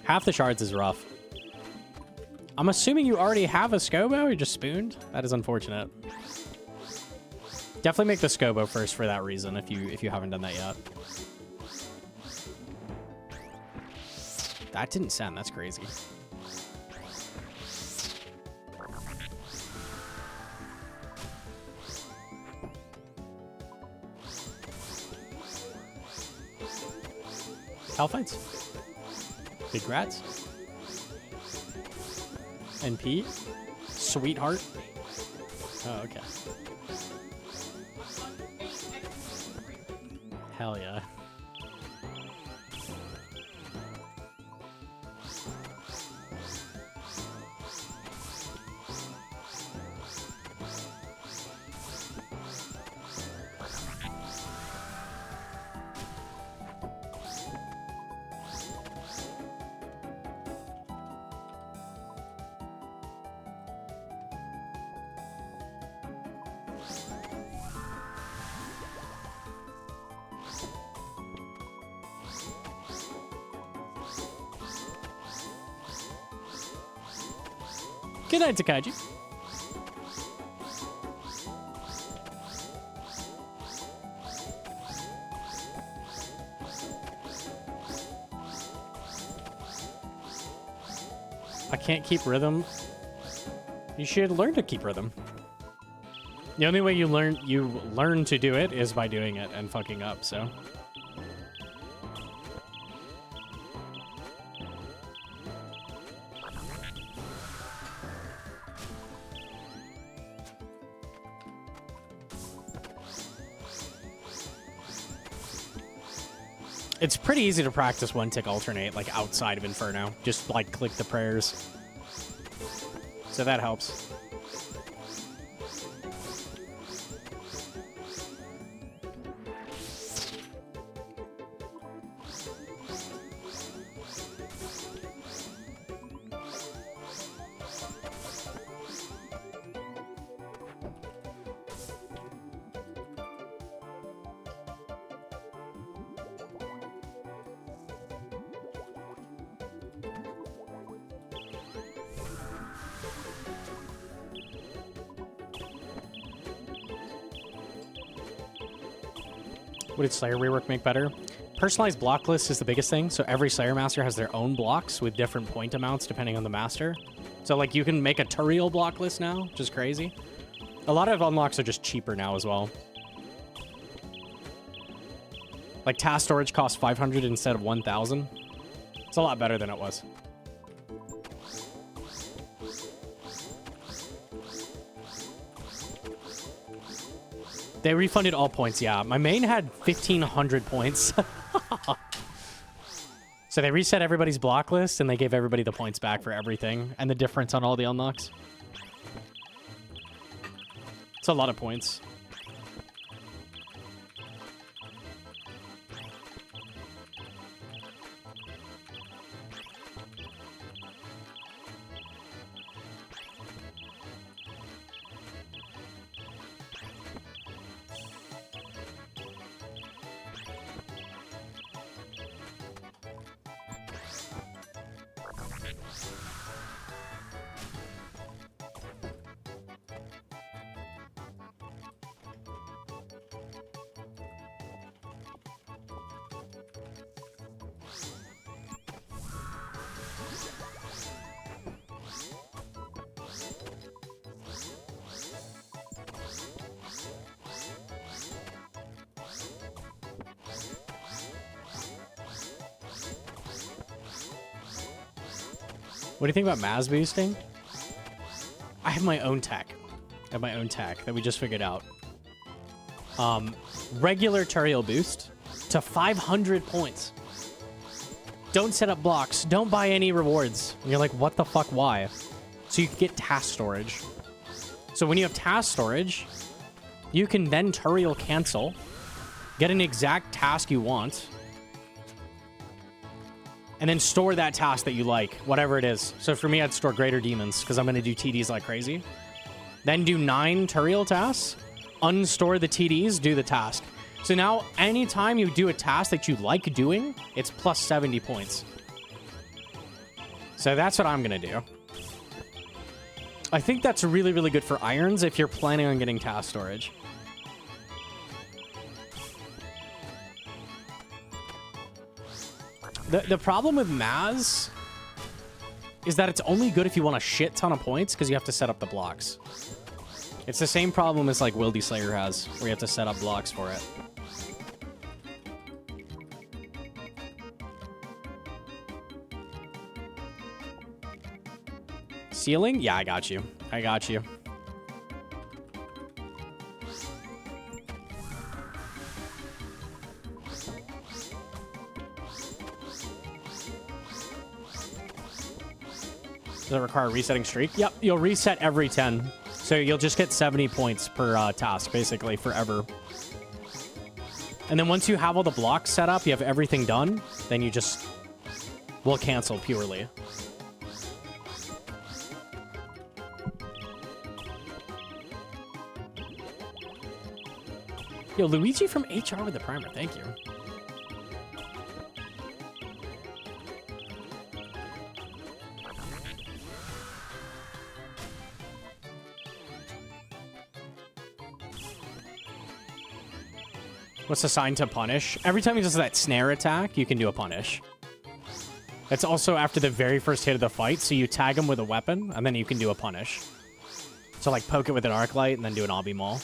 Half the shards is rough. I'm assuming you already have a Scobo or just spooned? That is unfortunate. Definitely make the Scobo first for that reason if you haven't done that yet. That didn't send. That's crazy. Hellfights. Big rats. NP. Sweetheart. Oh, okay. Hell yeah. Good night, TzKal-Zuk. I can't keep rhythm. You should learn to keep rhythm. The only way you learn to do it is by doing it and fucking up, so. It's pretty easy to practice one tick alternate, like outside of Inferno. Just like click the prayers. So that helps. What did Slayer rework make better? Personalized block list is the biggest thing. So every Slayer master has their own blocks with different point amounts depending on the master. So like you can make a Turiel block list now, which is crazy. A lot of unlocks are just cheaper now as well. Like task storage costs 500 instead of 1,000. It's a lot better than it was. They refunded all points, yeah. My main had 1,500 points. So they reset everybody's block list, and they gave everybody the points back for everything, and the difference on all the unlocks. It's a lot of points. What do you think about Maz boosting? I have my own tech. I have my own tech that we just figured out. Regular Turiel boost to 500 points. Don't set up blocks. Don't buy any rewards. And you're like, what the fuck, why? So you can get task storage. So when you have task storage, you can then Turiel cancel, get an exact task you want, and then store that task that you like, whatever it is. So for me, I'd store Greater Demons, because I'm going to do TDs like crazy. Then do 9 Turiel tasks, unstore the TDs, do the task. So now, anytime you do a task that you like doing, it's plus 70 points. So that's what I'm going to do. I think that's really, really good for irons if you're planning on getting task storage. The problem with Maz is that it's only good if you want a shit ton of points because you have to set up the blocks. It's the same problem as like Wildy Slayer has, where you have to set up blocks for it. Ceiling? Yeah, I got you. I got you. Does it require a resetting streak? Yep, you'll reset every 10. So you'll just get 70 points per task, basically, forever. And then once you have all the blocks set up, you have everything done, then you just will cancel purely. Yo, Luigi from HR with the primer, thank you. What's assigned to punish? Every time he does that snare attack, you can do a punish. It's also after the very first hit of the fight, so you tag him with a weapon, and then you can do a punish. So like poke it with an arc light, and then do an obby maul.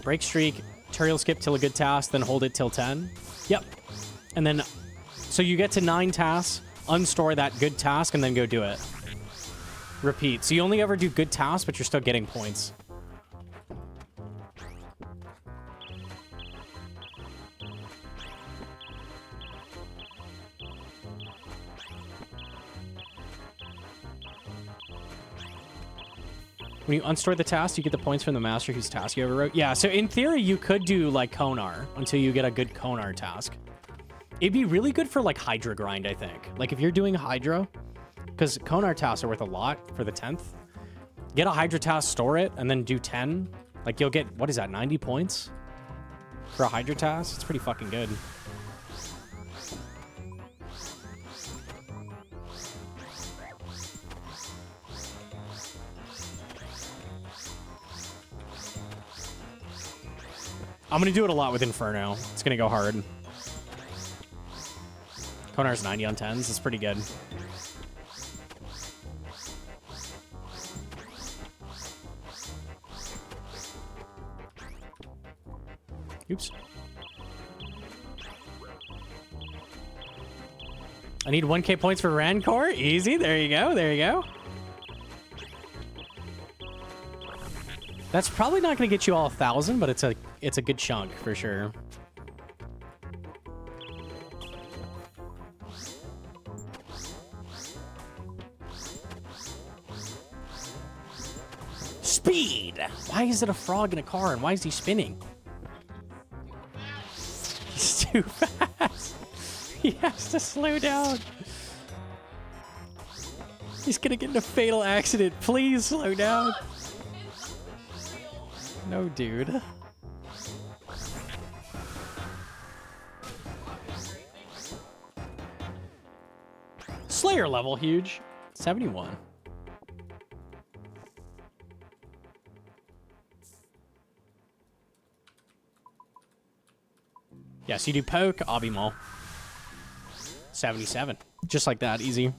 Break streak, Turiel skip till a good task, then hold it till 10. Yep. And then, so you get to 9 tasks, unstore that good task, and then go do it. Repeat. So you only ever do good tasks, but you're still getting points. When you unstore the task, you get the points from the master whose task you overwrote. Yeah, so in theory, you could do, like, Konar until you get a good Konar task. It'd be really good for, like, Hydra grind, I think. Like, if you're doing Hydra, because Konar tasks are worth a lot for the 10th. Get a Hydra task, store it, and then do 10. Like, you'll get, what is that, 90 points? For a Hydra task? It's pretty fucking good. I'm going to do it a lot with Inferno. It's going to go hard. Konar's 90 on 10s. It's pretty good. Oops. I need 1k points for Rancor. Easy. There you go. There you go. That's probably not going to get you all 1,000, but it's a good chunk for sure. Speed! Why is it a frog in a car, and why is he spinning? He's too fast. He has to slow down. He's gonna get in a fatal accident. Please slow down. No, dude. Slayer level huge. 71. Yes, you do poke, obby maul. 77. Just like that, easy.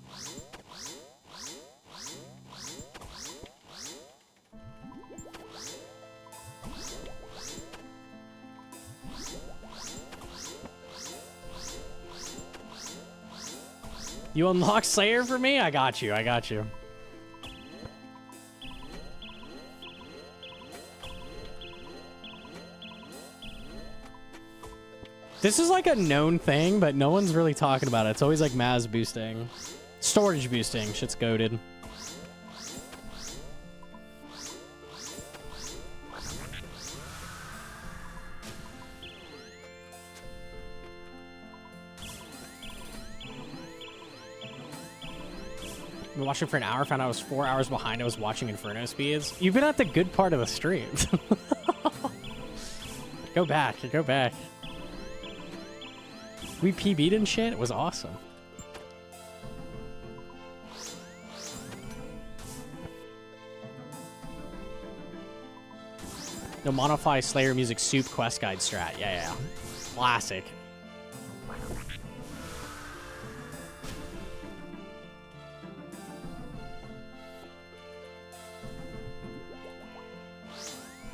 You unlock Slayer for me? I got you, I got you. This is like a known thing, but no one's really talking about it. It's always like Maz boosting. Storage boosting, shit's goated. I've been watching for an hour, found out I was 4 hours behind. I was watching Inferno speeds. You've been at the good part of the stream. Go back, go back. We PB'd and shit. It was awesome. No, modify Slayer music soup quest guide strat. Yeah. Classic.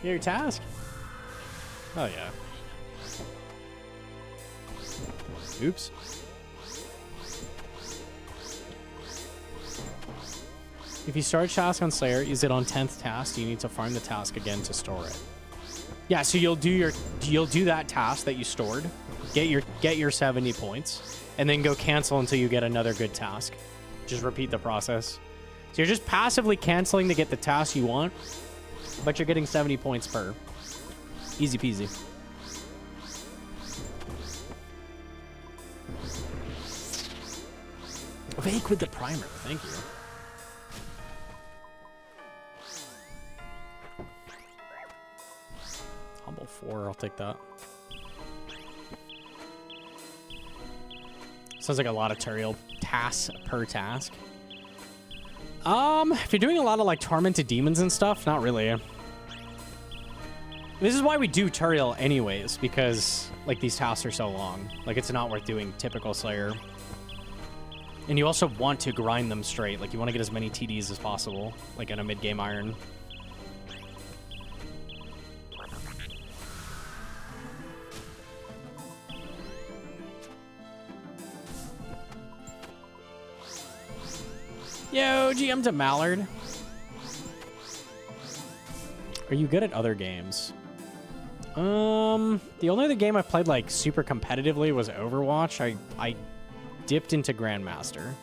Your task? Oh, yeah. Oops. If you start a task on Slayer, is it on 10th task? You need to farm the task again to store it. Yeah, so you'll do that task that you stored, get your 70 points, and then go cancel until you get another good task. Just repeat the process. So you're just passively canceling to get the task you want, but you're getting 70 points per. Easy peasy. Vake with the primer. Thank you. Humble 4. I'll take that. Sounds like a lot of tutorial tasks per task. If you're doing a lot of like tormented demons and stuff, not really. This is why we do Turiel anyways, because like these tasks are so long. Like it's not worth doing typical Slayer. And you also want to grind them straight. Like you want to get as many TDs as possible, like in a mid-game iron. Yo, GM to Mallard. Are you good at other games? The only other game I played like super competitively was Overwatch. I dipped into Grandmaster.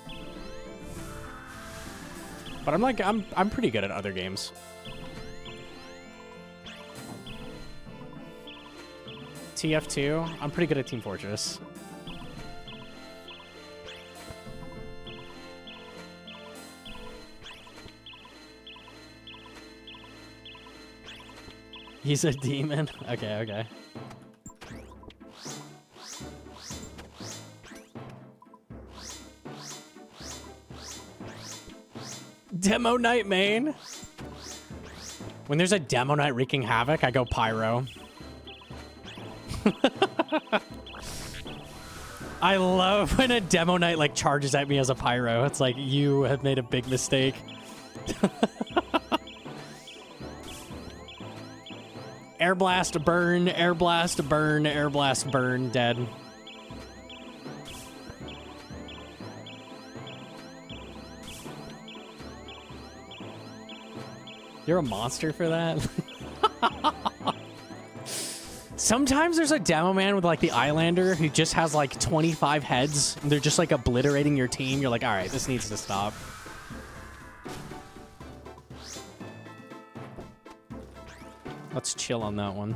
But I'm pretty good at other games. TF2, I'm pretty good at Team Fortress. He's a demon? Okay. Demo Knight main? When there's a Demo Knight wreaking havoc, I go Pyro. I love when a Demo Knight like charges at me as a Pyro. It's like, you have made a big mistake. Air blast, burn, air blast, burn, air blast, burn, dead. You're a monster for that? Sometimes there's a demo man with like the Islander who just has like 25 heads and they're just like obliterating your team. You're like, all right, this needs to stop. Let's chill on that one.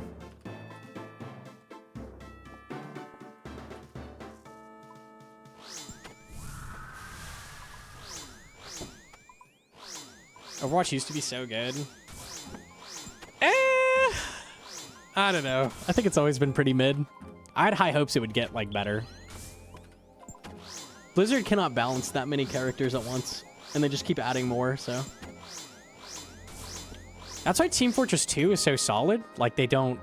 Overwatch used to be so good. I don't know. I think it's always been pretty mid. I had high hopes it would get like better. Blizzard cannot balance that many characters at once, and they just keep adding more, so. That's why Team Fortress 2 is so solid. Like they don't.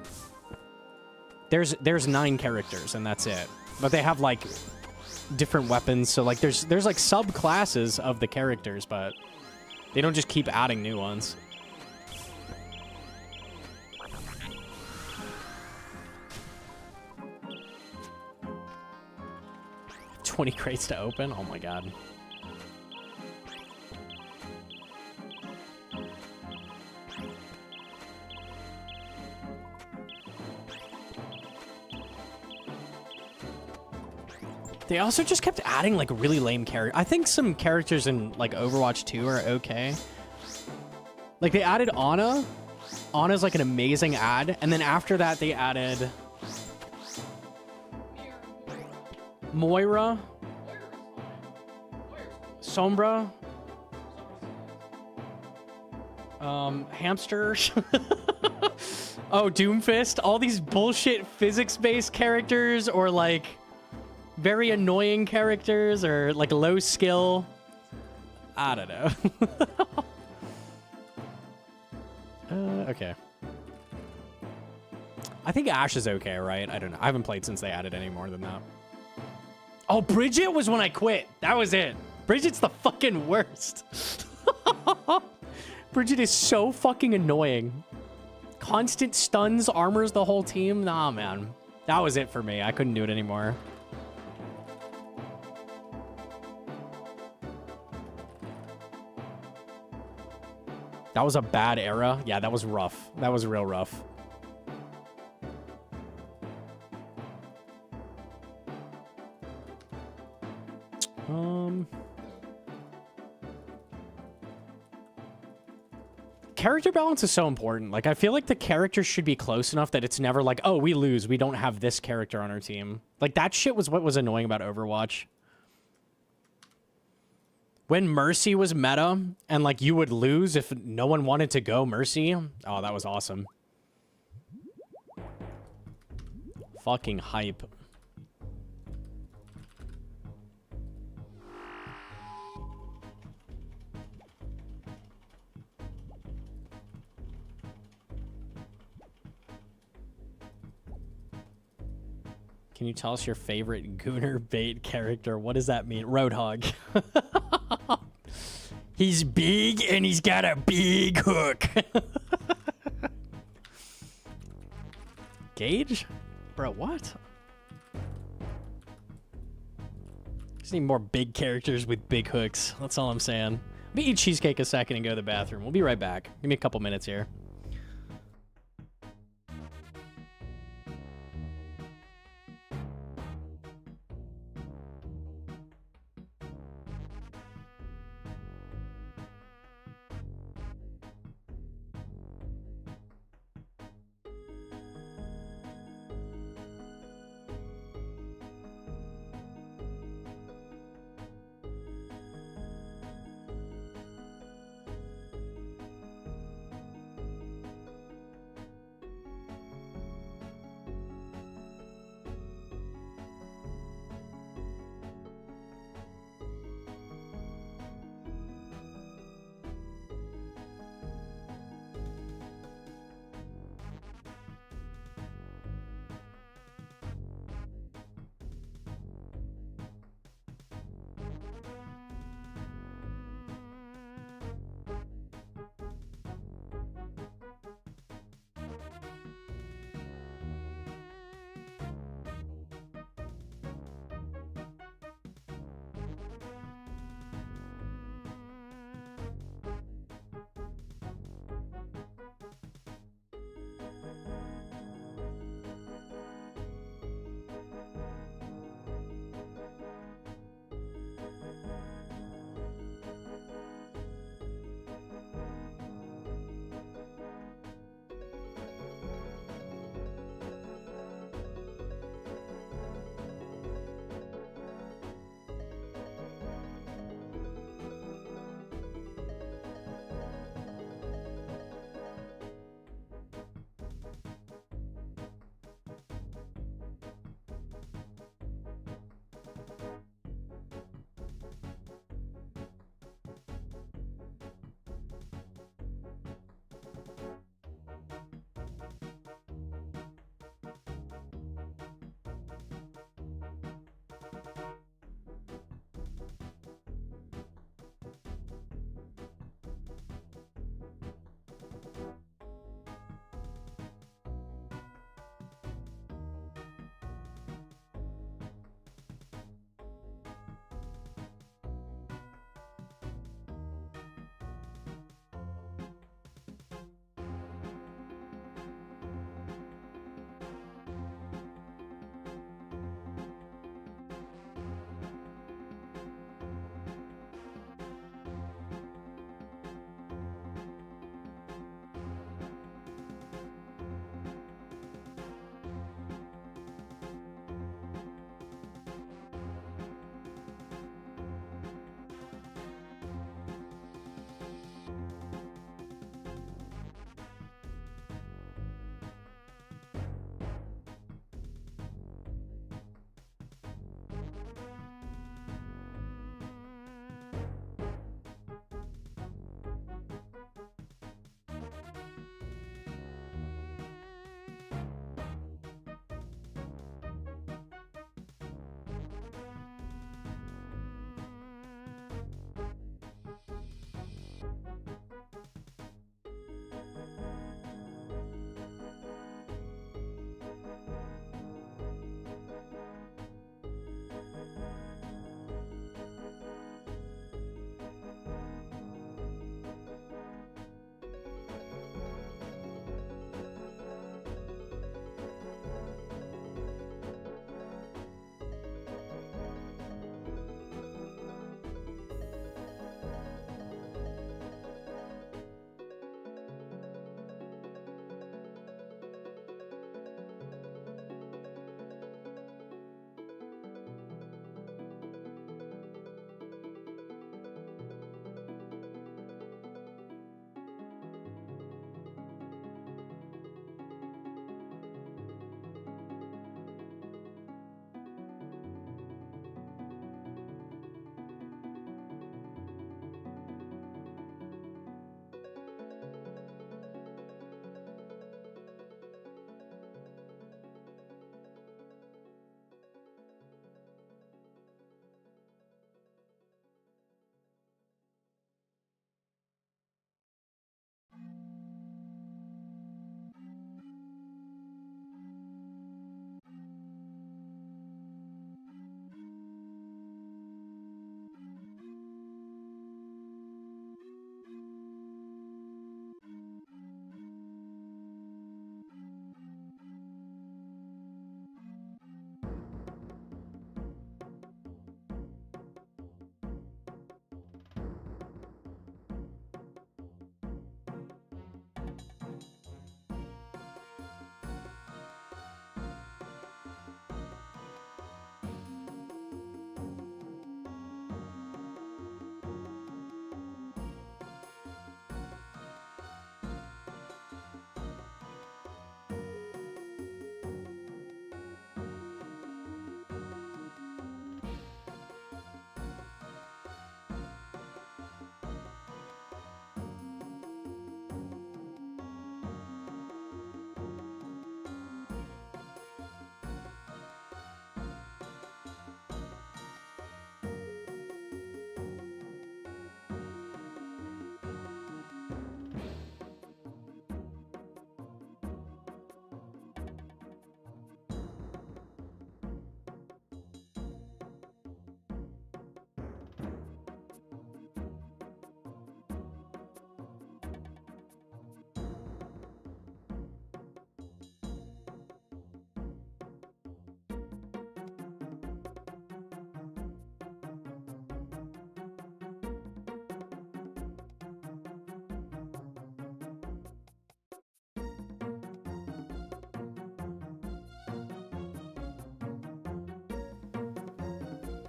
There's 9 characters and that's it. But they have like different weapons, so like there's like subclasses of the characters, but they don't just keep adding new ones. $20 crates to open? Oh my god. They also just kept adding like really lame characters. I think some characters in like Overwatch 2 are okay. Like they added Ana. Ana's like an amazing ad. And then after that they added Moira, Sombra, Hamster. Oh, Doomfist. All these bullshit physics-based characters or like very annoying characters or like low skill. I don't know. Okay. I think Ash is okay, right? I don't know. I haven't played since they added any more than that. Oh, Bridget was when I quit. That was it. Bridget's the fucking worst. Bridget is so fucking annoying. Constant stuns, armors the whole team. Nah, man. That was it for me. I couldn't do it anymore. That was a bad era. Yeah, that was rough. That was real rough. Character balance is so important. Like, I feel like the characters should be close enough that it's never like, oh, we lose. We don't have this character on our team. Like, that shit was what was annoying about Overwatch. When Mercy was meta and, like, you would lose if no one wanted to go Mercy. Oh, that was awesome. Fucking hype. Can you tell us your favorite Gooner bait character? What does that mean? Roadhog. He's big and he's got a big hook. Gage? Bro, what? Just need more big characters with big hooks. That's all I'm saying. Let me eat cheesecake a second and go to the bathroom. We'll be right back. Give me a couple minutes here.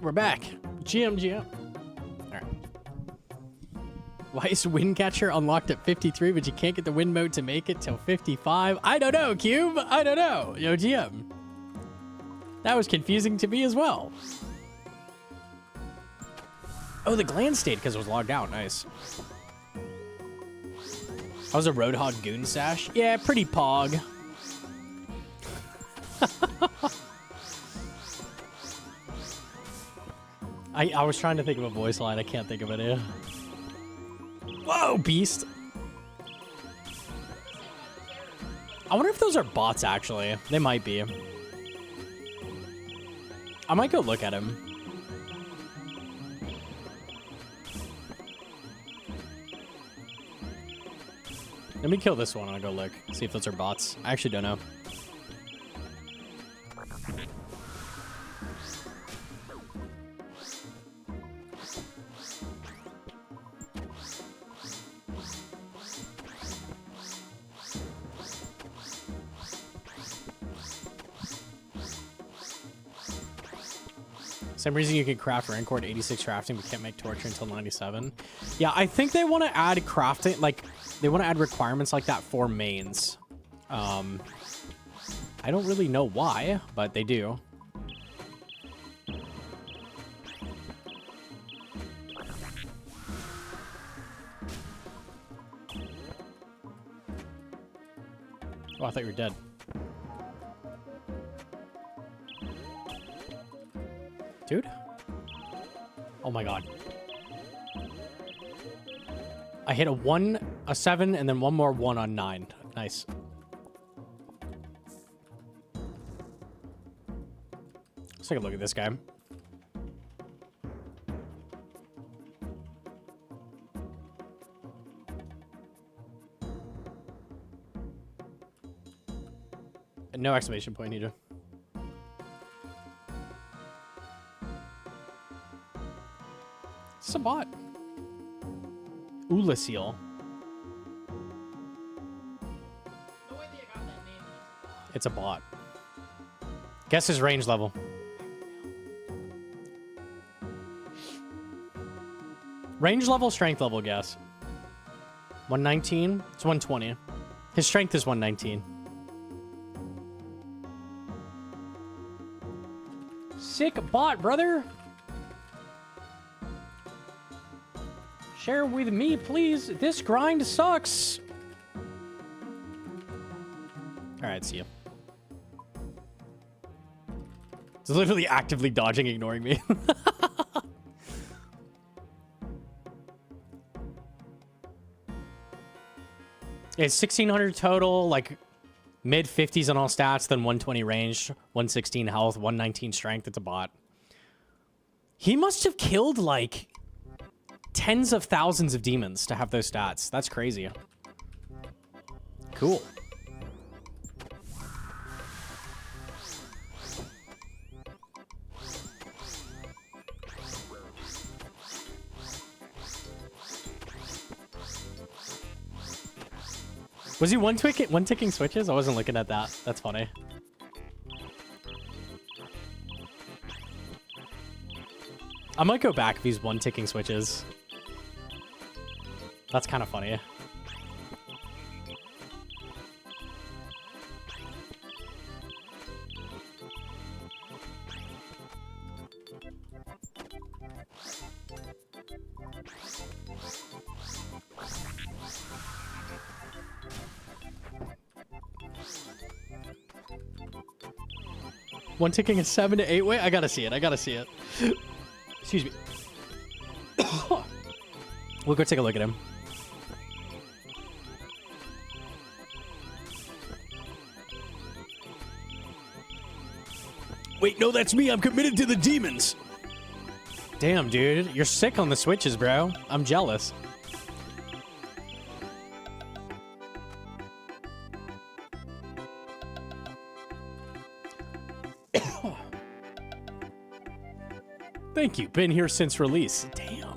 We're back. GM. Alright. Why is Windcatcher unlocked at 53, but you can't get the wind mode to make it till 55? I don't know, Cube. I don't know. Yo, GM. That was confusing to me as well. Oh, the gland stayed because it was logged out. Nice. That was a Roadhog Goon Sash. Yeah, pretty pog. I was trying to think of a voice line. I can't think of it here. Whoa, beast. I wonder if those are bots, actually. They might be. I might go look at him. Let me kill this one and I'll go look. See if those are bots. I actually don't know. Same reason you can craft Rancor 86 crafting but can't make torture until 97. Yeah, I think they want to add crafting, like, they want to add requirements like that for mains. I don't really know why, but they do. Oh, I thought you were dead. Dude? Oh my god. I hit a 1, a 7, and then one more 1 on 9. Nice. Let's take a look at this guy. No exclamation point either. It's a bot. Ulasil. The way they got that name is It's a bot. Guess his range level. Range level, strength level, guess. 119? It's 120. His strength is 119. Sick bot, brother. Share with me, please. This grind sucks. All right, see ya. It's literally actively dodging, ignoring me. It's 1600 total, like mid 50s on all stats, then 120 range, 116 health, 119 strength. It's a bot. He must have killed like tens of thousands of demons to have those stats. That's crazy. Cool. Was he one ticking switches? I wasn't looking at that. That's funny. I might go back if he's one ticking switches. That's kind of funny. One ticking a 7 to 8 way? I gotta see it. I gotta see it. Excuse me. We'll go take a look at him. Wait, no, that's me. I'm committed to the demons. Damn, dude. You're sick on the switches, bro. I'm jealous. Thank you. Been here since release. Damn.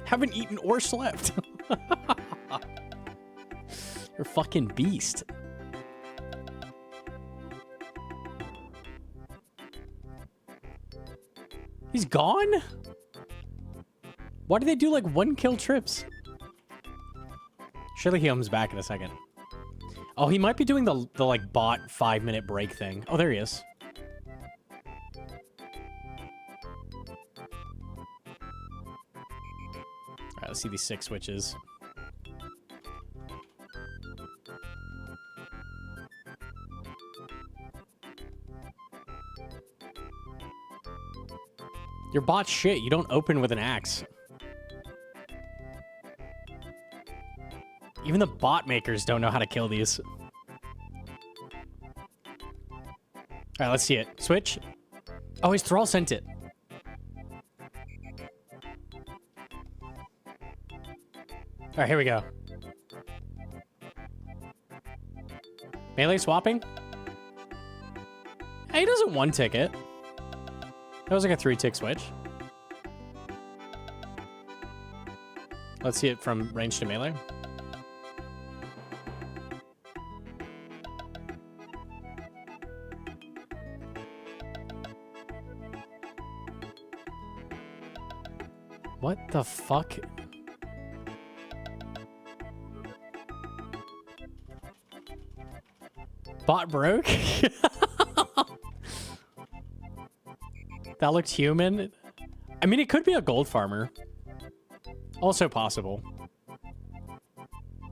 Haven't eaten or slept. You're a fucking beast. He's gone? Why do they do like 1-kill trips? Surely he comes back in a second. Oh, he might be doing the like bot 5-minute break thing. Oh, there he is. All right, let's see these 6 switches. Your bot's shit. You don't open with an axe. Even the bot makers don't know how to kill these. All right, let's see it. Switch. Oh, his thrall sent it. All right, here we go. Melee swapping. Hey, he doesn't 1-tick it. That was like a 3-tick switch. Let's see it from range to melee. What the fuck? Bot broke? That looked human. I mean, it could be a gold farmer. Also possible.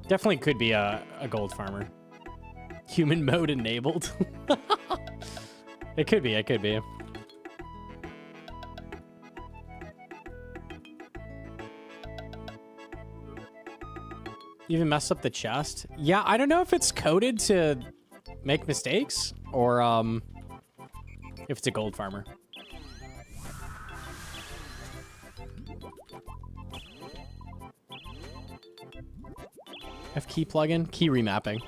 Definitely could be a gold farmer. Human mode enabled. It could be, it could be. Even messed up the chest? Yeah, I don't know if it's coded to make mistakes or if it's a gold farmer. F key plugin, key remapping.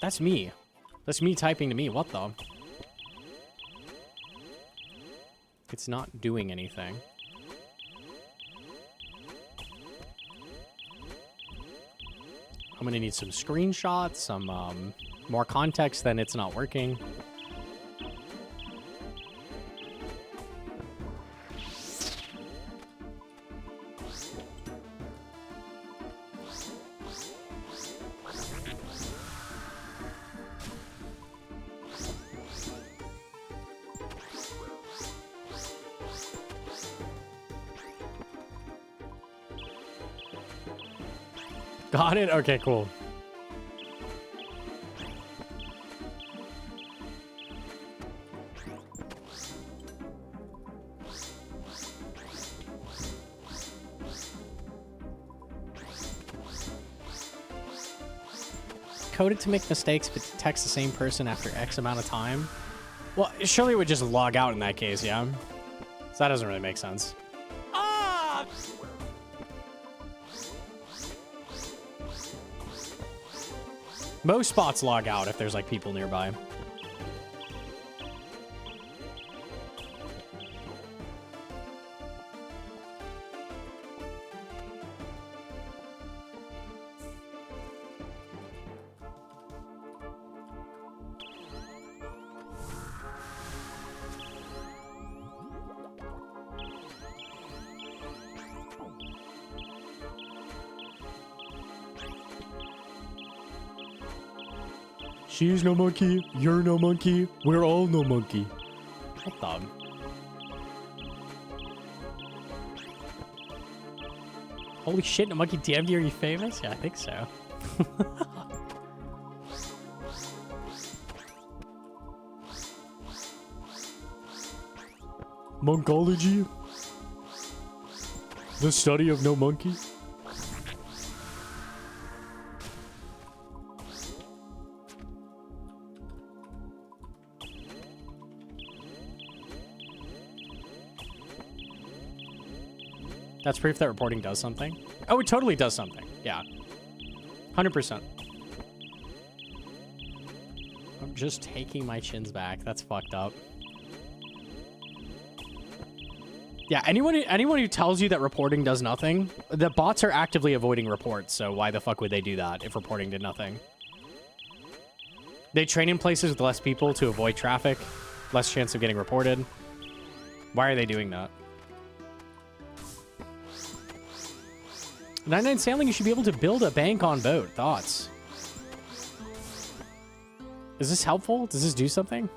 That's me. That's me typing to me. What the? It's not doing anything. I'm gonna need some screenshots, some more context, then it's not working. Got it? Okay, cool. Coded to make mistakes, but detects the same person after X amount of time. Well, surely it would just log out in that case, yeah? So that doesn't really make sense. Most spots log out if there's like people nearby. She's no monkey, you're no monkey, we're all no monkey. What the? Holy shit, no monkey DM'd you, are you famous? Yeah, I think so. Monkology? The study of no monkey? That's proof that reporting does something. Oh, it totally does something. Yeah. 100%. I'm just taking my chins back. That's fucked up. Yeah, anyone who tells you that reporting does nothing, the bots are actively avoiding reports, so why the fuck would they do that if reporting did nothing? They train in places with less people to avoid traffic. Less chance of getting reported. Why are they doing that? 99 Sailing, you should be able to build a bank on boat. Thoughts? Is this helpful? Does this do something?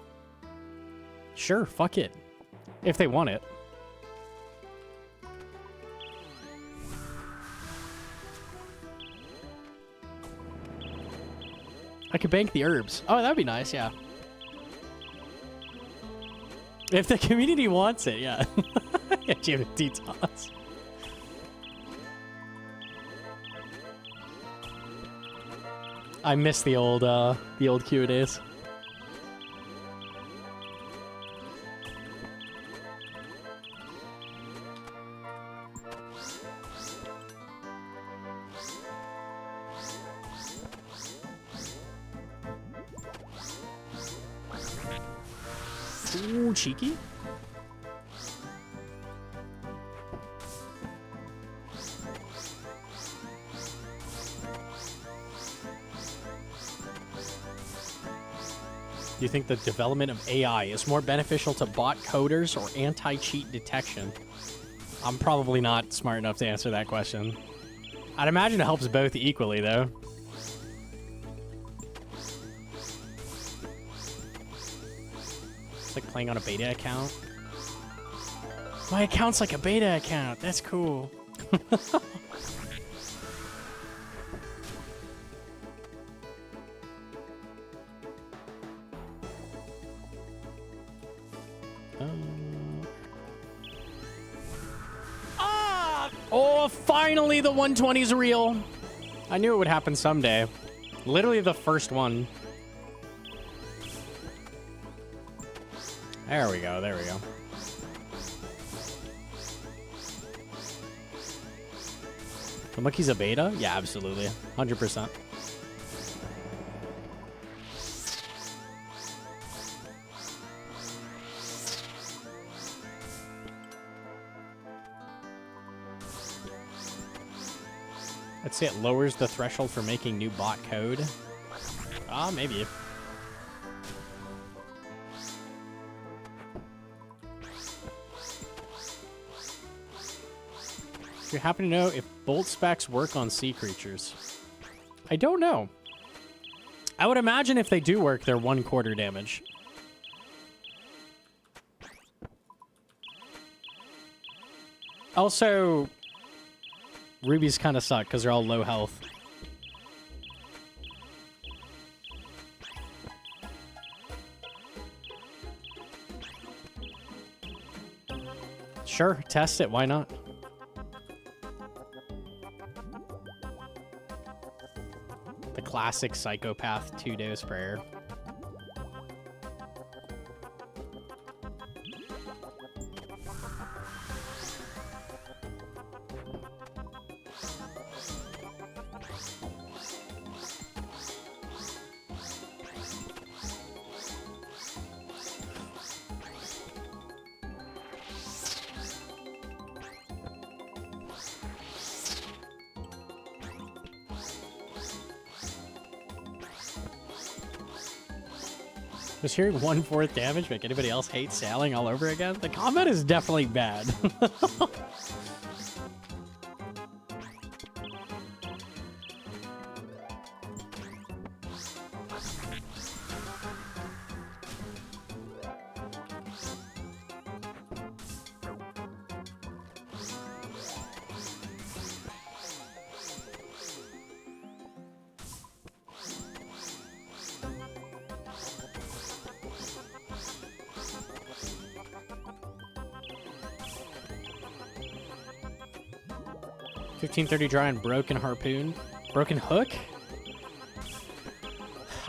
Sure, fuck it. If they want it. I could bank the herbs. Oh, that'd be nice, yeah. If the community wants it, yeah. Yeah, Jim detox. I miss the old Q&As. Ooh, cheeky. Do you think the development of AI is more beneficial to bot coders or anti-cheat detection? I'm probably not smart enough to answer that question. I'd imagine it helps both equally, though. It's like playing on a beta account. My account's like a beta account. That's cool. Oh, finally the 120's real. I knew it would happen someday. Literally the first one. There we go, there we go. The monkey's a beta? Yeah, absolutely. 100%. I'd say it lowers the threshold for making new bot code. Ah, maybe. Do you happen to know if bolt specs work on sea creatures? I don't know. I would imagine if they do work, they're 1/4 damage. Also, rubies kind of suck because they're all low health. Sure, test it. Why not? The classic psychopath 2-dose prayer. Does hearing 1/4 damage make anybody else hate sailing all over again? The combat is definitely bad. $15.30 dry and broken harpoon. Broken hook?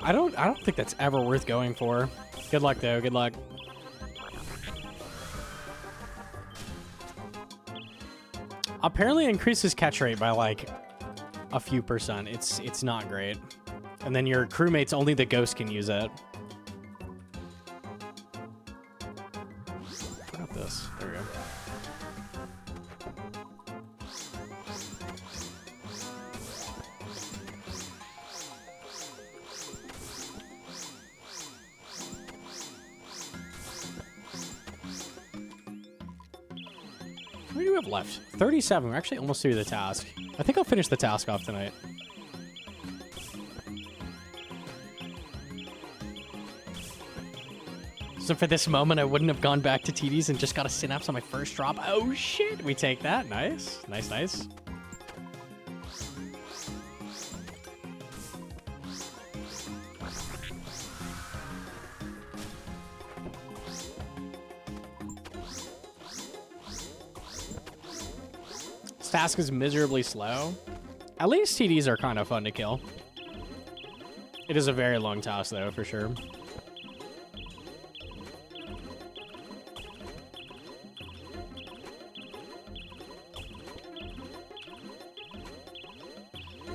I don't think that's ever worth going for. Good luck though, good luck. Apparently it increases catch rate by like a few percent. It's not great. And then your crewmates, only the ghost can use it. What about this? There we go. How many do we have left? 37. We're actually almost through the task. I think I'll finish the task off tonight. So for this moment, I wouldn't have gone back to TDs and just got a synapse on my first drop. Oh shit, we take that. Nice, nice, nice. This task is miserably slow. At least TDs are kind of fun to kill. It is a very long task though, for sure.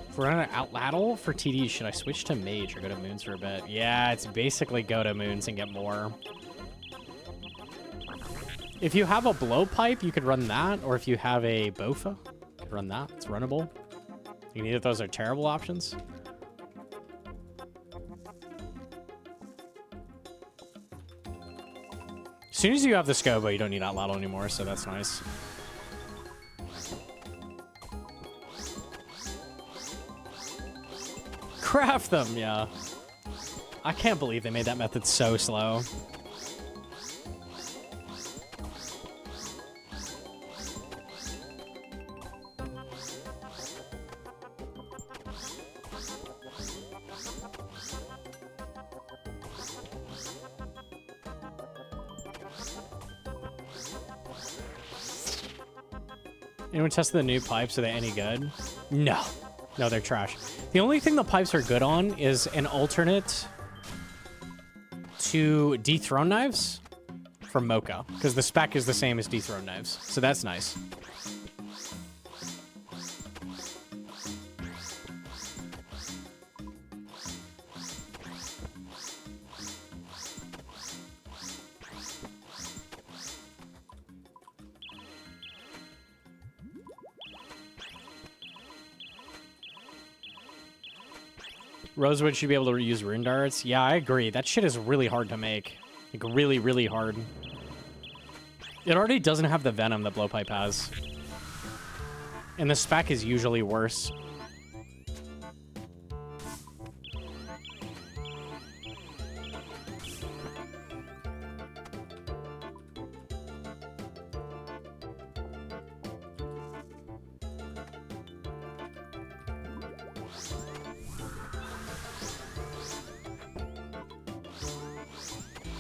If we're on an outladdle for TD, should I switch to mage or go to moons for a bit? Yeah, it's basically go to moons and get more. If you have a blowpipe, you could run that, or if you have a bofa, you could run that. It's runnable. Neither of those are terrible options. As soon as you have the scobo, you don't need outladdle anymore, so that's nice. Craft them, yeah. I can't believe they made that method so slow. Anyone tested the new pipes? Are they any good? No. No, they're trash. The only thing the pipes are good on is an alternate to dethrone knives from Mocha, because the spec is the same as dethrone knives, so that's nice. Rosewood should be able to reuse rune darts. Yeah, I agree. That shit is really hard to make. Like, really, really hard. It already doesn't have the venom that blowpipe has. And the spec is usually worse.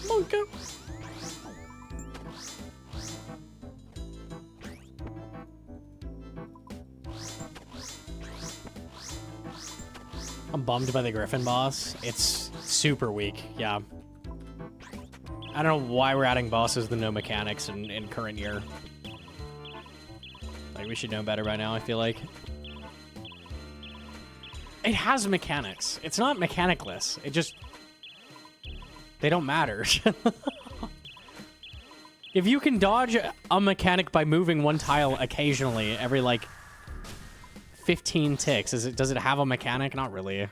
Monka. I'm bummed by the Griffin boss. It's super weak, yeah. I don't know why we're adding bosses with no mechanics in current year. Like, we should know better by now, I feel like. It has mechanics. It's not mechanicless. It just... They don't matter. If you can dodge a mechanic by moving one tile occasionally every, like, 15 ticks, does it have a mechanic? Not really.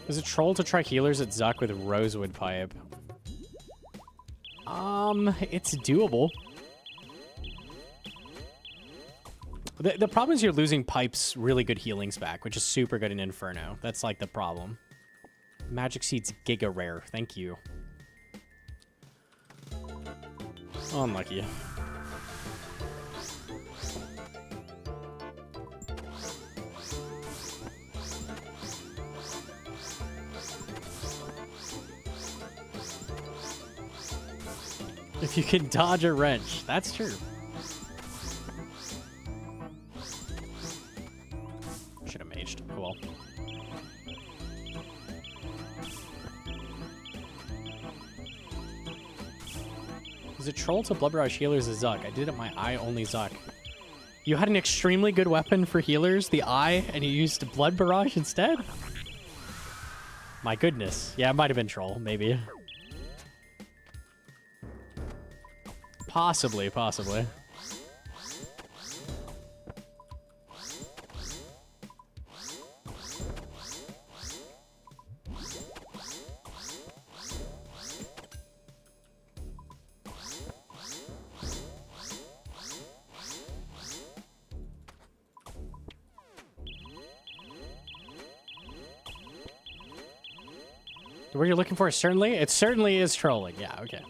Is it troll to try healers at TzKal with Rosewood Pipe? It's doable. The problem is you're losing Pipe's really good healings back, which is super good in Inferno. That's like the problem. Magic Seed's Giga Rare. Thank you. Oh, unlucky. If you can dodge a wrench, that's true. Should have maged. Oh well. Is it troll to Blood Barrage healers as TzKal? I did it my eye only TzKal. You had an extremely good weapon for healers, the eye, and you used Blood Barrage instead? My goodness. Yeah, it might have been troll, maybe. Possibly, possibly. What you're looking for, certainly? It certainly is trolling. Yeah, okay.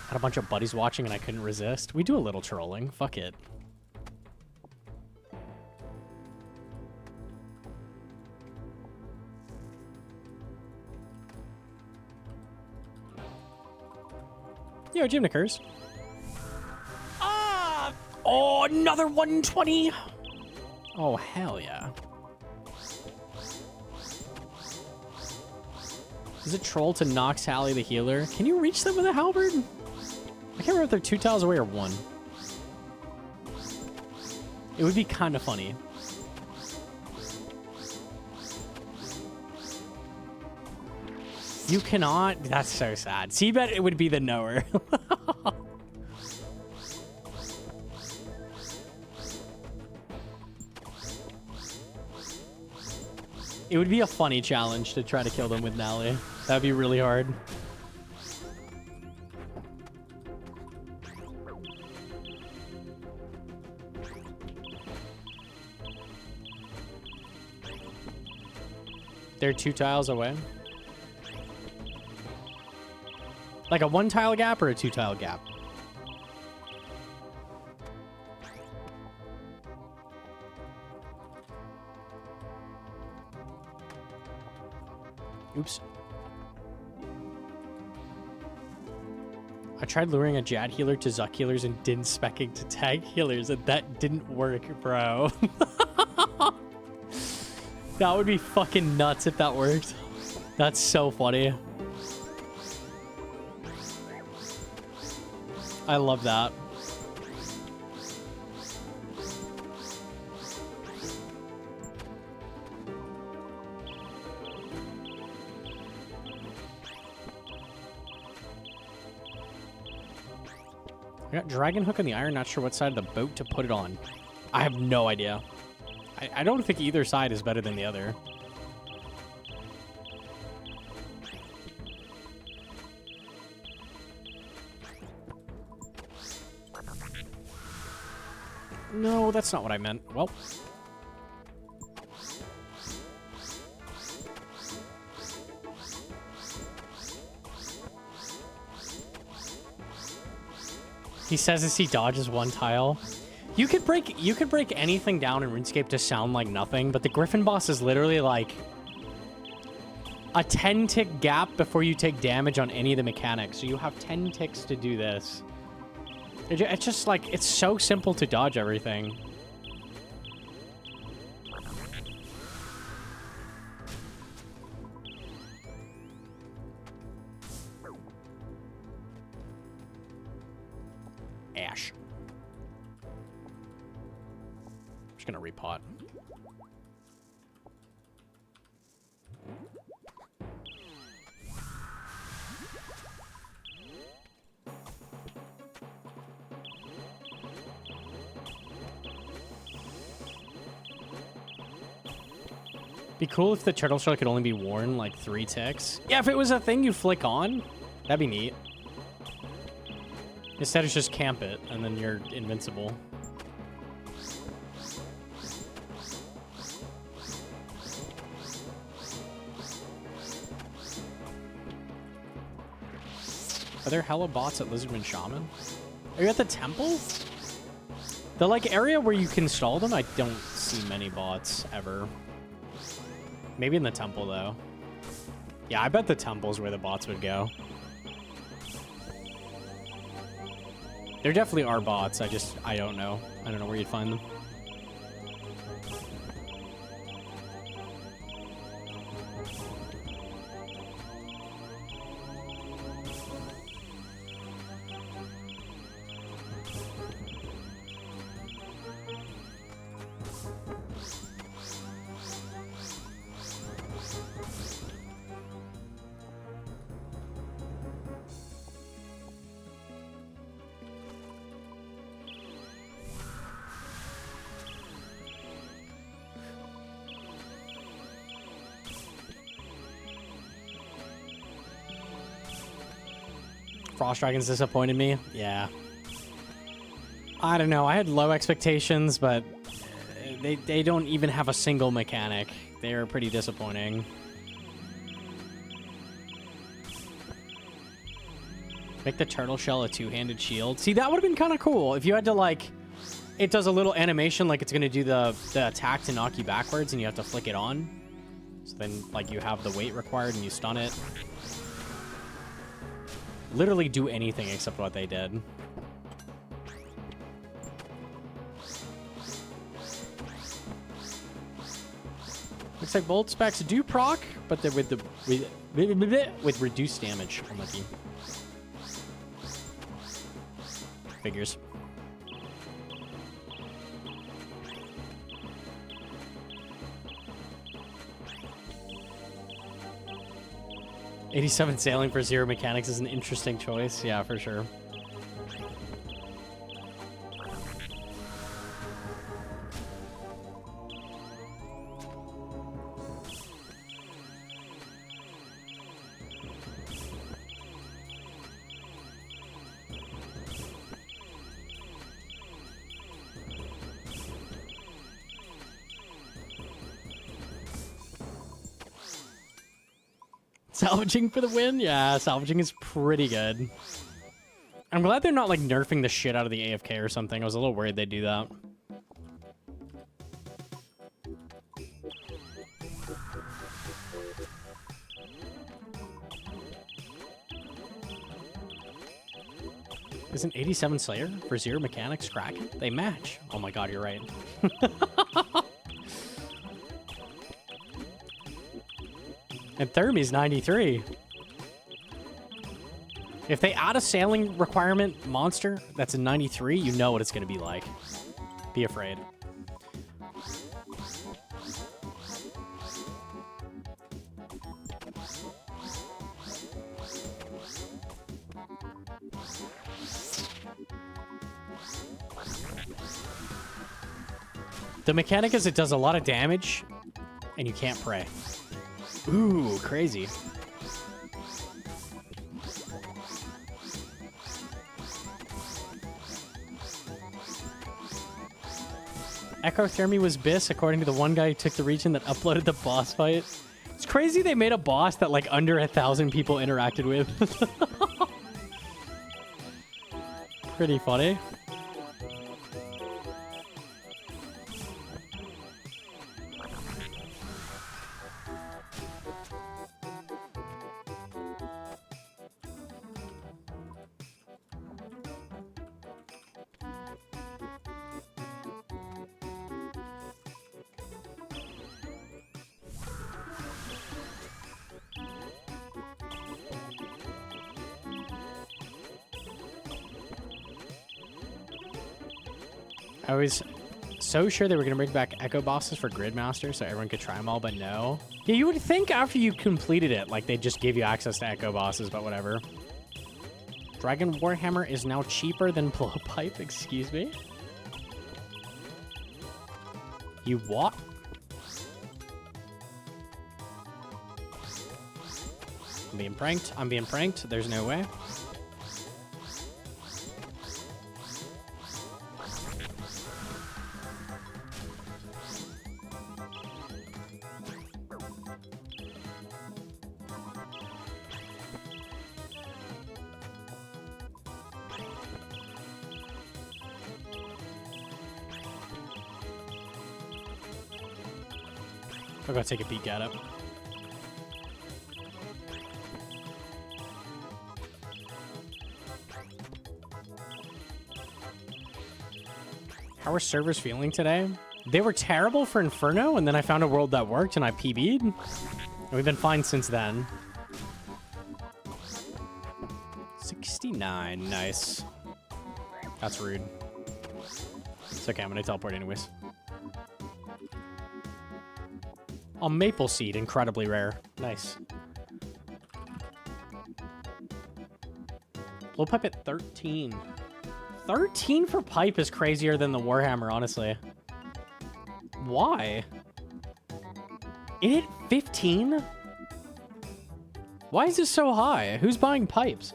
Had a bunch of buddies watching and I couldn't resist. We do a little trolling. Fuck it. Yo, Jim Nickers. Ah! Oh, another 120. Oh, hell yeah. Is it troll to knock Sally the healer? Can you reach them with a halberd? I can't remember if they're 2 tiles away or 1. It would be kind of funny. You cannot? That's so sad. See, bet it would be the knower. It would be a funny challenge to try to kill them with Nally. That'd be really hard. They're 2 tiles away. Like a 1 tile gap or a 2 tile gap? Oops. I tried luring a Jad healer to Zuk healers and didn't specking to tag healers, and that didn't work, bro. That would be fucking nuts if that worked. That's so funny. I love that. I got dragon hook on the iron, not sure what side of the boat to put it on. I have no idea. I don't think either side is better than the other. No, that's not what I meant. Well. He says as he dodges 1 tile. You could break anything down in RuneScape to sound like nothing, but the Griffin boss is literally like a 10 tick gap before you take damage on any of the mechanics. So you have 10 ticks to do this. It's just like, it's so simple to dodge everything. Ash. I'm just gonna repot. Be cool if the turtle shell could only be worn like 3 ticks. Yeah, if it was a thing you flick on, that'd be neat. Instead, it's just camp it, and then you're invincible. Are there hella bots at Lizardman Shaman? Are you at the temple? The like area where you can install them, I don't see many bots ever. Maybe in the temple, though. Yeah, I bet the temple's where the bots would go. There definitely are bots. I don't know. I don't know where you'd find them. Frost Dragons disappointed me. Yeah. I don't know. I had low expectations, but They don't even have a single mechanic. They are pretty disappointing. Make the turtle shell a two-handed shield. See, that would have been kind of cool if you had to, like, it does a little animation like it's going to do the attack to knock you backwards and you have to flick it on. So then, like, you have the weight required and you stun it. Literally do anything except what they did. Looks like bolt specs do proc, but they're with reduced damage. Unlucky. Figures. $87 sailing for 0 mechanics is an interesting choice. Yeah, for sure. Salvaging for the win? Yeah, salvaging is pretty good. I'm glad they're not, like, nerfing the shit out of the AFK or something. I was a little worried they'd do that. Isn't 87 Slayer for 0 mechanics cracking? They match. Oh my god, you're right. And Thermy's 93. If they add a sailing requirement monster that's a 93, you know what it's going to be like. Be afraid. The mechanic is it does a lot of damage, and you can't pray. Ooh, crazy. Ecothermy was BIS, according to the one guy who took the region that uploaded the boss fight. It's crazy they made a boss that, like, under 1,000 people interacted with. Pretty funny. I was so sure they were going to bring back Echo bosses for Gridmaster so everyone could try them all, but no. Yeah, you would think after you completed it, like, they'd just give you access to Echo bosses, but whatever. Dragon Warhammer is now cheaper than Blowpipe, excuse me? You what? I'm being pranked. I'm being pranked. There's no way. I'll go take a peek at it. How are servers feeling today? They were terrible for Inferno, and then I found a world that worked, and I PB'd. And we've been fine since then. 69, nice. That's rude. It's okay, I'm gonna teleport anyways. Oh, Maple Seed, incredibly rare. Nice. Blowpipe at 13. 13 for pipe is crazier than the Warhammer, honestly. Why? It hit 15? Why is this so high? Who's buying pipes?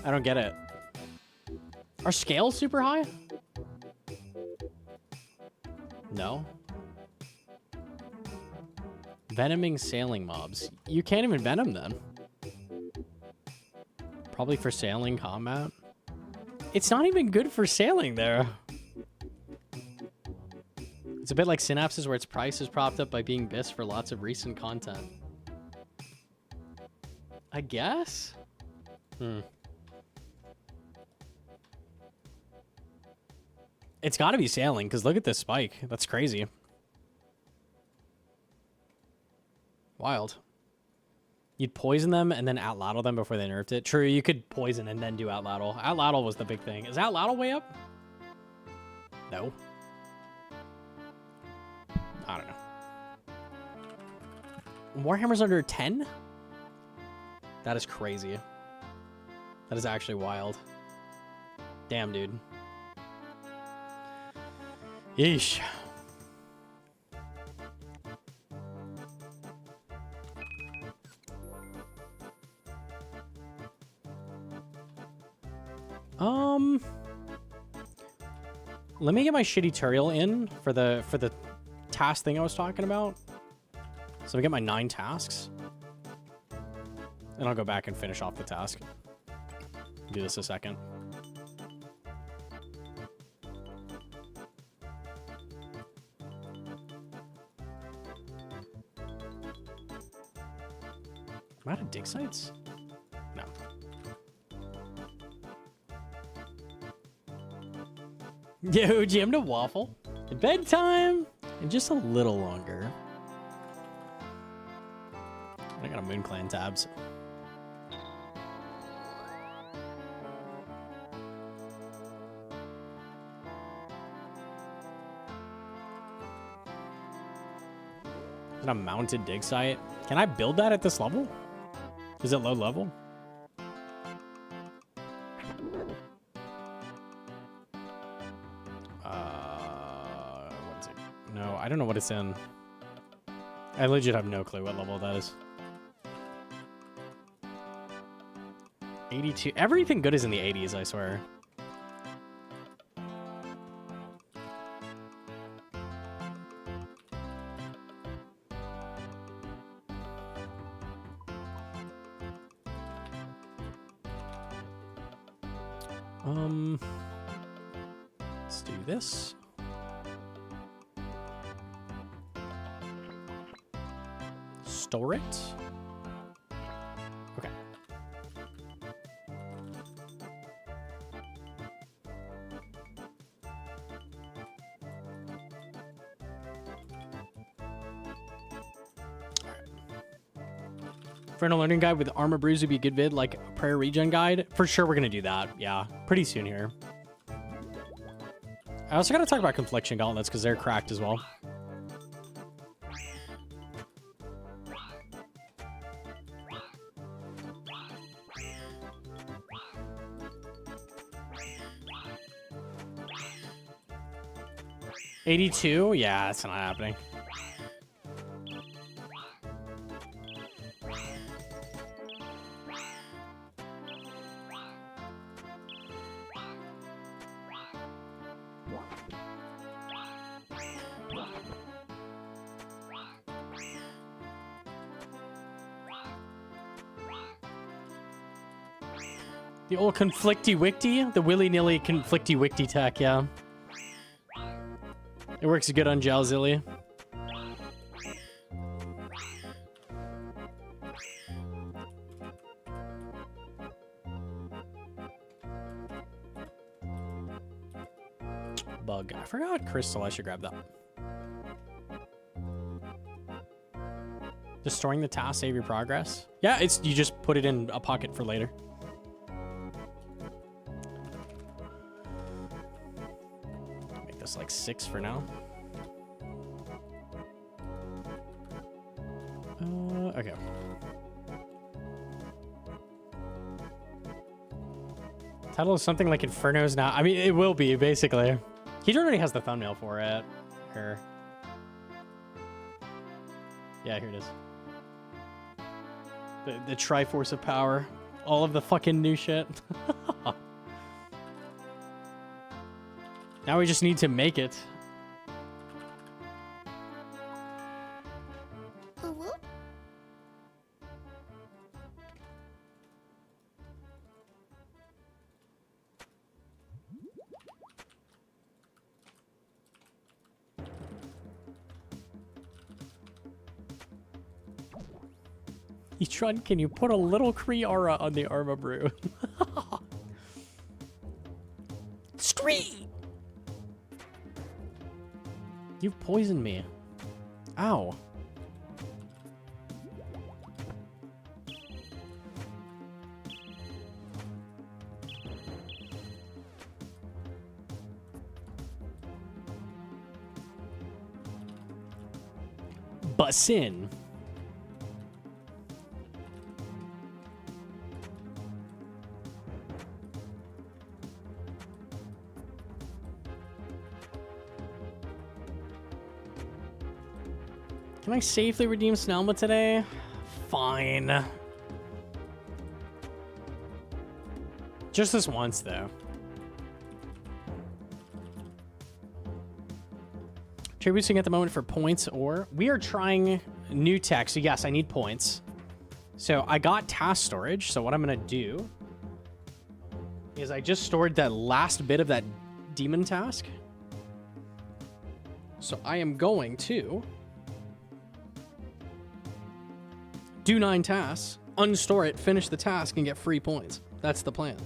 I don't get it. Are scales super high? No. Venoming sailing mobs. You can't even venom then. Probably for sailing combat. It's not even good for sailing there. It's a bit like Synapses where its price is propped up by being BIS for lots of recent content. I guess? It's got to be sailing, because look at this spike. That's crazy. Wild. You'd poison them and then outladdle them before they nerfed it. True, you could poison and then do outladdle. Outladdle was the big thing. Is outladdle way up? No. I don't know. Warhammer's under 10? That is crazy. That is actually wild. Damn, dude. Yeesh. Let me get my shitty tutorial in for the task thing I was talking about. So I get my 9 tasks. And I'll go back and finish off the task. Do this a second. Am I out of dig sites? No. Yo, jam to waffle. Bedtime and just a little longer. I got a Moon Clan tabs. Is it a mounted dig site? Can I build that at this level? Is it low level? What is it? No, I don't know what it's in. I legit have no clue what level that is. 82. Everything good is in the 80s, I swear. Let's do this. Store it. Okay. Inferno learning guide with armor brews would be a good vid, like a prayer regen guide. For sure, we're gonna do that. Yeah, pretty soon here. I also gotta talk about confliction gauntlets because they're cracked as well. $82? Yeah, that's not happening. The old conflicty-wicty? The willy-nilly conflicty-wicty tech, yeah. It works good on Jalzilly. Bug. I forgot crystal. I should grab that. Just storing the task, save your progress. Yeah, it's you just put it in a pocket for later. Make this like 6 for now. Okay. Title is something like Inferno's now. I mean, it will be, basically. He already has the thumbnail for it. Here. Yeah, here it is. The Triforce of Power. All of the fucking new shit. Now we just need to make it. Etron, can you put a little Kree aura on the Arma Brew? Street! You've poisoned me. Ow. Bussin'. Can I safely redeem Snelma today? Fine. Just this once, though. Tributing at the moment for points, or we are trying new tech. So yes, I need points. So I got task storage. So what I'm gonna do is I just stored that last bit of that demon task. So I am going to do 9 tasks, unstore it, finish the task, and get free points. That's the plan.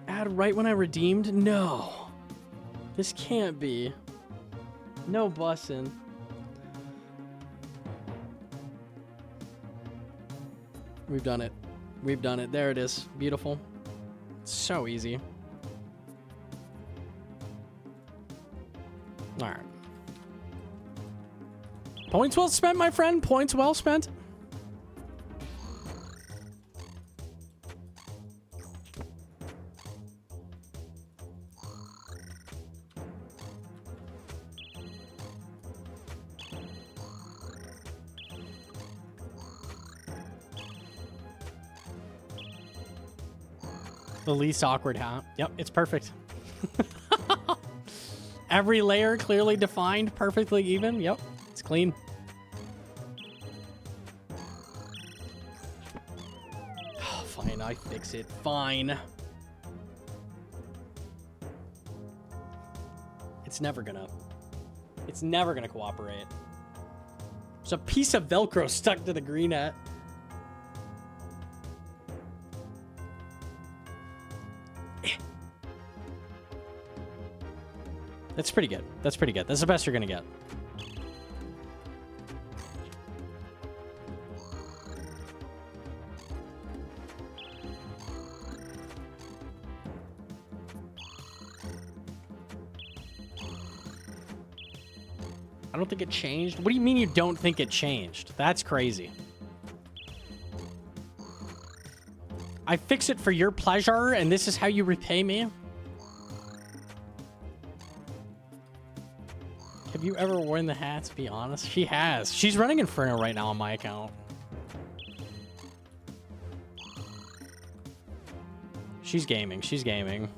Add right when I redeemed? No. This can't be. No bussin'. We've done it. We've done it. There it is. Beautiful. So easy. All right. Points well spent, my friend. Points well spent. The least awkward hat. Yep, it's perfect. Every layer clearly defined, perfectly even. Yep, it's clean. Oh, fine, I fix it. Fine. It's never gonna cooperate. There's a piece of Velcro stuck to the green hat. That's pretty good. That's pretty good. That's the best you're gonna get. I don't think it changed. What do you mean you don't think it changed? That's crazy. I fix it for your pleasure, and this is how you repay me? Have you ever worn the hats? Be honest. She has. She's running Inferno right now on my account. She's gaming. She's gaming.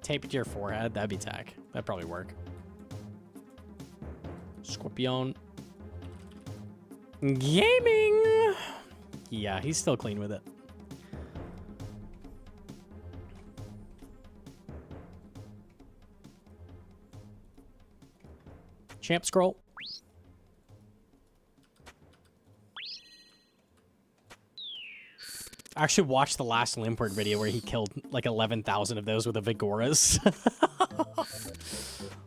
Tape it to your forehead. That'd be tech. That'd probably work. Scorpion. Gaming! Yeah, he's still clean with it. Champ scroll. I actually watched the last Limport video where he killed like 11,000 of those with a Vigoras.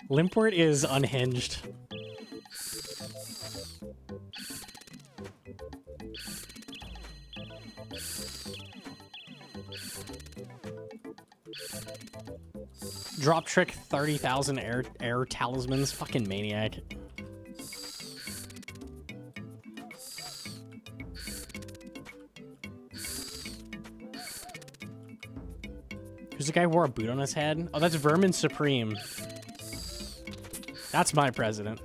Limport is unhinged. Drop trick 30,000 air talismans. Fucking maniac. Who's the guy who wore a boot on his head? Oh, that's Vermin Supreme. That's my president.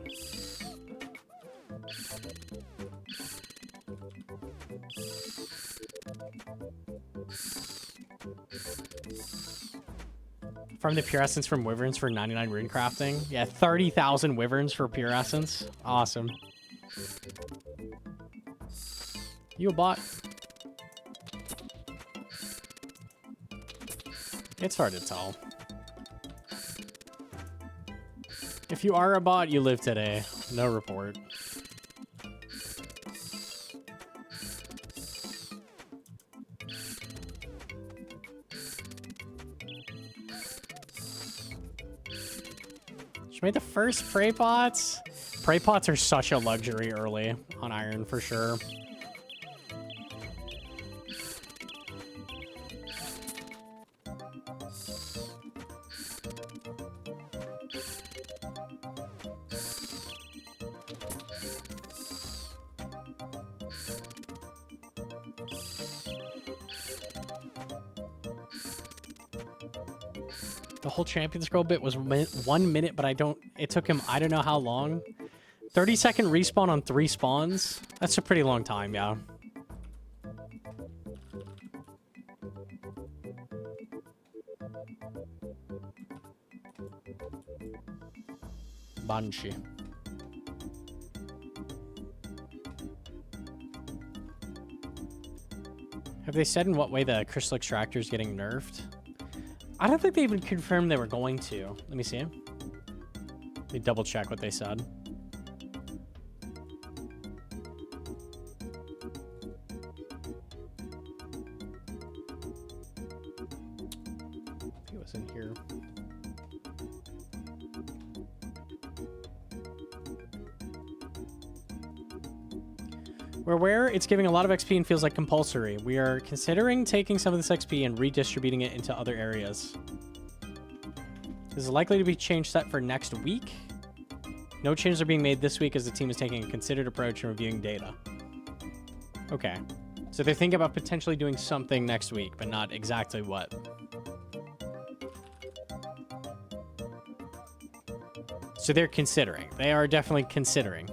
From the pure essence from wyverns for 99 rune crafting. Yeah, 30,000 wyverns for pure essence. Awesome. You a bot? It's hard to tell. If you are a bot, you live today. No report. She made the first prey pots. Prey pots are such a luxury early on Iron for sure. The whole champion scroll bit was 1 minute, but it took him, I don't know how long. 30-second respawn on 3 spawns? That's a pretty long time, yeah. Banshee. Have they said in what way the crystal extractor is getting nerfed? I don't think they even confirmed they were going to. Let me see. Let me double check what they said. I think it was in here. We're aware it's giving a lot of XP and feels like compulsory. We are considering taking some of this XP and redistributing it into other areas. This is likely to be change set for next week. No changes are being made this week as the team is taking a considered approach and reviewing data. Okay. So they're thinking about potentially doing something next week, but not exactly what. So they're considering. They are definitely considering.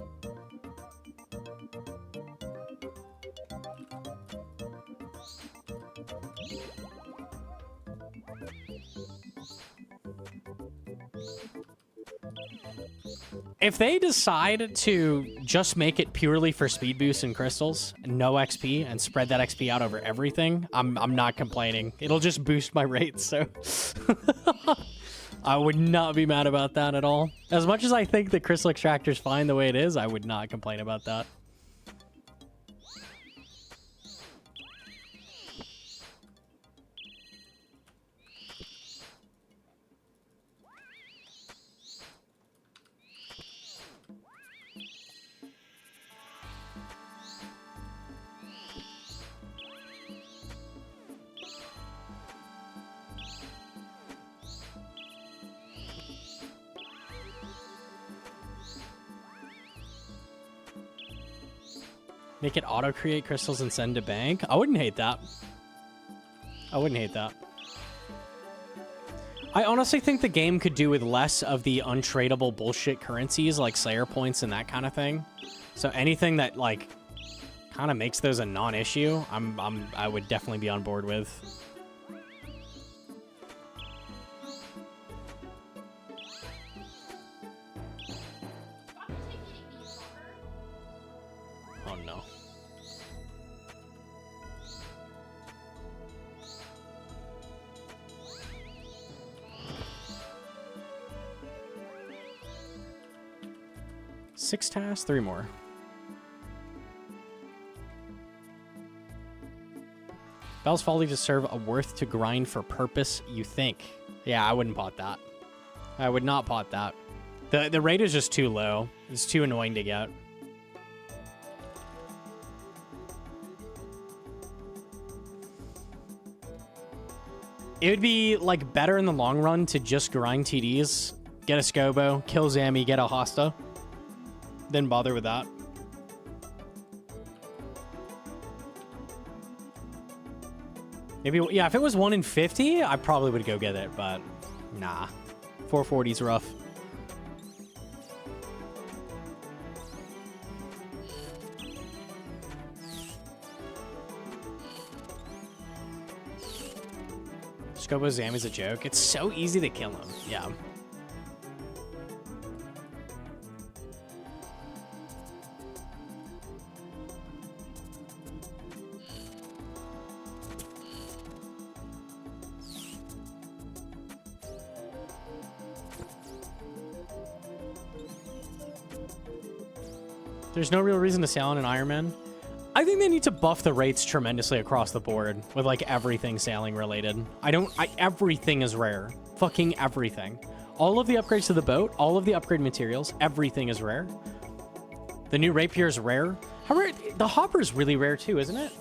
If they decide to just make it purely for speed boosts and crystals, and no XP, and spread that XP out over everything, I'm not complaining. It'll just boost my rates, so... I would not be mad about that at all. As much as I think the crystal extractor's fine the way it is, I would not complain about that. Make it auto-create crystals and send to bank? I wouldn't hate that. I wouldn't hate that. I honestly think the game could do with less of the untradeable bullshit currencies like Slayer points and that kind of thing. So anything that, like, kind of makes those a non-issue, I would definitely be on board with. Oh no. Six tasks, 3 more. Bell's Folly to serve a worth to grind for purpose, you think. Yeah, I wouldn't pot that. I would not pot that. The rate is just too low. It's too annoying to get. It would be like better in the long run to just grind TDs, get a Scobo, kill Zammy, get a Hosta, then bother with that. Maybe, yeah, if it was 1 in 50, I probably would go get it, but nah. 440 is rough. Scobo Zammy's a joke. It's so easy to kill him. Yeah. There's no real reason to sail on an Iron Man. I think they need to buff the rates tremendously across the board with like everything sailing related. Everything is rare. Fucking everything. All of the upgrades to the boat, all of the upgrade materials, everything is rare. The new rapier is rare. How rare? The hopper is really rare too, isn't it?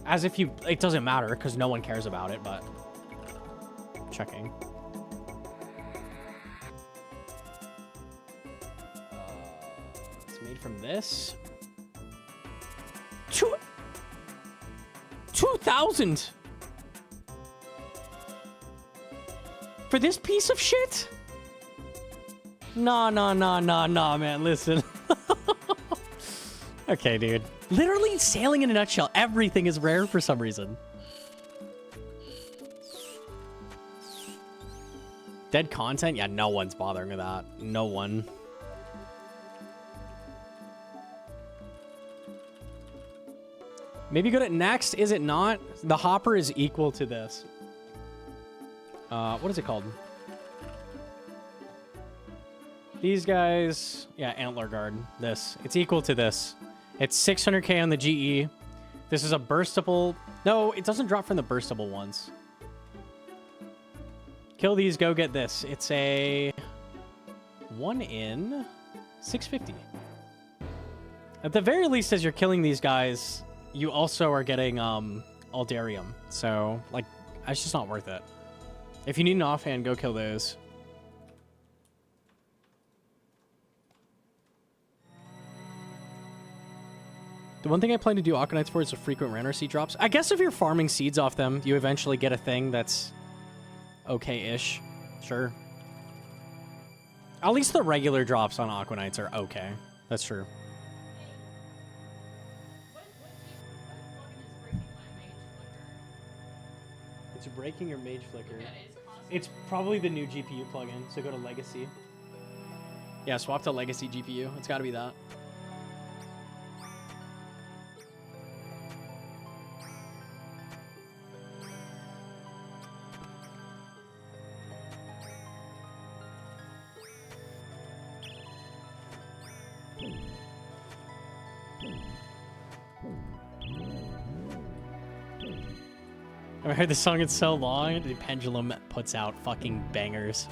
As if it doesn't matter because no one cares about it, but checking. It's made from this. 2,000 for this piece of shit? Nah, man. Listen. Okay, dude. Literally sailing in a nutshell. Everything is rare for some reason. Dead content? Yeah, no one's bothering with that. No one. Maybe good at next. Is it not? The hopper is equal to this. What is it called? These guys. Yeah, Antler Guard. This. It's equal to this. It's 600k on the GE. This is a burstable. No, it doesn't drop from the burstable ones. Kill these. Go get this. It's a 1 in 650. At the very least, as you're killing these guys, you also are getting Aldarium. So, like, it's just not worth it. If you need an offhand, go kill those. The one thing I plan to do Aquanites for is the frequent random seed drops. I guess if you're farming seeds off them, you eventually get a thing that's okay-ish. Sure. At least the regular drops on Aquanites are okay. That's true. It's breaking your mage flicker. It's probably the new GPU plugin, so go to Legacy. Yeah, swap to Legacy GPU. It's got to be that. I heard the song, it's so long. The Pendulum puts out fucking bangers.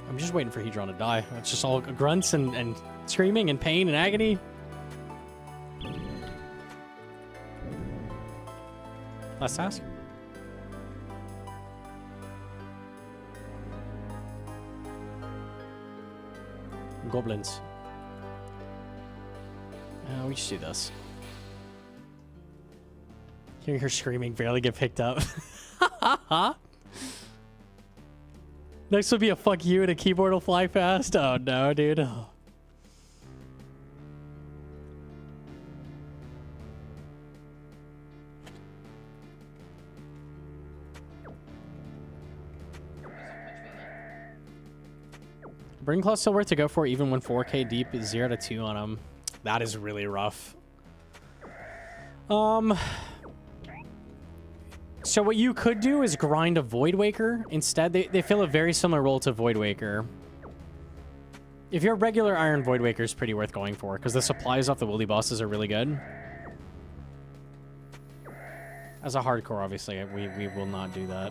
I'm just waiting for Hedron to die. It's just all grunts and screaming and pain and agony. Last task. Goblins. We just do this. Hearing her screaming barely get picked up. Next will be a fuck you and a keyboard will fly fast. Oh no, dude. Oh. Brain Claw's still worth to go for even when 4k deep is 0 to 2 on them. That is really rough. So what you could do is grind a Void Waker. Instead, they fill a very similar role to Void Waker. If you're a regular Iron, Void Waker is pretty worth going for, because the supplies off the Wildy bosses are really good. As a hardcore, obviously, we will not do that.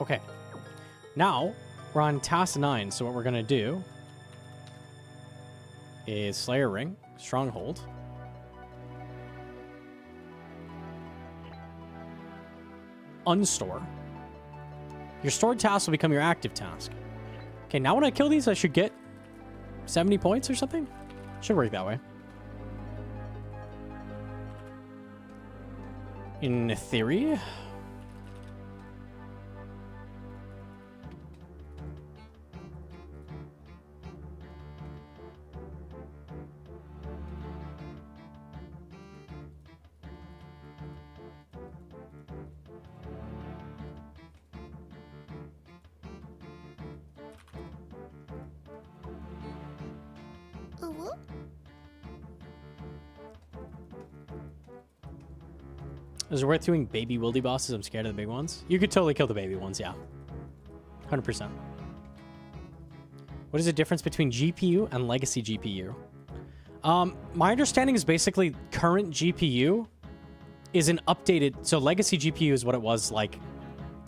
Okay. Now, we're on task 9, so what we're going to do is Slayer Ring, Stronghold. Unstore. Your stored task will become your active task. Okay, now when I kill these, I should get 70 points or something? Should work that way. In theory. Is it worth doing baby wildy bosses? I'm scared of the big ones. You could totally kill the baby ones, yeah. 100%. What is the difference between GPU and legacy GPU? My understanding is basically current GPU is an updated... So legacy GPU is what it was like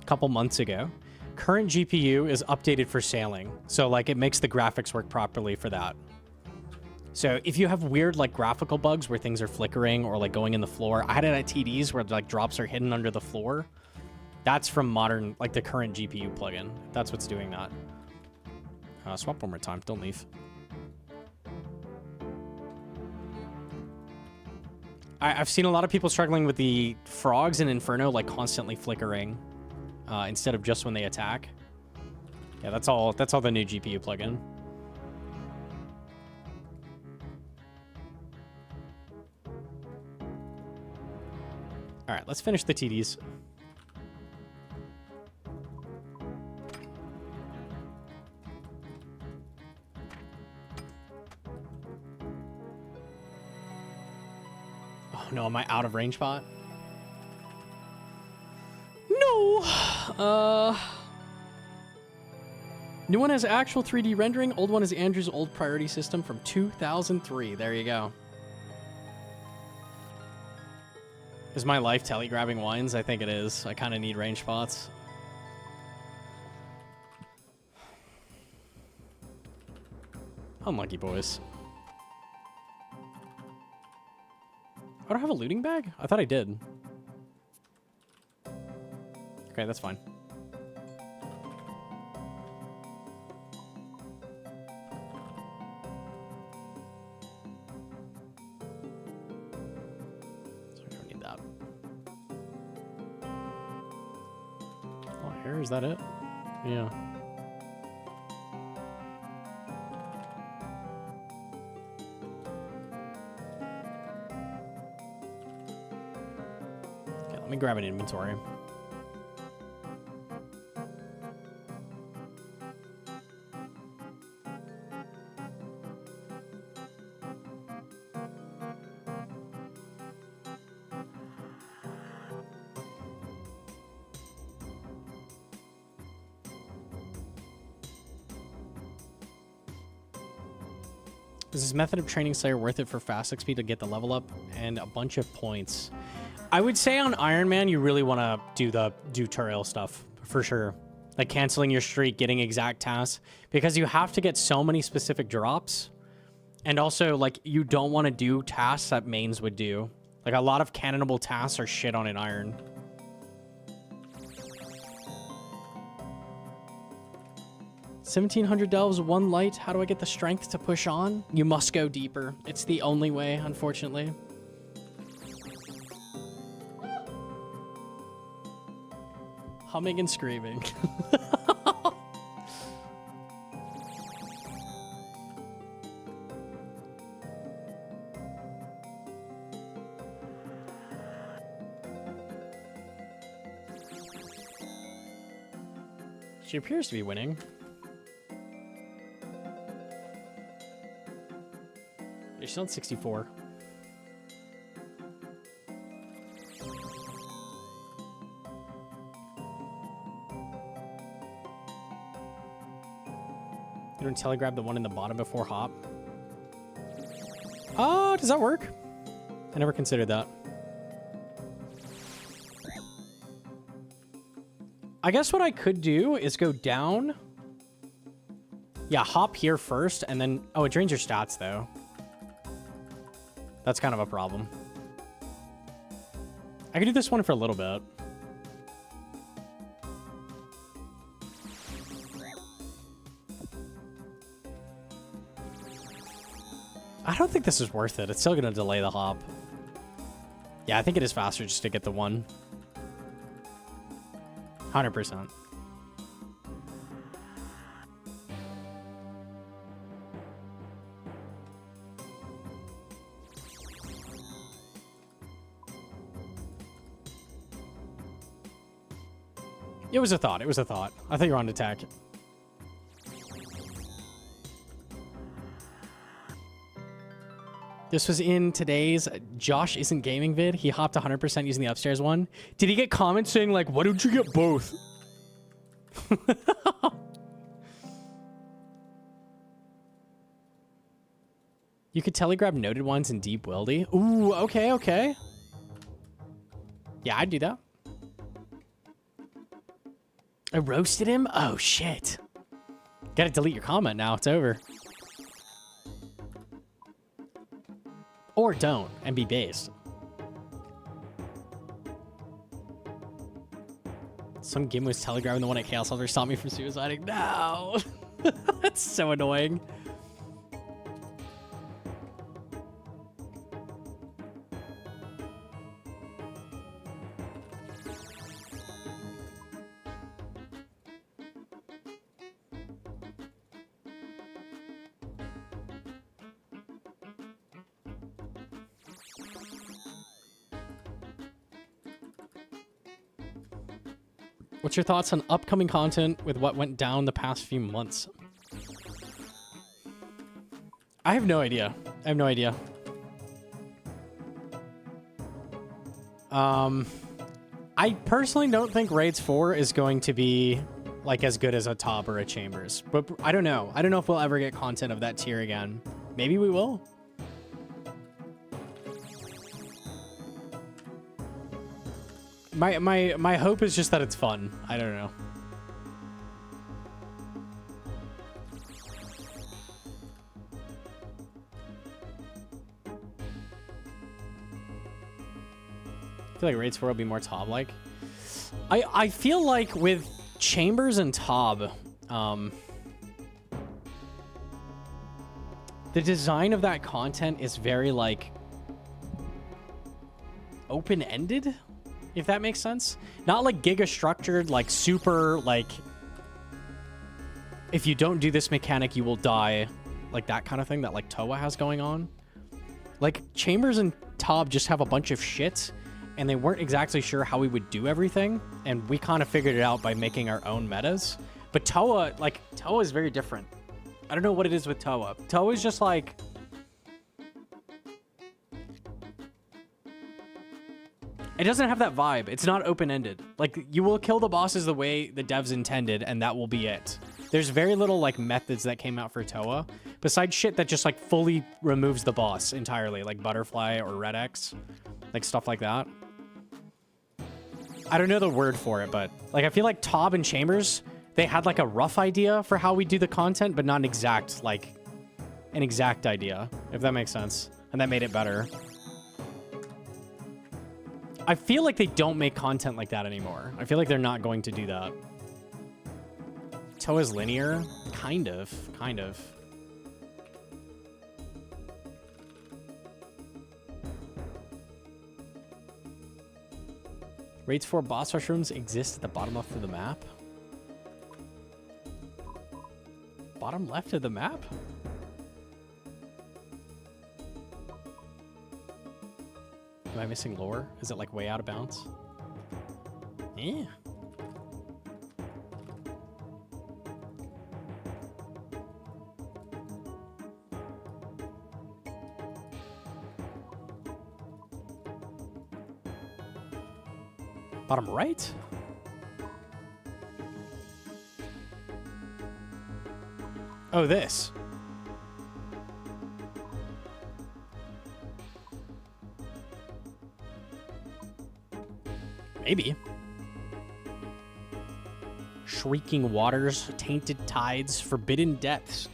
a couple months ago. Current GPU is updated for sailing. So like it makes the graphics work properly for that. So if you have weird like graphical bugs where things are flickering or like going in the floor, I had it at TDs where like drops are hidden under the floor. That's from modern, like the current GPU plugin. That's what's doing that. Swap one more time. Don't leave. I've seen a lot of people struggling with the frogs in Inferno like constantly flickering instead of just when they attack. Yeah, that's all the new GPU plugin. All right, let's finish the TDs. Oh no, am I out of range spot? No. New one has actual 3D rendering. Old one is Andrew's old priority system from 2003. There you go. Is my life telly grabbing wines? I think it is. I kind of need range spots. Unlucky boys. I don't have a looting bag? I thought I did. Okay, that's fine. Is that it? Yeah. Okay, let me grab an inventory. Is this method of training Slayer worth it for fast XP to get the level up and a bunch of points? I would say on Iron Man, you really want to do the tutorial stuff for sure. Like canceling your streak, getting exact tasks, because you have to get so many specific drops. And also, like, you don't want to do tasks that mains would do. Like, a lot of cannonable tasks are shit on an Iron. $1,700 delves, 1 light. How do I get the strength to push on? You must go deeper. It's the only way, unfortunately. Humming and screaming. She appears to be winning. She's on 64. You don't telegrab the one in the bottom before hop. Oh, does that work? I never considered that. I guess what I could do is go down. Yeah, hop here first, and then... Oh, it drains your stats, though. That's kind of a problem. I could do this one for a little bit. I don't think this is worth it. It's still going to delay the hop. Yeah, I think it is faster just to get the one. 100%. It was a thought. It was a thought. I thought you were on attack. This was in today's Josh Isn't Gaming vid. He hopped 100% using the upstairs one. Did he get comments saying, like, why don't you get both? You could telegrab noted ones in deep wildy. Ooh, okay, okay. Yeah, I'd do that. I roasted him? Oh, shit. Gotta delete your comment now. It's over. Or don't, and be based. Some game was telegraphing the one at Chaos Elder stopped me from suiciding. No! That's so annoying. What's your thoughts on upcoming content with what went down the past few months? I have no idea. I have no idea. I personally don't think Raids 4 is going to be like as good as a Top or a Chambers. But I don't know. I don't know if we'll ever get content of that tier again. Maybe we will. My hope is just that it's fun. I don't know. I feel like Raids 4 will be more Tob-like. I feel like with Chambers and Tob, the design of that content is very, like, open-ended, if that makes sense. Not, like, giga-structured, like, super, like, if you don't do this mechanic, you will die, like, that kind of thing that, like, Toa has going on. Like, Chambers and Tob just have a bunch of shit, and they weren't exactly sure how we would do everything, and we kind of figured it out by making our own metas. But Toa, like, Toa is very different. I don't know what it is with Toa. Toa is just like... It doesn't have that vibe. It's not open-ended. Like, you will kill the bosses the way the devs intended, and that will be it. There's very little, like, methods that came out for Toa, besides shit that just, like, fully removes the boss entirely, like Butterfly or Red X, like, stuff like that. I don't know the word for it, but, like, I feel like Tob and Chambers, they had, like, a rough idea for how we do the content, but not an exact, like, an exact idea, if that makes sense. And that made it better. I feel like they don't make content like that anymore. I feel like they're not going to do that. Toa's linear? Kind of. Kind of. Raids 4 boss rush rooms exist at the bottom left of the map? Bottom left of the map? Am I missing lore? Is it, like, way out of bounds? Yeah. Bottom right? Oh, this. Maybe. Shrieking waters, tainted tides, forbidden depths.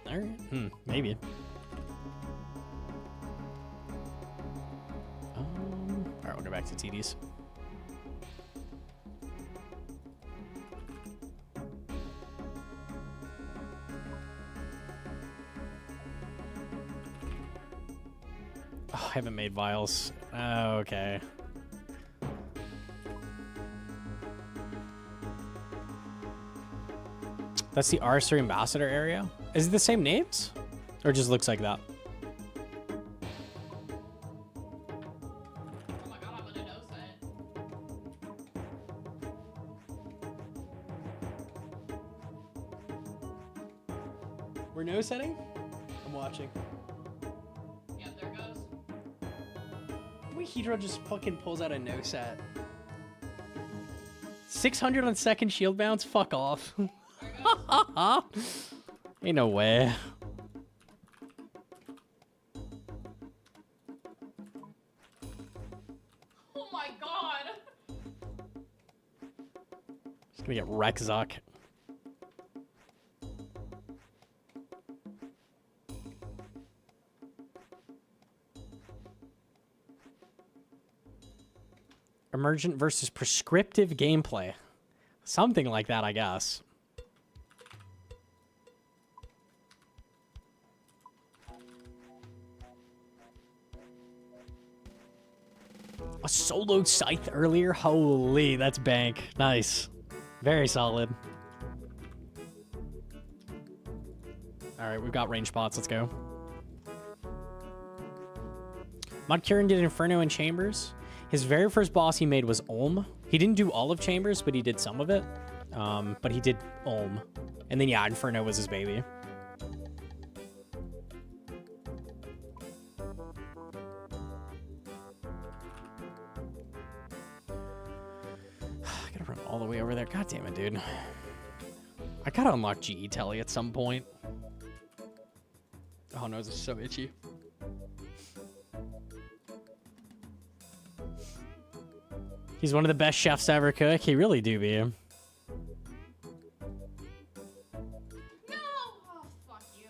All right. Maybe. All right, we'll go back to TDs. Oh, I haven't made vials. Oh, okay. That's the R3 ambassador area? Is it the same names? Or just looks like that? Oh my god, I'm gonna know set. We're no setting? I'm watching. Yeah, there goes. Wait, Hydro just fucking pulls out a no set. 600 on second shield bounce? Fuck off. Ain't no way. Oh my god! Just gonna get Rek'Zuk. Emergent versus prescriptive gameplay. Something like that, I guess. A solo scythe earlier? Holy, that's bank. Nice. Very solid. All right, we've got range spots. Let's go. Mudkieran did Inferno and Chambers. His very first boss he made was Ulm. He didn't do all of Chambers, but he did some of it. But he did Ulm. And then, yeah, Inferno was his baby. I gotta run all the way over there. God damn it, dude. I gotta unlock GE Telly at some point. Oh no, this is so itchy. He's one of the best chefs to ever cook. He really do be. No! Oh, fuck you.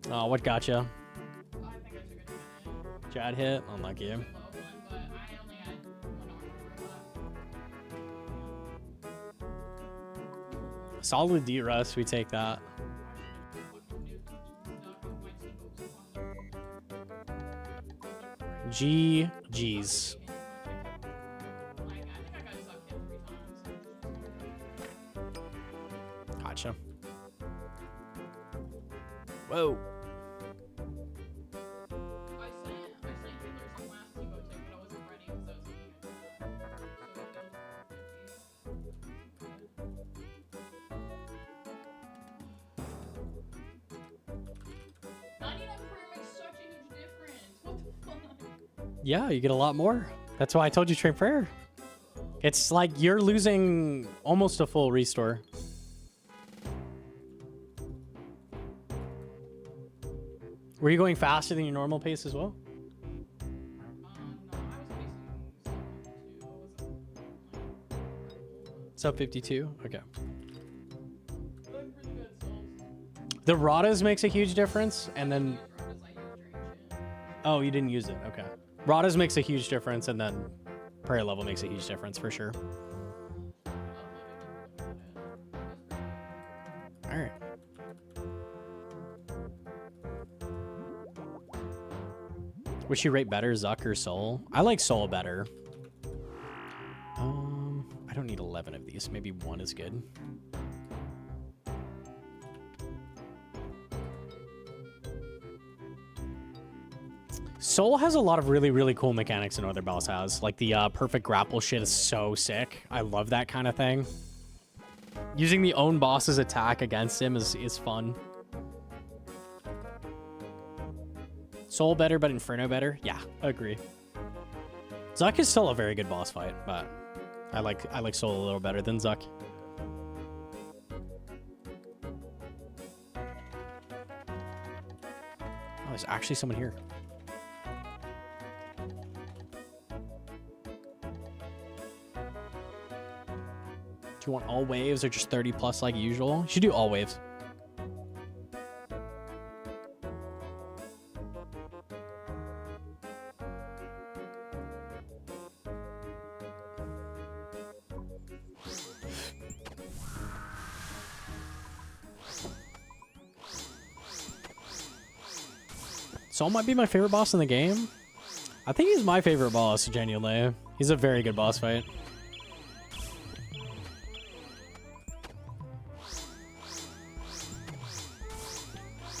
Oh, what gotcha? I think I took a hit. Chad hit? Unlucky. Low one, but I only had one armor left. Solid D-Rust. We take that. GG's. Gotcha. Whoa. I sent Hitler some last Evo tick, but I wasn't ready because I was 99 prayer makes such a huge difference. What the fuck? Yeah, you get a lot more. That's why I told you train prayer. It's like you're losing almost a full restore. Were you going faster than your normal pace as well? No, I was facing 7.2. Sub 52? Okay. Doing pretty good, souls. The Radas makes a huge difference, and then... Radas, I use drain shit. Oh, you didn't use it. Okay. Radas makes a huge difference, and then prayer level makes a huge difference for sure. All right. Which you rate better, Zuk or Soul? I like Soul better. I don't need 11 of these. Maybe one is good. Soul has a lot of really, really cool mechanics that no other boss has. Like the perfect grapple shit is so sick. I love that kind of thing. Using the own boss's attack against him is fun. Soul better, but Inferno better? Yeah, agree. Zuk is still a very good boss fight, but I like Soul a little better than Zuk. there's actually someone here. Do you want all waves or just 30 plus like usual? You should do all waves. Saul might be my favorite boss in the game. I think he's my favorite boss, genuinely. He's a very good boss fight.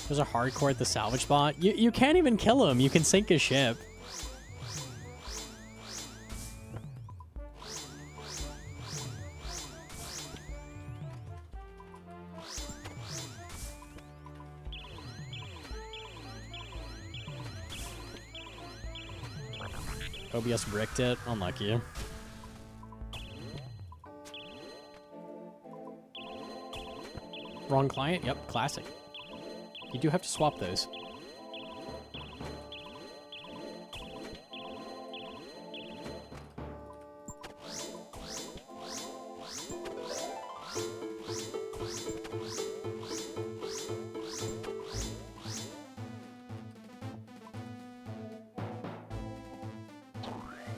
There's a hardcore at the salvage spot. You can't even kill him. You can sink his ship. OBS bricked it. Unlucky. Wrong client? Yep, classic. You do have to swap those.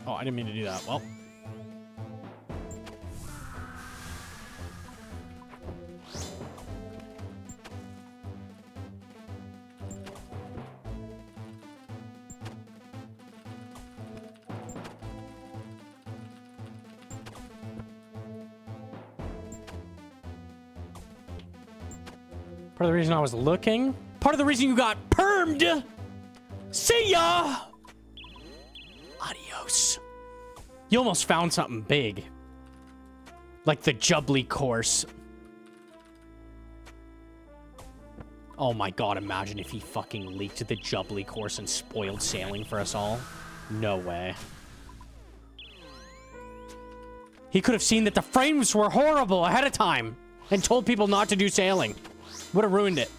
Oh, I didn't mean to do that. Well. Part of the reason I was looking. Part of the reason you got permed. See ya! Adios. You almost found something big. Like the Jubbly course. Oh my god, imagine if he fucking leaked the Jubbly course and spoiled sailing for us all. No way. He could have seen that the frames were horrible ahead of time and told people not to do sailing. Would have ruined it.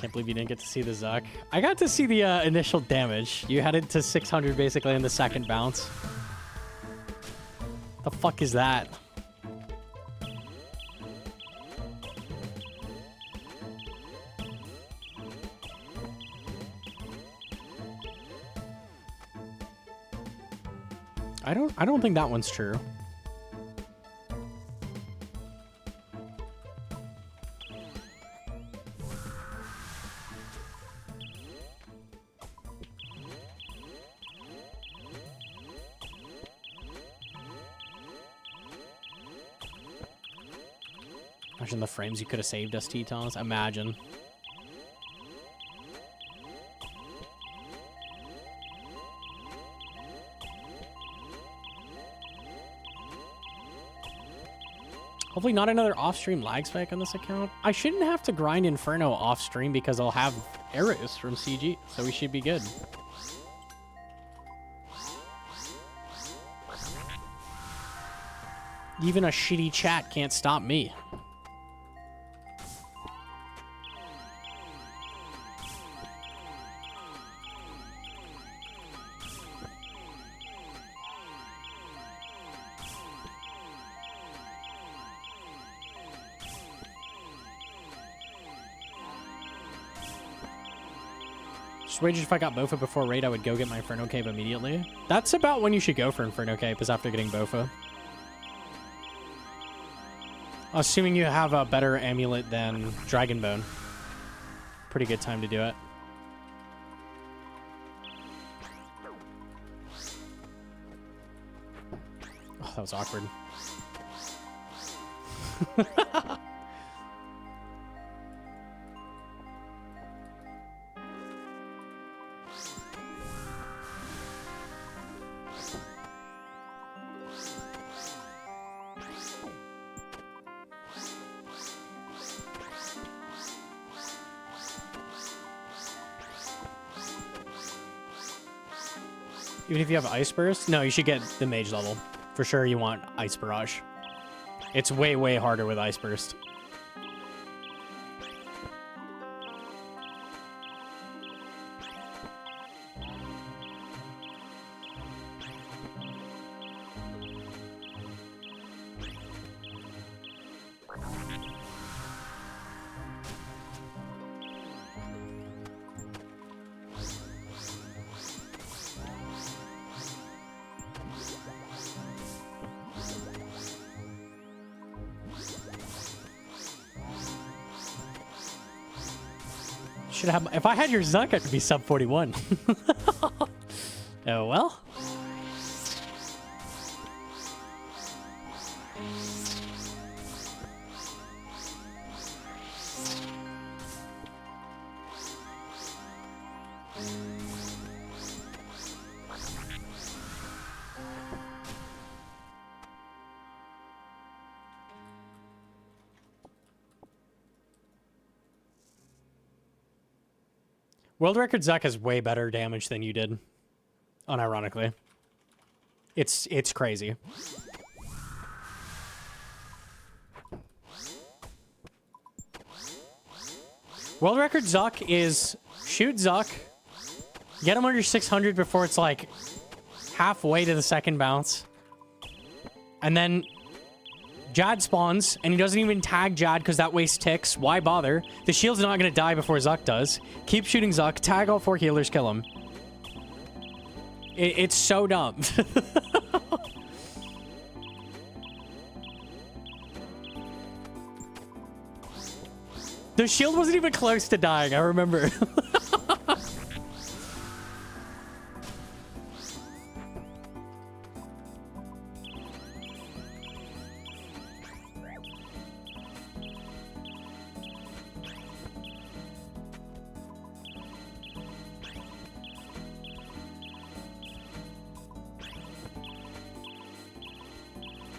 Can't believe you didn't get to see the Zuk. I got to see the initial damage. You had it to 600 basically in the second bounce. The fuck is that? I don't think that one's true. Imagine the frames you could have saved us, Tetons. Imagine. Hopefully not another off-stream lag spike on this account. I shouldn't have to grind Inferno off-stream because I'll have arrows from CG, so we should be good. Even a shitty chat can't stop me. Just wait, if I got Bofa before raid, I would go get my Inferno Cape immediately. That's about when you should go for Inferno Cape, is after getting Bofa. Assuming you have a better amulet than Dragon Bone. Pretty good time to do it. Oh, that was awkward. Even if you have Ice Burst? No, you should get the Mage level. For sure you want Ice Barrage. It's way, way harder with Ice Burst. Should have. If I had your Zuk, I could be sub 41. Oh well. World record Zuk has way better damage than you did. Unironically. It's crazy. World record Zuk is shoot Zuk, get him under 600 before it's like halfway to the second bounce, and then Jad spawns, and he doesn't even tag Jad because that wastes ticks. Why bother? The shield's not going to die before Zuk does. Keep shooting Zuk, tag all 4 healers, kill him. It's so dumb. The shield wasn't even close to dying, I remember.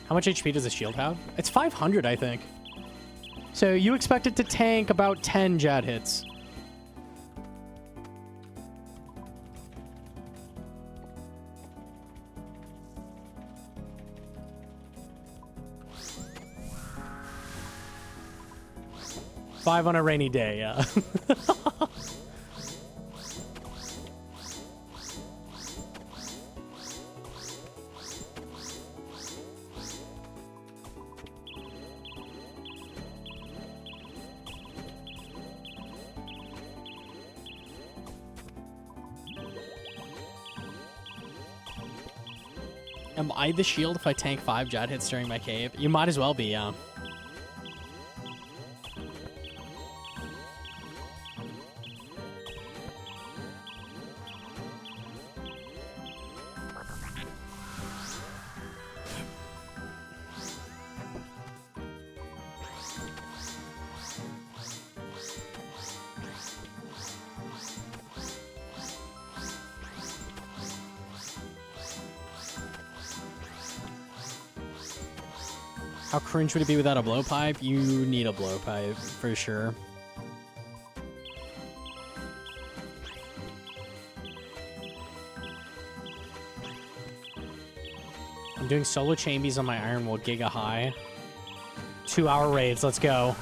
How much HP does the shield have? It's 500, I think. So you expect it to tank about 10 Jad hits. Five on a rainy day, yeah. Am I the shield if I tank 5 Jad hits during my cave? You might as well be, yeah. How cringe would it be without a blowpipe? You need a blowpipe, for sure. I'm doing solo chambies on my Ironwood Giga High. 2-hour raids, let's go.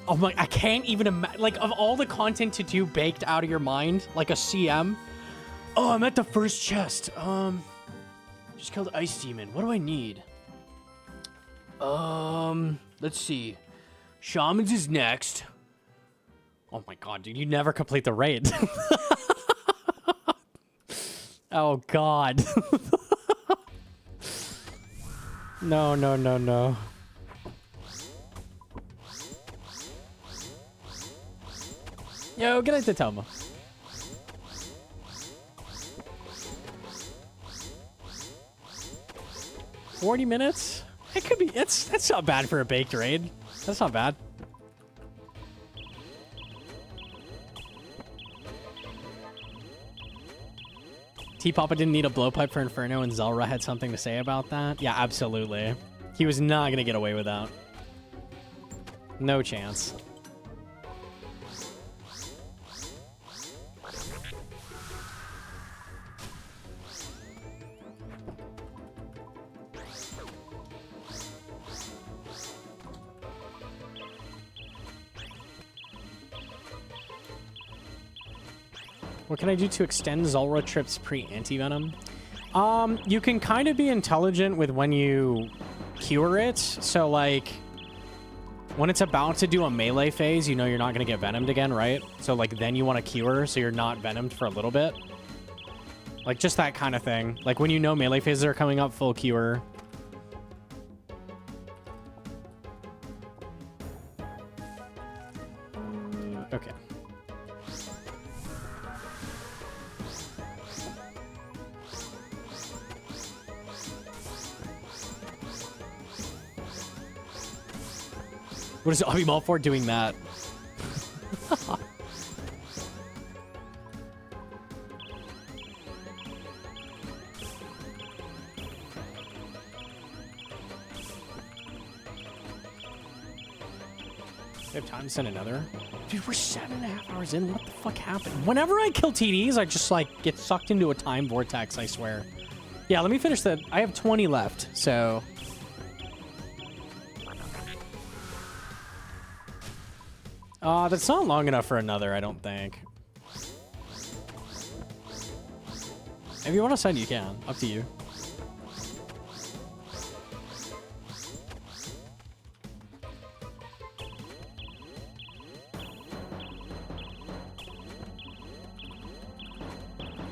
Oh my, I can't even imagine, like, of all the content to do baked out of your mind, like a CM. Oh, I'm at the first chest. Just killed Ice Demon. What do I need? Let's see. Shamans is next. Oh my god, dude, you never complete the raid. Oh god. No, no, no, no. Yo, get into Toma. 40 minutes? It could be. That's not bad for a baked raid. That's not bad. T-Papa didn't need a blowpipe for Inferno, and Zelra had something to say about that? Yeah, absolutely. He was not going to get away with that. No chance. What can I do to extend Zulrah Trip's pre-anti-venom? You can kind of be intelligent with when you cure it. So, like, when it's about to do a melee phase, you know you're not going to get venomed again, right? So, like, then you want to cure so you're not venomed for a little bit. Like, just that kind of thing. Like, when you know melee phases are coming up, full cure. Okay. What is Obby for doing that? We have time to send another? Dude, we're 7.5 hours in. What the fuck happened? Whenever I kill TDs, I just, like, get sucked into a time vortex, I swear. Yeah, let me finish that. I have 20 left, so... that's not long enough for another, I don't think. If you want to send, you can. Up to you.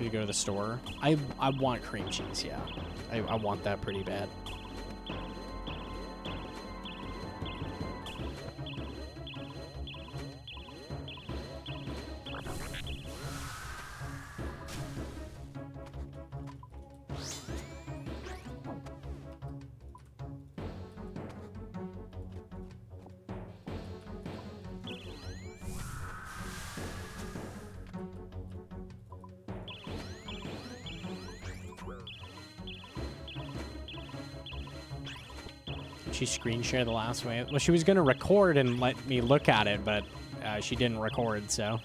You go to the store. I want cream cheese, yeah. I want that pretty bad. She screen shared the last way. Well, she was going to record and let me look at it, but she didn't record, so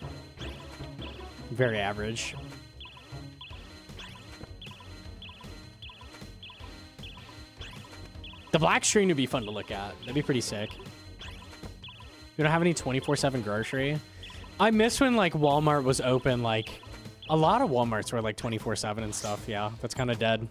very average. The black screen would be fun to look at. That'd be pretty sick. You don't have any 24/7 grocery? I miss when, like, Walmart was open. Like, a lot of Walmarts were, like, 24/7 and stuff. Yeah, that's kind of dead.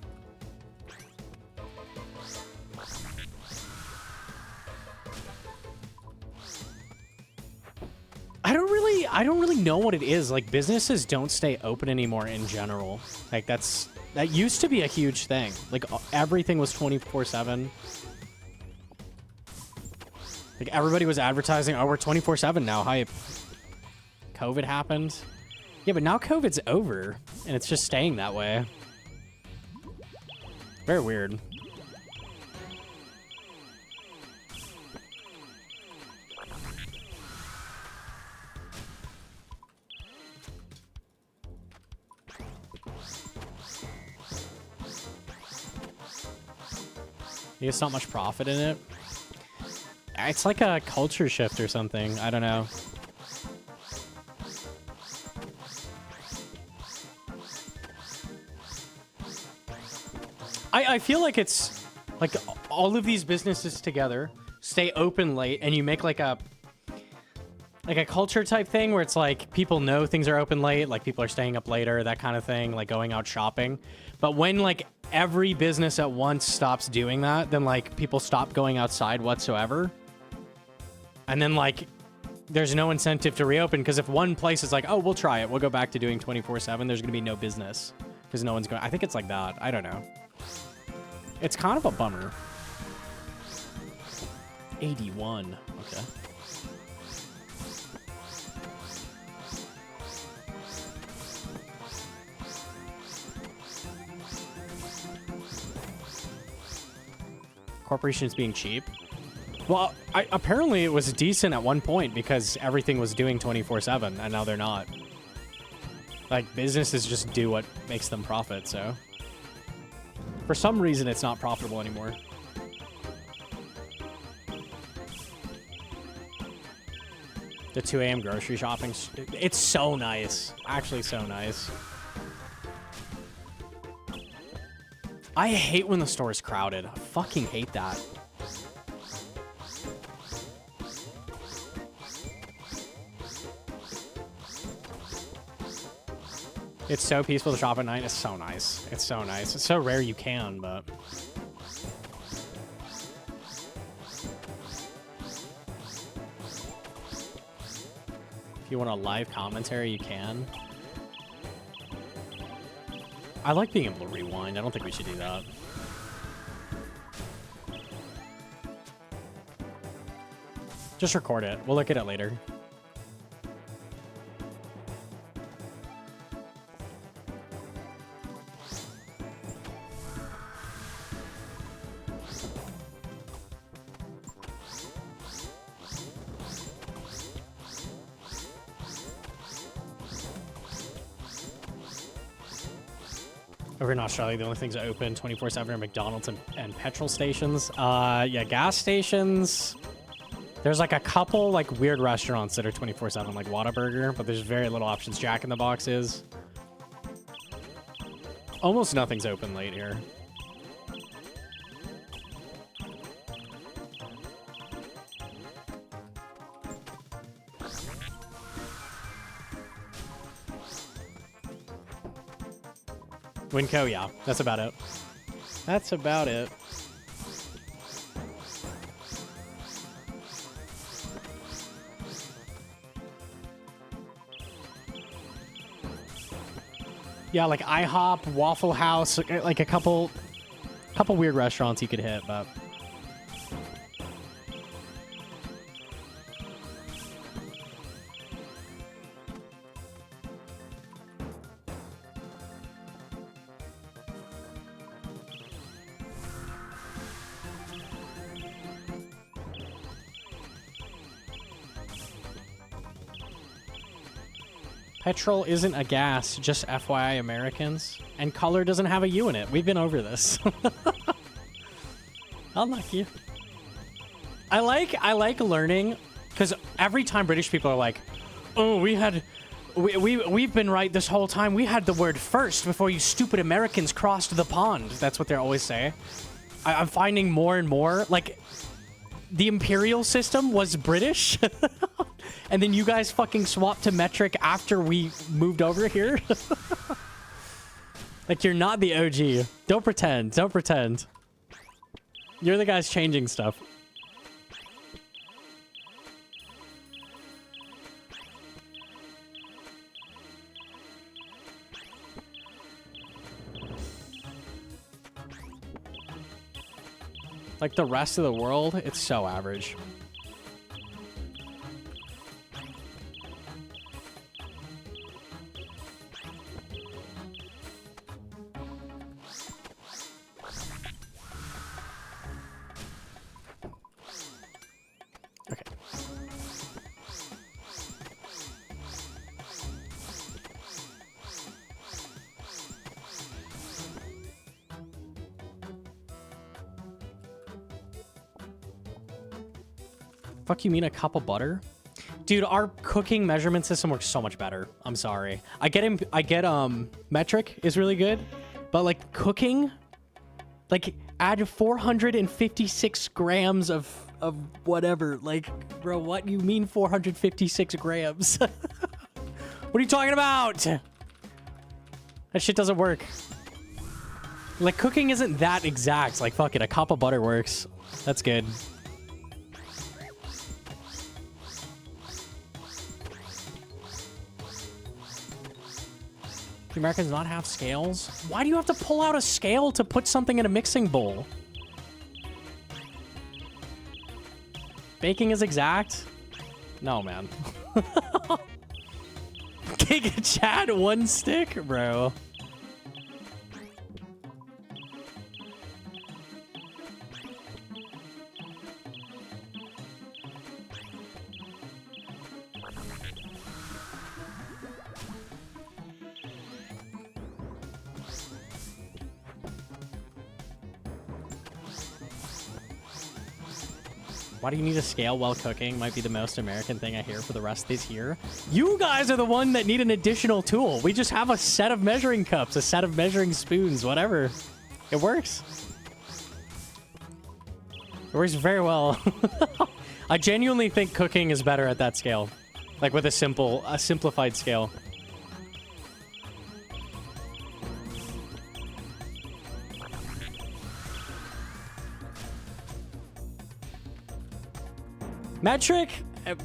I don't really know what it is. Like, businesses don't stay open anymore in general. Like, that used to be a huge thing. Like, everything was 24/7. Like, everybody was advertising, oh, we're 24/7 now, hype. COVID happened. Yeah, but now COVID's over, and it's just staying that way. Very weird. There's not much profit in it. It's like a culture shift or something. I don't know. I feel like it's like all of these businesses together stay open late, and you make like a culture type thing where it's like people know things are open late, like people are staying up later, that kind of thing, like going out shopping. But when like every business at once stops doing that, then like people stop going outside whatsoever. And then like there's no incentive to reopen, because if one place is like, oh, we'll try it, we'll go back to doing 24/7, there's gonna be no business because no one's going. I think it's like that. I don't know. It's kind of a bummer. 81. Okay. Corporations being cheap. Well, apparently it was decent at one point because everything was doing 24/7, and now they're not. Like, businesses just do what makes them profit, so. For some reason, it's not profitable anymore. The 2 a.m. grocery shopping, it's so nice. Actually, so nice. I hate when the store is crowded. I fucking hate that. It's so peaceful to shop at night. It's so nice. It's so nice. It's so rare you can, but... If you want a live commentary, you can. I like being able to rewind. I don't think we should do that. Just record it. We'll look at it later. Over in Australia, the only things that open 24/7 are McDonald's and petrol stations. Yeah, gas stations. There's like a couple like weird restaurants that are 24/7, like Whataburger, but there's very little options. Jack in the Box is. Almost nothing's open late here. Winco, yeah, that's about it. That's about it. Yeah, like IHOP, Waffle House, like a couple weird restaurants you could hit, but... Petrol isn't a gas, just FYI Americans. And color doesn't have a U in it. We've been over this. Unlucky. I like learning, because every time British people are like, oh, we've been right this whole time. We had the word first before you stupid Americans crossed the pond. That's what they always say. I'm finding more and more, like, the imperial system was British. And then you guys fucking swapped to metric after we moved over here? Like, you're not the OG. Don't pretend. Don't pretend. You're the guys changing stuff. Like, the rest of the world, it's so average. Fuck you mean a cup of butter? Dude, our cooking measurement system works so much better. I'm sorry. I get metric is really good, but like cooking, like add 456 grams of whatever. Like, bro, what you mean 456 grams? What are you talking about? That shit doesn't work. Like, cooking isn't that exact. Like, fuck it, a cup of butter works. That's good. Do Americans not have scales? Why do you have to pull out a scale to put something in a mixing bowl? Baking is exact? No, man. Giga Chad, one stick? Bro. Why do you need a scale while cooking? Might be the most American thing I hear for the rest of this year. You guys are the one that need an additional tool. We just have a set of measuring cups, a set of measuring spoons, whatever. It works. It works very well. I genuinely think cooking is better at that scale. Like with a simplified scale. Metric,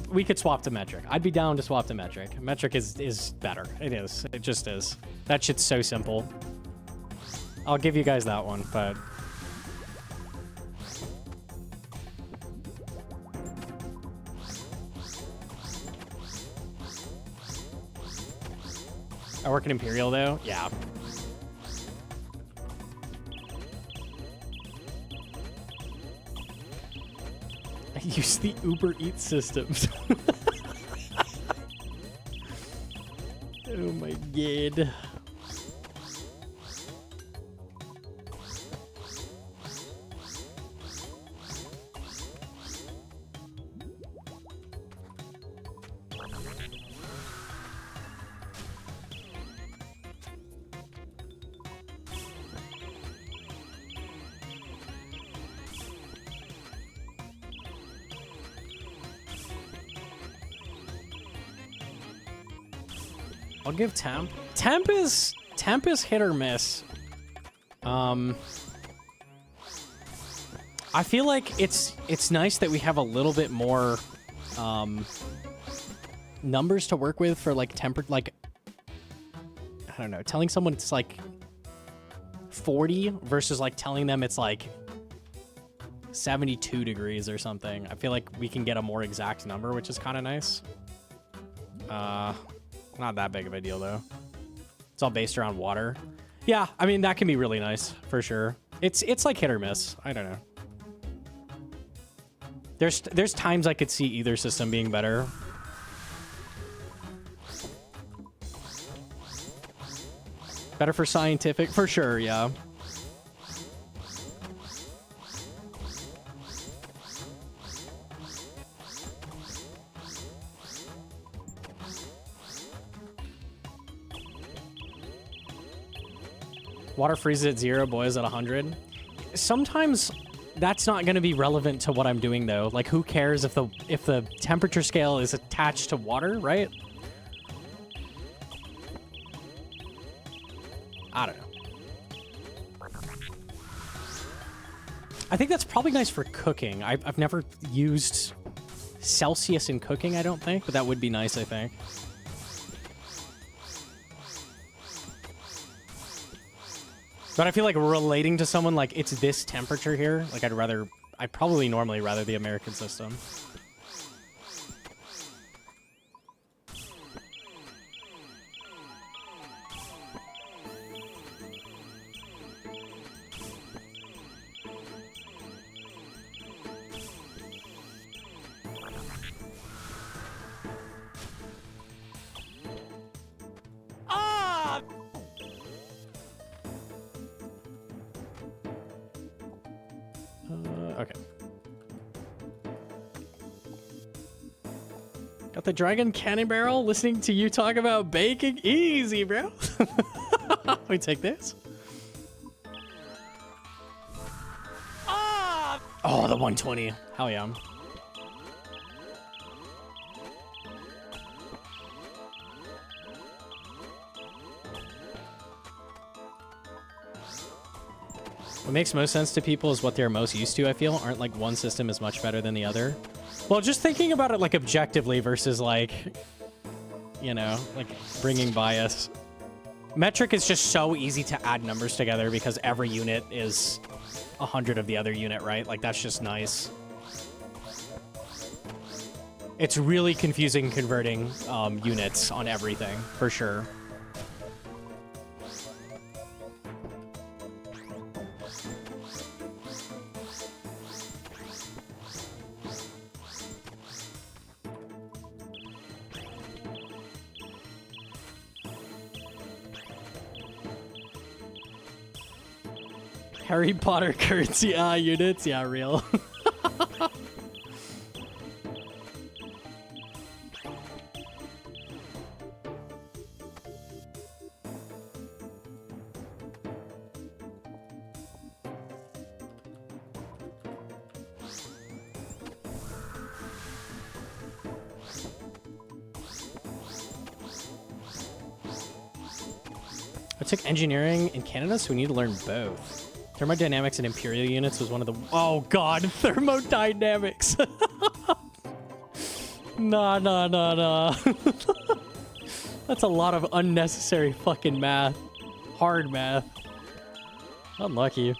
we could swap to metric. I'd be down to swap to metric. Metric is better. It is. It just is. That shit's so simple. I'll give you guys that one, but... I work in Imperial, though? Yeah. I use the Uber Eats systems. Oh my god. I'll give temp. Temp is hit or miss. I feel like it's nice that we have a little bit more numbers to work with for like tempered, like, I don't know, telling someone it's like 40 versus like telling them it's like 72 degrees or something. I feel like we can get a more exact number, which is kind of nice. Not that big of a deal, though. It's all based around water. Yeah, I mean, that can be really nice, for sure. It's like hit or miss. I don't know. There's times I could see either system being better. Better for scientific? For sure, yeah. Water freezes at 0, boils at 100. Sometimes that's not going to be relevant to what I'm doing, though. Like, who cares if the temperature scale is attached to water, right? I don't know. I think that's probably nice for cooking. I've never used Celsius in cooking, I don't think, but that would be nice, I think. But I feel like relating to someone like it's this temperature here, like I'd probably normally rather the American system. Okay. Got the dragon cannon barrel. Listening to you talk about baking. Easy, bro. We take this. Oh, the 120. Hell yeah. What makes most sense to people is what they're most used to, I feel. Aren't like one system is much better than the other. Well, just thinking about it like objectively versus like, you know, like bringing bias. Metric is just so easy to add numbers together because every unit is 100 of the other unit, right? Like that's just nice. It's really confusing converting units on everything, for sure. Harry Potter currency units, yeah, real. I took engineering in Canada, so we need to learn both. Thermodynamics and Imperial units was one of the... Oh, God. Thermodynamics. Nah, nah, nah, nah. That's a lot of unnecessary fucking math. Hard math. Unlucky.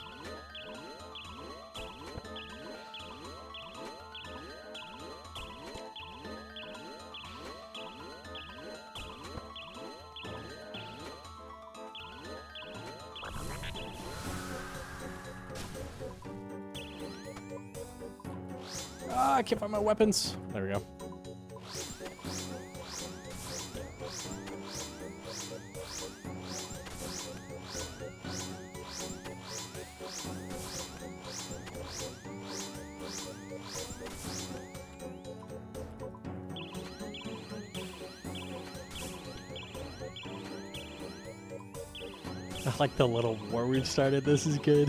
Ah, I can't find my weapons. There we go. I like the little war we've started. This is good.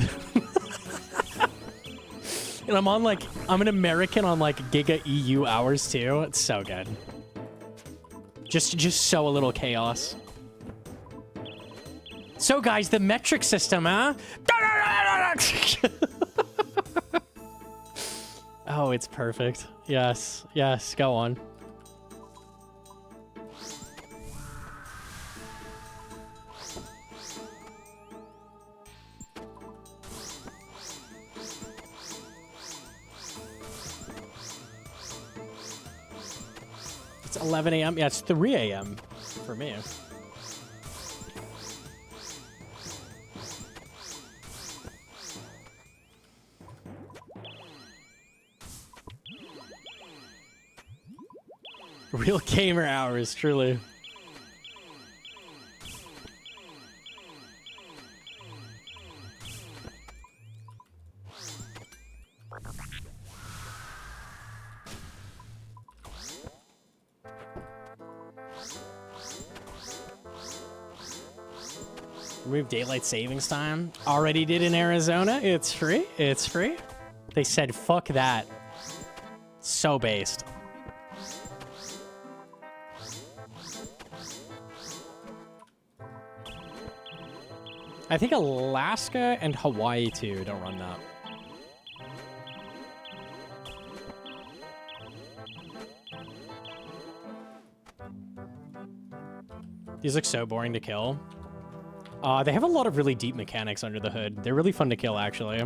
And I'm an American on like Giga EU hours too. It's so good. Just sow a little chaos. So guys, the metric system, huh? Oh, it's perfect. Yes, yes, go on. It's 11 a.m. Yeah, it's 3 a.m. for me. Real gamer hours, truly. Remove daylight savings time. Already did in Arizona. It's free. It's free. They said, fuck that. So based. I think Alaska and Hawaii, too, don't run that. These look so boring to kill. They have a lot of really deep mechanics under the hood. They're really fun to kill, actually.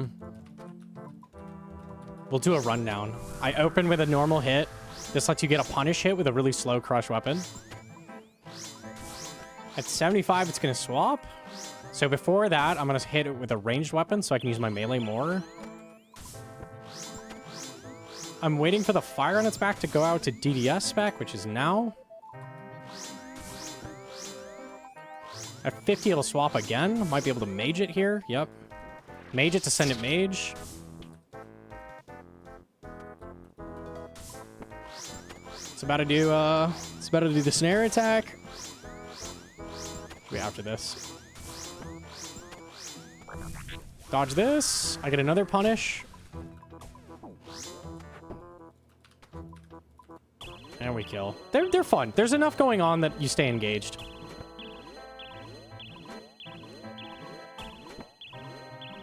We'll do a rundown. I open with a normal hit. This lets you get a punish hit with a really slow crush weapon. At 75, it's going to swap. So before that, I'm going to hit it with a ranged weapon so I can use my melee more. I'm waiting for the fire on its back to go out to DDS spec, which is now. At 50, it'll swap again. Might be able to mage it here. Yep. Mage it to send it mage. It's about to do the snare attack. We after this. Dodge this. I get another punish. And we kill. They're fun. There's enough going on that you stay engaged.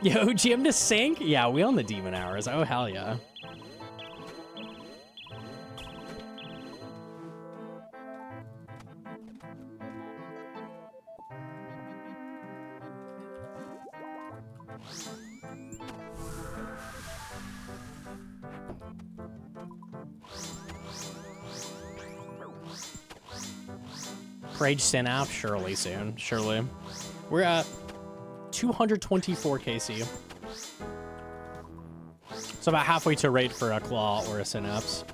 Yo, Jim to sync? Yeah, we own the demon hours. Oh, hell yeah. Rage Synapse? Surely soon. Surely. We're at 224 KC. So about halfway to rate for a Claw or a Synapse.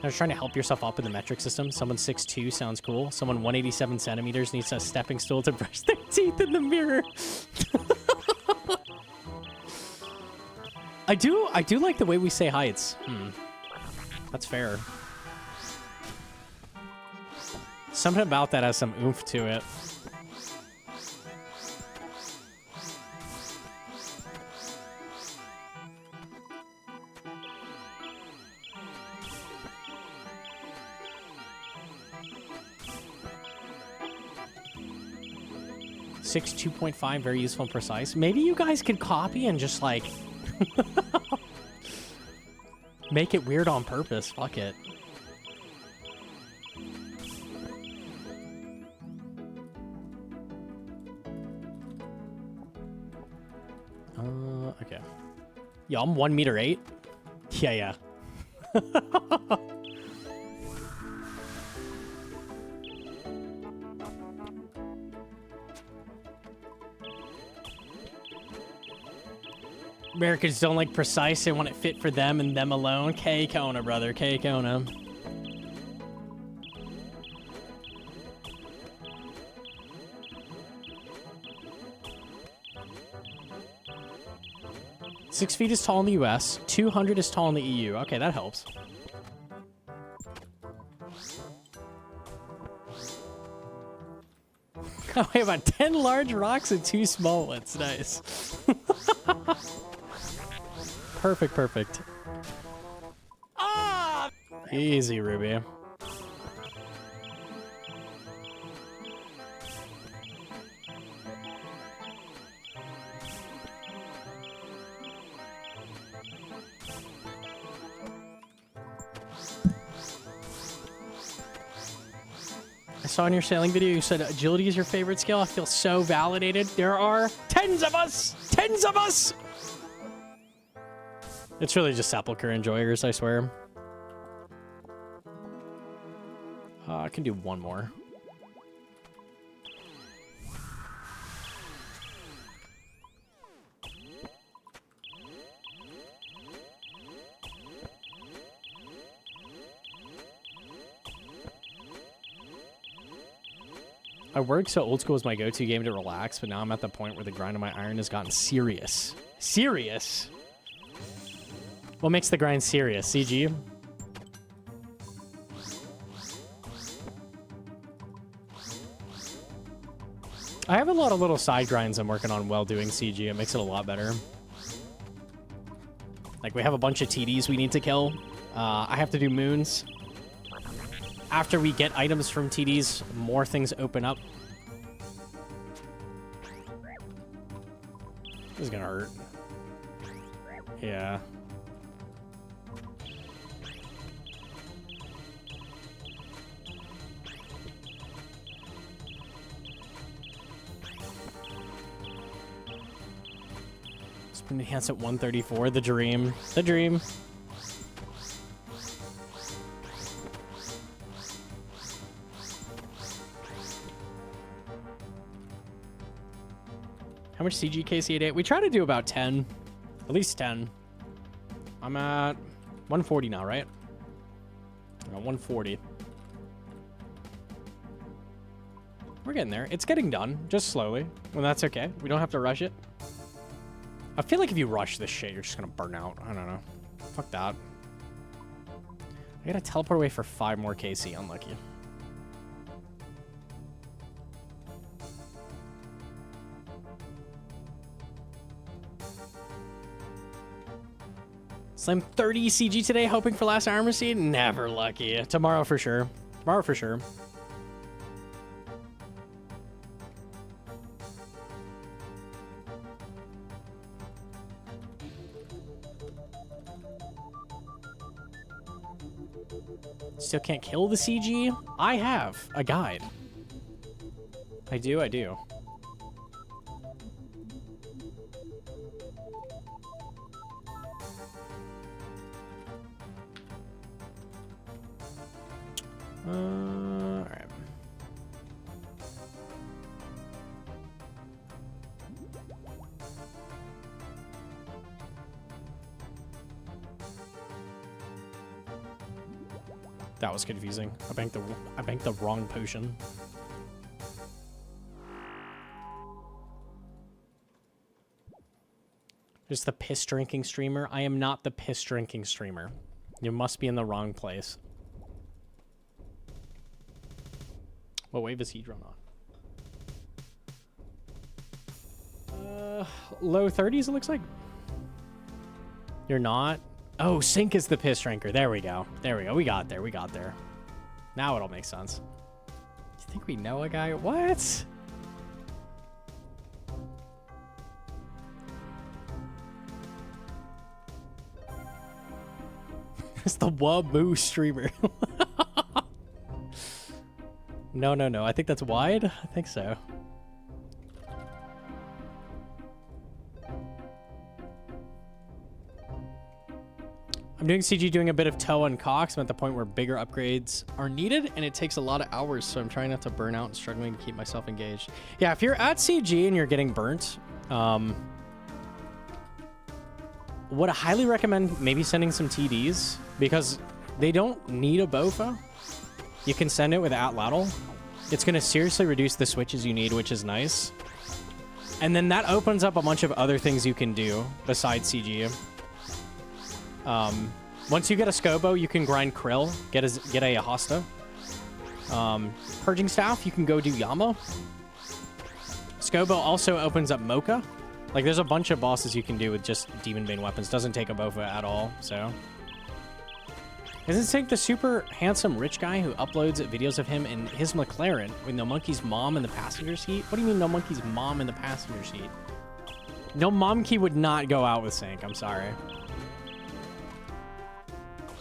I was trying to help yourself up in the metric system. Someone 6'2" sounds cool. Someone 187 centimeters needs a stepping stool to brush their teeth in the mirror. I do like the way we say heights. That's fair. Something about that has some oomph to it. 6 2.5, very useful and precise. Maybe you guys could copy and just like make it weird on purpose. Fuck it. Okay. Yeah, I'm 1.8 meters. Yeah. Americans don't like precise. They want it fit for them and them alone. K Kona, brother. K Kona. Six feet is tall in the US. 200 is tall in the EU. Okay, that helps. Oh, we have about 10 large rocks and 2 small ones. Nice. Perfect, perfect. Ah! Easy, Ruby. I saw in your sailing video you said agility is your favorite skill. I feel so validated. There are tens of us! Tens of us! It's really just sepulcher enjoyers, I swear. I can do one more. I work, so old school is my go-to game to relax, but now I'm at the point where the grind of my iron has gotten serious. Serious? What makes the grind serious? CG? I have a lot of little side grinds I'm working on while doing CG. It makes it a lot better. Like, we have a bunch of TDs we need to kill. I have to do moons. After we get items from TDs, more things open up. This is gonna hurt. Yeah. Spin enhance at 134. The dream. The dream. How much CG KC8? We try to do about 10. At least 10. I'm at 140 now, right? I'm at 140. We're getting there. It's getting done, just slowly. Well, that's okay. We don't have to rush it. I feel like if you rush this shit, you're just gonna burn out. I don't know. Fuck that. I gotta teleport away for 5 more KC. Unlucky. Slam 30 CG today, hoping for last armor seed. Never lucky. Tomorrow for sure. Tomorrow for sure. Still can't kill the CG? I have a guide. I do. All right. That was confusing. I banked the wrong potion. Just the piss drinking streamer. I am not the piss drinking streamer. You must be in the wrong place. What wave is he drawn on? Low 30s, it looks like. You're not? Oh, Sync is the piss drinker. There we go. There we go. We got there. Now it all makes sense. You think we know a guy? What? It's the Waboo streamer. No, no, no. I think that's wide. I think so. I'm doing CG, doing a bit of toe and Cox. I'm at the point where bigger upgrades are needed, and it takes a lot of hours, so I'm trying not to burn out and struggling to keep myself engaged. Yeah, if you're at CG and you're getting burnt, would I highly recommend maybe sending some TDs, because they don't need a BOFA. You can send it with @Laddle. It's going to seriously reduce the switches you need, which is nice. And then that opens up a bunch of other things you can do besides CG. Once you get a Scobo, you can grind Krill, get a Hosta. Purging Staff, you can go do Yama. Scobo also opens up Mocha. Like, there's a bunch of bosses you can do with just Demon Bane weapons. Doesn't take a BOFA at all, so. Isn't Sync the super handsome rich guy who uploads videos of him in his McLaren with Gnomonkey's mom in the passenger seat? What do you mean Gnomonkey's mom in the passenger seat? Gnomonkey would not go out with Sync, I'm sorry.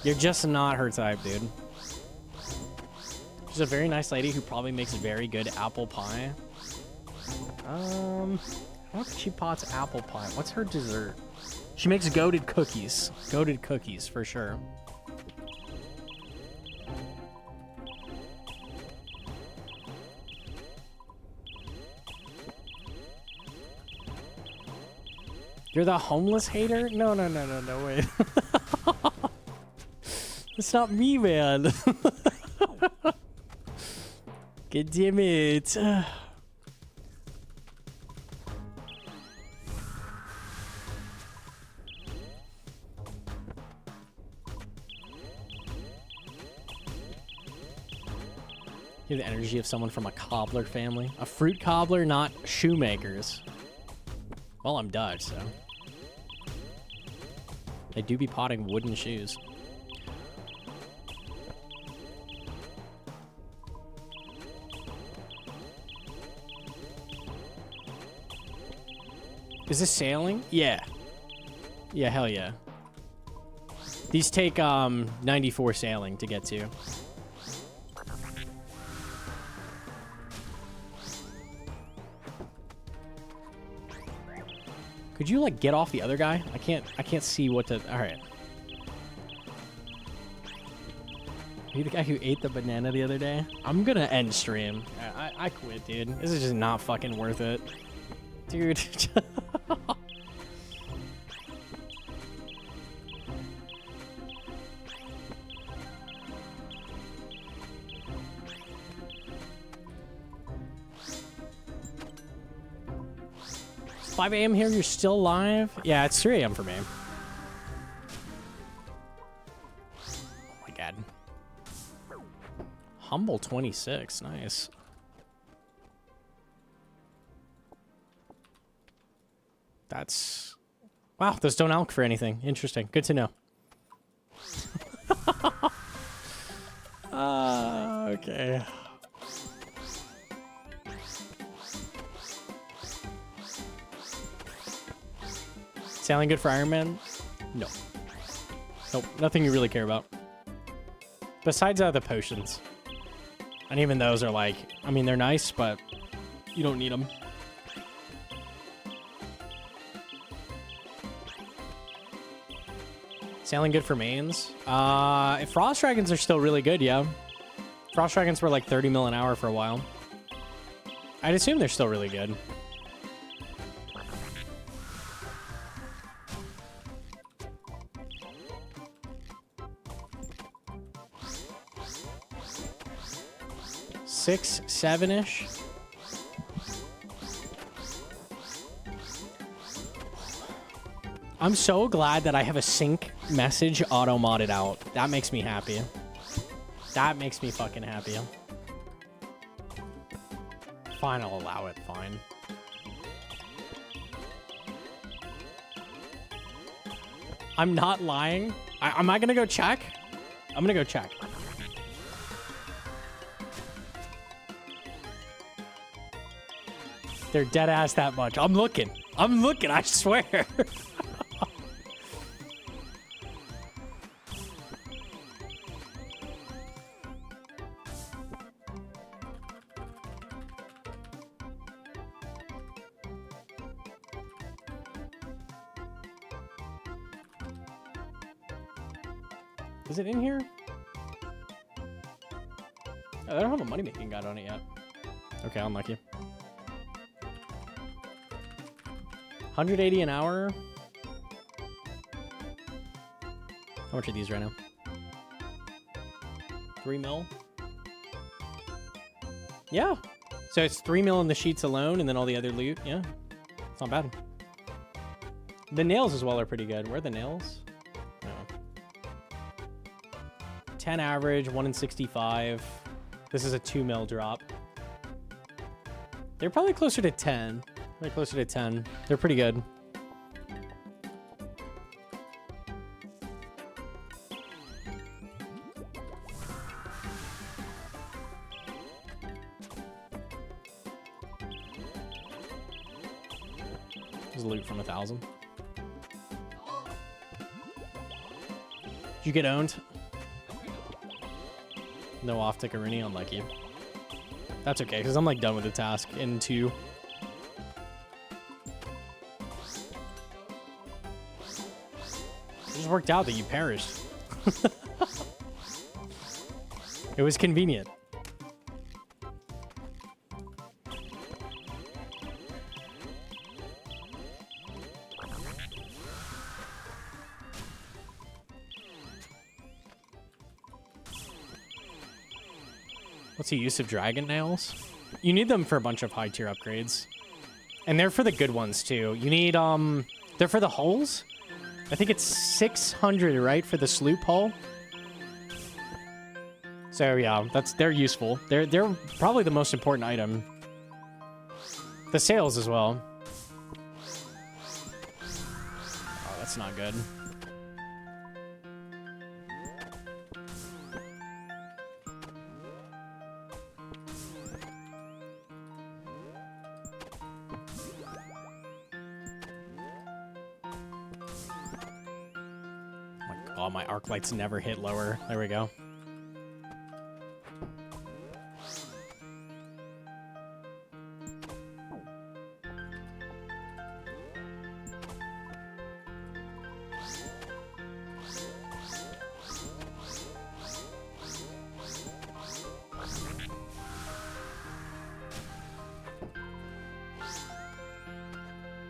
You're just not her type, dude. She's a very nice lady who probably makes very good apple pie. I don't think she pots apple pie. What's her dessert? She makes goated cookies. Goated cookies, for sure. You're the homeless hater? No, no, no, no, no, wait. It's not me, man. God damn it. You have the energy of someone from a cobbler family. A fruit cobbler, not shoemakers. Well, I'm Dutch, so. They do be potting wooden shoes. Is this sailing? Yeah. Yeah, hell yeah. These take 94 sailing to get to. Could you like get off the other guy? I can't see what to. All right. Are you the guy who ate the banana the other day? I'm gonna end stream. I quit, dude. This is just not fucking worth it. Dude. It's 5 a.m. here, you're still live? Yeah, it's 3 a.m. for me. Oh my god. Humble 26, nice. That's... Wow, those don't alk for anything. Interesting. Good to know. Okay. Sounding good for Iron Man? No. Nope, nothing you really care about. Besides the potions. And even those are like, I mean, they're nice, but you don't need them. Sailing good for mains? If Frost Dragons are still really good, yeah. Frost Dragons were like 30 mil an hour for a while. I'd assume they're still really good. Six, 7-ish. I'm so glad that I have a sync message auto-modded out. That makes me happy. That makes me fucking happy. Fine, I'll allow it, fine. I'm not lying. Am I gonna go check? I'm gonna go check. They're dead ass that much. I'm looking, I swear. Is it in here? Oh, they don't have a money-making guide on it yet. Okay, unlucky. 180 an hour. How much are these right now? 3 mil? Yeah. So it's 3 mil in the sheets alone and then all the other loot. Yeah. It's not bad. The nails as well are pretty good. Where are the nails? No. 10 average, 1 in 65. This is a 2 mil drop. They're probably closer to 10. They're closer to 10. They're pretty good. There's loot from 1,000. Did you get owned? No off-ticker Rooney, unlucky. That's okay, because I'm like done with the task in 2. It just worked out that you perished. It was convenient. What's the use of dragon nails? You need them for a bunch of high tier upgrades. And they're for the good ones too. You need, they're for the holes? I think it's 600, right, for the sloop hull? So yeah, they're useful. They're probably the most important item. The sails as well. Oh, that's not good. Oh, my arc lights never hit lower. There we go.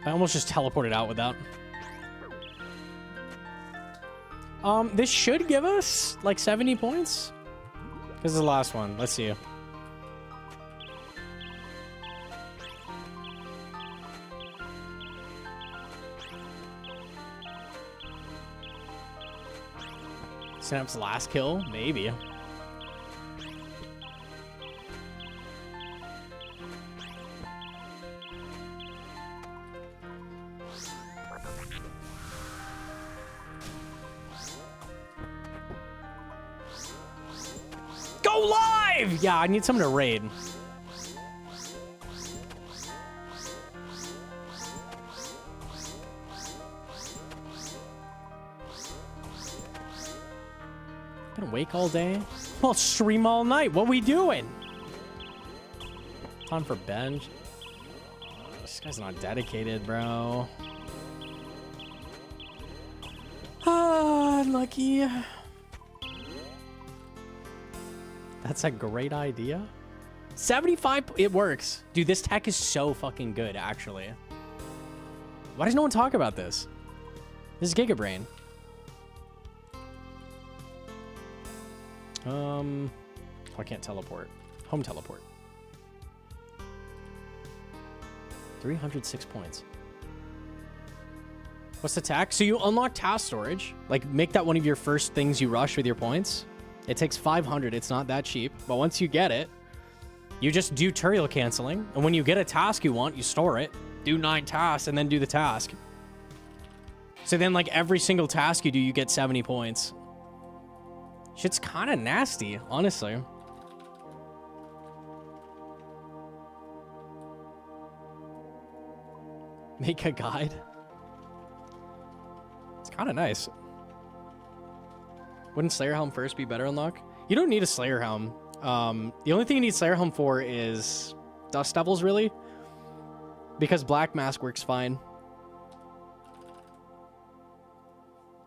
I almost just teleported out with that. This should give us like 70 points. This is the last one. Let's see. Snap's last kill? Maybe. Go live! Yeah, I need someone to raid. Gonna wake all day? Well, stream all night. What we doing? Time for bench. This guy's not dedicated, bro. Ah, unlucky. That's a great idea. 75, it works. Dude, this tech is so fucking good, actually. Why does no one talk about this? This is Gigabrain. Oh, I can't teleport. Home teleport. 306 points. What's the task? So you unlock task storage. Like, make that one of your first things you rush with your points. It takes 500. It's not that cheap. But once you get it, you just do tutorial canceling. And when you get a task you want, you store it. Do 9 tasks and then do the task. So then, like, every single task you do, you get 70 points. Shit's kind of nasty, honestly. Make a guide. It's kind of nice. Wouldn't Slayer Helm first be better unlock? You don't need a Slayer Helm. The only thing you need Slayer Helm for is Dust Devils, really. Because Black Mask works fine.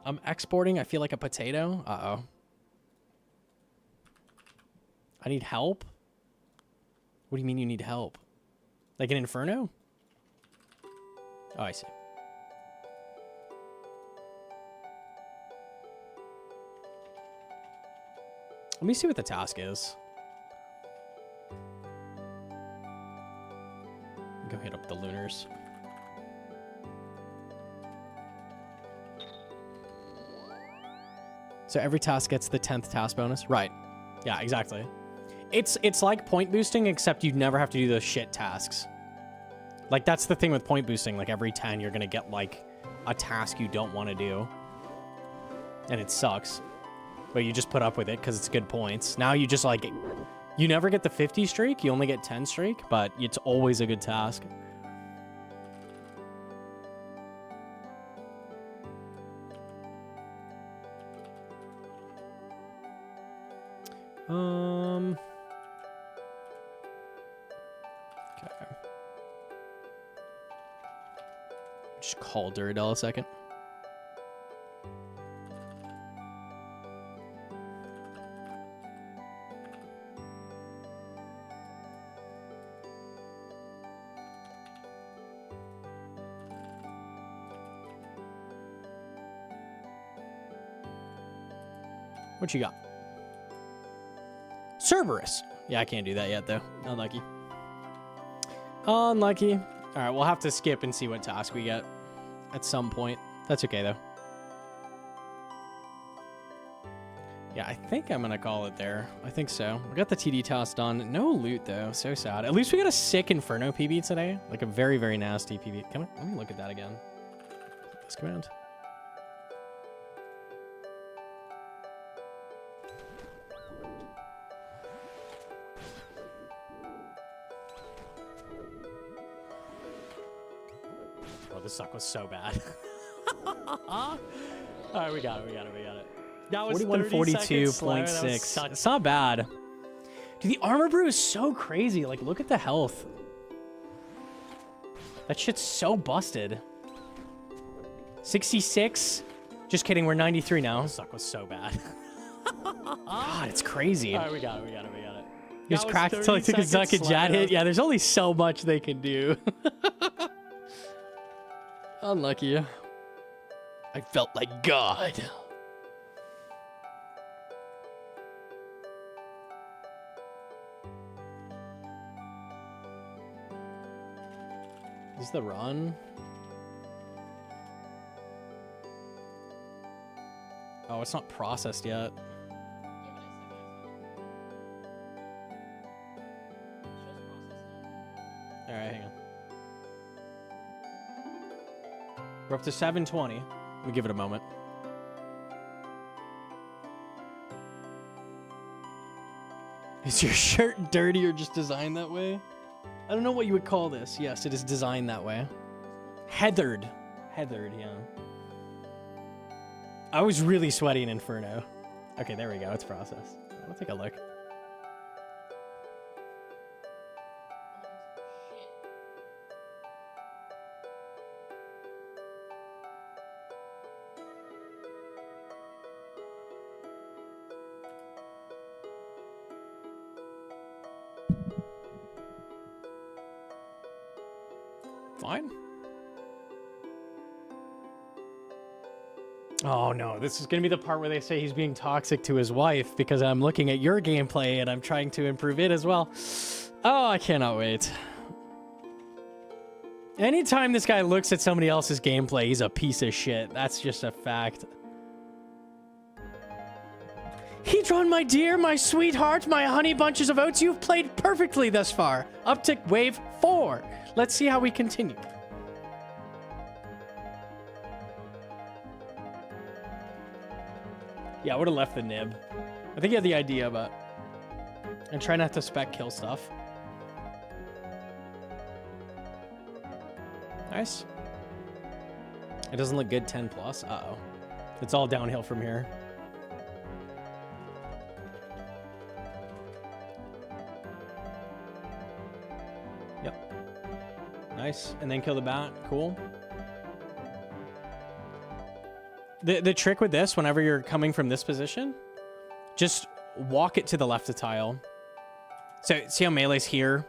I'm exporting. I feel like a potato. Uh-oh. I need help? What do you mean you need help? Like an Inferno? Oh, I see. Let me see what the task is. Go hit up the Lunars. So every task gets the 10th task bonus? Right. Yeah, exactly. It's like point boosting, except you never have to do those shit tasks. Like, that's the thing with point boosting. Like, every 10, you're gonna get, like, a task you don't want to do. And it sucks. But you just put up with it because it's good points. Now you just, like... You never get the 50 streak. You only get 10 streak. But it's always a good task. Okay. Just call Duradel a second. What you got? Cerberus. Yeah, I can't do that yet, though. Unlucky. Unlucky. All right, we'll have to skip and see what task we get at some point. That's okay, though. Yeah, I think I'm going to call it there. I think so. We got the TD task done. No loot, though. So sad. At least we got a sick Inferno PB today. Like a very, very nasty PB. Let me look at that again. This command. This suck was so bad. All right, we got it. That was 4142.6. It's not bad. Dude, the armor brew is so crazy. Like, look at the health. That shit's so busted. 66. Just kidding, we're 93 now. This suck was so bad. God, it's crazy. All right, we got it. You just cracked until I took a Zuck and Jad hit. Yeah, there's only so much they can do. Unlucky. I felt like God. Is the run? Oh, it's not processed yet. All right, hang on. We're up to 720. Let me give it a moment. Is your shirt dirty or just designed that way? I don't know what you would call this. Yes, it is designed that way. Heathered. Heathered, yeah. I was really sweaty in Inferno. Okay, there we go. It's processed. I'll take a look. Fine. Oh no, this is gonna be the part where they say he's being toxic to his wife because I'm looking at your gameplay and I'm trying to improve it as well. Oh, I cannot wait. Anytime this guy looks at somebody else's gameplay, he's a piece of shit. That's just a fact. Hedron, my dear, my sweetheart, my honey bunches of oats, you've played perfectly thus far. Up to wave 4. Let's see how we continue. Yeah, I would have left the nib. I think you had the idea, but... And try not to spec kill stuff. Nice. It doesn't look good 10 plus. Uh-oh. It's all downhill from here. Yep. Nice. And then kill the bat. Cool. The trick with this, whenever you're coming from this position, just walk it to the left of tile. So see how melee's here?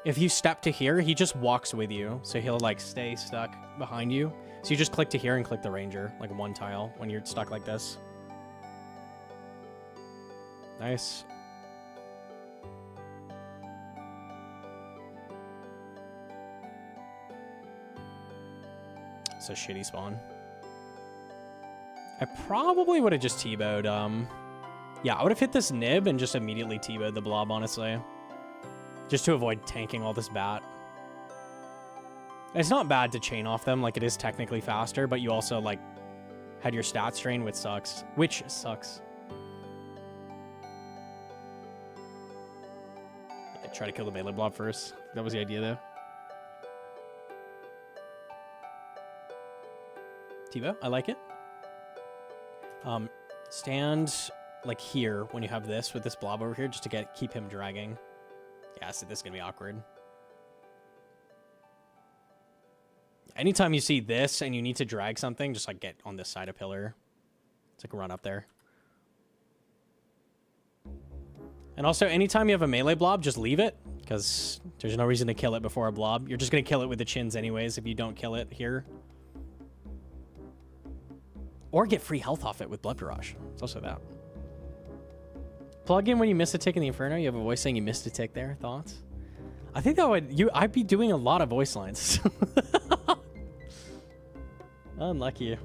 If you step to here, he just walks with you. So he'll like stay stuck behind you. So you just click to here and click the ranger, like one tile when you're stuck like this. Nice. It's a shitty spawn. I probably would have just T-bowed, yeah, I would have hit this nib and just immediately T-bowed the blob, honestly. Just to avoid tanking all this bat. It's not bad to chain off them, like it is technically faster, but you also, like, had your stats drain, which sucks. Try to kill the melee blob first. That was the idea, though. T-bow, I like it. Stand like here when you have this with this blob over here just to keep him dragging. Yeah, so this is gonna be awkward. Anytime you see this and you need to drag something, just like get on this side of pillar. It's like run up there. And also, anytime you have a melee blob, just leave it, because there's no reason to kill it before a blob. You're just gonna kill it with the chins anyways if you don't kill it here. Or get free health off it with Blood Barrage. It's also that. Plug in when you miss a tick in the Inferno. You have a voice saying you missed a tick there. Thoughts? I think that I'd be doing a lot of voice lines. Unlucky.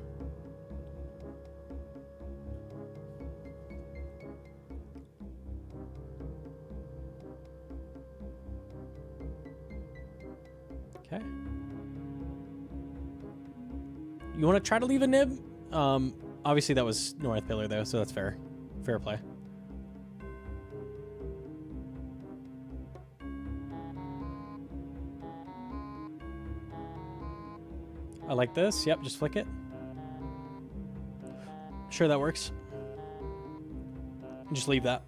Okay. You want to try to leave a nib? Obviously that was North Pillar though, so that's fair. Fair play. I like this. Yep, just flick it. Sure, that works. Just leave that.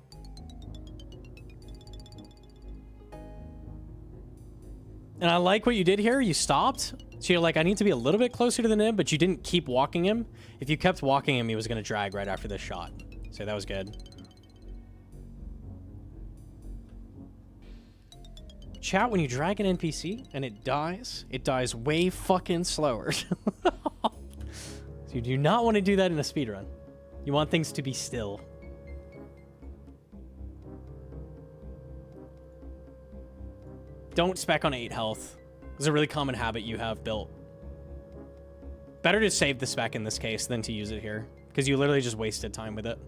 And I like what you did here. You stopped. So you're like, I need to be a little bit closer to the nib, but you didn't keep walking him. If you kept walking him, he was going to drag right after this shot. So that was good. Chat, when you drag an NPC and it dies way fucking slower. So you do not want to do that in a speedrun. You want things to be still. Don't spec on 8 health. It's a really common habit you have built. Better to save the spec in this case than to use it here, because you literally just wasted time with it.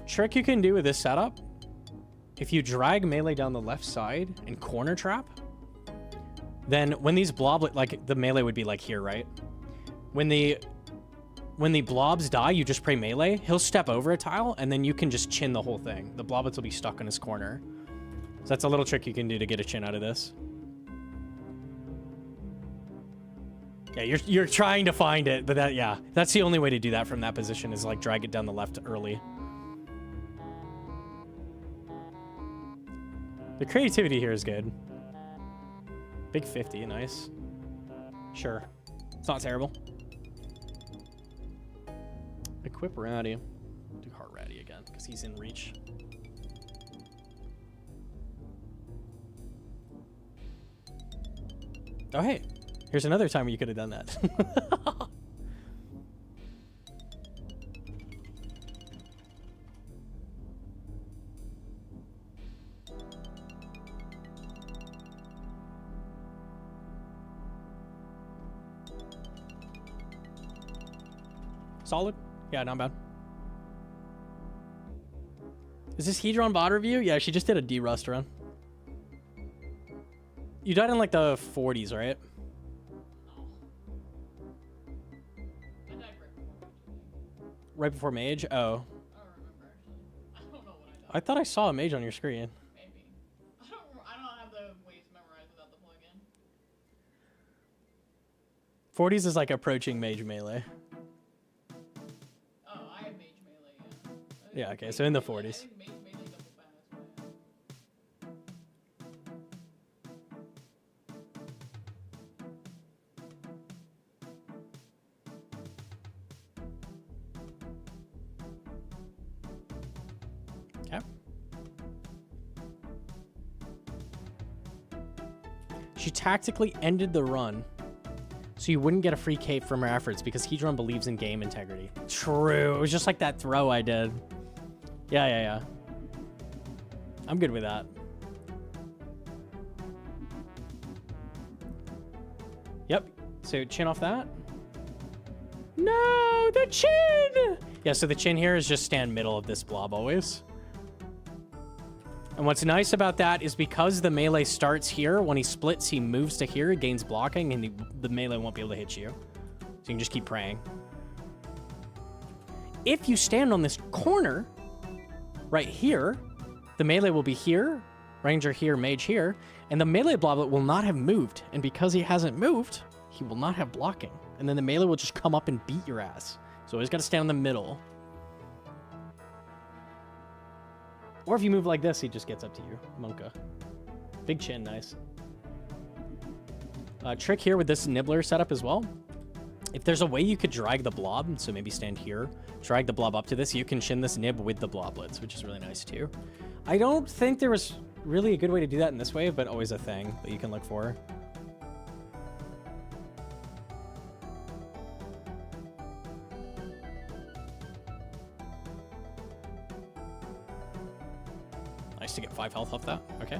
Trick you can do with this setup, if you drag melee down the left side and corner trap, then when these blob, like the melee would be like here, right? When the blobs die, you just pray melee. He'll step over a tile, and then you can just chin the whole thing. The bloblets will be stuck in his corner. So that's a little trick you can do to get a chin out of this. Yeah, you're trying to find it, but yeah, that's the only way to do that from that position is like drag it down the left early. The creativity here is good. Big 50, nice. Sure. It's not terrible. Equip Ratty. Do Heart Ratty again, because he's in reach. Oh, hey. Here's another time where you could have done that. Solid? Yeah, not bad. Is this Hedron bot review? Yeah, she just did a D-Rust run. You died in like the 40s, right? No. I died Right before Mage? Oh. I don't remember actually. I don't know what I died. I thought I saw a Mage on your screen. Maybe. I don't have the ways memorized without the plugin. 40s is like approaching Mage melee. Oh, I have mage melee, yeah. Yeah, okay, so in the 40s. I think mage melee double fast, She tactically ended the run so you wouldn't get a free cape from her efforts because Hedron believes in game integrity. True. It was just like that throw I did. Yeah. I'm good with that. Yep. So chin off that. No, the chin! Yeah, so the chin here is just stand middle of this blob always. And what's nice about that is because the melee starts here, when he splits, he moves to here, gains blocking, and the melee won't be able to hit you. So you can just keep praying. If you stand on this corner, right here, the melee will be here, ranger here, mage here, and the melee bloblet will not have moved. And because he hasn't moved, he will not have blocking. And then the melee will just come up and beat your ass. So always got to stand in the middle. Or if you move like this, he just gets up to you. Monka. Big chin, nice. Trick here with this nibbler setup as well. If there's a way you could drag the blob, so maybe stand here, drag the blob up to this, you can chin this nib with the bloblets, which is really nice too. I don't think there was really a good way to do that in this wave, but always a thing that you can look for. Nice to get 5 health off that. Okay.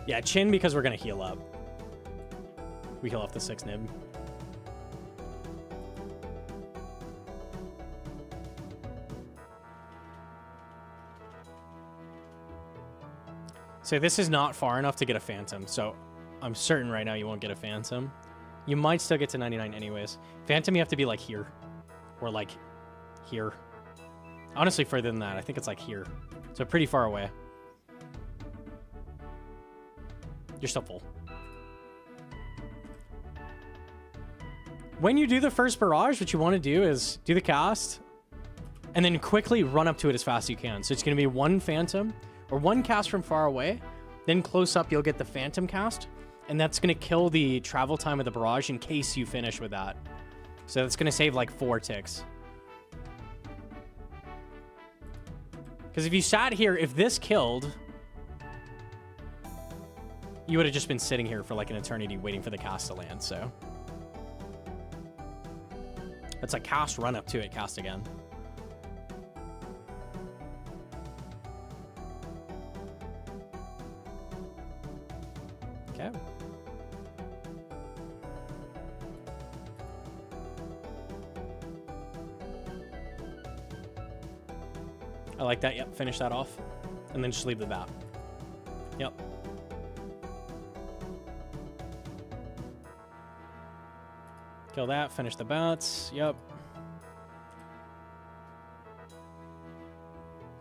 Yeah, chin because we're going to heal up. We heal off the 6 nib. So this is not far enough to get a phantom, so I'm certain right now you won't get a phantom. You might still get to 99 anyways. Phantom, you have to be like here. Or like here. Honestly, further than that. I think it's like here. So pretty far away. You're still full. When you do the first barrage, what you want to do is do the cast and then quickly run up to it as fast as you can. So it's going to be 1 phantom or 1 cast from far away. Then close up, you'll get the phantom cast. And that's going to kill the travel time of the barrage in case you finish with that. So that's going to save like 4 ticks. Because if you sat here, if this killed, you would have just been sitting here for like an eternity waiting for the cast to land, so. It's like cast, run up to it, cast again. Okay. I like that, yep, finish that off. And then just leave the bat. Yep. Kill that, finish the bats, yep.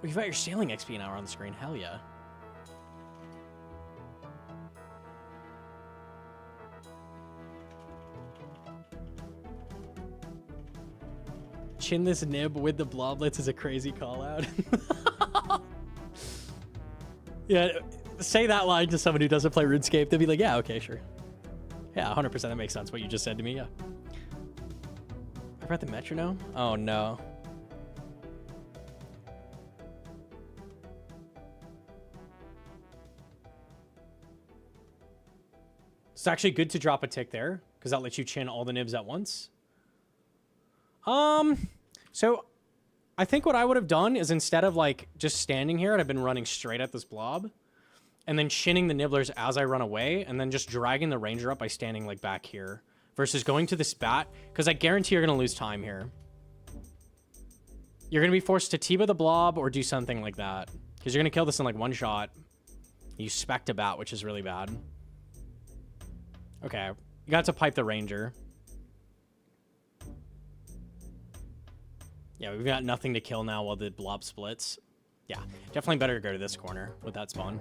You've got your sailing XP now on the screen, hell yeah. Chin this nib with the bloblets is a crazy call out. Yeah, say that line to someone who doesn't play RuneScape, they'll be like, yeah, okay, sure. Yeah, 100% that makes sense, what you just said to me, yeah. I forgot the metronome? Oh, no. It's actually good to drop a tick there, because that lets you chin all the nibs at once. So I think what I would have done is instead of like just standing here, I've been running straight at this blob and then chinning the nibblers as I run away and then just dragging the ranger up by standing like back here versus going to this bat, because I guarantee you're going to lose time here. You're going to be forced to T-ba the blob or do something like that because you're going to kill this in like 1 shot. You spect a bat, which is really bad. Okay, you got to pipe the ranger. Yeah, we've got nothing to kill now while the blob splits. Yeah, definitely better to go to this corner with that spawn.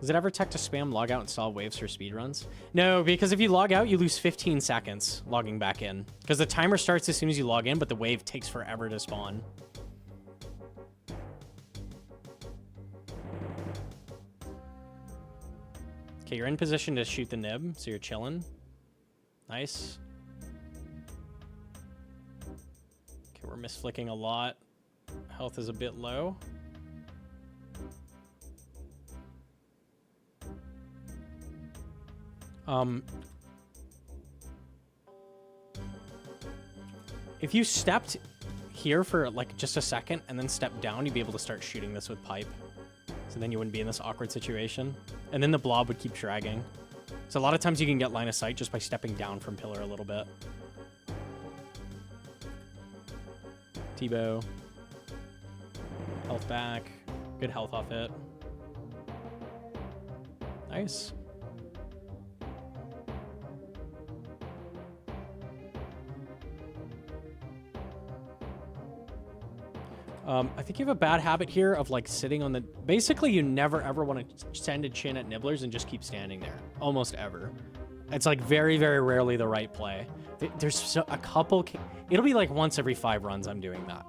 Does it ever tech to spam log out and solve waves for speedruns? No, because if you log out, you lose 15 seconds logging back in. Because the timer starts as soon as you log in, but the wave takes forever to spawn. Okay, you're in position to shoot the nib, so you're chilling. Nice. Okay, we're misflicking a lot. Health is a bit low. If you stepped here for like just a second and then stepped down, you'd be able to start shooting this with pipe. So then you wouldn't be in this awkward situation. And then the blob would keep dragging. So a lot of times you can get line of sight just by stepping down from pillar a little bit. T-bow. Health back. Good health off it. Nice. I think you have a bad habit here of like sitting on the... Basically, you never ever want to send a chin at nibblers and just keep standing there. Almost ever. It's like very, very rarely the right play. There's a couple... It'll be like once every 5 runs I'm doing that.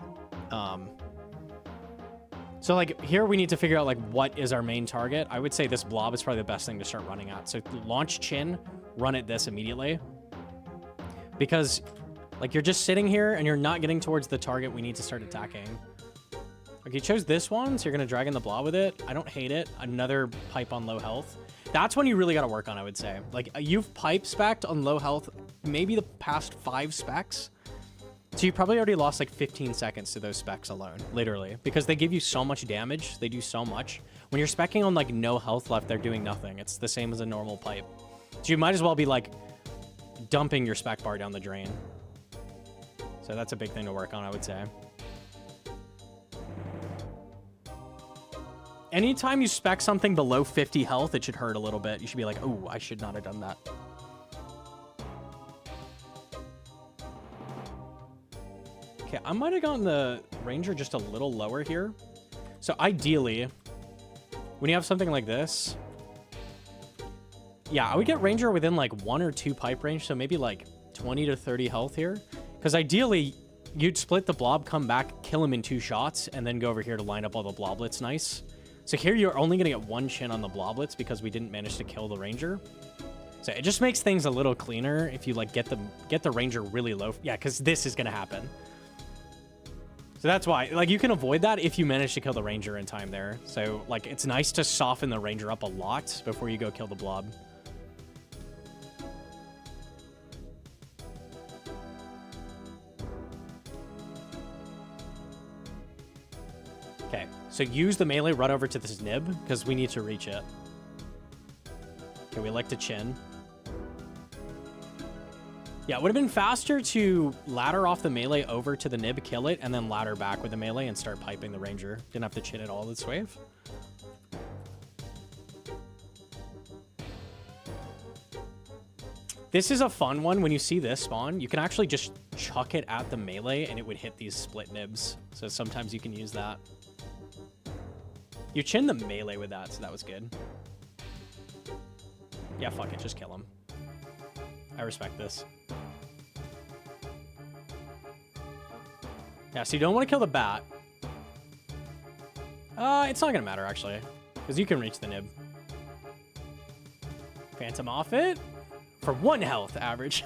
So like here we need to figure out like what is our main target. I would say this blob is probably the best thing to start running at. So launch chin, run at this immediately. Because like you're just sitting here and you're not getting towards the target we need to start attacking. Okay, you chose this one, so you're going to drag in the blob with it. I don't hate it. Another pipe on low health. That's when you really got to work on, I would say. Like, you've pipe spec'd on low health maybe the past 5 specs. So you probably already lost like 15 seconds to those specs alone, literally. Because they give you so much damage. They do so much. When you're specking on like no health left, they're doing nothing. It's the same as a normal pipe. So you might as well be like dumping your spec bar down the drain. So that's a big thing to work on, I would say. Anytime you spec something below 50 health, it should hurt a little bit. You should be like, oh, I should not have done that. Okay, I might have gotten the Ranger just a little lower here. So ideally, when you have something like this, yeah, I would get Ranger within like 1 or 2 pipe range. So maybe like 20 to 30 health here. Because ideally, you'd split the blob, come back, kill him in 2 shots, and then go over here to line up all the bloblets nice. So here you're only going to get 1 chin on the bloblets because we didn't manage to kill the Ranger. So it just makes things a little cleaner if you like get the Ranger really low. Yeah, because this is going to happen. So that's why, like, you can avoid that if you manage to kill the Ranger in time there. So, like, it's nice to soften the Ranger up a lot before you go kill the blob. Okay, so use the melee, run over to this nib, because we need to reach it. Okay, we like to chin. Yeah, it would have been faster to ladder off the melee over to the nib, kill it, and then ladder back with the melee and start piping the Ranger. Didn't have to chin it all this wave. This is a fun one. When you see this spawn, you can actually just chuck it at the melee and it would hit these split nibs. So sometimes you can use that. You chin the melee with that, so that was good. Yeah, fuck it, just kill him. I respect this. Yeah, so you don't want to kill the bat. It's not gonna matter, actually. Because you can reach the nib. Phantom off it. For 1 health average.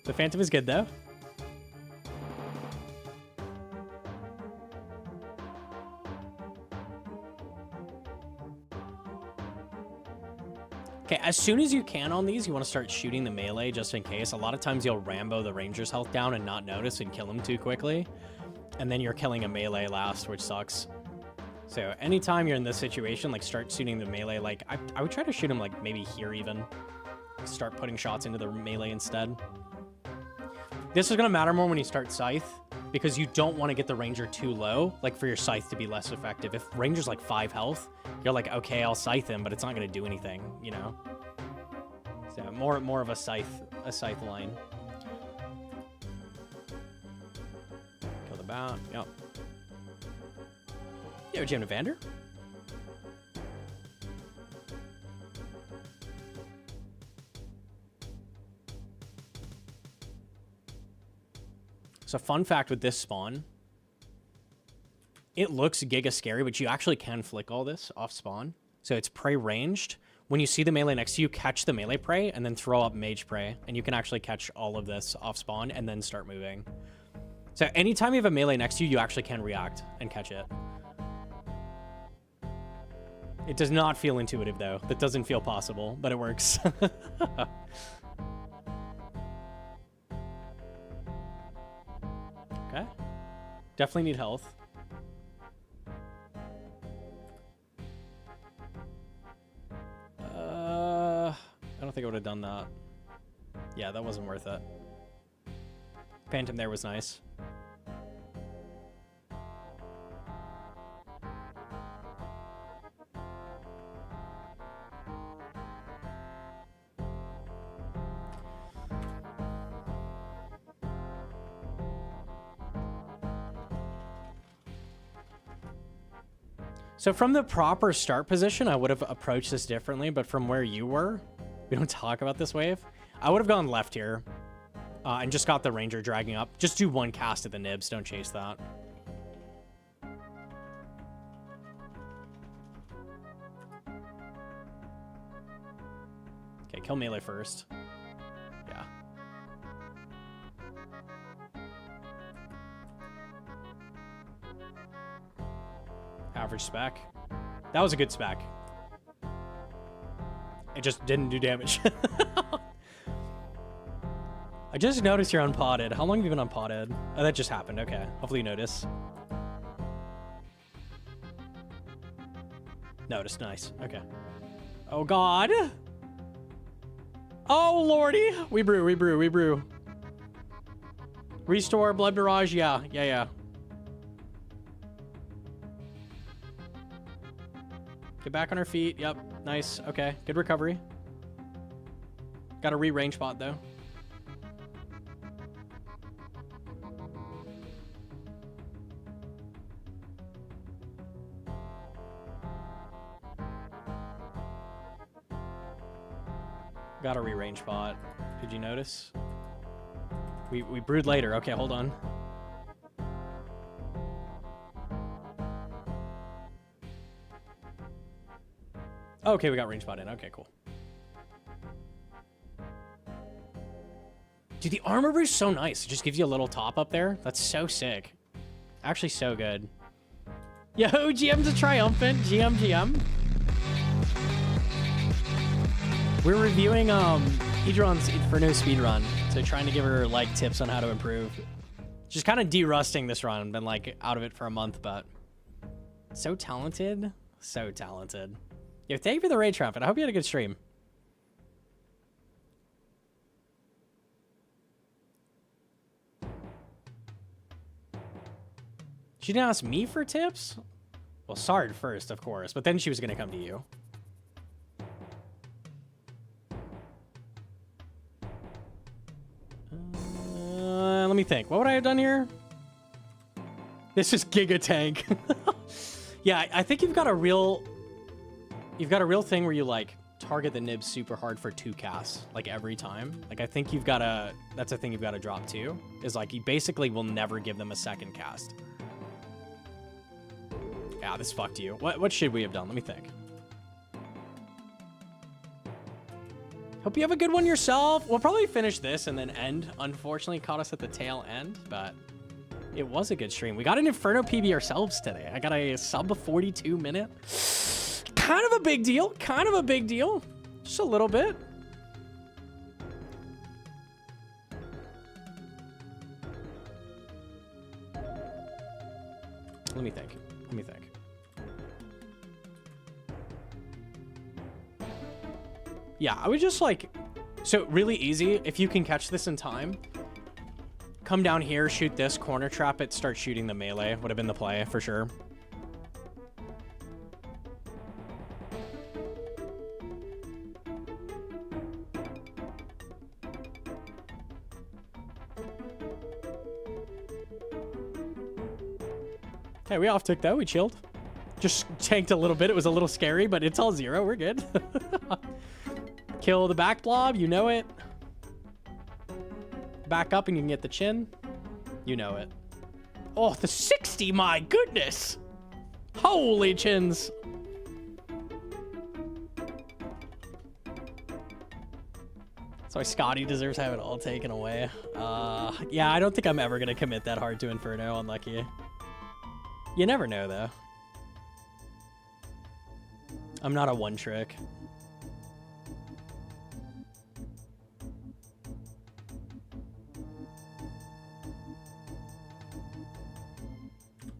The Phantom is good, though. Okay, as soon as you can on these, you want to start shooting the melee just in case. A lot of times you'll Rambo the Ranger's health down and not notice and kill him too quickly. And then you're killing a melee last, which sucks. So anytime you're in this situation, like start shooting the melee. Like I would try to shoot him like maybe here even. Start putting shots into the melee instead. This is going to matter more when you start Scythe, because you don't want to get the Ranger too low, like for your Scythe to be less effective. If Ranger's like 5 health, you're like, okay, I'll Scythe him, but it's not going to do anything, you know? So more of a Scythe line. Kill the bat, yep. Yeah, Jim Evander. So fun fact with this spawn, it looks giga scary, but you actually can flick all this off spawn. So it's prey ranged, when you see the melee next to you, catch the melee prey and then throw up mage prey. And you can actually catch all of this off spawn and then start moving. So anytime you have a melee next to you, you actually can react and catch it. It does not feel intuitive, though. That doesn't feel possible, but it works. Okay. Definitely need health. I don't think I would have done that. Yeah, that wasn't worth it. Phantom there was nice. So from the proper start position, I would have approached this differently, but from where you were, we don't talk about this wave, I would have gone left here and just got the ranger dragging up. Just do one cast at the nibs, don't chase that. Okay, kill melee first. Yeah. Average spec. That was a good spec. It just didn't do damage. I just noticed you're unpotted. How long have you been unpotted? Oh, that just happened. Okay. Hopefully you notice. Noticed. Nice. Okay. Oh, God. Oh, lordy. We brew, we brew, we brew. Restore, blood barrage. Yeah, yeah, yeah. Get back on our feet. Yep. Nice. Okay. Good recovery. Got a re-range bot, though. Got a re-range bot. Did you notice? We brewed later. Okay, hold on. Okay, we got range bot in. Okay, cool. Dude, the armor brew is so nice. It just gives you a little top up there. That's so sick. Actually, so good. Yo, GM's a triumphant. GM. We're reviewing Hedron's Inferno speedrun. So trying to give her, like, tips on how to improve. Just kind of de-rusting this run. Been, like, out of it for a month, but... So talented. So talented. Yo, thank you for the raid, Trumpet. I hope you had a good stream. She didn't ask me for tips? Well, Sard first, of course, but then she was going to come to you. Let me think. What would I have done here? This is Giga Tank. Yeah, I think you've got a real thing where you like target the nib super hard for 2 casts, like every time. Like I think that's a thing you've got to drop too, is like you basically will never give them a second cast. Yeah, this fucked you. What should we have done? Let me think. Hope you have a good one yourself. We'll probably finish this and then end. Unfortunately, caught us at the tail end, but it was a good stream. We got an Inferno PB ourselves today. I got a sub 42 minute. Kind of a big deal. Kind of a big deal. Just a little bit. Let me think. Let me think. Yeah, I would just like... So, really easy. If you can catch this in time, come down here, shoot this, corner trap it, start shooting the melee. Would have been the play, for sure. Hey, we off-took though. We chilled. Just tanked a little bit. It was a little scary, but it's all 0. We're good. Kill the back blob. You know it. Back up and you can get the chin. You know it. Oh, the 60. My goodness. Holy chins. So Scotty deserves to have it all taken away. Yeah, I don't think I'm ever gonna commit that hard to Inferno. Unlucky. You never know, though. I'm not a one trick.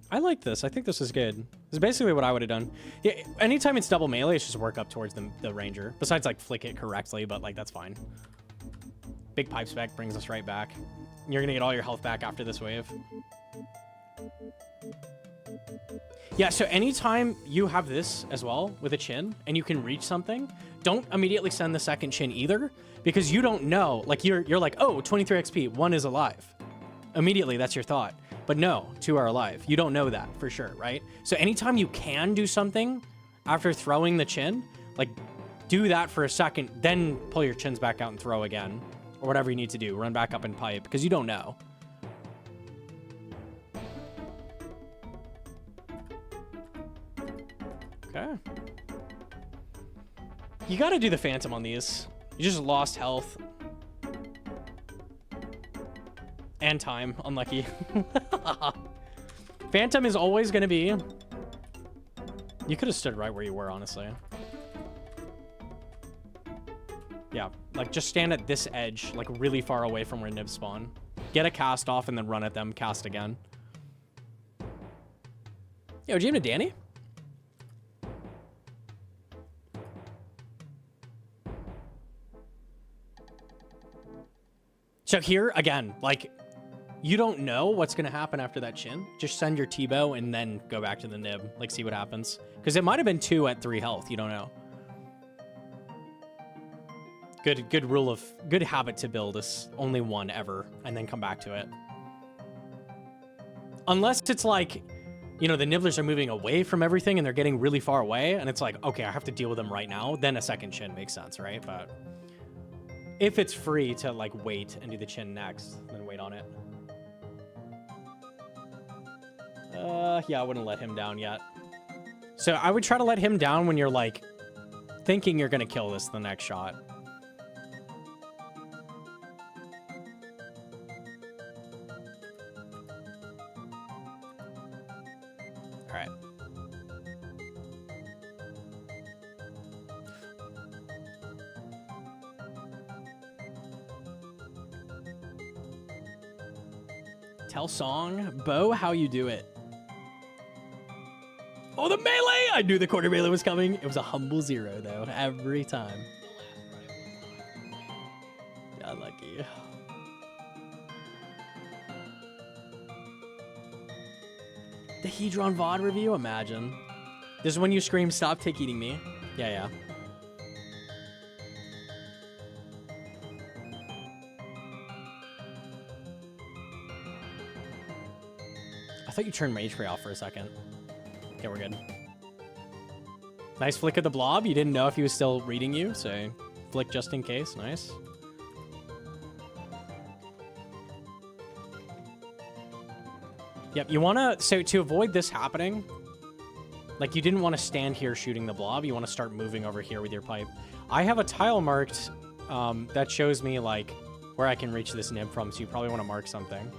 I like this. I think this is good. This is basically what I would have done. Yeah, anytime it's double melee, it's just work up towards the ranger. Besides, like, flick it correctly, but, like, that's fine. Big pipe spec brings us right back. You're gonna get all your health back after this wave. Yeah, so anytime you have this as well with a chin and you can reach something, don't immediately send the second chin either, because you don't know. Like, you're like, oh, 23 XP, 1 is alive. Immediately, that's your thought. But no, 2 are alive. You don't know that for sure, right? So anytime you can do something after throwing the chin, like, do that for a second, then pull your chins back out and throw again. Or whatever you need to do. Run back up and pipe, because you don't know. Okay. You gotta do the Phantom on these. You just lost health. And time. Unlucky. Phantom is always gonna be... You could have stood right where you were, honestly. Yeah, like, just stand at this edge, like, really far away from where nibs spawn. Get a cast off and then run at them, cast again. Yo, did you even to Danny? So here, again, like, you don't know what's going to happen after that chin. Just send your T-bow and then go back to the nib. Like, see what happens. Because it might have been 2 at 3 health. You don't know. Good rule of... Good habit to build is only 1 ever. And then come back to it. Unless it's like, you know, the nibblers are moving away from everything and they're getting really far away. And it's like, okay, I have to deal with them right now. Then a second chin makes sense, right? But if it's free to, like, wait and do the chin next, then wait on it. Yeah, I wouldn't let him down yet. So I would try to let him down when you're, like, thinking you're gonna kill this the next shot. Alright. Tell Song, Bo, how you do it. Oh, the melee! I knew the quarter melee was coming. It was a humble 0, though, every time. Yeah, lucky. The Hedron VOD review? Imagine. This is when you scream, stop tick eating me. Yeah, yeah. I thought you turned Mage Spray off for a second. Okay, we're good. Nice flick of the blob. You didn't know if he was still reading you, so flick just in case. Nice. Yep, you want to... So to avoid this happening, like, you didn't want to stand here shooting the blob. You want to start moving over here with your pipe. I have a tile marked that shows me, like, where I can reach this nib from, so you probably want to mark something.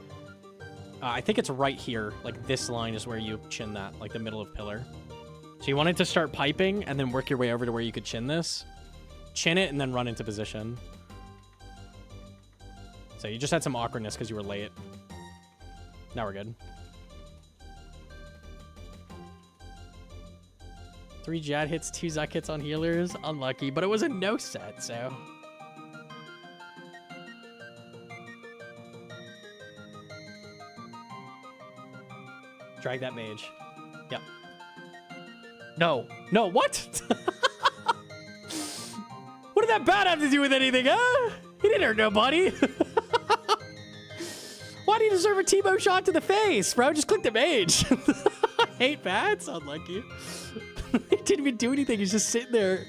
I think it's right here. Like, this line is where you chin that, like the middle of pillar. So you wanted to start piping and then work your way over to where you could chin this. Chin it and then run into position. So you just had some awkwardness because you were late. Now we're good. 3 Jad hits, 2 Zuk hits on healers. Unlucky, but it was a no set, so... Drag that mage. Yep. No. No, what? What did that bat have to do with anything, huh? He didn't hurt nobody. Why do you deserve a T-bow shot to the face, bro? Just click the mage. I hate bats. Unlucky. He didn't even do anything. He's just sitting there.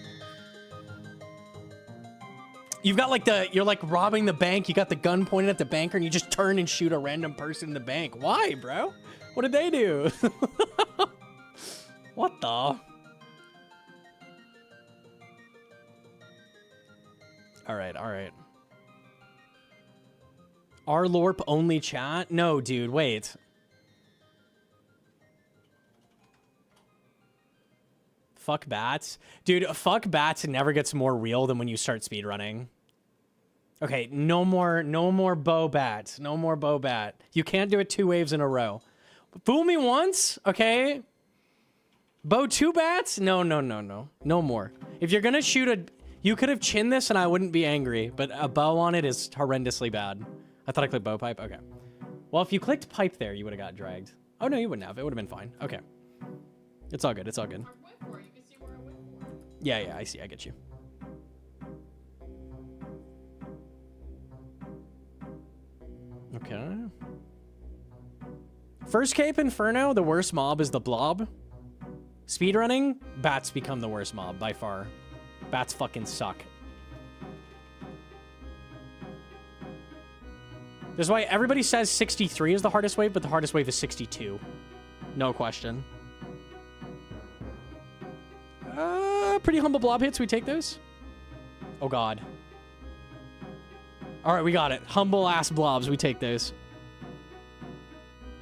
You've got, like, you're, like, robbing the bank. You got the gun pointed at the banker, and you just turn and shoot a random person in the bank. Why, bro? What did they do? What the? All right, all right. Our LORP only chat? No, dude, wait. Fuck bats. Dude, fuck bats never gets more real than when you start speedrunning. Okay, no more bow bat. No more bow bat. You can't do it 2 waves in a row. Fool me once, okay? Bow 2 bats? No. No more. If you're gonna shoot a... You could have chinned this and I wouldn't be angry, but a bow on it is horrendously bad. I thought I clicked bow pipe. Okay. Well, if you clicked pipe there, you would have got dragged. Oh, no, you wouldn't have. It would have been fine. Okay. It's all good. It's all good. I went for it. You can see where I went for it. Yeah, I see. I get you. Okay. First Cape Inferno, the worst mob is the blob. Speedrunning, bats become the worst mob by far. Bats fucking suck. That's why everybody says 63 is the hardest wave, but the hardest wave is 62. No question. Pretty humble blob hits. We take those. Oh, God. All right, we got it. Humble ass blobs. We take those.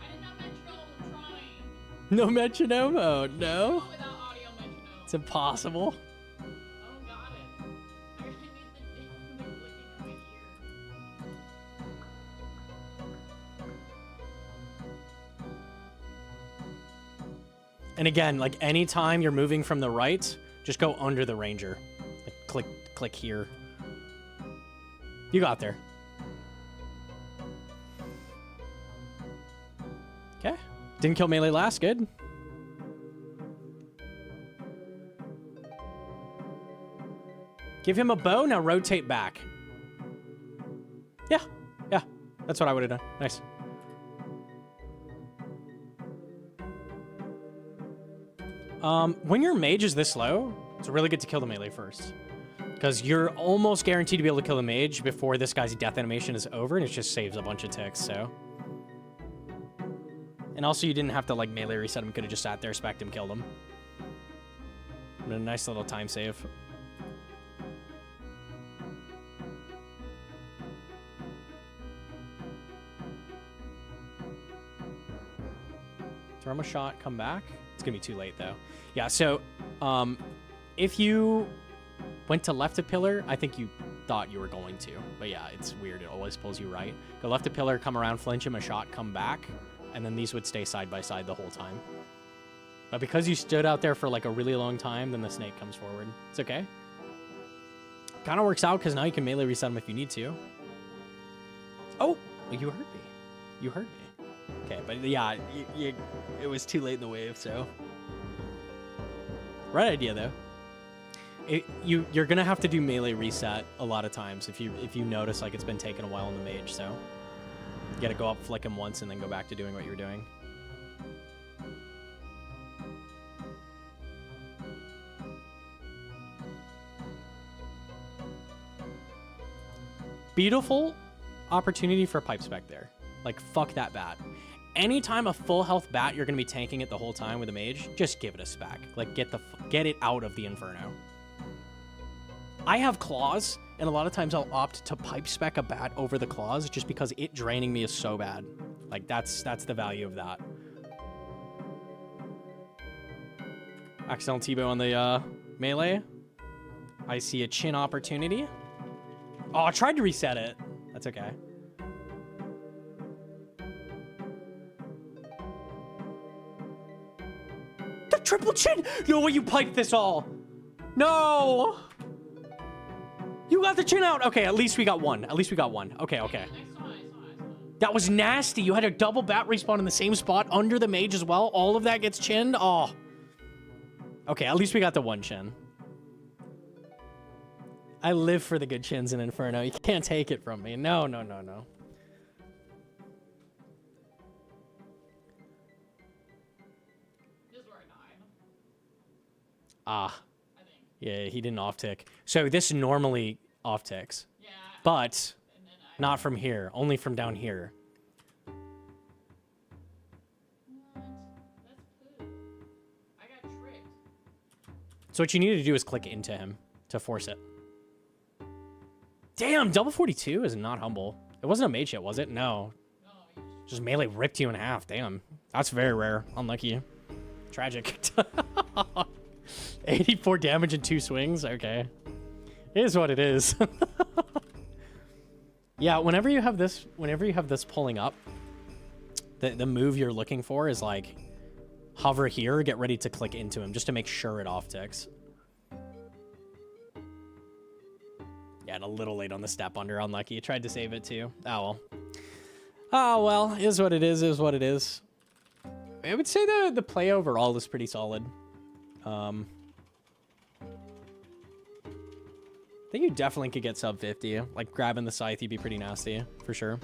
I did not metronome. I'm trying. No metronome? Oh, no. Not without audio metronome. It's impossible. I don't got it. I need the clicking in my ear. And again, like anytime you're moving from the right, just go under the ranger. Like, click here. You got there. Okay. Didn't kill melee last. Good. Give him a bow. Now rotate back. Yeah. That's what I would have done. Nice. When your mage is this low, it's really good to kill the melee first. Because you're almost guaranteed to be able to kill the mage before this guy's death animation is over, and it just saves a bunch of ticks, so. And also, you didn't have to, like, melee reset him. You could have just sat there, specced him, killed him. And a nice little time save. Throw him a shot, come back. It's gonna be too late, though. Yeah, so, if you went to left of pillar, I think you thought you were going to. But yeah, it's weird. It always pulls you right. Go left of pillar, come around, flinch him, a shot, come back. And then these would stay side by side the whole time. But because you stood out there for like a really long time, then the snake comes forward. It's okay. Kind of works out because now you can melee reset him if you need to. Oh, you heard me. You heard me. Okay, but yeah, it was too late in the wave, so. Right idea, though. You're gonna have to do melee reset a lot of times if you notice like it's been taking a while on the mage, so you gotta go up, flick him once, and then go back to doing what you were doing. Beautiful opportunity for a pipe spec there. Like, fuck that bat. Anytime a full health bat, you're gonna be tanking it the whole time with a mage, just give it a spec. Like, get it out of the Inferno. I have claws, and a lot of times I'll opt to pipe spec a bat over the claws just because it draining me is so bad. Like, that's the value of that. Accidental T-bow on the melee. I see a chin opportunity. Oh, I tried to reset it. That's okay. The triple chin! No way you piped this all! No! You got the chin out! Okay, at least we got one. At least we got one. Okay. I saw it. That was nasty. You had a double bat respawn in the same spot under the mage as well. All of that gets chinned? Oh. Okay, at least we got the one chin. I live for the good chins in Inferno. You can't take it from me. No. This is where I died. Ah. I think. Yeah, he didn't off-tick. So this normally off-ticks. Yeah. But And then not from here. Only from down here. What? That's poo. I got tricked. So what you need to do is click into him to force it. Damn, double 42 is not humble. It wasn't a mage hit, was it? No. No, you Just melee ripped you in half. Damn. That's very rare. Unlucky. Tragic. 84 damage in 2 swings? Okay. It is what it is. Yeah, whenever you have this pulling up, the move you're looking for is like hover here, get ready to click into him just to make sure it off ticks. Yeah, and a little late on the step under, unlucky. Tried to save it too. Oh well. Oh well, is what it is what it is. I would say the play overall is pretty solid. I think you definitely could get sub 50. Like grabbing the scythe, you'd be pretty nasty for sure.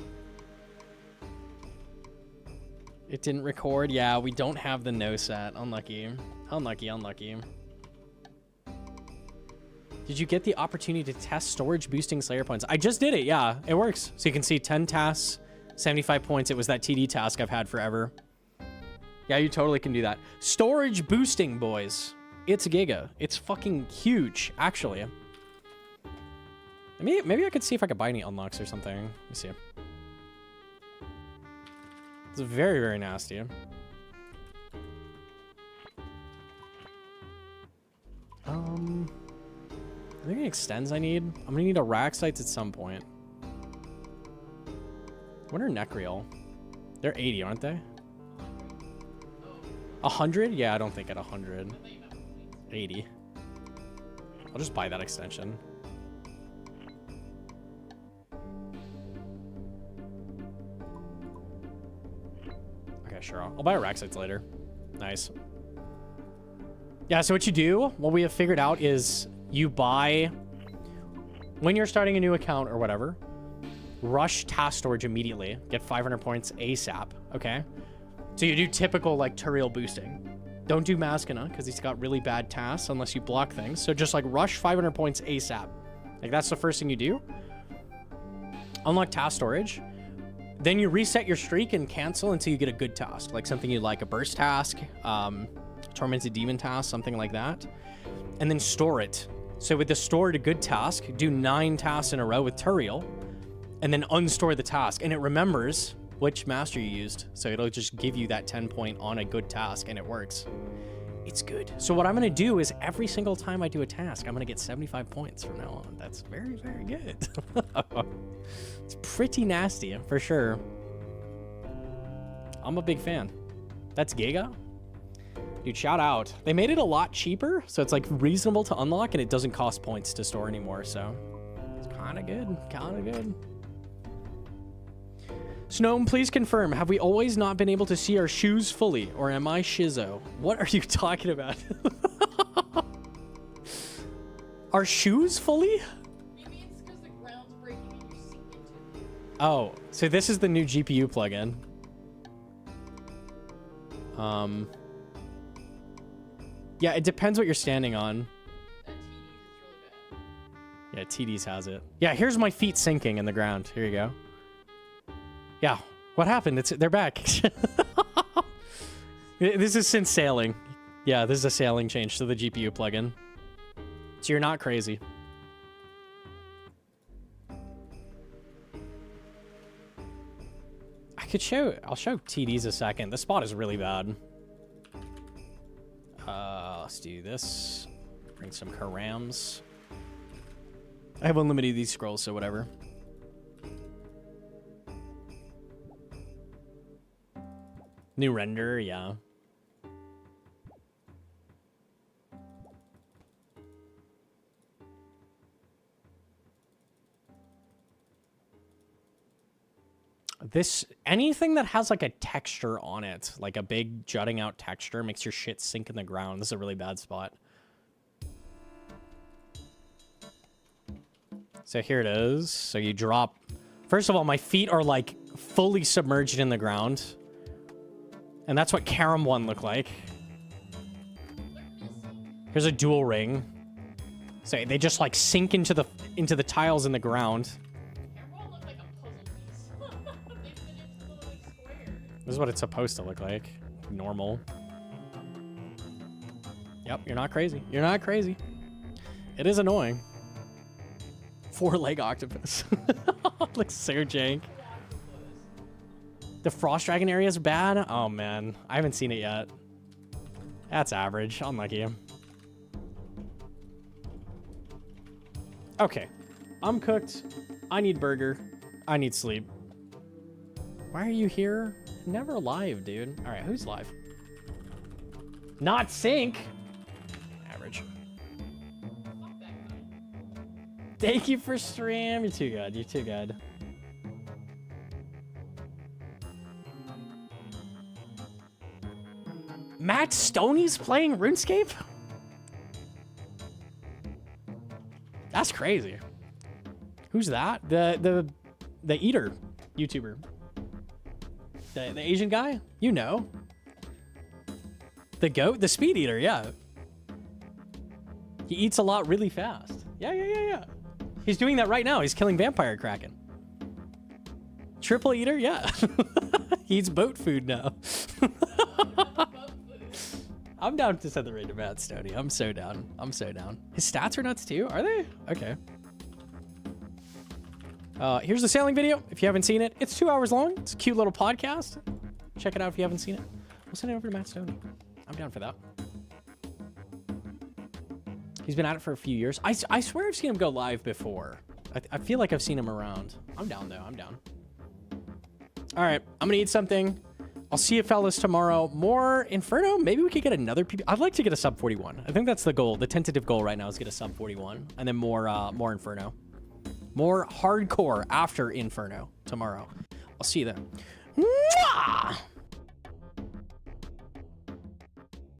It didn't record. Yeah, we don't have the no set. Unlucky. Unlucky, unlucky. Did you get the opportunity to test storage boosting Slayer points? I just did it. Yeah, it works. So you can see 10 tasks, 75 points. It was that TD task I've had forever. Yeah, you totally can do that. Storage boosting, boys. It's giga. It's fucking huge, actually. Maybe I could see if I could buy any unlocks or something. Let me see. It's very, very nasty. Are there any extends I need? I'm gonna need a rack sites at some point. What are Necreal? They're 80, aren't they? 100? Yeah, I don't think at 100. 80. I'll just buy that extension. Okay, sure. I'll buy a rack sites later. Nice. Yeah, so what you do, what we have figured out is you buy, when you're starting a new account or whatever, rush task storage immediately. Get 500 points ASAP, okay? So you do typical, like, Turiel boosting. Don't do Maskina, because he's got really bad tasks unless you block things. So just, like, rush 500 points ASAP. Like, that's the first thing you do. Unlock task storage. Then you reset your streak and cancel until you get a good task. Like, something you like, a burst task, Tormented Demon task, something like that. And then store it. So with the stored a good task, do 9 tasks in a row with Turiel, and then unstore the task. And it remembers which master you used. So it'll just give you that 10 point on a good task, and it works. It's good. So what I'm going to do is every single time I do a task, I'm going to get 75 points from now on. That's very, very good. It's pretty nasty, for sure. I'm a big fan. That's Giga. Dude, shout out. They made it a lot cheaper, so it's like reasonable to unlock, and it doesn't cost points to store anymore, so it's kind of good. Kind of good. Snome, please confirm, have we always not been able to see our shoes fully, or am I shizo? What are you talking about? Our shoes fully? Maybe it's because the ground's breaking and you sink into it. Oh, so this is the new GPU plugin. Yeah, it depends what you're standing on. That TD's is really bad. Yeah, TD's has it. Yeah, here's my feet sinking in the ground. Here you go. Yeah, what happened? They're back. This is since sailing. Yeah, this is a sailing change to the GPU plugin. So you're not crazy. I'll show TDs a second. This spot is really bad. Let's do this. Bring some Karams. I have unlimited these scrolls, so whatever. New render, yeah. Anything that has like a texture on it, like a big jutting out texture, makes your shit sink in the ground. This is a really bad spot. So here it is. So you drop. First of all, my feet are like fully submerged in the ground. And that's what Karam 1 looked like. Here's a dual ring. So they just like sink into the tiles in the ground. Everyone looked like a puzzle piece. They fit into the little like, square. This is what it's supposed to look like. Normal. Yep, you're not crazy. You're not crazy. It is annoying. 4-leg octopus. Looks so jank. The frost dragon area is bad. Oh man, I haven't seen it yet. That's average. Unlucky. Okay, I'm cooked. I need burger. I need sleep. Why are you here? Never live, dude. All right, who's live? Not sync. Average. Thank you for stream. You're too good. You're too good. Matt Stoney's playing RuneScape? That's crazy. Who's that? The eater YouTuber. The Asian guy? You know. The goat? The speed eater, yeah. He eats a lot really fast. Yeah. He's doing that right now. He's killing vampire kraken. Triple eater? Yeah. He eats boat food now. I'm down to set the rate to Matt Stoney. I'm so down. I'm so down. His stats are nuts too, are they? Okay. Here's the sailing video. If you haven't seen it, it's 2 hours long. It's a cute little podcast. Check it out if you haven't seen it. We'll send it over to Matt Stoney. I'm down for that. He's been at it for a few years. I swear I've seen him go live before. I feel like I've seen him around. I'm down though. I'm down. All right. I'm going to eat something. I'll see you fellas tomorrow. More Inferno? Maybe we could get another PB. I'd like to get a sub 41. I think that's the goal. The tentative goal right now is get a sub 41. And then more Inferno. More hardcore after Inferno tomorrow. I'll see you then. Mwah!